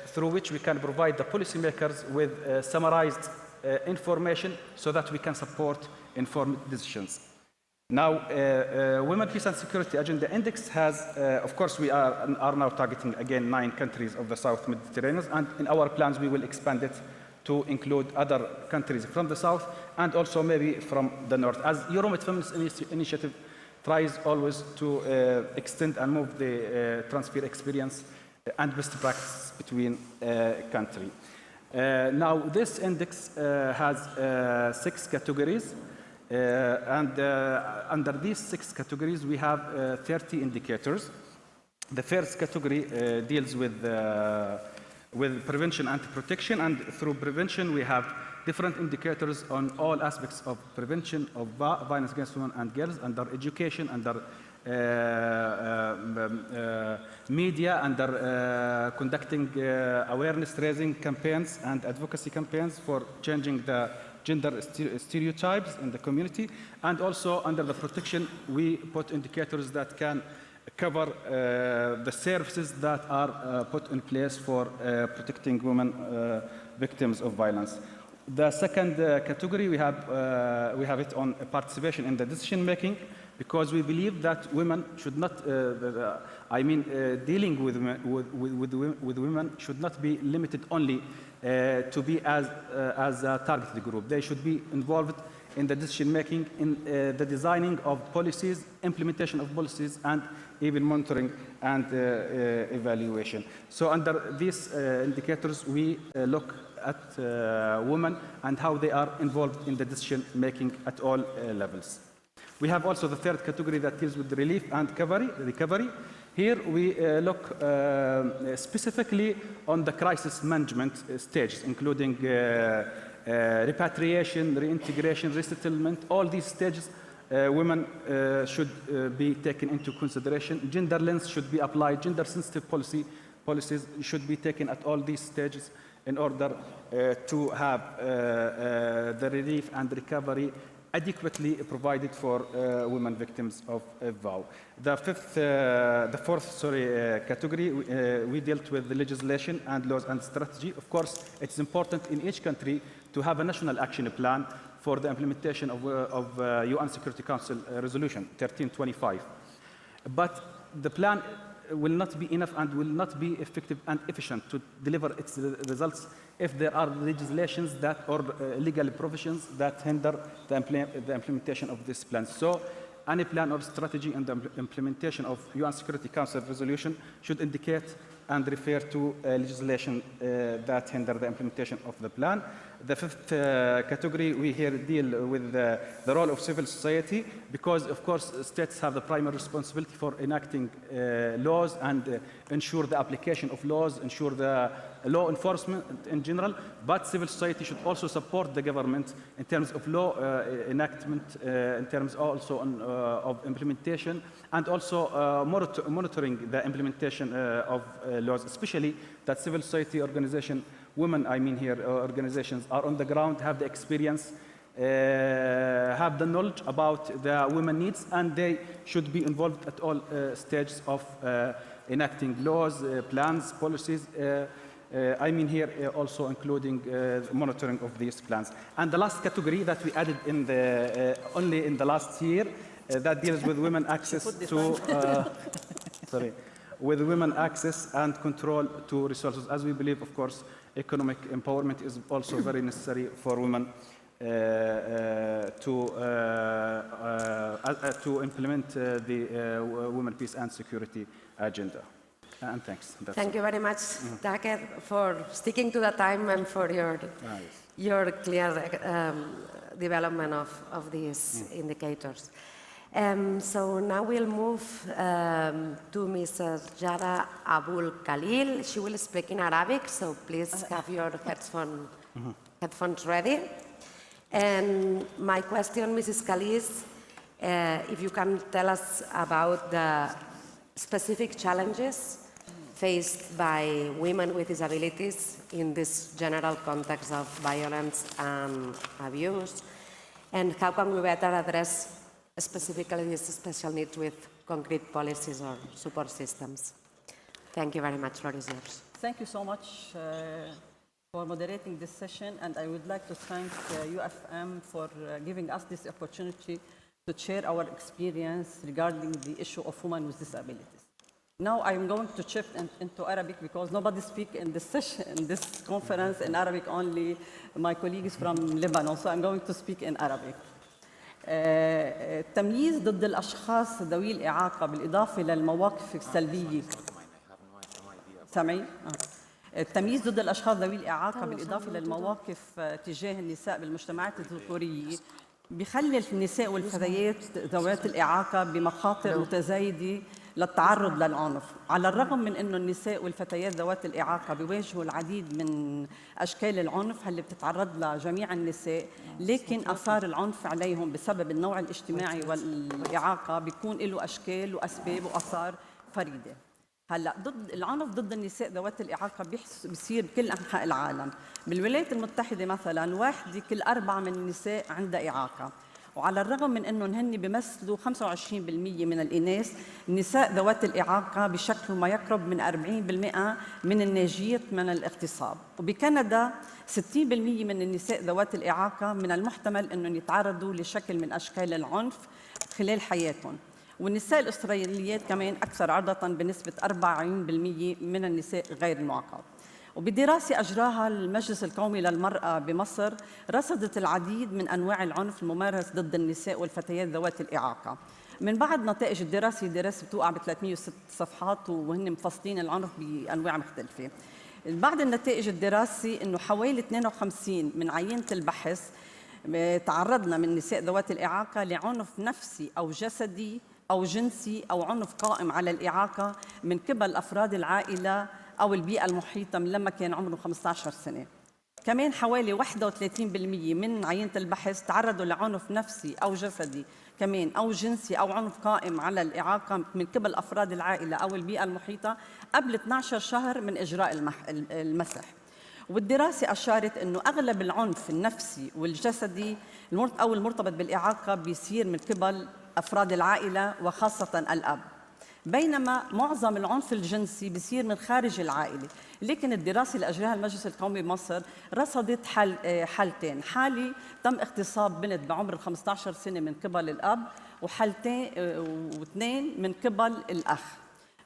through which we can provide the policymakers with summarized information so that we can support informed decisions. Now, Women, Peace and Security Agenda Index has, of course, we are now targeting again 9 countries of the South Mediterranean, and in our plans we will expand it to include other countries from the South and also maybe from the North. As Euromed Feminist Initiative tries always to extend and move the transfer experience and best practice between countries. Now, this index has 6 categories. And under these 6 categories, we have 30 indicators. The first category deals with prevention and protection, and through prevention, we have different indicators on all aspects of prevention of violence against women and girls, under education, under media, under conducting awareness-raising campaigns and advocacy campaigns for changing the gender stereotypes in the community, and also under the protection, we put indicators that can cover the services that are put in place for protecting women victims of violence. The second category, we have it on participation in the decision making, because we believe that women should not, dealing with women should not be limited only to be as a targeted group. They should be involved in the decision making, in the designing of policies, implementation of policies, and even monitoring and evaluation. So under these indicators, we look at women and how they are involved in the decision making at all levels. We have also the third category that deals with relief and recovery. Here we look specifically on the crisis management stages, including repatriation, reintegration, resettlement. All these stages, women should be taken into consideration. Gender lens should be applied. Gender-sensitive policies should be taken at all these stages in order to have the relief and recovery adequately provided for women victims of VOW. The fourth category, we dealt with the legislation and laws and strategy. Of course, it's important in each country to have a national action plan for the implementation of UN Security Council Resolution 1325. But the plan will not be enough and will not be effective and efficient to deliver its results if there are legislations that or legal provisions that hinder the implementation of this plan. So any plan or strategy and the implementation of UN Security Council resolution should indicate and refer to legislation that hinder the implementation of the plan. The fifth category, we here deal with the role of civil society, because of course states have the primary responsibility for enacting laws and ensure the application of laws, ensure the law enforcement in general, but civil society should also support the government in terms of law enactment, in terms also of implementation, and also monitoring the implementation of laws, especially that civil society organization, women, I mean here, organizations are on the ground, have the experience, have the knowledge about the women needs, and they should be involved at all stages of enacting laws, plans, policies. I mean here also including monitoring of these plans. And the last category that we added in the only in the last year that deals with women access to with women access and control to resources, as we believe, of course, economic empowerment is also very necessary for women to implement the Women, Peace and Security agenda. And thanks. Thank you very much, Tucker, for sticking to the time and for your clear development of these indicators. So now we'll move to Mrs. Jara Abul Khalil. She will speak in Arabic, so please have your headphones ready. And my question, Mrs. Khalil, is if you can tell us about the specific challenges faced by women with disabilities in this general context of violence and abuse, and how can we better address specifically these special needs with concrete policies or support systems. Thank you very much. Floor is yours. Thank you so much for moderating this session, and I would like to thank UFM for giving us this opportunity to share our experience regarding the issue of women with disabilities. Now I'm going to shift into Arabic because nobody speaks in this session, in this conference in Arabic, only my colleagues from Lebanon, so I'm going to speak in Arabic. التمييز ضد الأشخاص ذوي الإعاقة بالإضافة للمواقف السلبية. سامعين؟ التمييز ضد الأشخاص ذوي الإعاقة بالإضافة للمواقف تجاه النساء بالمجتمعات الذكورية بيخلي النساء والفتيات ذوات الإعاقة بمخاطر متزايدة للتعرض للعنف. على الرغم من أنه النساء والفتيات ذوات الإعاقة بيواجهوا العديد من أشكال العنف اللي بتتعرض لها جميع النساء، لكن آثار العنف عليهم بسبب النوع الاجتماعي والإعاقة بيكون له أشكال وأسباب وآثار فريدة. هلا ضد العنف ضد النساء ذوات الإعاقة بيصير بكل أنحاء العالم. بالولايات المتحدة مثلا 1 كل 4 من النساء عندها إعاقة، وعلى الرغم من أنهم هن بيمثلوا 25% من الإناث، النساء ذوات الإعاقة بشكل ما يقرب من 40% من الناجيات من الاغتصاب. وبكندا 60% من النساء ذوات الإعاقة من المحتمل أنهم يتعرضوا لشكل من أشكال العنف خلال حياتهم. والنساء الأستراليات كمان أكثر عرضة بنسبة 40% من النساء غير المعاقات. وبدراسة أجراها المجلس القومي للمرأة بمصر رصدت العديد من أنواع العنف الممارس ضد النساء والفتيات ذوات الإعاقة. من بعد نتائج الدراسة، دراسة بتوقع ب 306 صفحات وهن مفصلين العنف بأنواع مختلفة. بعد النتائج الدراسة إنه حوالي 52 من عينة البحث تعرضنا من النساء ذوات الإعاقة لعنف نفسي أو جسدي أو جنسي أو عنف قائم على الإعاقة من قبل أفراد العائلة أو البيئة المحيطة من لما كان عمره 15 سنة. كمان حوالي 31% من عينة البحث تعرضوا لعنف نفسي أو جسدي كمان أو جنسي أو عنف قائم على الإعاقة من قبل أفراد العائلة أو البيئة المحيطة قبل 12 شهر من إجراء المسح. والدراسة أشارت أنه أغلب العنف النفسي والجسدي أو المرتبط بالإعاقة بيصير من قبل أفراد العائلة وخاصة الأب، بينما معظم العنف الجنسي بيصير من خارج العائلة. لكن الدراسة اللي أجراها المجلس القومي بمصر رصدت حالتين، حالة تم اغتصاب بنت بعمر 15 سنة من قبل الأب، وحالتين واثنين من قبل الأخ.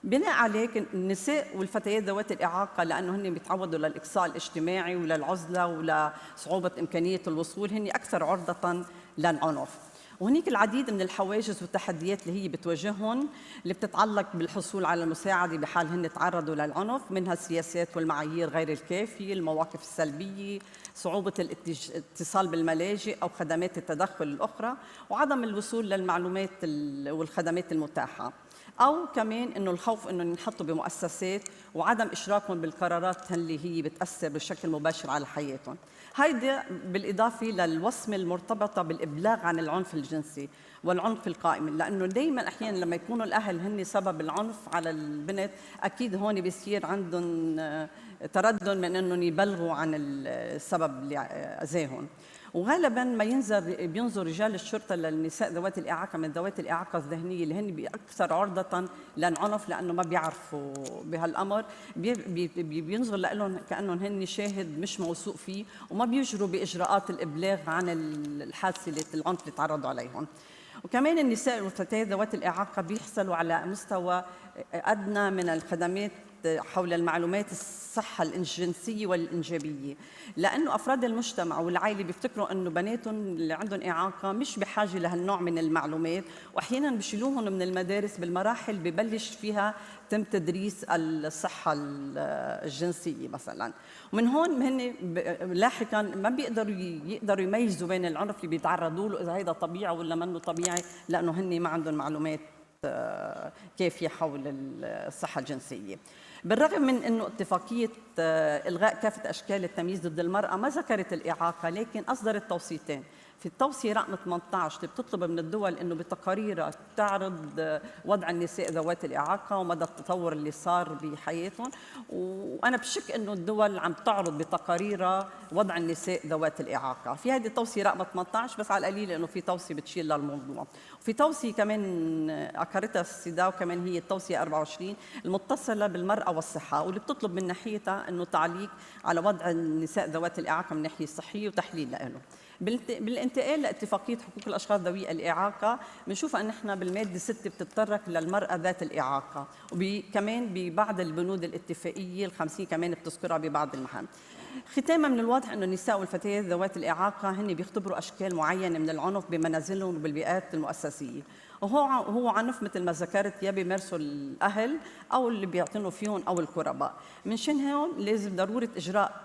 بناء عليه النساء والفتيات ذوات الإعاقة لأنه هن بيتعودوا للإقصاء الاجتماعي وللعزلة ولصعوبة إمكانية الوصول، هن أكثر عرضة للعنف. وهنيك العديد من الحواجز والتحديات اللي هي بتواجههم اللي بتتعلق بالحصول على المساعدة بحال هن تعرضوا للعنف، منها السياسات والمعايير غير الكافية، المواقف السلبية، صعوبة الاتصال بالملاجئ أو خدمات التدخل الأخرى، وعدم الوصول للمعلومات والخدمات المتاحة، أو كمان إنه الخوف إنه ينحطوا بمؤسسات وعدم إشراكهم بالقرارات اللي هي بتأثر بشكل مباشر على حياتهم. هيدا بالإضافة للوصمة المرتبطة بالإبلاغ عن العنف الجنسي والعنف القائم، لأنه دايماً أحياناً لما يكونوا الأهل هن سبب العنف على البنت أكيد هون بيصير عندهم تردد من إنهم يبلغوا عن السبب اللي أذاهم. وغالباً ما بينظر رجال الشرطة للنساء ذوات الإعاقة من ذوات الإعاقة الذهنية اللي هن أكثر عرضة للعنف لأنه ما بيعرفوا بهالأمر، بينظر لهم كأنهم هن شاهد مش موثوق فيه وما بيجروا بإجراءات الإبلاغ عن الحادثة العنف اللي تعرضوا عليهم. وكمان النساء والفتيات ذوات الإعاقة بيحصلوا على مستوى أدنى من الخدمات حول المعلومات الصحة الجنسية والإنجابية، لأنه أفراد المجتمع والعائلة بيفتكروا أنه بناتهم اللي عندهم إعاقة مش بحاجة لهالنوع من المعلومات، وأحياناً بيشيلوهم من المدارس بالمراحل ببلش فيها تم تدريس الصحة الجنسية مثلاً. ومن هون هن لاحقاً ما يقدروا يميزوا بين العنف اللي بيتعرضوا له إذا هيدا طبيعي ولا منه طبيعي، لأنه هن ما عندهم معلومات كافية حول الصحة الجنسية. بالرغم من أنه اتفاقية إلغاء كافة أشكال التمييز ضد المرأة ما ذكرت الإعاقة، لكن أصدرت توصيتين. في التوصية رقم 18 اللي بتطلب من الدول أنه بتقاريرها تعرض وضع النساء ذوات الإعاقة ومدى التطور اللي صار بحياتهم، وأنا بشك أنه الدول عم تعرض بتقاريرها وضع النساء ذوات الإعاقة. في هذه التوصية رقم 18 بس على القليل أنه في توصية بتشير للموضوع. وفي توصية كمان أقرتها السيداو كمان هي التوصية 24 المتصلة بالمرأة والصحة، واللي بتطلب من ناحيتها أنه تعليق على وضع النساء ذوات الإعاقة من ناحية صحية وتحليل لهم. بالانتقال لاتفاقية حقوق الأشخاص ذوي الإعاقة بنشوفها نحن بالمادة 6 بتتطرق للمرأة ذات الإعاقة، وكمان ببعض البنود الاتفاقية 50 كمان بتذكرها ببعض المهام. ختاما من الواضح أن النساء والفتيات ذوات الإعاقة هن بيختبروا أشكال معينة من العنف بمنازلهم وبالبيئات المؤسسية، وهو عنف مثل ما ذكرت يا بيمارسوا الأهل أو اللي بيعتنوا فيهم أو القرباء. من شان هون لازم ضرورة إجراء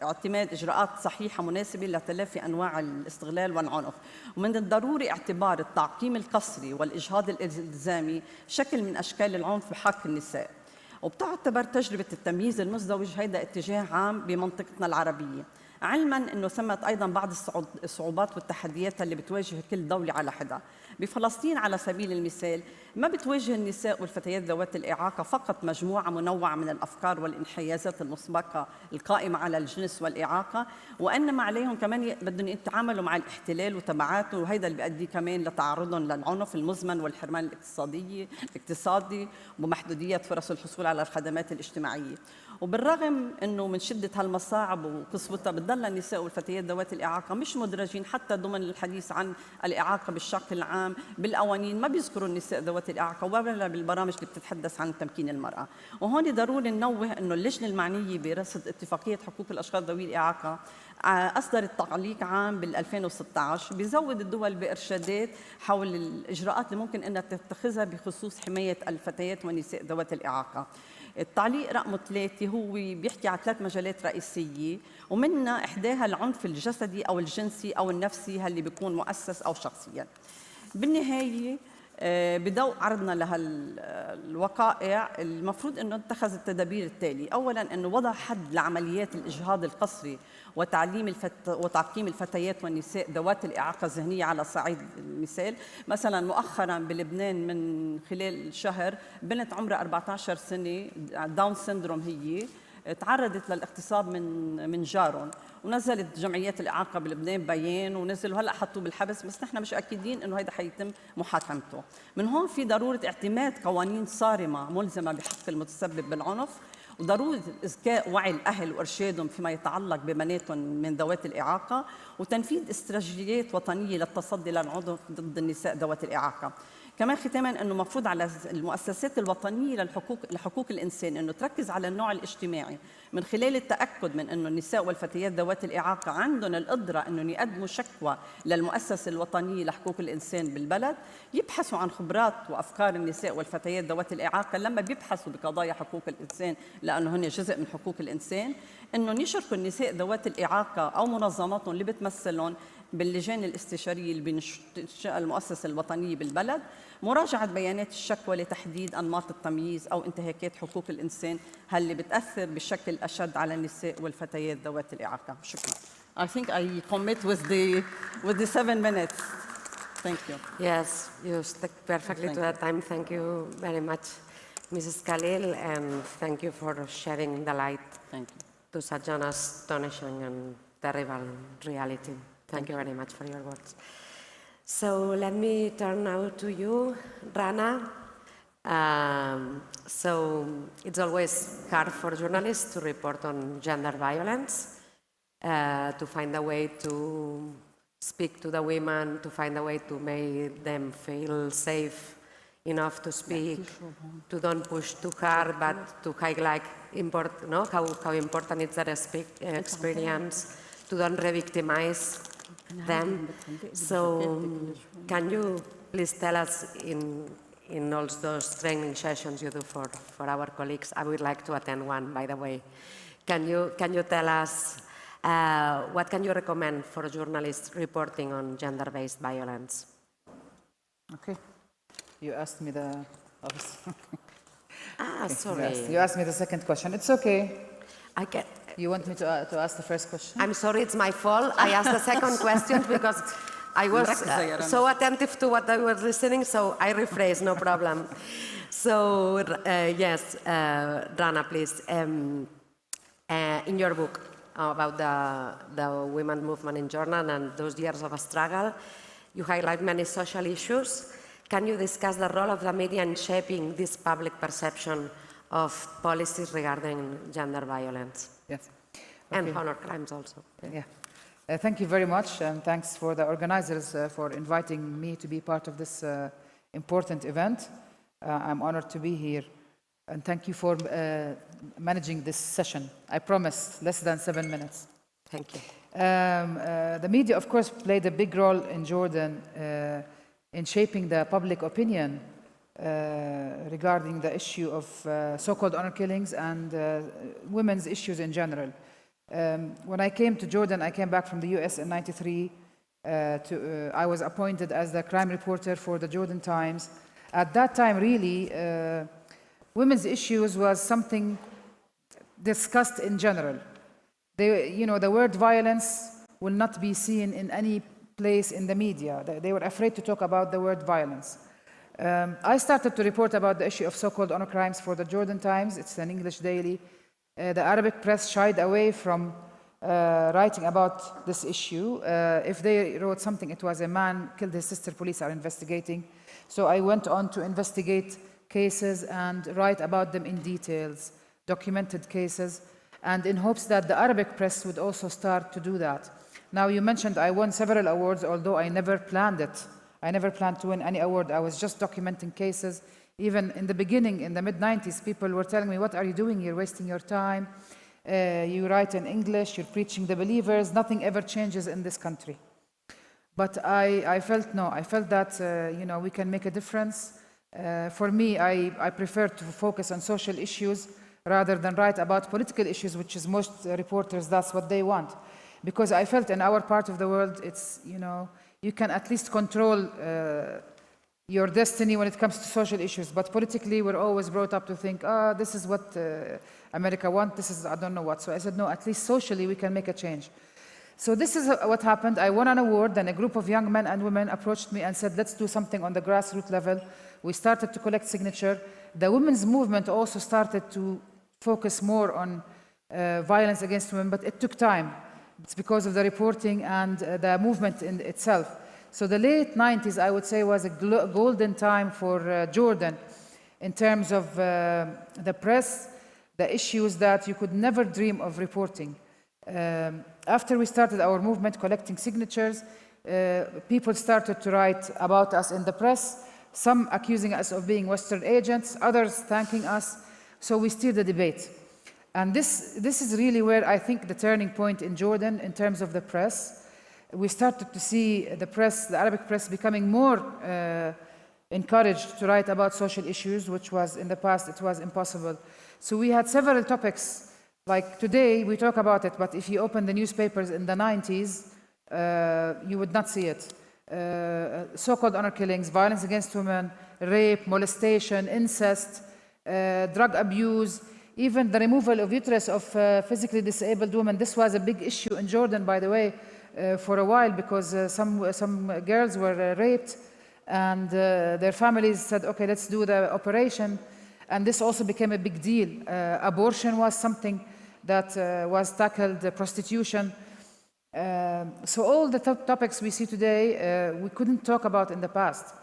اعتماد إجراءات صحيحة مناسبة لتلافي أنواع الاستغلال والعنف، ومن الضروري اعتبار التعقيم القسري والإجهاض الإلزامي شكل من أشكال العنف بحق النساء. وبتعتبر تجربة التمييز المزدوج هيدا اتجاه عام بمنطقتنا العربية، علما أنه سمت أيضا بعض الصعوبات والتحديات اللي بتواجه كل دولة على حدة. بفلسطين على سبيل المثال ما بتواجه النساء والفتيات ذوات الإعاقة فقط مجموعة منوعة من الأفكار والانحيازات المسبقة القائمة على الجنس والإعاقة، وإنما عليهم كمان بدهم يتعاملوا مع الاحتلال وتبعاته، وهذا اللي بيؤدي كمان لتعرضهم للعنف المزمن والحرمان الاقتصادي ومحدودية فرص الحصول على الخدمات الاجتماعية. وبالرغم أنه من شدة هالمصاعب وقسوتها بتضل النساء والفتيات ذوات الإعاقة مش مدرجين حتى ضمن الحديث عن الإعاقة بالشق العام. بالقوانين ما بيذكروا النساء ذوات الإعاقة ولا بالبرامج اللي بتتحدث عن تمكين المرأة. وهون ضروري ننوه أنه اللجنة المعنية برصد اتفاقية حقوق الأشخاص ذوي الإعاقة أصدرت تعليق عام بال2016 بيزود الدول بإرشادات حول الإجراءات اللي ممكن أنها تتخذها بخصوص حماية الفتيات والنساء ذوات الإعاقة. التعليق رقم 3 هو بيحكي على 3 مجالات رئيسية، ومنها إحداها العنف الجسدي أو الجنسي أو النفسي اللي بيكون مؤسس أو شخصيا. بالنهاية بضوء عرضنا لهالوقائع المفروض أنه نتخذ التدابير التالي. أولاً أنه وضع حد لعمليات الإجهاض القسري وتعقيم الفتيات والنساء ذوات الإعاقة الذهنية على صعيد المثال. مثلاً مؤخراً بلبنان من خلال شهر بنت عمرها 14 سنة داون سيندروم هي تعرضت للاغتصاب من جارهم، ونزلت جمعيات الإعاقة بلبنان بيان ونزلوا هلا حطوه بالحبس، بس نحن مش أكيدين إنه هيدا حيتم محاكمته. من هون في ضرورة اعتماد قوانين صارمة ملزمة بحق المتسبب بالعنف، وضرورة إذكاء وعي الأهل وإرشادهم فيما يتعلق ببناتهم من ذوات الإعاقة، وتنفيذ استراتيجيات وطنية للتصدي للعنف ضد النساء ذوات الإعاقة. كمان ختاما انه مفروض على المؤسسات الوطنيه لحقوق الانسان انه تركز على النوع الاجتماعي من خلال التاكد من انه النساء والفتيات ذوات الاعاقه عندهم القدره انهم يقدموا شكوى للمؤسسه الوطنيه لحقوق الانسان بالبلد، يبحثوا عن خبرات وافكار النساء والفتيات ذوات الاعاقه لما بيبحثوا بقضايا حقوق الانسان لانه هن جزء من حقوق الانسان، انه يشركوا النساء ذوات الاعاقه او منظماتهم اللي بتمثلهم باللجان الاستشاريه اللي بتنشئها المؤسسه الوطنيه بالبلد، مراجعه بيانات الشكوى لتحديد انماط التمييز او انتهاكات حقوق الانسان اللي بتاثر بشكل اشد على النساء والفتيات ذوات الاعاقه. شكرا. I think I commit with the 7 minutes. Thank you. Yes, you stuck perfectly to that time. Thank you very much, Mrs. Khalil, and thank you for shedding the light to such an astonishing and terrible reality. Thank you very much for your words. So let me turn now to you, Rana. So it's always hard for journalists to report on gender violence, to find a way to speak to the women, to find a way to make them feel safe enough to speak, to don't push too hard, but to highlight how important is their experience, to don't re-victimize them. So can you please tell us in all those training sessions you do for our colleagues, I would like to attend one, by the way. Can you tell us what can you recommend for journalists reporting on gender-based violence? Okay. You asked me the... Sorry. Yes. You asked me the second question. It's okay. I get... You want me to ask the first question? I'm sorry, it's my fault. I asked the second question because I was so attentive to what I was listening, so I rephrase, no problem. So, yes, Rana, please. In your book about the women's movement in Jordan and those years of a struggle, you highlight many social issues. Can you discuss the role of the media in shaping this public perception of policies regarding gender violence? Yes. Okay. And honor crimes also. Yeah. Thank you very much, and thanks for the organizers for inviting me to be part of this important event. I'm honored to be here, and thank you for managing this session. I promise less than 7 minutes. Thank you. The media, of course, played a big role in Jordan in shaping the public opinion regarding the issue of so-called honor killings and women's issues in general. When I came to Jordan, I came back from the US in '93. I was appointed as the crime reporter for the Jordan Times. At that time, really, women's issues was something discussed in general. The word violence will not be seen in any place in the media. They were afraid to talk about the word violence. I started to report about the issue of so-called honor crimes for the Jordan Times. It's an English daily. The Arabic press shied away from writing about this issue. If they wrote something, it was a man killed his sister, police are investigating. So I went on to investigate cases and write about them in details, documented cases, and in hopes that the Arabic press would also start to do that. Now, you mentioned I won several awards, although I never planned it. I never planned to win any award. I was just documenting cases. Even in the beginning, in the mid-90s, people were telling me, what are you doing? You're wasting your time. You write in English, you're preaching the believers. Nothing ever changes in this country. But I felt, no, I felt that, we can make a difference. For me, I prefer to focus on social issues rather than write about political issues, which is most reporters, that's what they want. Because I felt in our part of the world, it's, you can at least control your destiny when it comes to social issues. But politically, we're always brought up to think, this is what America wants, this is I don't know what. So I said, no, at least socially, we can make a change. So this is what happened. I won an award, and a group of young men and women approached me and said, let's do something on the grassroots level. We started to collect signatures. The women's movement also started to focus more on violence against women, but it took time. It's because of the reporting and the movement in itself. So the late 90s, I would say, was a golden time for Jordan in terms of the press, the issues that you could never dream of reporting. After we started our movement collecting signatures, people started to write about us in the press. Some accusing us of being Western agents, others thanking us. So we steer the debate. And this is really where I think the turning point in Jordan in terms of the press. We started to see the press, the Arabic press, becoming more encouraged to write about social issues, which was in the past, it was impossible. So we had several topics. Like today, we talk about it, but if you open the newspapers in the 90s, you would not see it. So-called honor killings, violence against women, rape, molestation, incest, drug abuse, even the removal of uterus of physically disabled women. This was a big issue in Jordan, by the way, for a while, because some girls were raped, and their families said, okay, let's do the operation. And this also became a big deal. Abortion was something that was tackled, prostitution. So all the topics we see today, we couldn't talk about in the past.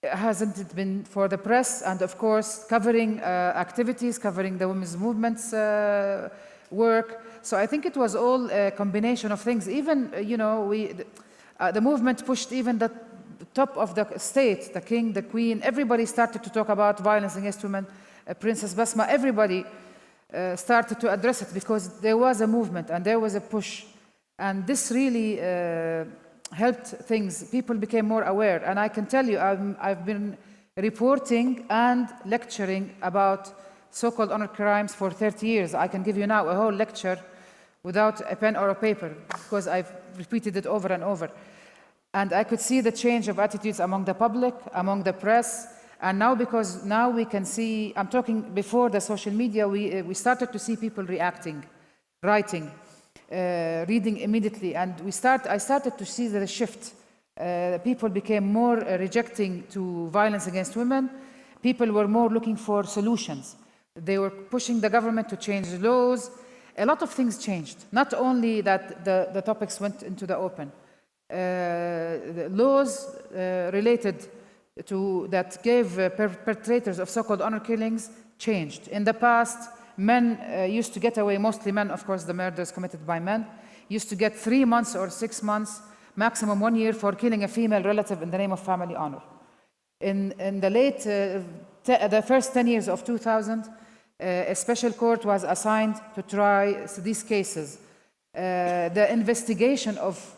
Hasn't it been for the press, and of course covering activities, covering the women's movement's work. So I think it was all a combination of things. Even, you know, the movement pushed even the top of the state, the king, the queen, everybody started to talk about violence against women. Princess Basma, everybody started to address it because there was a movement and there was a push. And this really helped things. People became more aware. And I can tell you, I've been reporting and lecturing about so-called honor crimes for 30 years. I can give you now a whole lecture without a pen or a paper because I've repeated it over and over. And I could see the change of attitudes among the public, among the press. And now, because now we can see, I'm talking before the social media, we started to see people reacting, writing, reading immediately. And I started to see the shift. People became more rejecting to violence against women. People were more looking for solutions. They were pushing the government to change the laws. A lot of things changed. Not only that the topics went into the open. The laws related to that gave perpetrators of so-called honor killings changed. In the past, men used to get away, mostly men, of course, the murders committed by men, used to get 3 months or 6 months, maximum 1 year for killing a female relative in the name of family honor. In the first 10 years of 2000, a special court was assigned to try these cases. The investigation of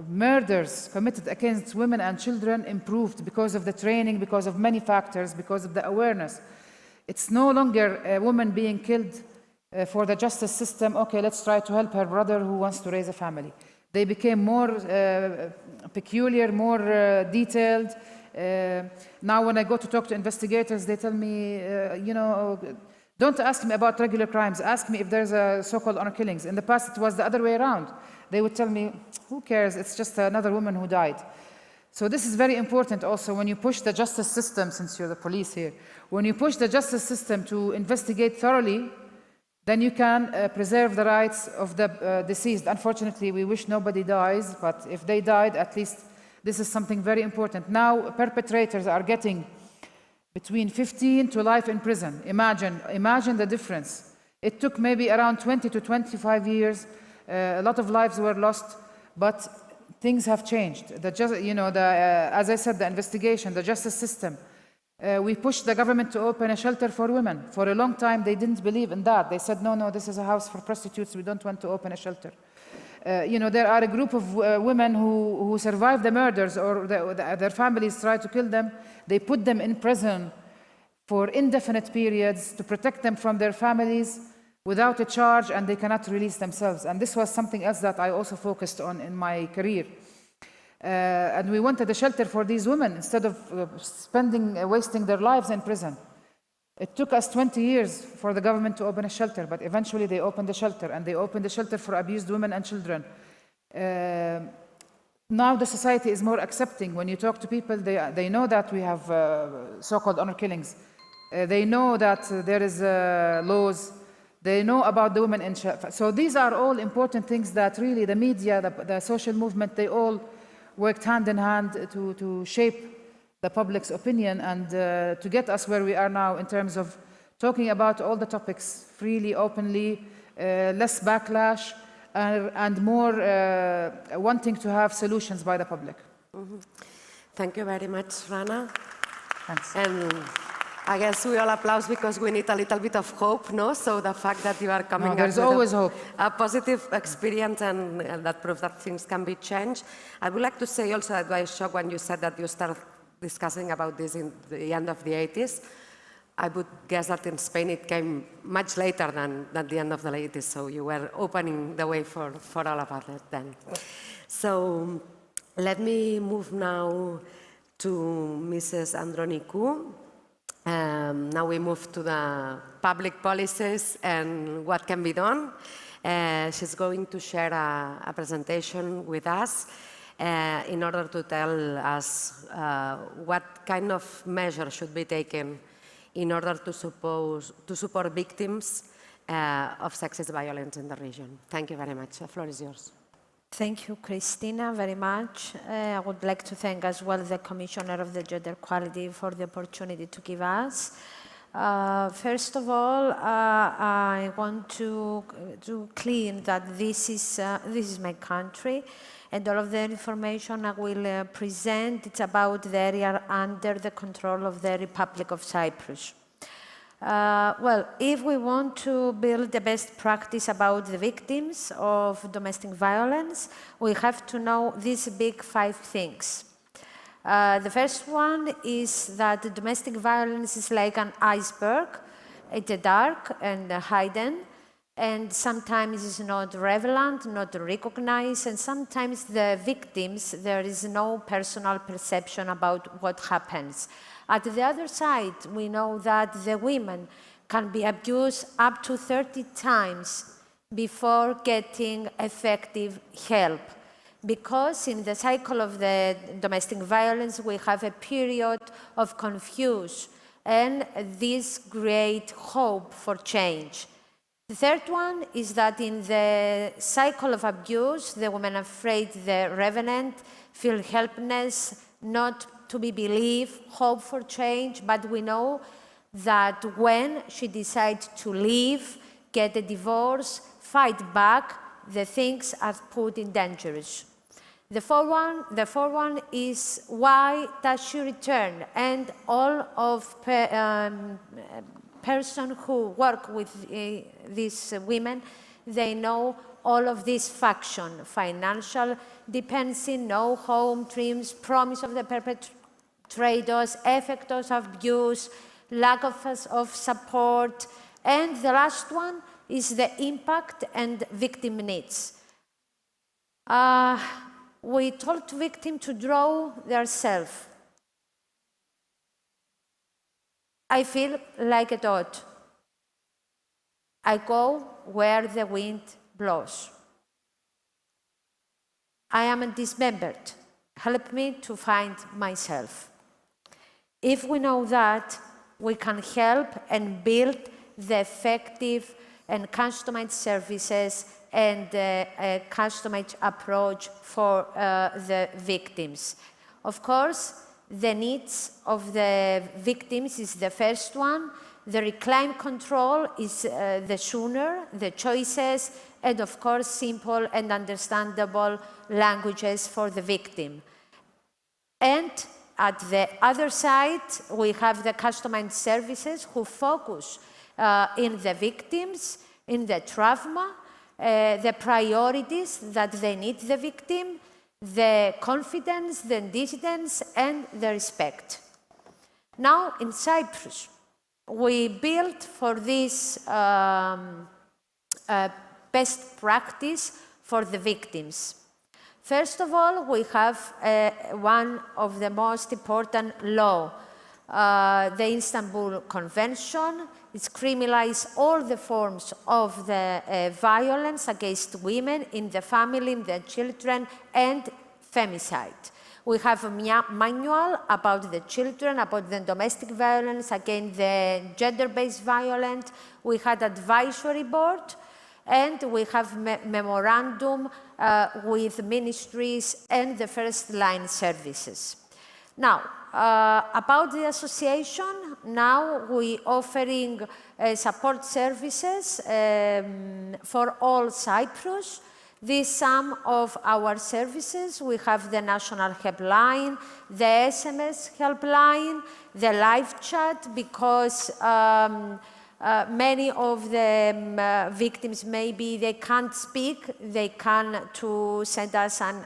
murders committed against women and children improved because of the training, because of many factors, because of the awareness. It's no longer a woman being killed for the justice system. Okay, let's try to help her brother who wants to raise a family. They became more peculiar, more detailed. Now when I go to talk to investigators, they tell me, you know, don't ask me about regular crimes. Ask me if there's a so-called honor killings. In the past, it was the other way around. They would tell me, who cares? It's just another woman who died. So this is very important also when you push the justice system, since you're the police here, when you push the justice system to investigate thoroughly, then you can preserve the rights of the deceased. Unfortunately, we wish nobody dies, but if they died, at least this is something very important. Now, perpetrators are getting between 15 to life in prison. Imagine the difference. It took maybe around 20 to 25 years. A lot of lives were lost, but things have changed. As I said, the investigation, the justice system. We pushed the government to open a shelter for women. For a long time, they didn't believe in that. They said, no, this is a house for prostitutes. We don't want to open a shelter. There are a group of women who survived the murders or their families tried to kill them. They put them in prison for indefinite periods to protect them from their families without a charge, and they cannot release themselves. And this was something else that I also focused on in my career. And we wanted a shelter for these women instead of wasting their lives in prison. It took us 20 years for the government to open a shelter, but eventually they opened the shelter, and they opened the shelter for abused women and children. Now the society is more accepting. When you talk to people, they know that we have so-called honor killings. They know that there is laws. They know about the women in shelter. So these are all important things that really the media, the social movement, they all worked hand in hand to shape the public's opinion and to get us where we are now in terms of talking about all the topics freely, openly, less backlash, and more wanting to have solutions by the public. Mm-hmm. Thank you very much, Rana. Thanks. And I guess we all applaud because we need a little bit of hope, no? So the fact that you are coming up there's with always hope. a positive experience and that proves that things can be changed. I would like to say also that I was shocked when you said that you started discussing about this in the end of the 80s. I would guess that in Spain it came much later than the end of the 80s, so you were opening the way for all of us then. So let me move now to Mrs. Andronicou. Now we move to the public policies and what can be done. She's going to share a presentation with us in order to tell us what kind of measures should be taken in order to support victims of sexist violence in the region. Thank you very much. The floor is yours. Thank you, Christina, very much. I would like to thank as well the Commissioner of the Gender Equality for the opportunity to give us. First of all, I want to clear that this is my country, and all of the information I will present, it's about the area under the control of the Republic of Cyprus. Well, if we want to build the best practice about the victims of domestic violence, we have to know these big 5 things. The first one is that domestic violence is like an iceberg. It's dark and hidden, and sometimes it's not relevant, not recognized, and sometimes the victims, there is no personal perception about what happens. At the other side, we know that the women can be abused up to 30 times before getting effective help. Because in the cycle of the domestic violence, we have a period of confusion, and this creates hope for change. The third one is that in the cycle of abuse, the women are afraid the revenant feel helpless, not to be believed, hope for change, but we know that when she decides to leave, get a divorce, fight back, the things are put in danger. The fourth one is why does she return? And all of person who work with these women, they know all of this faction, financial dependency, no home, dreams, promise of the perpetrators, effects of abuse, lack of support, and the last one is the impact and victim needs. We told victim to draw their self. I feel like a dot. I go where the wind blows. I am dismembered. Help me to find myself. If we know that, we can help and build the effective and customized services and a customized approach for the victims. Of course, the needs of the victims is the first one. The reclaim control is the sooner, the choices, and of course, simple and understandable languages for the victim. And at the other side, we have the customized services who focus in the victims, in the trauma, the priorities that they need the victim, the confidence, the dissidence, and the respect. Now, in Cyprus, we built for this best practice for the victims. First of all, we have one of the most important law, the Istanbul Convention. It criminalizes all the forms of the violence against women in the family, in the children, and femicide. We have a manual about the children, about the domestic violence, against the gender-based violence. We had advisory board, and we have memorandum with ministries and the first-line services. Now, about the association, now we offering support services for all Cyprus. These some of our services. We have the national helpline, the SMS helpline, the live chat, because many of the victims, maybe they can't speak, they can to send us an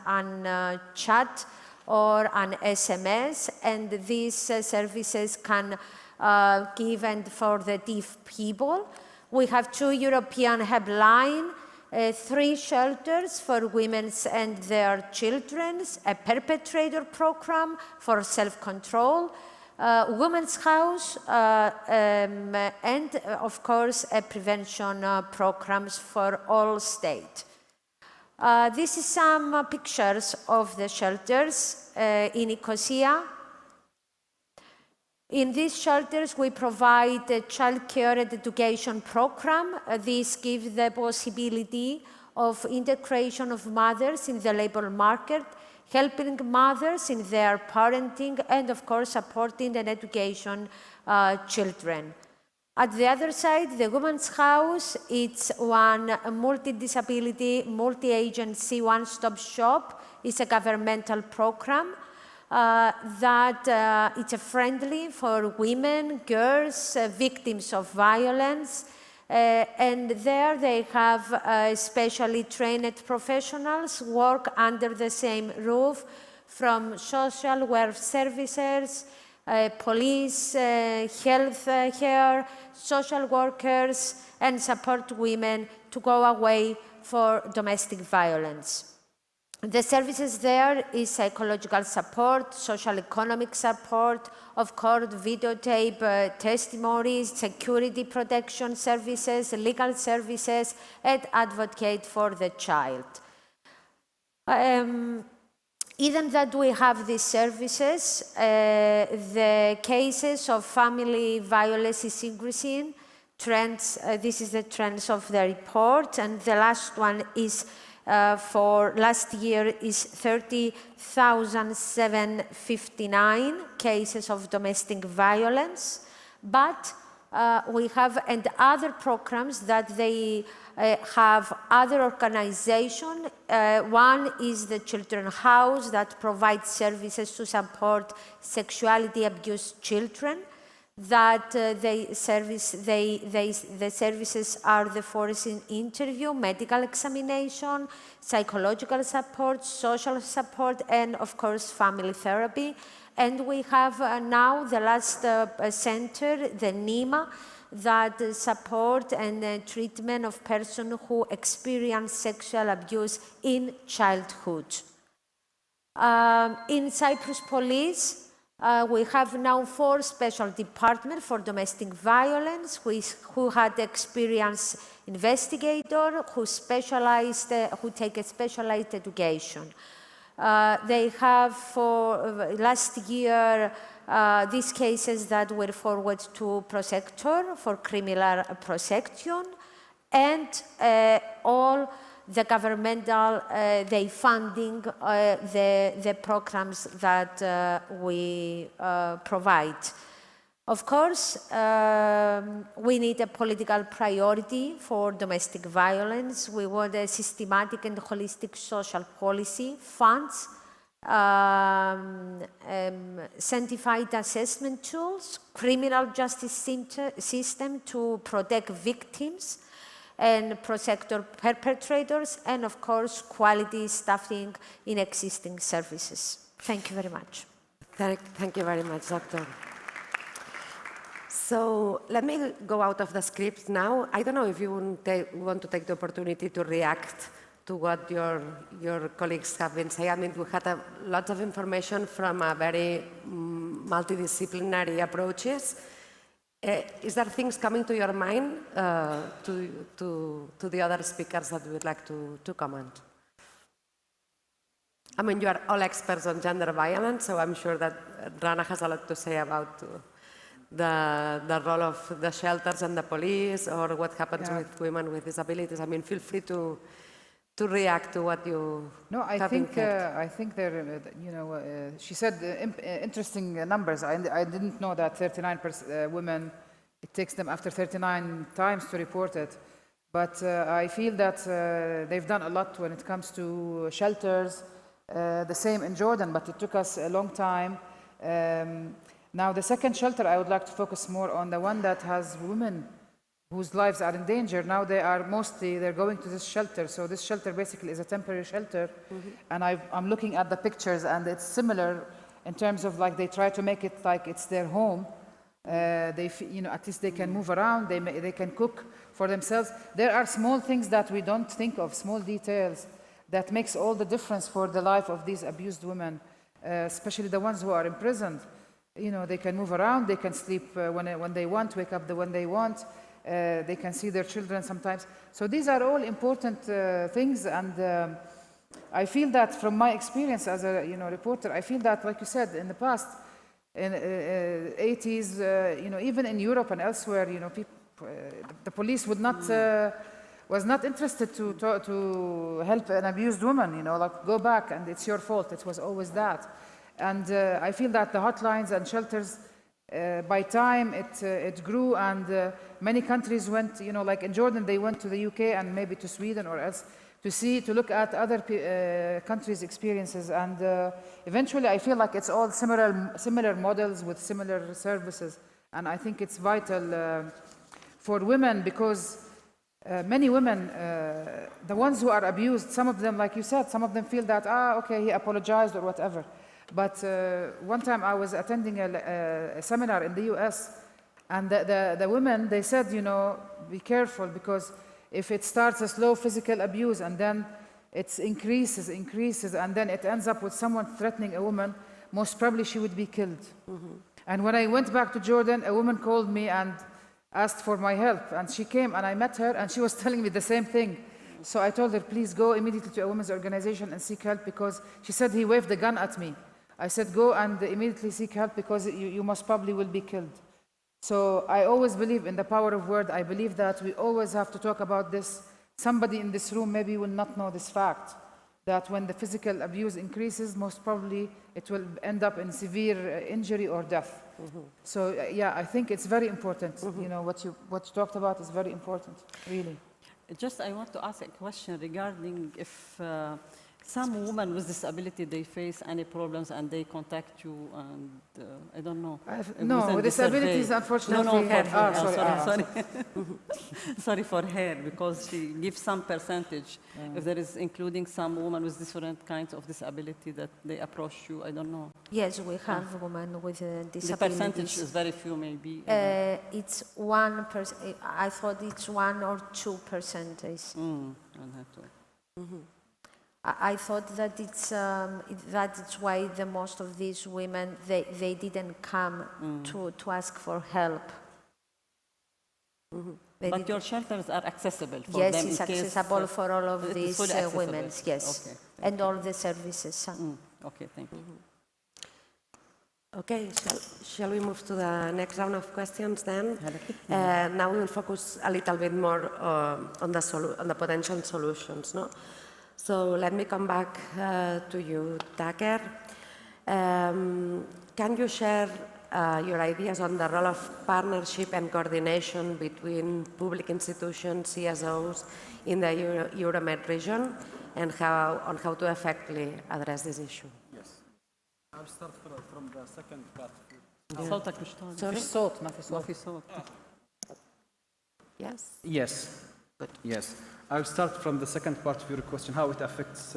chat or an SMS, and these services can given for the deaf people. We have 2 European helpline, 3 shelters for women and their children, a perpetrator program for self-control, women's house, and of course prevention programs for all states. This is some pictures of the shelters in Nicosia. In these shelters, we provide a child care and education program. This gives the possibility of integration of mothers in the labor market, helping mothers in their parenting, and of course, supporting and education children. At the other side, the Women's House, it's one multi-disability, multi-agency, one-stop shop. It's a governmental program that it's friendly for women, girls, victims of violence. And there they have specially trained professionals work under the same roof, from social welfare services, police, health care, social workers, and support women to go away for domestic violence. The services there is psychological support, social economic support, of course, videotape testimonies, security protection services, legal services, and advocate for the child. Even that we have these services, the cases of family violence is increasing. Trends, this is the trends of the report, and the last one is for last year is 30,759 cases of domestic violence. But we have and other programs that they have other organizations. One is the Children's House that provides services to support sexuality abused children. That the services are the forced interview, medical examination, psychological support, social support, and of course family therapy. And we have now the last center, the NEMA, that support and treatment of persons who experience sexual abuse in childhood. In Cyprus Police, we have now 4 special departments for domestic violence, who had experienced investigator, who specialized, who take a specialized education. They have for last year these cases that were forwarded to prosector for criminal prosecution, and all the governmental, they funding the programs that we provide. Of course, we need a political priority for domestic violence. We want a systematic and holistic social policy, funds, sanctified assessment tools, criminal justice system to protect victims, and prosecute perpetrators, and of course, quality staffing in existing services. Thank you very much. Thank you very much, Doctor. So let me go out of the script now. I don't know if you want to take the opportunity to react to what your colleagues have been saying. I mean, we had lots of information from a very multidisciplinary approaches. Is there things coming to your mind to the other speakers that you would like to comment? I mean, you are all experts on gender violence, so I'm sure that Rana has a lot to say about the role of the shelters and the police, or what happens with women with disabilities. I mean, feel free to react to what you have been heard. I think there, you know, she said interesting numbers. I didn't know that 39% women, it takes them after 39 times to report it. But I feel that they've done a lot when it comes to shelters, the same in Jordan, but it took us a long time. Now, the second shelter, I would like to focus more on the one that has women whose lives are in danger. Now they're going to this shelter. So this shelter basically is a temporary shelter. And I'm looking at the pictures, and it's similar in terms of like they try to make it like it's their home. At least they can move around, they can cook for themselves. There are small things that we don't think of, small details that makes all the difference for the life of these abused women, especially the ones who are imprisoned. They can move around, they can sleep when they want, wake up when they want, they can see their children sometimes. So these are all important things, and I feel that from my experience as a reporter, I feel that, like you said, in the past, in 80s, even in Europe and elsewhere, the police was not interested to help an abused woman, like go back and it's your fault. It was always that. And I feel that the hotlines and shelters, by time it grew, and many countries went, like in Jordan, they went to the UK and maybe to Sweden or else to look at other countries' experiences. And eventually I feel like it's all similar models with similar services. And I think it's vital for women, because many women, the ones who are abused, some of them, like you said, some of them feel that, okay, he apologized or whatever. But one time I was attending a seminar in the US, and the women, they said, be careful, because if it starts a slow physical abuse and then it increases, and then it ends up with someone threatening a woman, most probably she would be killed. And when I went back to Jordan, a woman called me and asked for my help. And she came and I met her, and she was telling me the same thing. So I told her, please go immediately to a women's organization and seek help, because she said he waved a gun at me. I said, go and immediately seek help, because you most probably will be killed. So I always believe in the power of word. I believe that we always have to talk about this. Somebody in this room maybe will not know this fact, that when the physical abuse increases, most probably it will end up in severe injury or death. So yeah, I think it's very important. What you talked about is very important, really. Just I want to ask a question regarding if some women with disability, they face any problems and they contact you, and I don't know. No, with disabilities, unfortunately. Sorry. Sorry for her, because she gives some percentage. If there is including some women with different kinds of disability that they approach you, I don't know. Yes, we have women with disabilities. The percentage is very few, maybe. It's 1%. I thought it's 1 or 2%. I thought that it's why the most of these women, they didn't come to ask for help. But your shelters are accessible for them? Yes, it's accessible for all of these women, yes. Okay, and all the services. Okay, thank you. Okay, shall we move to the next round of questions then? Now we will focus a little bit more on the potential solutions. No? So let me come back to you, Tucker. Can you share your ideas on the role of partnership and coordination between public institutions, CSOs in the Euromed region, and how to effectively address this issue? Yes. I'll start from the second part. صوتك مش طالع. مفيش صوت، ما في صوت. Yes. Yes. Good. Yes. I'll start from the second part of your question, how it affects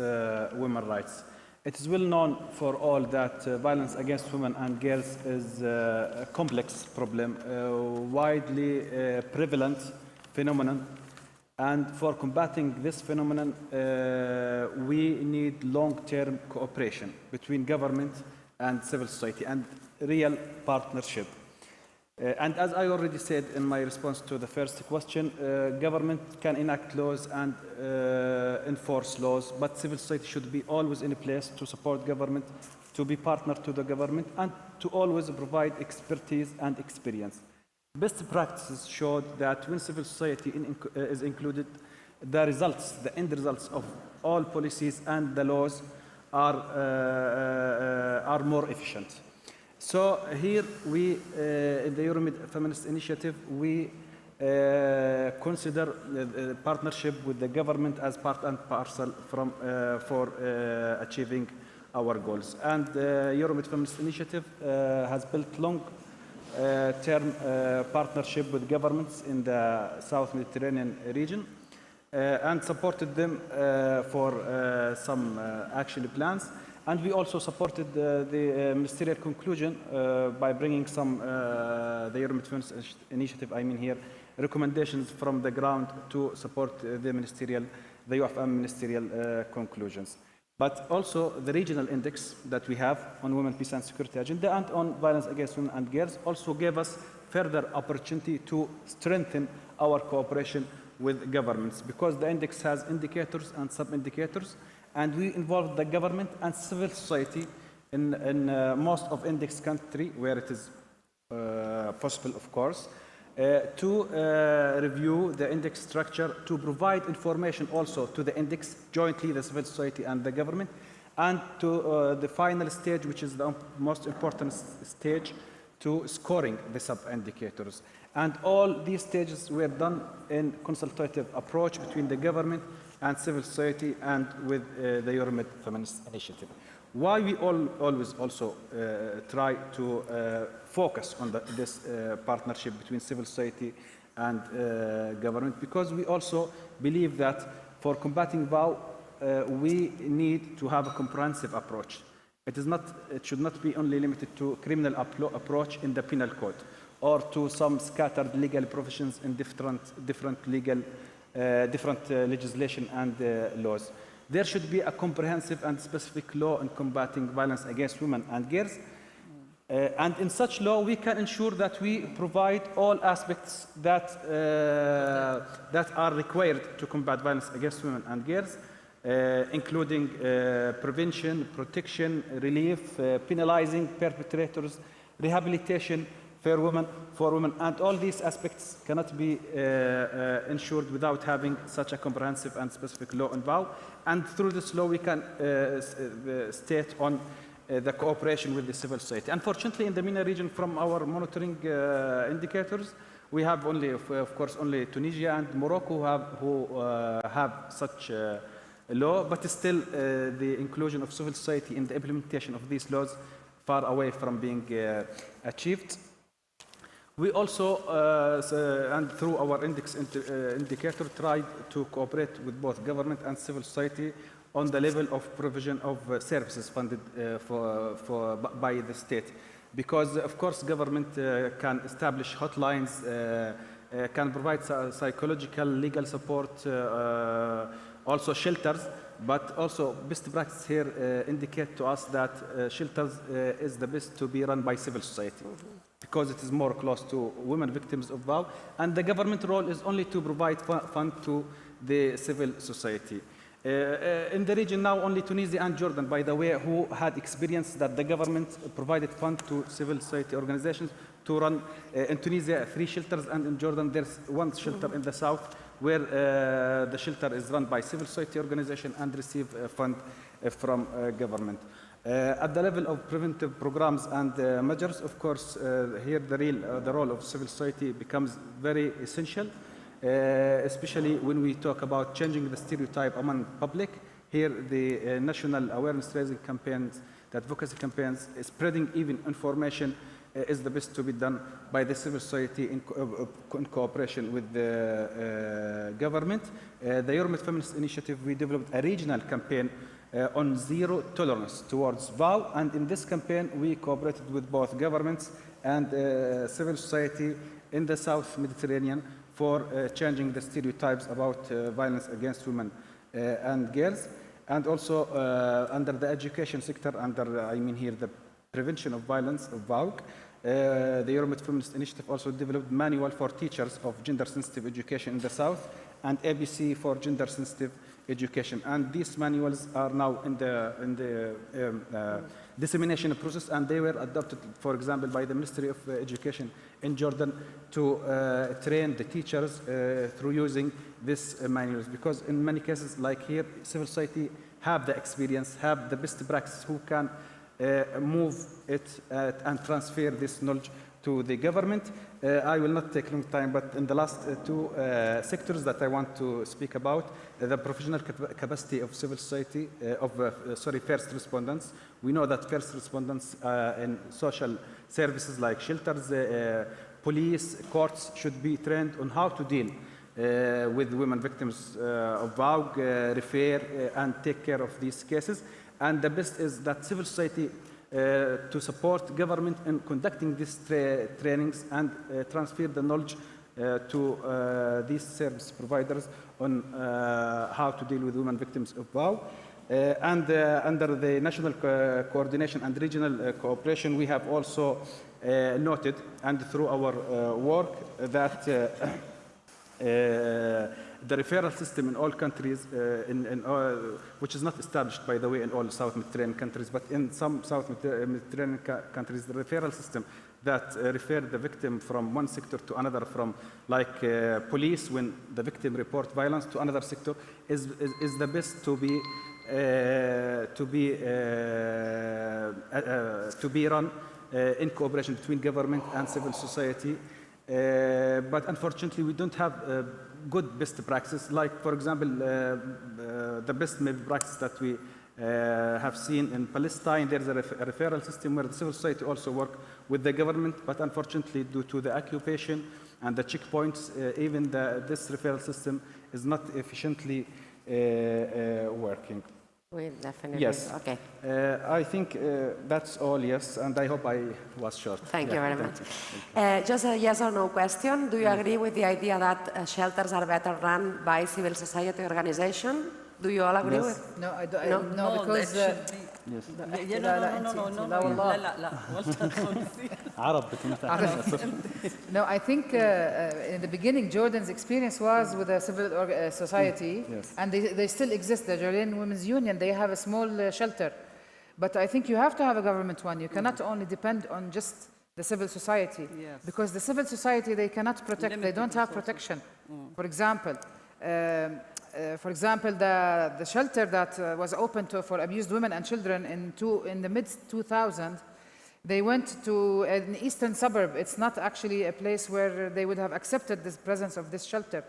women's rights. It is well known for all that violence against women and girls is a complex problem, widely prevalent phenomenon. And for combating this phenomenon, we need long-term cooperation between government and civil society and real partnership. And as I already said in my response to the first question, government can enact laws and enforce laws, but civil society should be always in a place to support government, to be partner to the government, and to always provide expertise and experience. Best practices showed that when civil society is included, the results, the end results of all policies and the laws are more efficient. So here we, in the Euromed Feminist Initiative, we consider partnership with the government as part and parcel for achieving our goals. And the Euromed Feminist Initiative has built long-term partnership with governments in the South Mediterranean region and supported them for some action plans. And we also supported the ministerial conclusion by bringing some, the Euromed Feminist Initiative, I mean here, recommendations from the ground to support the UFM ministerial conclusions. But also the regional index that we have on women, peace and security agenda and on violence against women and girls also gave us further opportunity to strengthen our cooperation with governments, because the index has indicators and sub-indicators, and we involved the government and civil society in most of index country where it is possible, of course, to review the index structure, to provide information also to the index, jointly the civil society and the government, and to the final stage, which is the most important stage, to scoring the sub-indicators. And all these stages were done in consultative approach between the government and civil society and with the Euromed Feminist Initiative. Why we always also try to focus on this partnership between civil society and government, because we also believe that for combating VAW, we need to have a comprehensive approach. It should not be only limited to criminal approach in the penal code or to some scattered legal provisions in different legislation and laws. There should be a comprehensive and specific law in combating violence against women and girls. And in such law, we can ensure that we provide all aspects that are required to combat violence against women and girls, including prevention, protection, relief, penalizing perpetrators, rehabilitation for women, and all these aspects cannot be ensured without having such a comprehensive and specific law involved. And through this law, we can state on the cooperation with the civil society. Unfortunately, in the MENA region, from our monitoring indicators, we have only, of course, only Tunisia and Morocco who have such a law, but still the inclusion of civil society in the implementation of these laws far away from being achieved. We also, and through our index indicator, tried to cooperate with both government and civil society on the level of provision of services funded by the state. Because, of course, government can establish hotlines, can provide psychological, legal support, also shelters, but also best practice here indicate to us that shelters is the best to be run by civil society. Because it is more close to women victims of VAW, and the government role is only to provide fund to the civil society. In the region now, only Tunisia and Jordan, by the way, who had experienced that the government provided fund to civil society organizations to run, in Tunisia, 3 shelters, and in Jordan, there's 1 shelter in the south, where the shelter is run by civil society organization and receive fund from government. At the level of preventive programs and measures, of course, here the role of civil society becomes very essential, especially when we talk about changing the stereotype among public. Here, the national awareness-raising campaigns, the advocacy campaigns, spreading even information is the best to be done by the civil society in cooperation with the government. The Euromed Feminist Initiative, we developed a regional campaign on zero tolerance towards VAW, and in this campaign we cooperated with both governments and civil society in the South Mediterranean for changing the stereotypes about violence against women and girls, and also under the education sector, under, I mean here, the prevention of violence of VAW. The Euromed Feminist Initiative also developed manual for teachers of gender-sensitive education in the South and ABC for gender-sensitive education. And these manuals are now in the dissemination process, and they were adopted, for example, by the Ministry of Education in Jordan to train the teachers through using these manuals. Because in many cases, like here, civil society have the experience, have the best practice, who can move it and transfer this knowledge to the government. I will not take long time, but in the last two sectors that I want to speak about, the professional capacity of civil society, first respondents. We know that first respondents in social services like shelters, police, courts should be trained on how to deal with women victims of VAUG, refer and take care of these cases. And the best is that civil society to support government in conducting these trainings and transfer the knowledge to these service providers on how to deal with women victims of VAUG. And under the national coordination and regional cooperation, we have also noted, and through our work, that the referral system in all countries, which is not established, by the way, in all South Mediterranean countries, but in some South Mediterranean countries, the referral system that refer the victim from one sector to another, from like police when the victim report violence to another sector, is the best to be run in cooperation between government and civil society. But unfortunately, we don't have good best practice. Like, for example, the best maybe practice that we have seen in Palestine, there's a referral system where the civil society also work with the government, but unfortunately, due to the occupation and the checkpoints, even this referral system is not efficiently working. Well, definitely. Yes. Okay. I think that's all, yes, and I hope I was short. Thank you very much. Just a yes or no question. Do you agree with the idea that shelters are better run by civil society organization? Do you all agree with? No, I don't. No, because. Yes. No, I think in the beginning, Jordan's experience was with a civil society, and they still exist. The Jordanian Women's Union, they have a small shelter. But I think you have to have a government one. You cannot only depend on just the civil society, because the civil society, they cannot protect, they don't have protection. For example, the shelter that was open for abused women and children in the mid-2000s, they went to an eastern suburb. It's not actually a place where they would have accepted the presence of this shelter.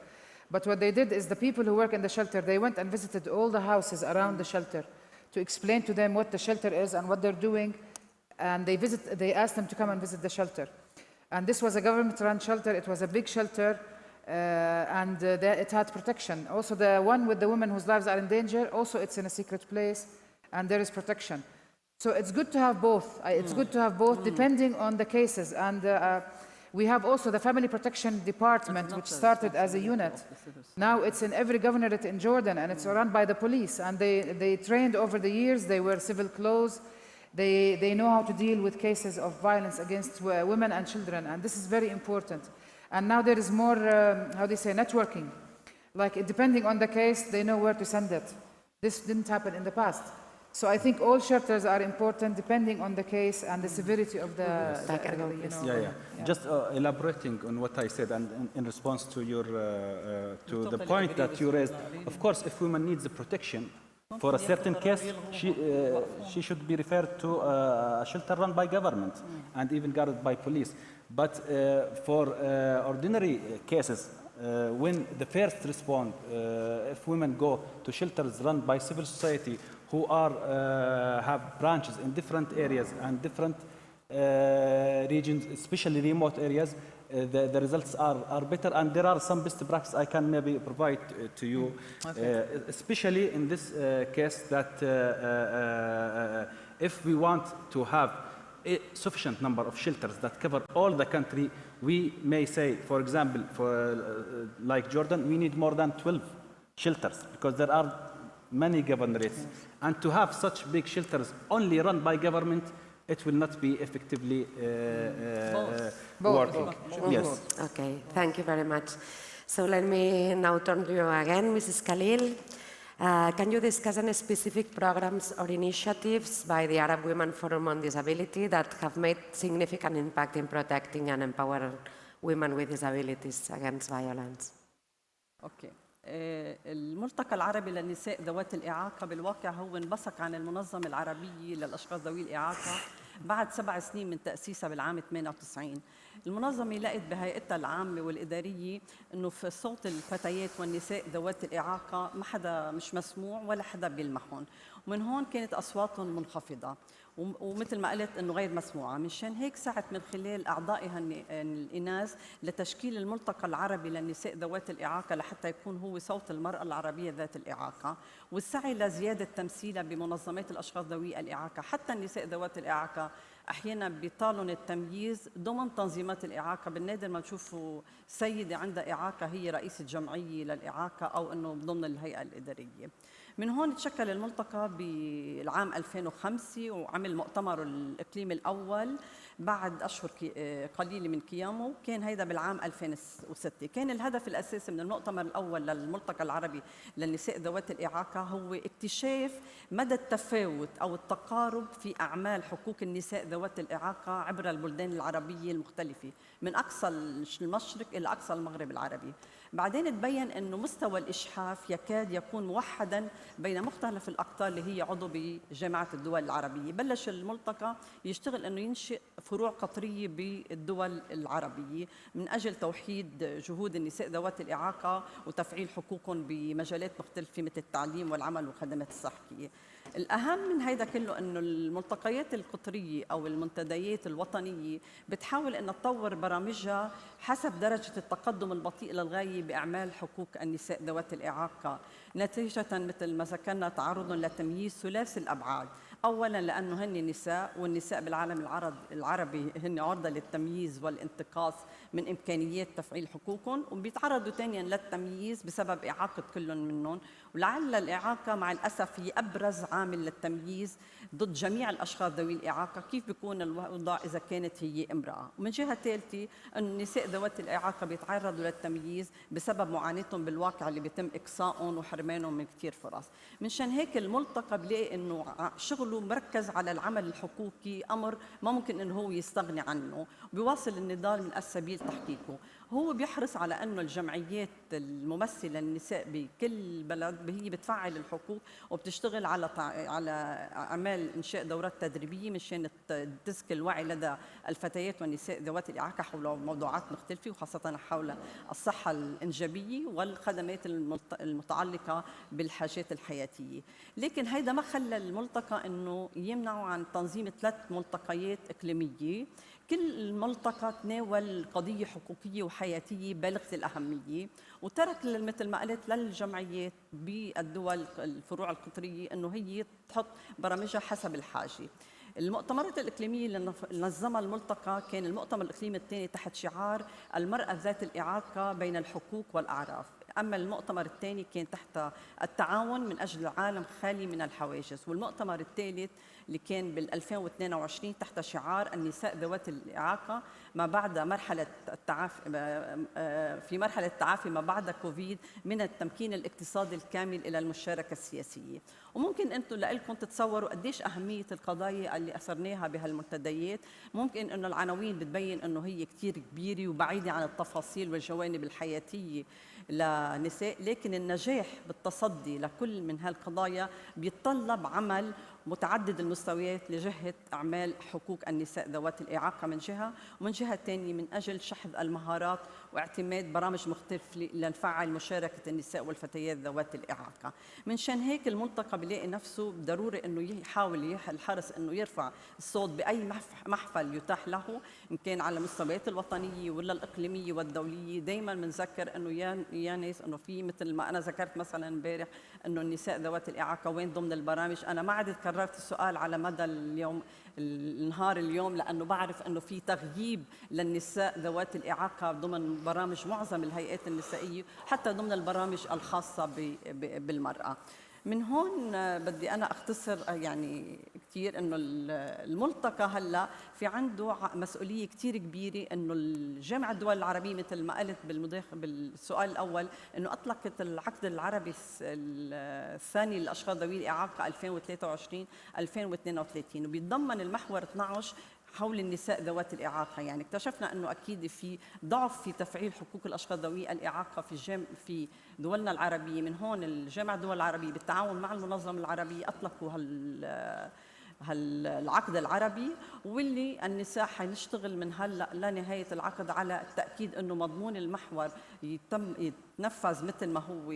But what they did is the people who work in the shelter, they went and visited all the houses around the shelter to explain to them what the shelter is and what they're doing. And they asked them to come and visit the shelter. And this was a government-run shelter. It was a big shelter. It had protection. Also, the one with the women whose lives are in danger, also it's in a secret place, and there is protection. So it's good to have both. It's good to have both, depending on the cases. And we have also the Family Protection Department, which started as a unit. Now it's in every governorate in Jordan, and it's run by the police. And they trained over the years. They wear civil clothes. They know how to deal with cases of violence against women and children, and this is very important. And now there is more, networking. Like, depending on the case, they know where to send it. This didn't happen in the past. So I think all shelters are important depending on the case and the severity of the Just elaborating on what I said and in response to your to the point that you raised. Of course, if women need the protection for a certain case, she should be referred to a shelter run by government and even guarded by police. But for ordinary cases, when the first respond, if women go to shelters run by civil society who have branches in different areas and different regions, especially remote areas, the results are better, and there are some best practices I can maybe provide to you, especially in this case that if we want to have a sufficient number of shelters that cover all the country, we may say, for example, for like Jordan, we need more than 12 shelters because there are many governorates. And to have such big shelters only run by government, it will not be effectively working. Yes. Okay, thank you very much. So let me now turn to you again, Mrs. Khalil. Can you discuss any specific programs or initiatives by the Arab Women Forum on Disability that have made significant impact in protecting and empowering women with disabilities against violence? Okay. الملتقى العربي للنساء ذوات الإعاقة بالواقع هو انبثق عن المنظمة العربية للأشخاص ذوي الإعاقة بعد 7 سنين من تأسيسها بالعام 98. المنظمة لقت بهيئتها العامة والإدارية أنه في صوت الفتيات والنساء ذوات الإعاقة ما حدا مش مسموع ولا حدا بيلمحهم، ومن هون كانت أصواتهم منخفضة ومثل ما قلت أنه غير مسموعة. مشان هيك سعت من خلال أعضائها الإناث لتشكيل الملتقى العربي للنساء ذوات الإعاقة لحتى يكون هو صوت المرأة العربية ذات الإعاقة، والسعي لزيادة تمثيلها بمنظمات الأشخاص ذوي الإعاقة. حتى النساء ذوات الإعاقة احيانا بيطالون التمييز ضمن تنظيمات الاعاقه، بالنادر ما تشوفوا سيده عندها اعاقه هي رئيسه جمعيه للاعاقه او انه ضمن الهيئه الاداريه. من هون تشكل الملتقى بالعام 2005 وعمل مؤتمر الاقليمي الاول بعد اشهر قليله من قيامه، كان هيدا بالعام 2006. كان الهدف الاساسي من المؤتمر الاول للملتقى العربي للنساء ذوات الاعاقه هو اكتشاف مدى التفاوت او التقارب في اعمال حقوق النساء ذوات الاعاقه عبر البلدان العربيه المختلفه من اقصى المشرق الى اقصى المغرب العربي. بعدين تبين انه مستوى الاشحاف يكاد يكون موحدا بين مختلف الاقطار اللي هي عضو بجامعه الدول العربيه. بلش الملتقى يشتغل انه ينشئ فروع قطريه بالدول العربيه من اجل توحيد جهود النساء ذوات الاعاقه وتفعيل حقوقهم بمجالات مختلفه مثل التعليم والعمل والخدمات الصحيه. الأهم من هيدا كله أنه الملتقيات القطرية أو المنتديات الوطنية بتحاول أن تطور برامجها حسب درجة التقدم البطيء للغاية بأعمال حقوق النساء ذوات الإعاقة، نتيجة مثل ما ذكرنا تعرض لتمييز ثلاثي الأبعاد. أولاً لأنه هن نساء، والنساء بالعالم العربي هن عرضة للتمييز والانتقاص من إمكانيات تفعيل حقوقهم، وبيتعرضوا ثانياً للتمييز بسبب إعاقة كل منهم. ولعل الإعاقة مع الأسف هي أبرز عامل للتمييز ضد جميع الأشخاص ذوي الإعاقة. كيف بيكون الوضع إذا كانت هي امرأة؟ ومن جهة ثالثة أن النساء ذوات الإعاقة بيتعرضوا للتمييز بسبب معاناتهم بالواقع اللي بيتم إقصائهم وحرمانهم من كثير فرص. منشان هيك الملتقى بلاقي أنه شغله مركز على العمل الحقوقي، أمر ما ممكن أنه هو يستغني عنه، بيواصل النضال من السبيل تحقيقه. هو بيحرص على أنه الجمعيات الممثلة للنساء بكل بلد هي بتفعل الحقوق وبتشتغل على أعمال إنشاء دورات تدريبية مشان تزكي الوعي لدى الفتيات والنساء ذوات الإعاقة حول موضوعات مختلفة، وخاصة حول الصحة الإنجابية والخدمات المتعلقة بالحاجات الحياتية. لكن هيدا ما خلى الملتقى أنه يمنعوا عن تنظيم 3 ملتقيات إقليمية. كل ملتقى تناول قضية حقوقية وحياتية بالغة الأهمية، وترك مثل ما قلت للجمعيات بالدول الفروع القطرية أنه هي تحط برامجها حسب الحاجة. المؤتمرات الإقليمية اللي نظمها الملتقى كان المؤتمر الإقليمي الثاني تحت شعار المرأة ذات الإعاقة بين الحقوق والأعراف، أما المؤتمر الثاني كان تحت التعاون من أجل عالم خالي من الحواجز، والمؤتمر الثالث اللي كان بال2022 تحت شعار النساء ذوات الإعاقة ما بعد مرحلة التعافي في مرحلة التعافي ما بعد كوفيد من التمكين الاقتصادي الكامل إلى المشاركة السياسية. وممكن أنتم لكم تتصوروا قديش أهمية القضايا اللي أثرناها بهالمنتديات. ممكن أنه العناوين بتبين أنه هي كتير كبيرة وبعيدة عن التفاصيل والجوانب الحياتية لنساء، لكن النجاح بالتصدي لكل من هالقضايا بيتطلب عمل متعدد المستويات لجهة أعمال حقوق النساء ذوات الإعاقة من جهة، ومن جهة ثانية من أجل شحذ المهارات واعتماد برامج مختلفة لنفعل مشاركة النساء والفتيات ذوات الإعاقة. من شان هيك الملتقى بيلاقي نفسه ضروري أنه يحاول الحرص أنه يرفع الصوت بأي محفل يتاح له، إن كان على المستويات الوطنية ولا الإقليمية والدولية. دايما بنذكر أنه يا ناس أنه في مثل ما أنا ذكرت مثلا امبارح أنه النساء ذوات الإعاقة وين ضمن البرامج. أنا ما عدت كررت السؤال على مدى النهار اليوم، لأنه بعرف أنه في تغييب للنساء ذوات الإعاقة ضمن برامج معظم الهيئات النسائية، حتى ضمن البرامج الخاصة بالمرأة. من هون بدي أنا أختصر يعني كثير أنه الملتقى هلأ في عنده مسؤولية كثير كبيرة، أنه الجامعة الدول العربية مثل ما قلت بالسؤال الأول أنه أطلقت العقد العربي الثاني للأشخاص ذوي الإعاقة 2023-2032، وبيتضمن المحور 12 حول النساء ذوات الإعاقة. يعني اكتشفنا أنه أكيد في ضعف في تفعيل حقوق الأشخاص ذوي الإعاقة في دولنا العربية. من هون الجامعة الدول العربية بالتعاون مع المنظمة العربية أطلقوا العقد العربي، واللي النساء حنشتغل من هلا لنهايه العقد على التاكيد انه مضمون المحور يتنفذ مثل ما هو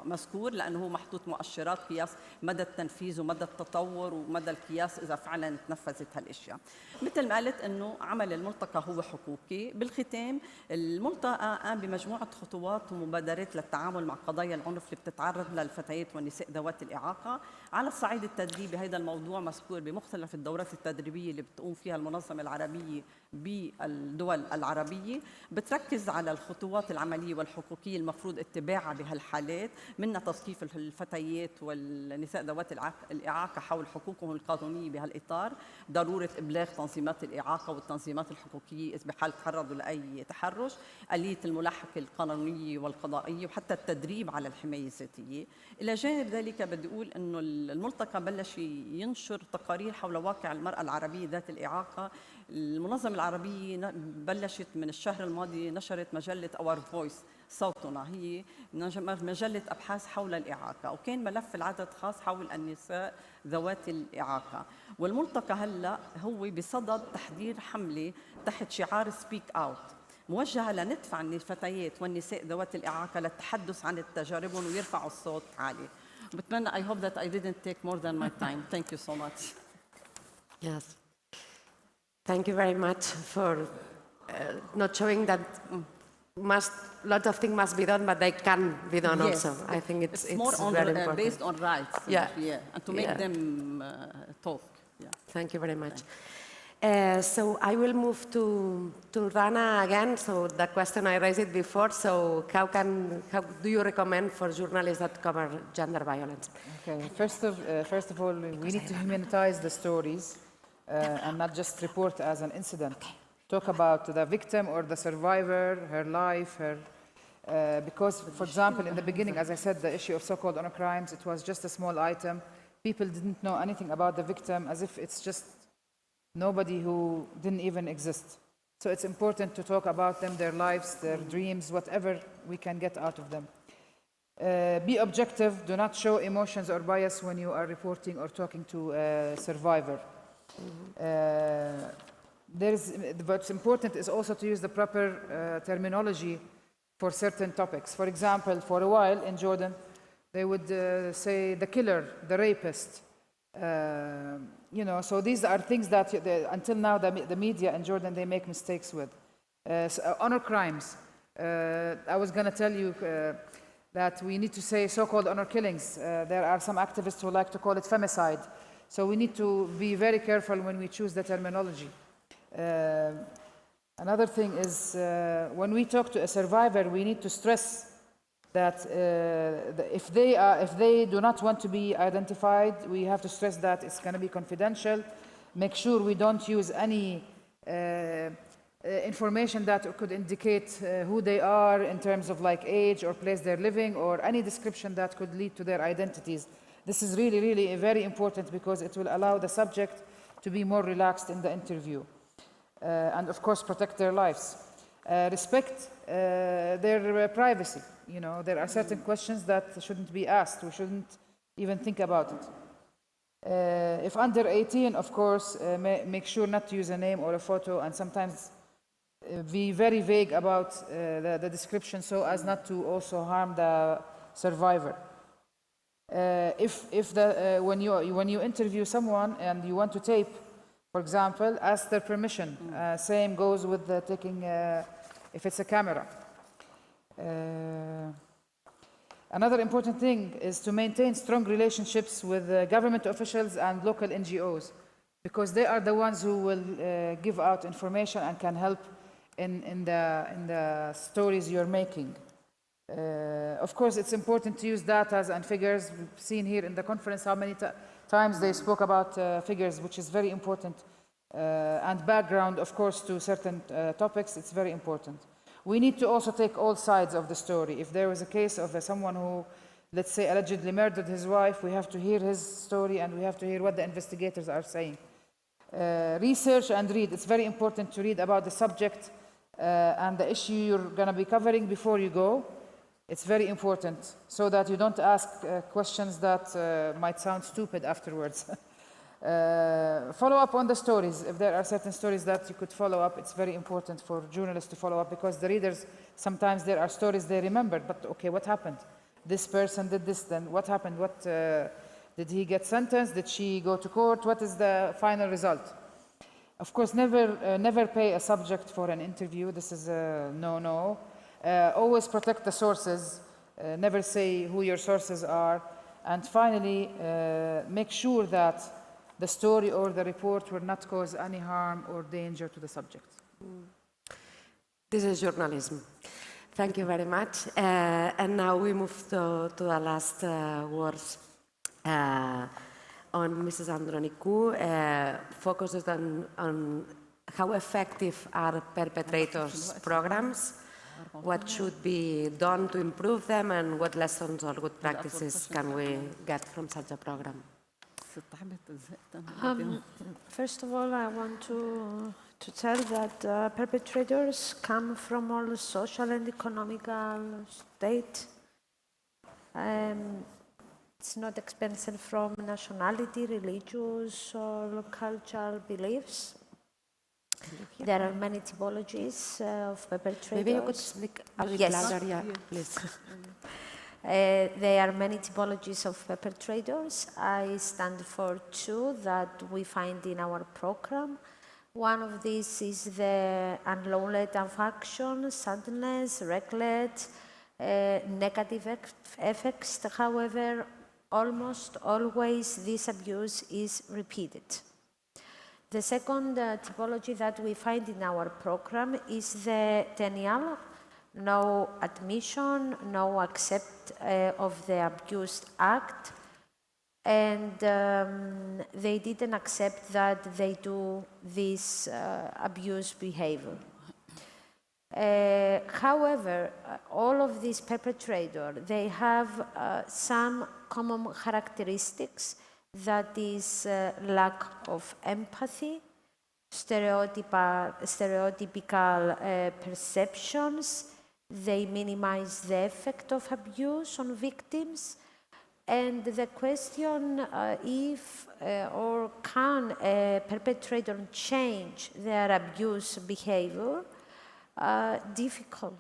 مذكور، لانه هو محطوط مؤشرات قياس مدى التنفيذ ومدى التطور ومدى القياس اذا فعلا تنفذت هالاشياء. مثل ما قلت انه عمل الملتقى هو حقوقي. بالختام الملتقى قام بمجموعه خطوات ومبادرات للتعامل مع قضايا العنف اللي بتتعرض للفتيات والنساء ذوات الاعاقه. على الصعيد التدريبي هذا الموضوع مذكور بمختلف الدورات التدريبيه اللي بتقوم فيها المنظمه العربيه بالدول العربيه، بتركز على الخطوات العمليه والحقوقيه المفروض اتباعها بهالحالات، منها تثقيف الفتيات والنساء ذوات الاعاقه حول حقوقهم القانونيه بهالاطار، ضروره ابلاغ تنظيمات الاعاقه والتنظيمات الحقوقيه اذا بحال تعرضوا لاي تحرش، اليه الملاحقه القانونيه والقضائيه، وحتى التدريب على الحمايه الذاتيه. الى جانب ذلك بدي اقول انه الملتقى بلش ينشر تقارير حول واقع المراه العربيه ذات الاعاقه. المنظمة العربية بلشت من الشهر الماضي نشرت مجلة Our Voice صوتنا، هي مجلة أبحاث حول الإعاقة، وكان ملف العدد خاص حول النساء ذوات الإعاقة. والملتقى هلأ هو بصدد تحضير حملة تحت شعار Speak Out موجهة لندفع الفتيات والنساء ذوات الإعاقة للتحدث عن تجاربهم ويرفعوا الصوت عالي. بتمنى I hope that I didn't take more than my time. Thank you so much. Yes. Thank you very much for not showing that lots of things must be done, but they can be done also. I think it's more on very important. based on rights. Yeah. And to make them talk. Yeah. Thank you very much. So I will move to Rana again. So the question I raised it before. So how do you recommend for journalists that cover gender violence? Okay. First of all, we need to humanize the stories. And not just report as an incident. Talk about the victim or the survivor, her life, because, for example, in the beginning, as I said, the issue of so-called honor crimes, it was just a small item. People didn't know anything about the victim, as if it's just nobody who didn't even exist. So it's important to talk about them, their lives, their dreams, whatever we can get out of them. Be objective. Do not show emotions or bias when you are reporting or talking to a survivor. What's important is also to use the proper terminology for certain topics. For example, for a while in Jordan, they would say the killer, the rapist. So these are things that until now the media in Jordan, they make mistakes with. Honor crimes. I was going to tell you that we need to say so-called honor killings. There are some activists who like to call it femicide. So we need to be very careful when we choose the terminology. Another thing is when we talk to a survivor, we need to stress that if they do not want to be identified, we have to stress that it's going to be confidential. Make sure we don't use any information that could indicate who they are in terms of like age or place they're living, or any description that could lead to their identities. This is really, really very important because it will allow the subject to be more relaxed in the interview. And of course, protect their lives. Respect their privacy. There are certain questions that shouldn't be asked. We shouldn't even think about it. If under 18, of course, make sure not to use a name or a photo, and sometimes be very vague about the description so as not to also harm the survivor. When you interview someone and you want to tape, for example, ask their permission. Same goes with taking, if it's a camera. Another important thing is to maintain strong relationships with government officials and local NGOs, because they are the ones who will give out information and can help in the stories you're making. Of course, it's important to use data and figures. We've seen here in the conference how many times they spoke about figures, which is very important. And background, of course, to certain topics, it's very important. We need to also take all sides of the story. If there was a case of someone who, let's say, allegedly murdered his wife, we have to hear his story and we have to hear what the investigators are saying. Research and read. It's very important to read about the subject and the issue you're going to be covering before you go. It's very important so that you don't ask questions that might sound stupid afterwards. Follow up on the stories. If there are certain stories that you could follow up, it's very important for journalists to follow up, because the readers, sometimes there are stories they remember, but okay, what happened? This person did this, then what happened? Did he get sentenced? Did she go to court? What is the final result? Of course, never pay a subject for an interview. This is a no-no. Always protect the sources. Never say who your sources are. And finally, make sure that the story or the report will not cause any harm or danger to the subject. This is journalism. Thank you very much. And now we move to the last words on Mrs. Andronicou, focuses on how effective are perpetrators' programs, what should be done to improve them, and what lessons or good practices can we get from such a program. First of all, I want to tell that perpetrators come from all social and economical state. It's not expensive from nationality, religious, or cultural beliefs. There are many typologies of perpetrators. Maybe you could speak a bit louder, yeah, please. There are many typologies of perpetrators. I stand for two that we find in our program. One of these is the unlawed affection, sadness, regret, negative effects. However, almost always this abuse is repeated. The second typology that we find in our program is the denial, no admission, no accept of the abused act, and they didn't accept that they do this abuse behavior. However, all of these perpetrators, they have some common characteristics, that is lack of empathy, stereotypical perceptions, they minimize the effect of abuse on victims, and the question if or can a perpetrator change their abuse behavior, difficult,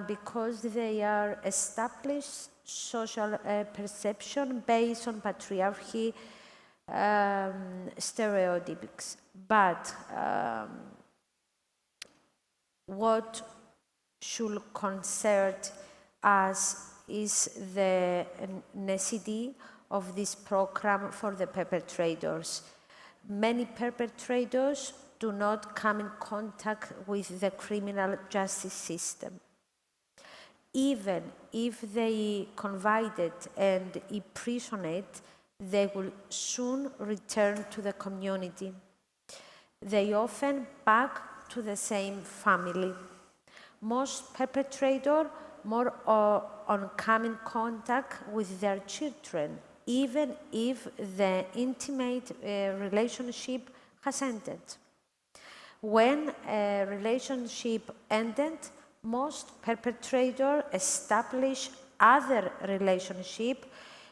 because they are established social perception based on patriarchy stereotypes. But what should concern us is the necessity of this program for the perpetrators. Many perpetrators do not come in contact with the criminal justice system. Even if they convicted and imprisoned, they will soon return to the community. They often back to the same family. Most perpetrators more on come in contact with their children, even if the intimate relationship has ended. When a relationship ended, most perpetrators establish other relationships,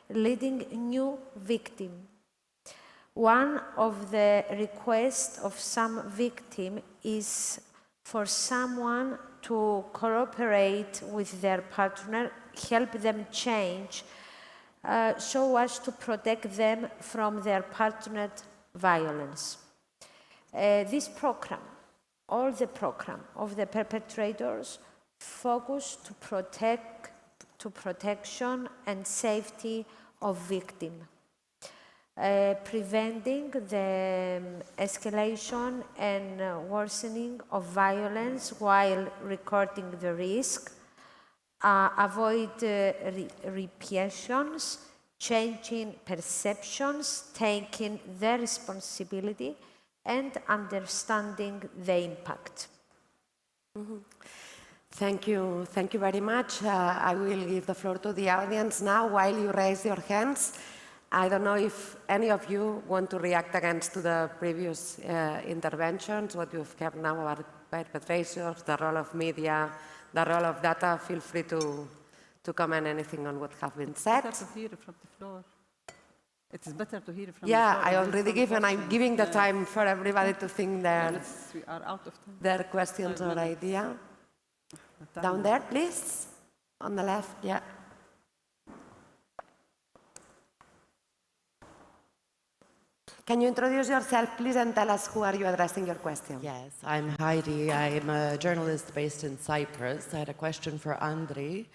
leading new victims. One of the requests of some victims is for someone to cooperate with their partner, help them change, so as to protect them from their partner's violence. This program, all the program of the perpetrators, focus to protection and safety of victims, preventing the escalation and worsening of violence while recording the risk, avoid repressions, changing perceptions, taking their responsibility, and understanding the impact. Mm-hmm. Thank you very much. I will give the floor to the audience now while you raise your hands. I don't know if any of you want to react against to the previous interventions, what you've heard now about perpetrators, the role of media, the role of data. Feel free to comment anything on what has been said. It is better to hear from Yeah, I already give, and I'm giving the time for everybody to think we are out of time. their questions or idea. Down there, please. On the left, yeah. Can you introduce yourself, please, and tell us who are you addressing your question? Yes, I'm Heidi. I'm a journalist based in Cyprus. I had a question for Andronikou.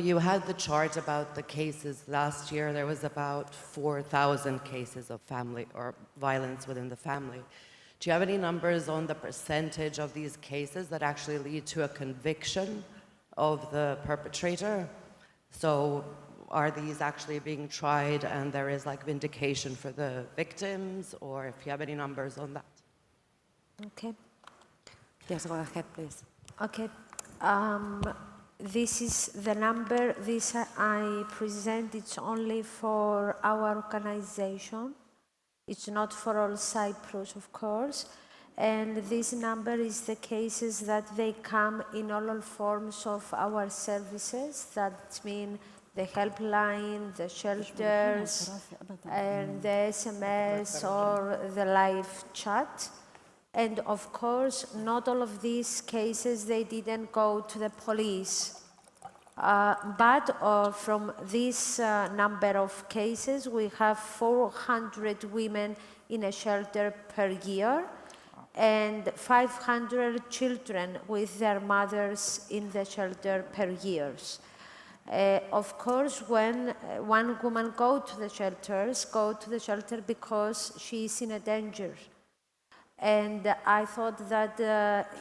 You had the chart about the cases. Last year, there was about 4,000 cases of family or violence within the family. Do you have any numbers on the percentage of these cases that actually lead to a conviction of the perpetrator? So are these actually being tried and there is like vindication for the victims, or if you have any numbers on that? Okay. Yes, go ahead, please. Okay. This is the number. This I present. It's only for our organization. It's not for all Cyprus, of course. And this number is the cases that they come in all forms of our services. That means the helpline, the shelters, and the SMS or the live chat. And of course, not all of these cases, they didn't go to the police. But from this number of cases, we have 400 women in a shelter per year and 500 children with their mothers in the shelter per year. Of course, when one woman go to the shelter because she is in a danger. And I thought that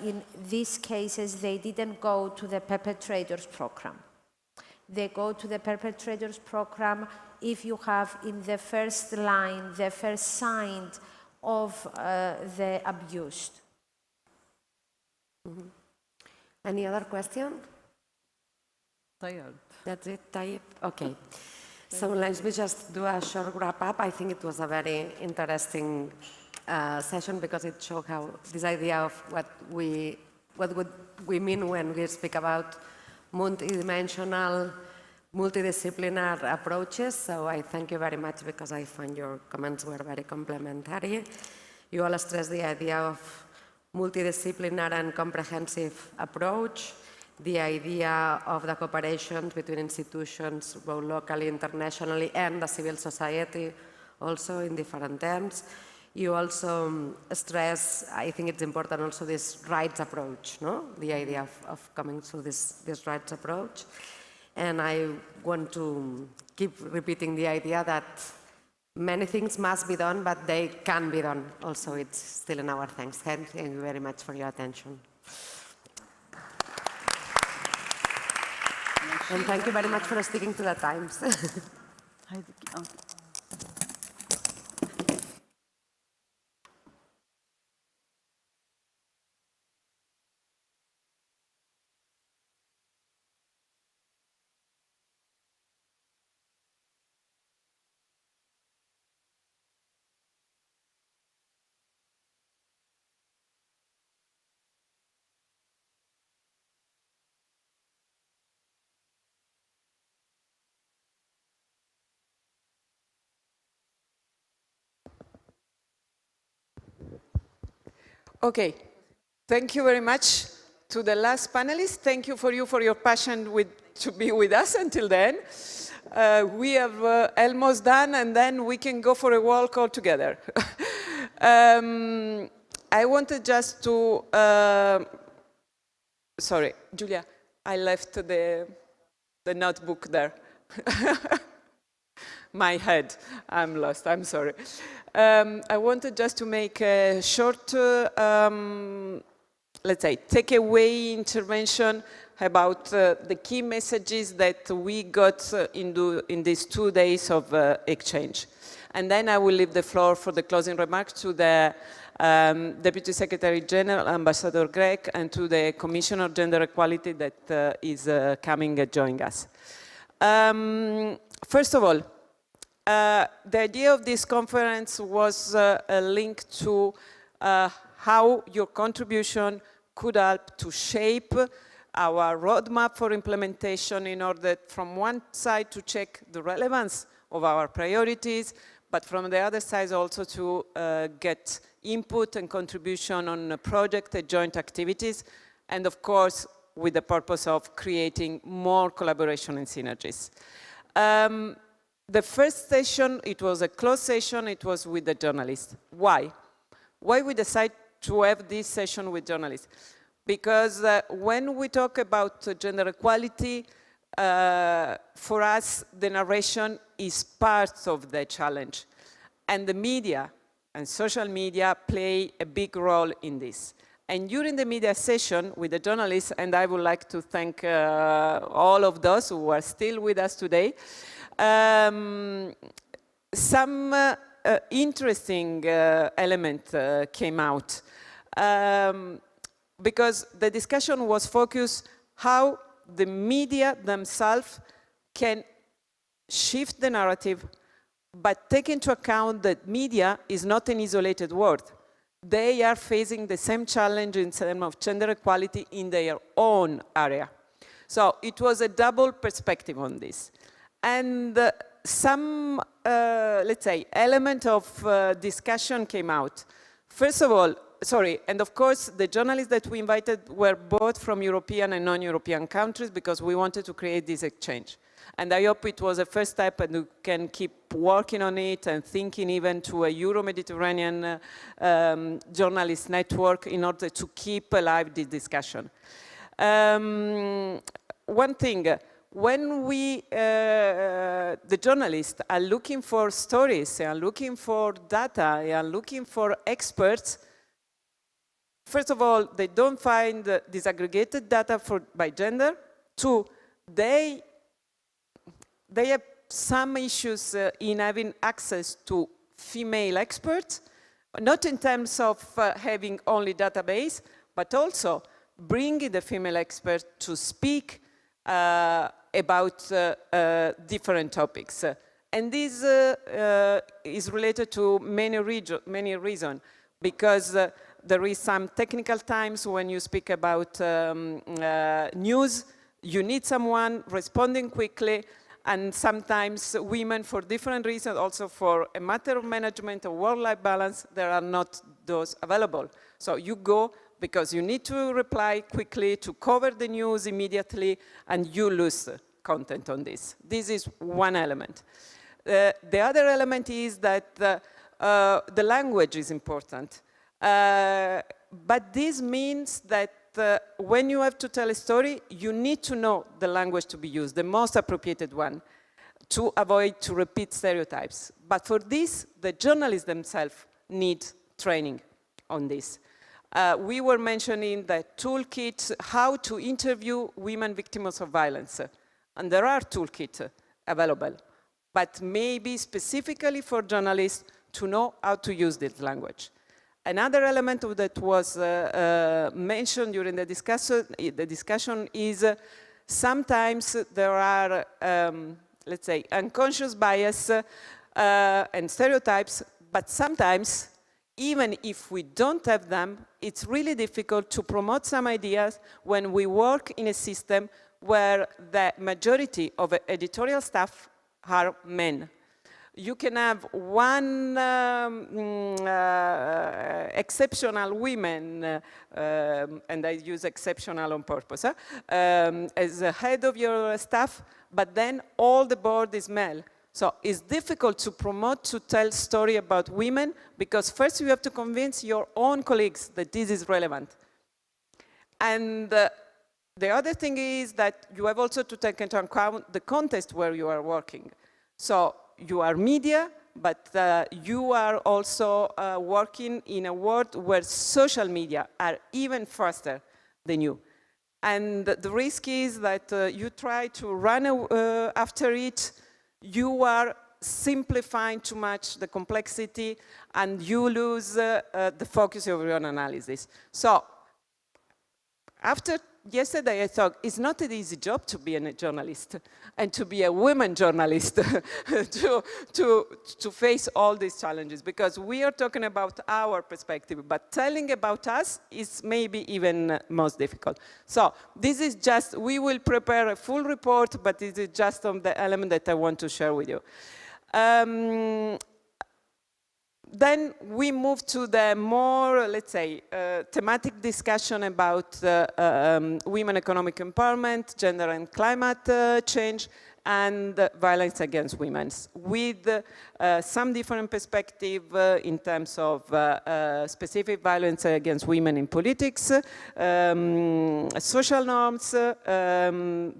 in these cases, they didn't go to the perpetrators program. They go to the perpetrators program if you have in the first line, the first sign of the abuse. Mm-hmm. Any other question? Tired. That's it, Tayyip? Okay. So let me just do a short wrap up. I think it was a very interesting session because it showed how this idea of what would we mean when we speak about multidimensional, multidisciplinary approaches. So I thank you very much because I find your comments were very complementary. You all stressed the idea of multidisciplinary and comprehensive approach, the idea of the cooperation between institutions, both locally, internationally, and the civil society, also in different terms. You also stress, I think it's important also, this rights approach, no? The idea of coming through this rights approach. And I want to keep repeating the idea that many things must be done, but they can be done. Also, it's still in our hands. Thank you very much for your attention. And thank you very much for sticking to the times. Okay, thank you very much to the last panelist. Thank you for your passion to be with us until then. We have almost done, and then we can go for a walk all together. I wanted just to, sorry, Julia, I left the notebook there. My head, I'm lost, I'm sorry. I wanted just to make a short, let's say, takeaway intervention about the key messages that we got in these 2 days of exchange. And then I will leave the floor for the closing remarks to the Deputy Secretary General, Ambassador Grech, and to the Commissioner of Gender Equality that is coming and joining us. First of all, the idea of this conference was linked to how your contribution could help to shape our roadmap for implementation in order, from one side, to check the relevance of our priorities, but from the other side also to get input and contribution on project and joint activities, and of course with the purpose of creating more collaboration and synergies. The first session, it was a closed session, it was with the journalists. Why? Why we decide to have this session with journalists? Because when we talk about gender equality, for us, the narration is part of the challenge. And the media and social media play a big role in this. And during the media session with the journalists, and I would like to thank all of those who are still with us today, some interesting element came out. Because the discussion was focused how the media themselves can shift the narrative, but take into account that media is not an isolated world. They are facing the same challenge in terms of gender equality in their own area. So it was a double perspective on this. And some, let's say, element of discussion came out. First of all, and of course, the journalists that we invited were both from European and non-European countries because we wanted to create this exchange. And I hope it was a first step and we can keep working on it and thinking even to a Euro-Mediterranean journalist network in order to keep alive this discussion. One thing, when we, the journalists are looking for stories, are looking for data, are looking for experts, first of all, they don't find disaggregated data by gender. Two, they have some issues in having access to female experts, not in terms of having only database, but also bringing the female expert to speak about different topics. And this is related to many reasons, because there is some technical times when you speak about news, you need someone responding quickly, and sometimes women, for different reasons, also for a matter of management or work-life balance, there are not those available. So you go because you need to reply quickly to cover the news immediately, and you lose content on this. This is one element. The other element is that the language is important. But this means that when you have to tell a story, you need to know the language to be used, the most appropriate one, to avoid to repeat stereotypes. But for this, the journalists themselves need training on this. We were mentioning the toolkit, how to interview women victims of violence. And there are toolkits available, but maybe specifically for journalists to know how to use this language. Another element that was mentioned during the discussion is sometimes there are, let's say, unconscious bias and stereotypes, but sometimes, even if we don't have them, it's really difficult to promote some ideas when we work in a system where the majority of editorial staff are men. You can have one exceptional women, and I use exceptional on purpose, as the head of your staff, but then all the board is male. So it's difficult to promote, to tell story about women, because first you have to convince your own colleagues that this is relevant. And the other thing is that you have also to take into account the context where you are working. So you are media, but you are also working in a world where social media are even faster than you. And the risk is that you try to run after it, you are simplifying too much the complexity, and you lose the focus of your own analysis. So after yesterday, I thought it's not an easy job to be a journalist and to be a woman journalist to face all these challenges, because we are talking about our perspective, but telling about us is maybe even most difficult. So this is just, we will prepare a full report, but this is just on the element that I want to share with you. Then we move to the more, let's say, thematic discussion about women economic empowerment, gender and climate change, and violence against women, with some different perspective in terms of specific violence against women in politics, social norms, the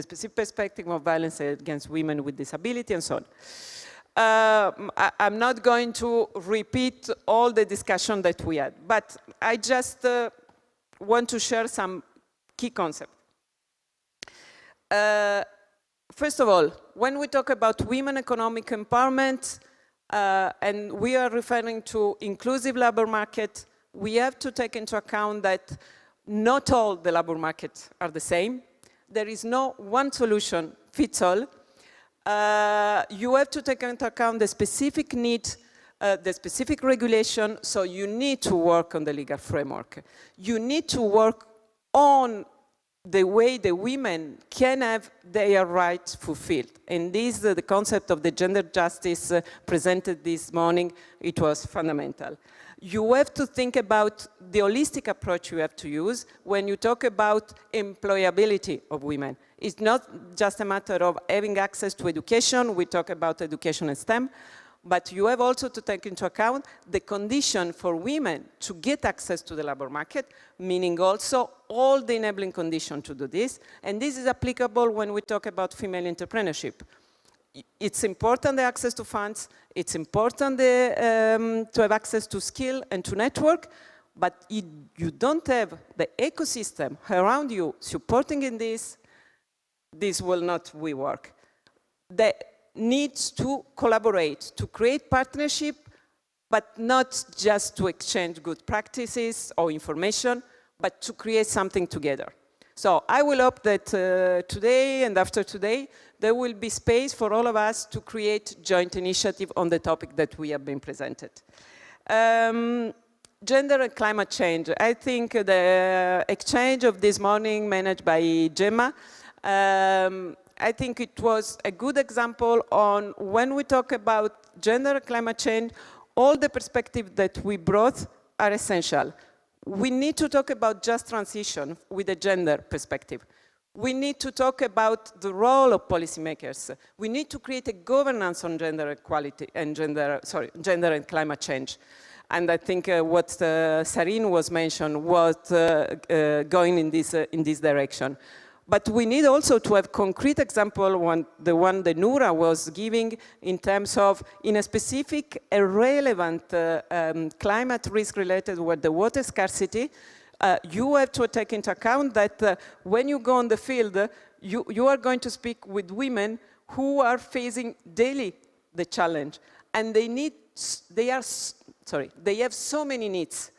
specific perspective of violence against women with disability, and so on. I'm not going to repeat all the discussion that we had, but I just want to share some key concepts. First of all, when we talk about women economic empowerment, and we are referring to inclusive labor market, we have to take into account that not all the labor markets are the same. There is no one solution fits all. You have to take into account the specific need, the specific regulation, so you need to work on the legal framework. You need to work on the way the women can have their rights fulfilled. And this, the concept of the gender justice presented this morning, it was fundamental. You have to think about the holistic approach you have to use when you talk about employability of women. It's not just a matter of having access to education. We talk about education and STEM. But you have also to take into account the condition for women to get access to the labor market, meaning also all the enabling conditions to do this. And this is applicable when we talk about female entrepreneurship. It's important the access to funds, it's important to have access to skill and to network, but you don't have the ecosystem around you supporting in this will not work. The needs to collaborate, to create partnership, but not just to exchange good practices or information, but to create something together. So I will hope that today and after today, there will be space for all of us to create joint initiative on the topic that we have been presented. Gender and climate change. I think the exchange of this morning managed by Gemma, I think it was a good example on when we talk about gender and climate change, all the perspectives that we brought are essential. We need to talk about just transition with a gender perspective. We need to talk about the role of policymakers. We need to create a governance on gender equality and gender and climate change. And I think what Sarine was mentioned was going in this direction. But we need also to have concrete example, the one that Noura was giving in terms of, in a specific, relevant climate risk related with the water scarcity, you have to take into account that when you go on the field, you are going to speak with women who are facing daily the challenge. And they have so many needs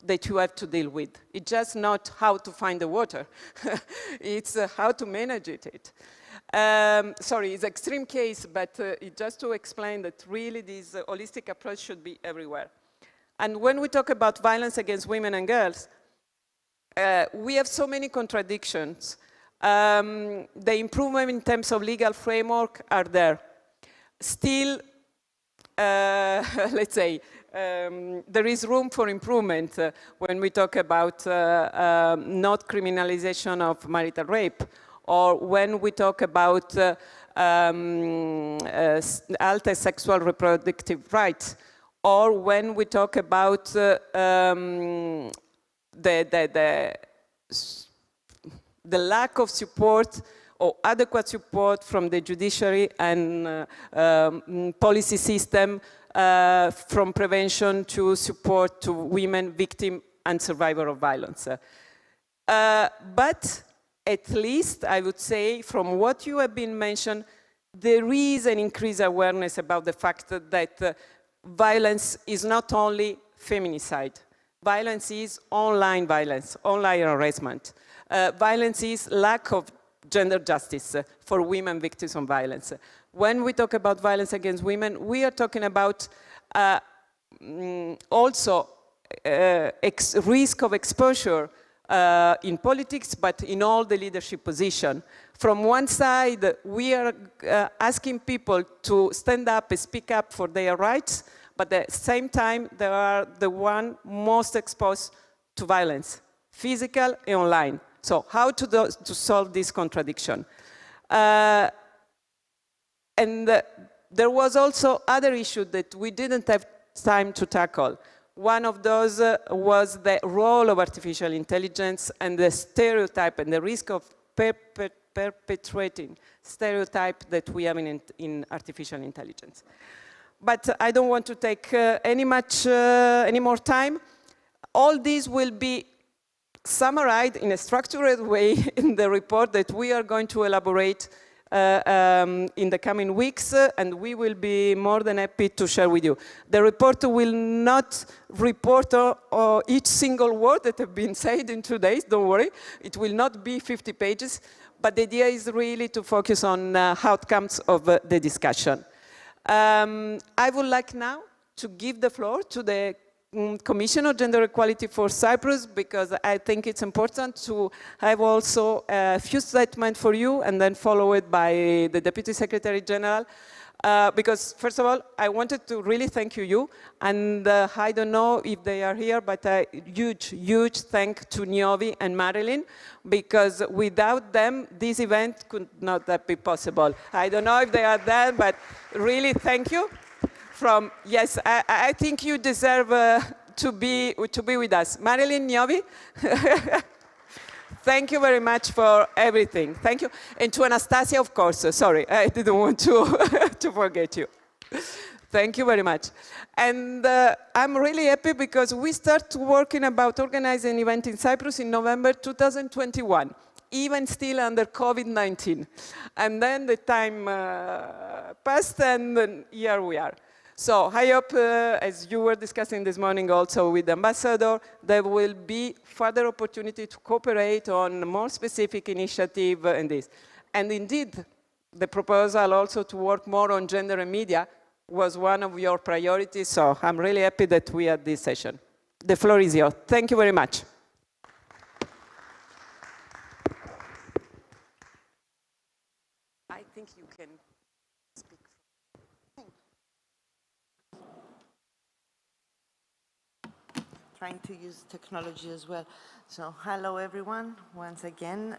that you have to deal with. It's just not how to find the water. It's how to manage it. Sorry, it's an extreme case, but it's just to explain that really this holistic approach should be everywhere. And when we talk about violence against women and girls, we have so many contradictions. The improvement in terms of legal framework are there. Still, let's say, there is room for improvement when we talk about not criminalization of marital rape, or when we talk about altered sexual reproductive rights, or when we talk about the lack of support or adequate support from the judiciary and policy system from prevention to support to women, victims and survivors of violence. But at least I would say from what you have been mentioned, there is an increased awareness about the fact that violence is not only feminicide. Violence is online violence, online harassment. Violence is lack of gender justice for women victims of violence. When we talk about violence against women, we are talking about also risk of exposure in politics, but in all the leadership positions. From one side, we are asking people to stand up and speak up for their rights, but at the same time, they are the one most exposed to violence, physical and online. So how to solve this contradiction? And there was also other issue that we didn't have time to tackle. One of those was the role of artificial intelligence and the stereotype and the risk of perpetuating stereotype that we have in artificial intelligence. But I don't want to take any more time. All these will be summarized in a structured way in the report that we are going to elaborate in the coming weeks, and we will be more than happy to share with you. The report will not report each single word that have been said in 2 days, don't worry. It will not be 50 pages, but the idea is really to focus on outcomes of the discussion. I would like now to give the floor to the Commission on Gender Equality for Cyprus, because I think it's important to have also a few statements for you and then follow it by the Deputy Secretary General. Because first of all, I wanted to really thank you, and I don't know if they are here, but a huge thank to Niovi and Marilyn, because without them, this event could not have been possible. I don't know if they are there, but really thank you. Yes, I think you deserve to be with us. Marilyn, Niovi, thank you very much for everything. Thank you. And to Anastasia, of course. Sorry, I didn't want to forget you. Thank you very much. And I'm really happy because we start working about organizing an event in Cyprus in November 2021. Even still under COVID-19. And then the time passed, and here we are. So I hope, as you were discussing this morning also with the ambassador, there will be further opportunity to cooperate on more specific initiative and this. And indeed, the proposal also to work more on gender and media was one of your priorities, so I'm really happy that we had this session. The floor is yours. Thank you very much. I think you can speak. Trying to use technology as well. So hello everyone, once again.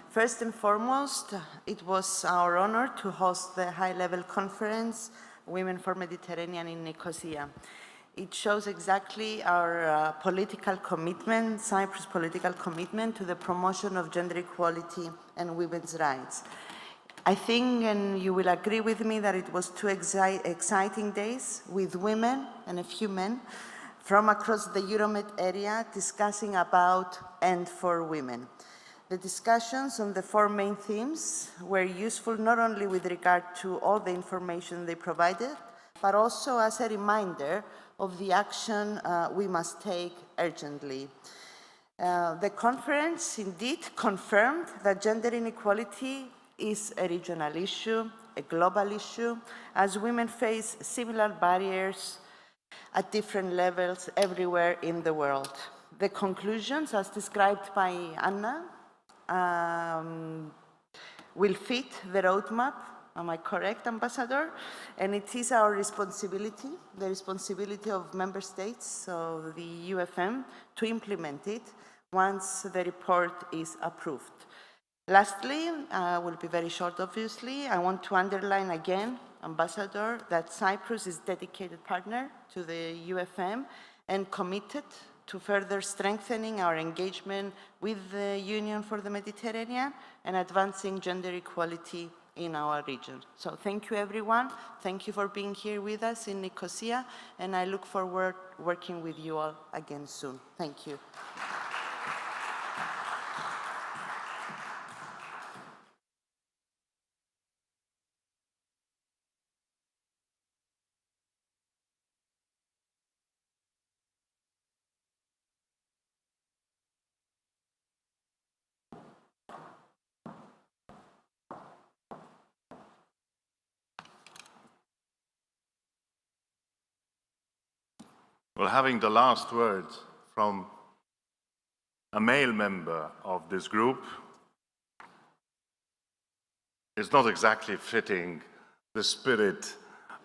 First and foremost, it was our honor to host the high-level conference, Women for Mediterranean in Nicosia. It shows exactly our political commitment, Cyprus' political commitment to the promotion of gender equality and women's rights. I think, and you will agree with me, that it was two exciting days with women and a few men from across the Euromed area discussing about and for women. The discussions on the four main themes were useful not only with regard to all the information they provided, but also as a reminder of the action we must take urgently. The conference indeed confirmed that gender inequality is a regional issue, a global issue, as women face similar barriers at different levels everywhere in the world. The conclusions, as described by Anna, will fit the roadmap. Am I correct, Ambassador? And it is our responsibility, the responsibility of member states, so the UFM, to implement it once the report is approved. Lastly, I will be very short, obviously. I want to underline again, Ambassador, that Cyprus is a dedicated partner to the UFM and committed to further strengthening our engagement with the Union for the Mediterranean and advancing gender equality in our region. So thank you, everyone. Thank you for being here with us in Nicosia, and I look forward to working with you all again soon. Thank you. Well, having the last word from a male member of this group is not exactly fitting the spirit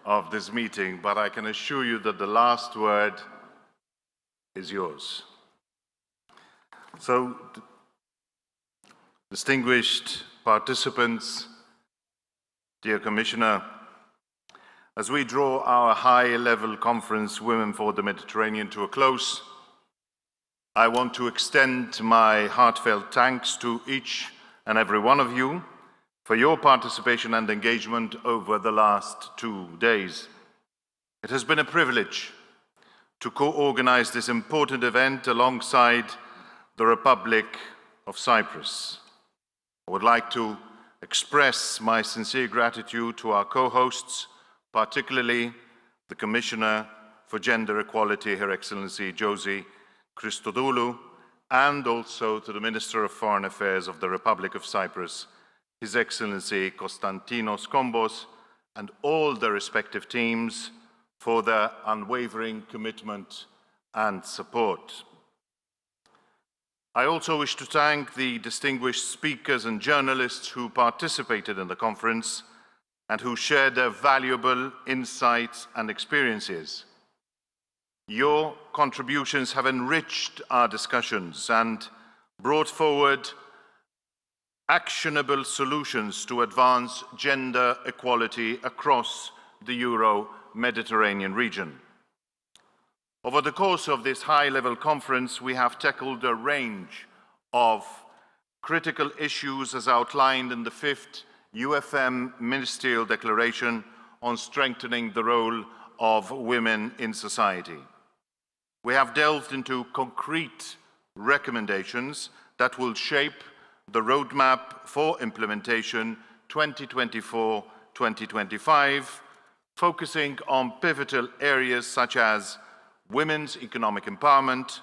of this meeting, but I can assure you that the last word is yours. So, distinguished participants, dear Commissioner, as we draw our high-level conference, Women for the Mediterranean, to a close, I want to extend my heartfelt thanks to each and every one of you for your participation and engagement over the last 2 days. It has been a privilege to co-organize this important event alongside the Republic of Cyprus. I would like to express my sincere gratitude to our co-hosts, particularly the Commissioner for Gender Equality, Her Excellency Josie Christodoulou, and also to the Minister of Foreign Affairs of the Republic of Cyprus, His Excellency Konstantinos Kombos, and all the respective teams for their unwavering commitment and support. I also wish to thank the distinguished speakers and journalists who participated in the conference and who shared their valuable insights and experiences. Your contributions have enriched our discussions and brought forward actionable solutions to advance gender equality across the Euro-Mediterranean region. Over the course of this high-level conference, we have tackled a range of critical issues as outlined in the 5th UFM Ministerial Declaration on strengthening the role of women in society. We have delved into concrete recommendations that will shape the roadmap for implementation 2024-2025, focusing on pivotal areas such as women's economic empowerment,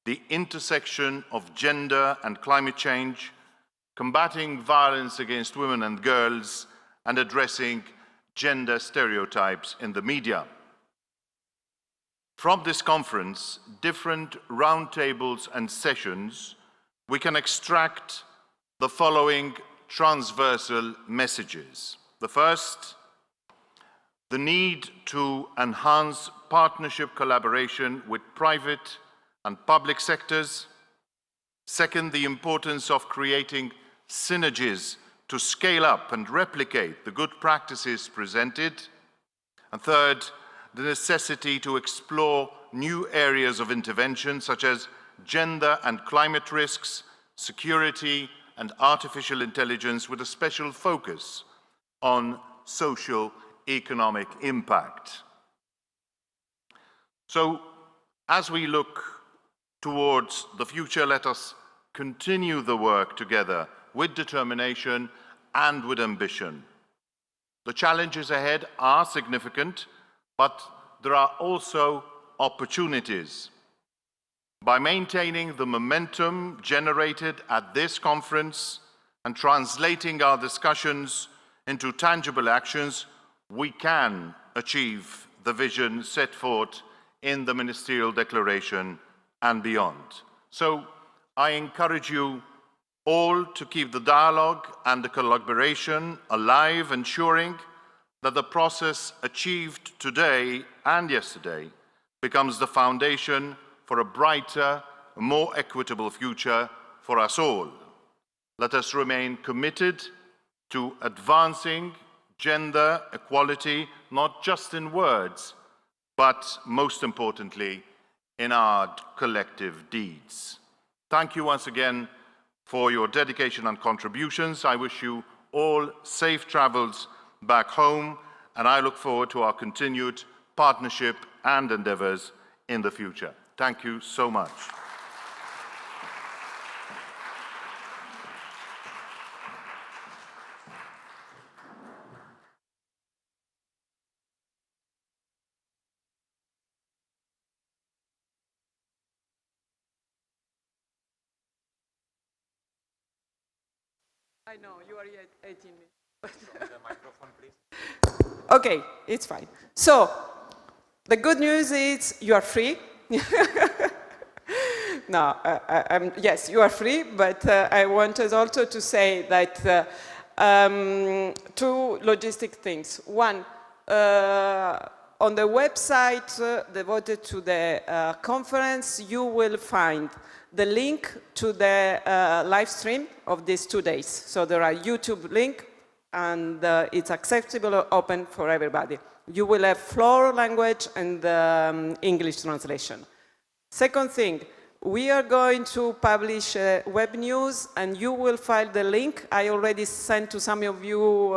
the intersection of gender and climate change, combating violence against women and girls, and addressing gender stereotypes in the media. From this conference, different roundtables and sessions, we can extract the following transversal messages. The first, the need to enhance partnership collaboration with private and public sectors. Second, the importance of creating synergies to scale up and replicate the good practices presented. And third, the necessity to explore new areas of intervention such as gender and climate risks, security and artificial intelligence, with a special focus on socio-economic impact. So, as we look towards the future, let us continue the work together with determination and with ambition. The challenges ahead are significant, but there are also opportunities. By maintaining the momentum generated at this conference and translating our discussions into tangible actions, we can achieve the vision set forth in the Ministerial Declaration and beyond. So I encourage you all to keep the dialogue and the collaboration alive, ensuring that the process achieved today and yesterday becomes the foundation for a brighter, more equitable future for us all. Let us remain committed to advancing gender equality, not just in words, but most importantly, in our collective deeds. Thank you once again for your dedication and contributions. I wish you all safe travels back home, and I look forward to our continued partnership and endeavors in the future. Thank you so much. I know, you are 18 minutes. The microphone, please. Okay, it's fine. So, the good news is you are free. No, yes, you are free, but I wanted also to say that two logistic things. One, on the website devoted to the conference, you will find the link to the live stream of these 2 days. So there are YouTube link, and it's accessible, open for everybody. You will have floor language and English translation. Second thing, we are going to publish web news, and you will find the link. I already sent to some of you,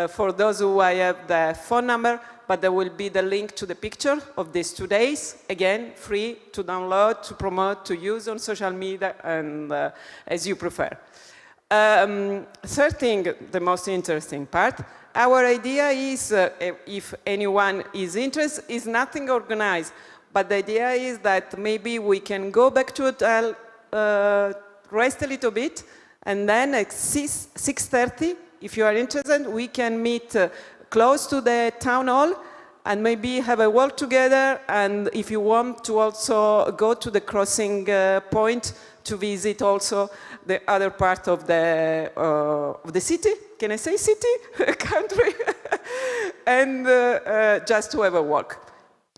for those who I have the phone number, but there will be the link to the picture of these 2 days. Again, free to download, to promote, to use on social media, and as you prefer. Third thing, the most interesting part, our idea is, if anyone is interested, is nothing organized. But the idea is that maybe we can go back to hotel, rest a little bit, and then at 6:30, if you are interested, we can meet close to the town hall and maybe have a walk together. And if you want to also go to the crossing point to visit also the other part of the city. Can I say city? Country? And just to have a walk.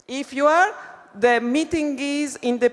If you are, the meeting is in the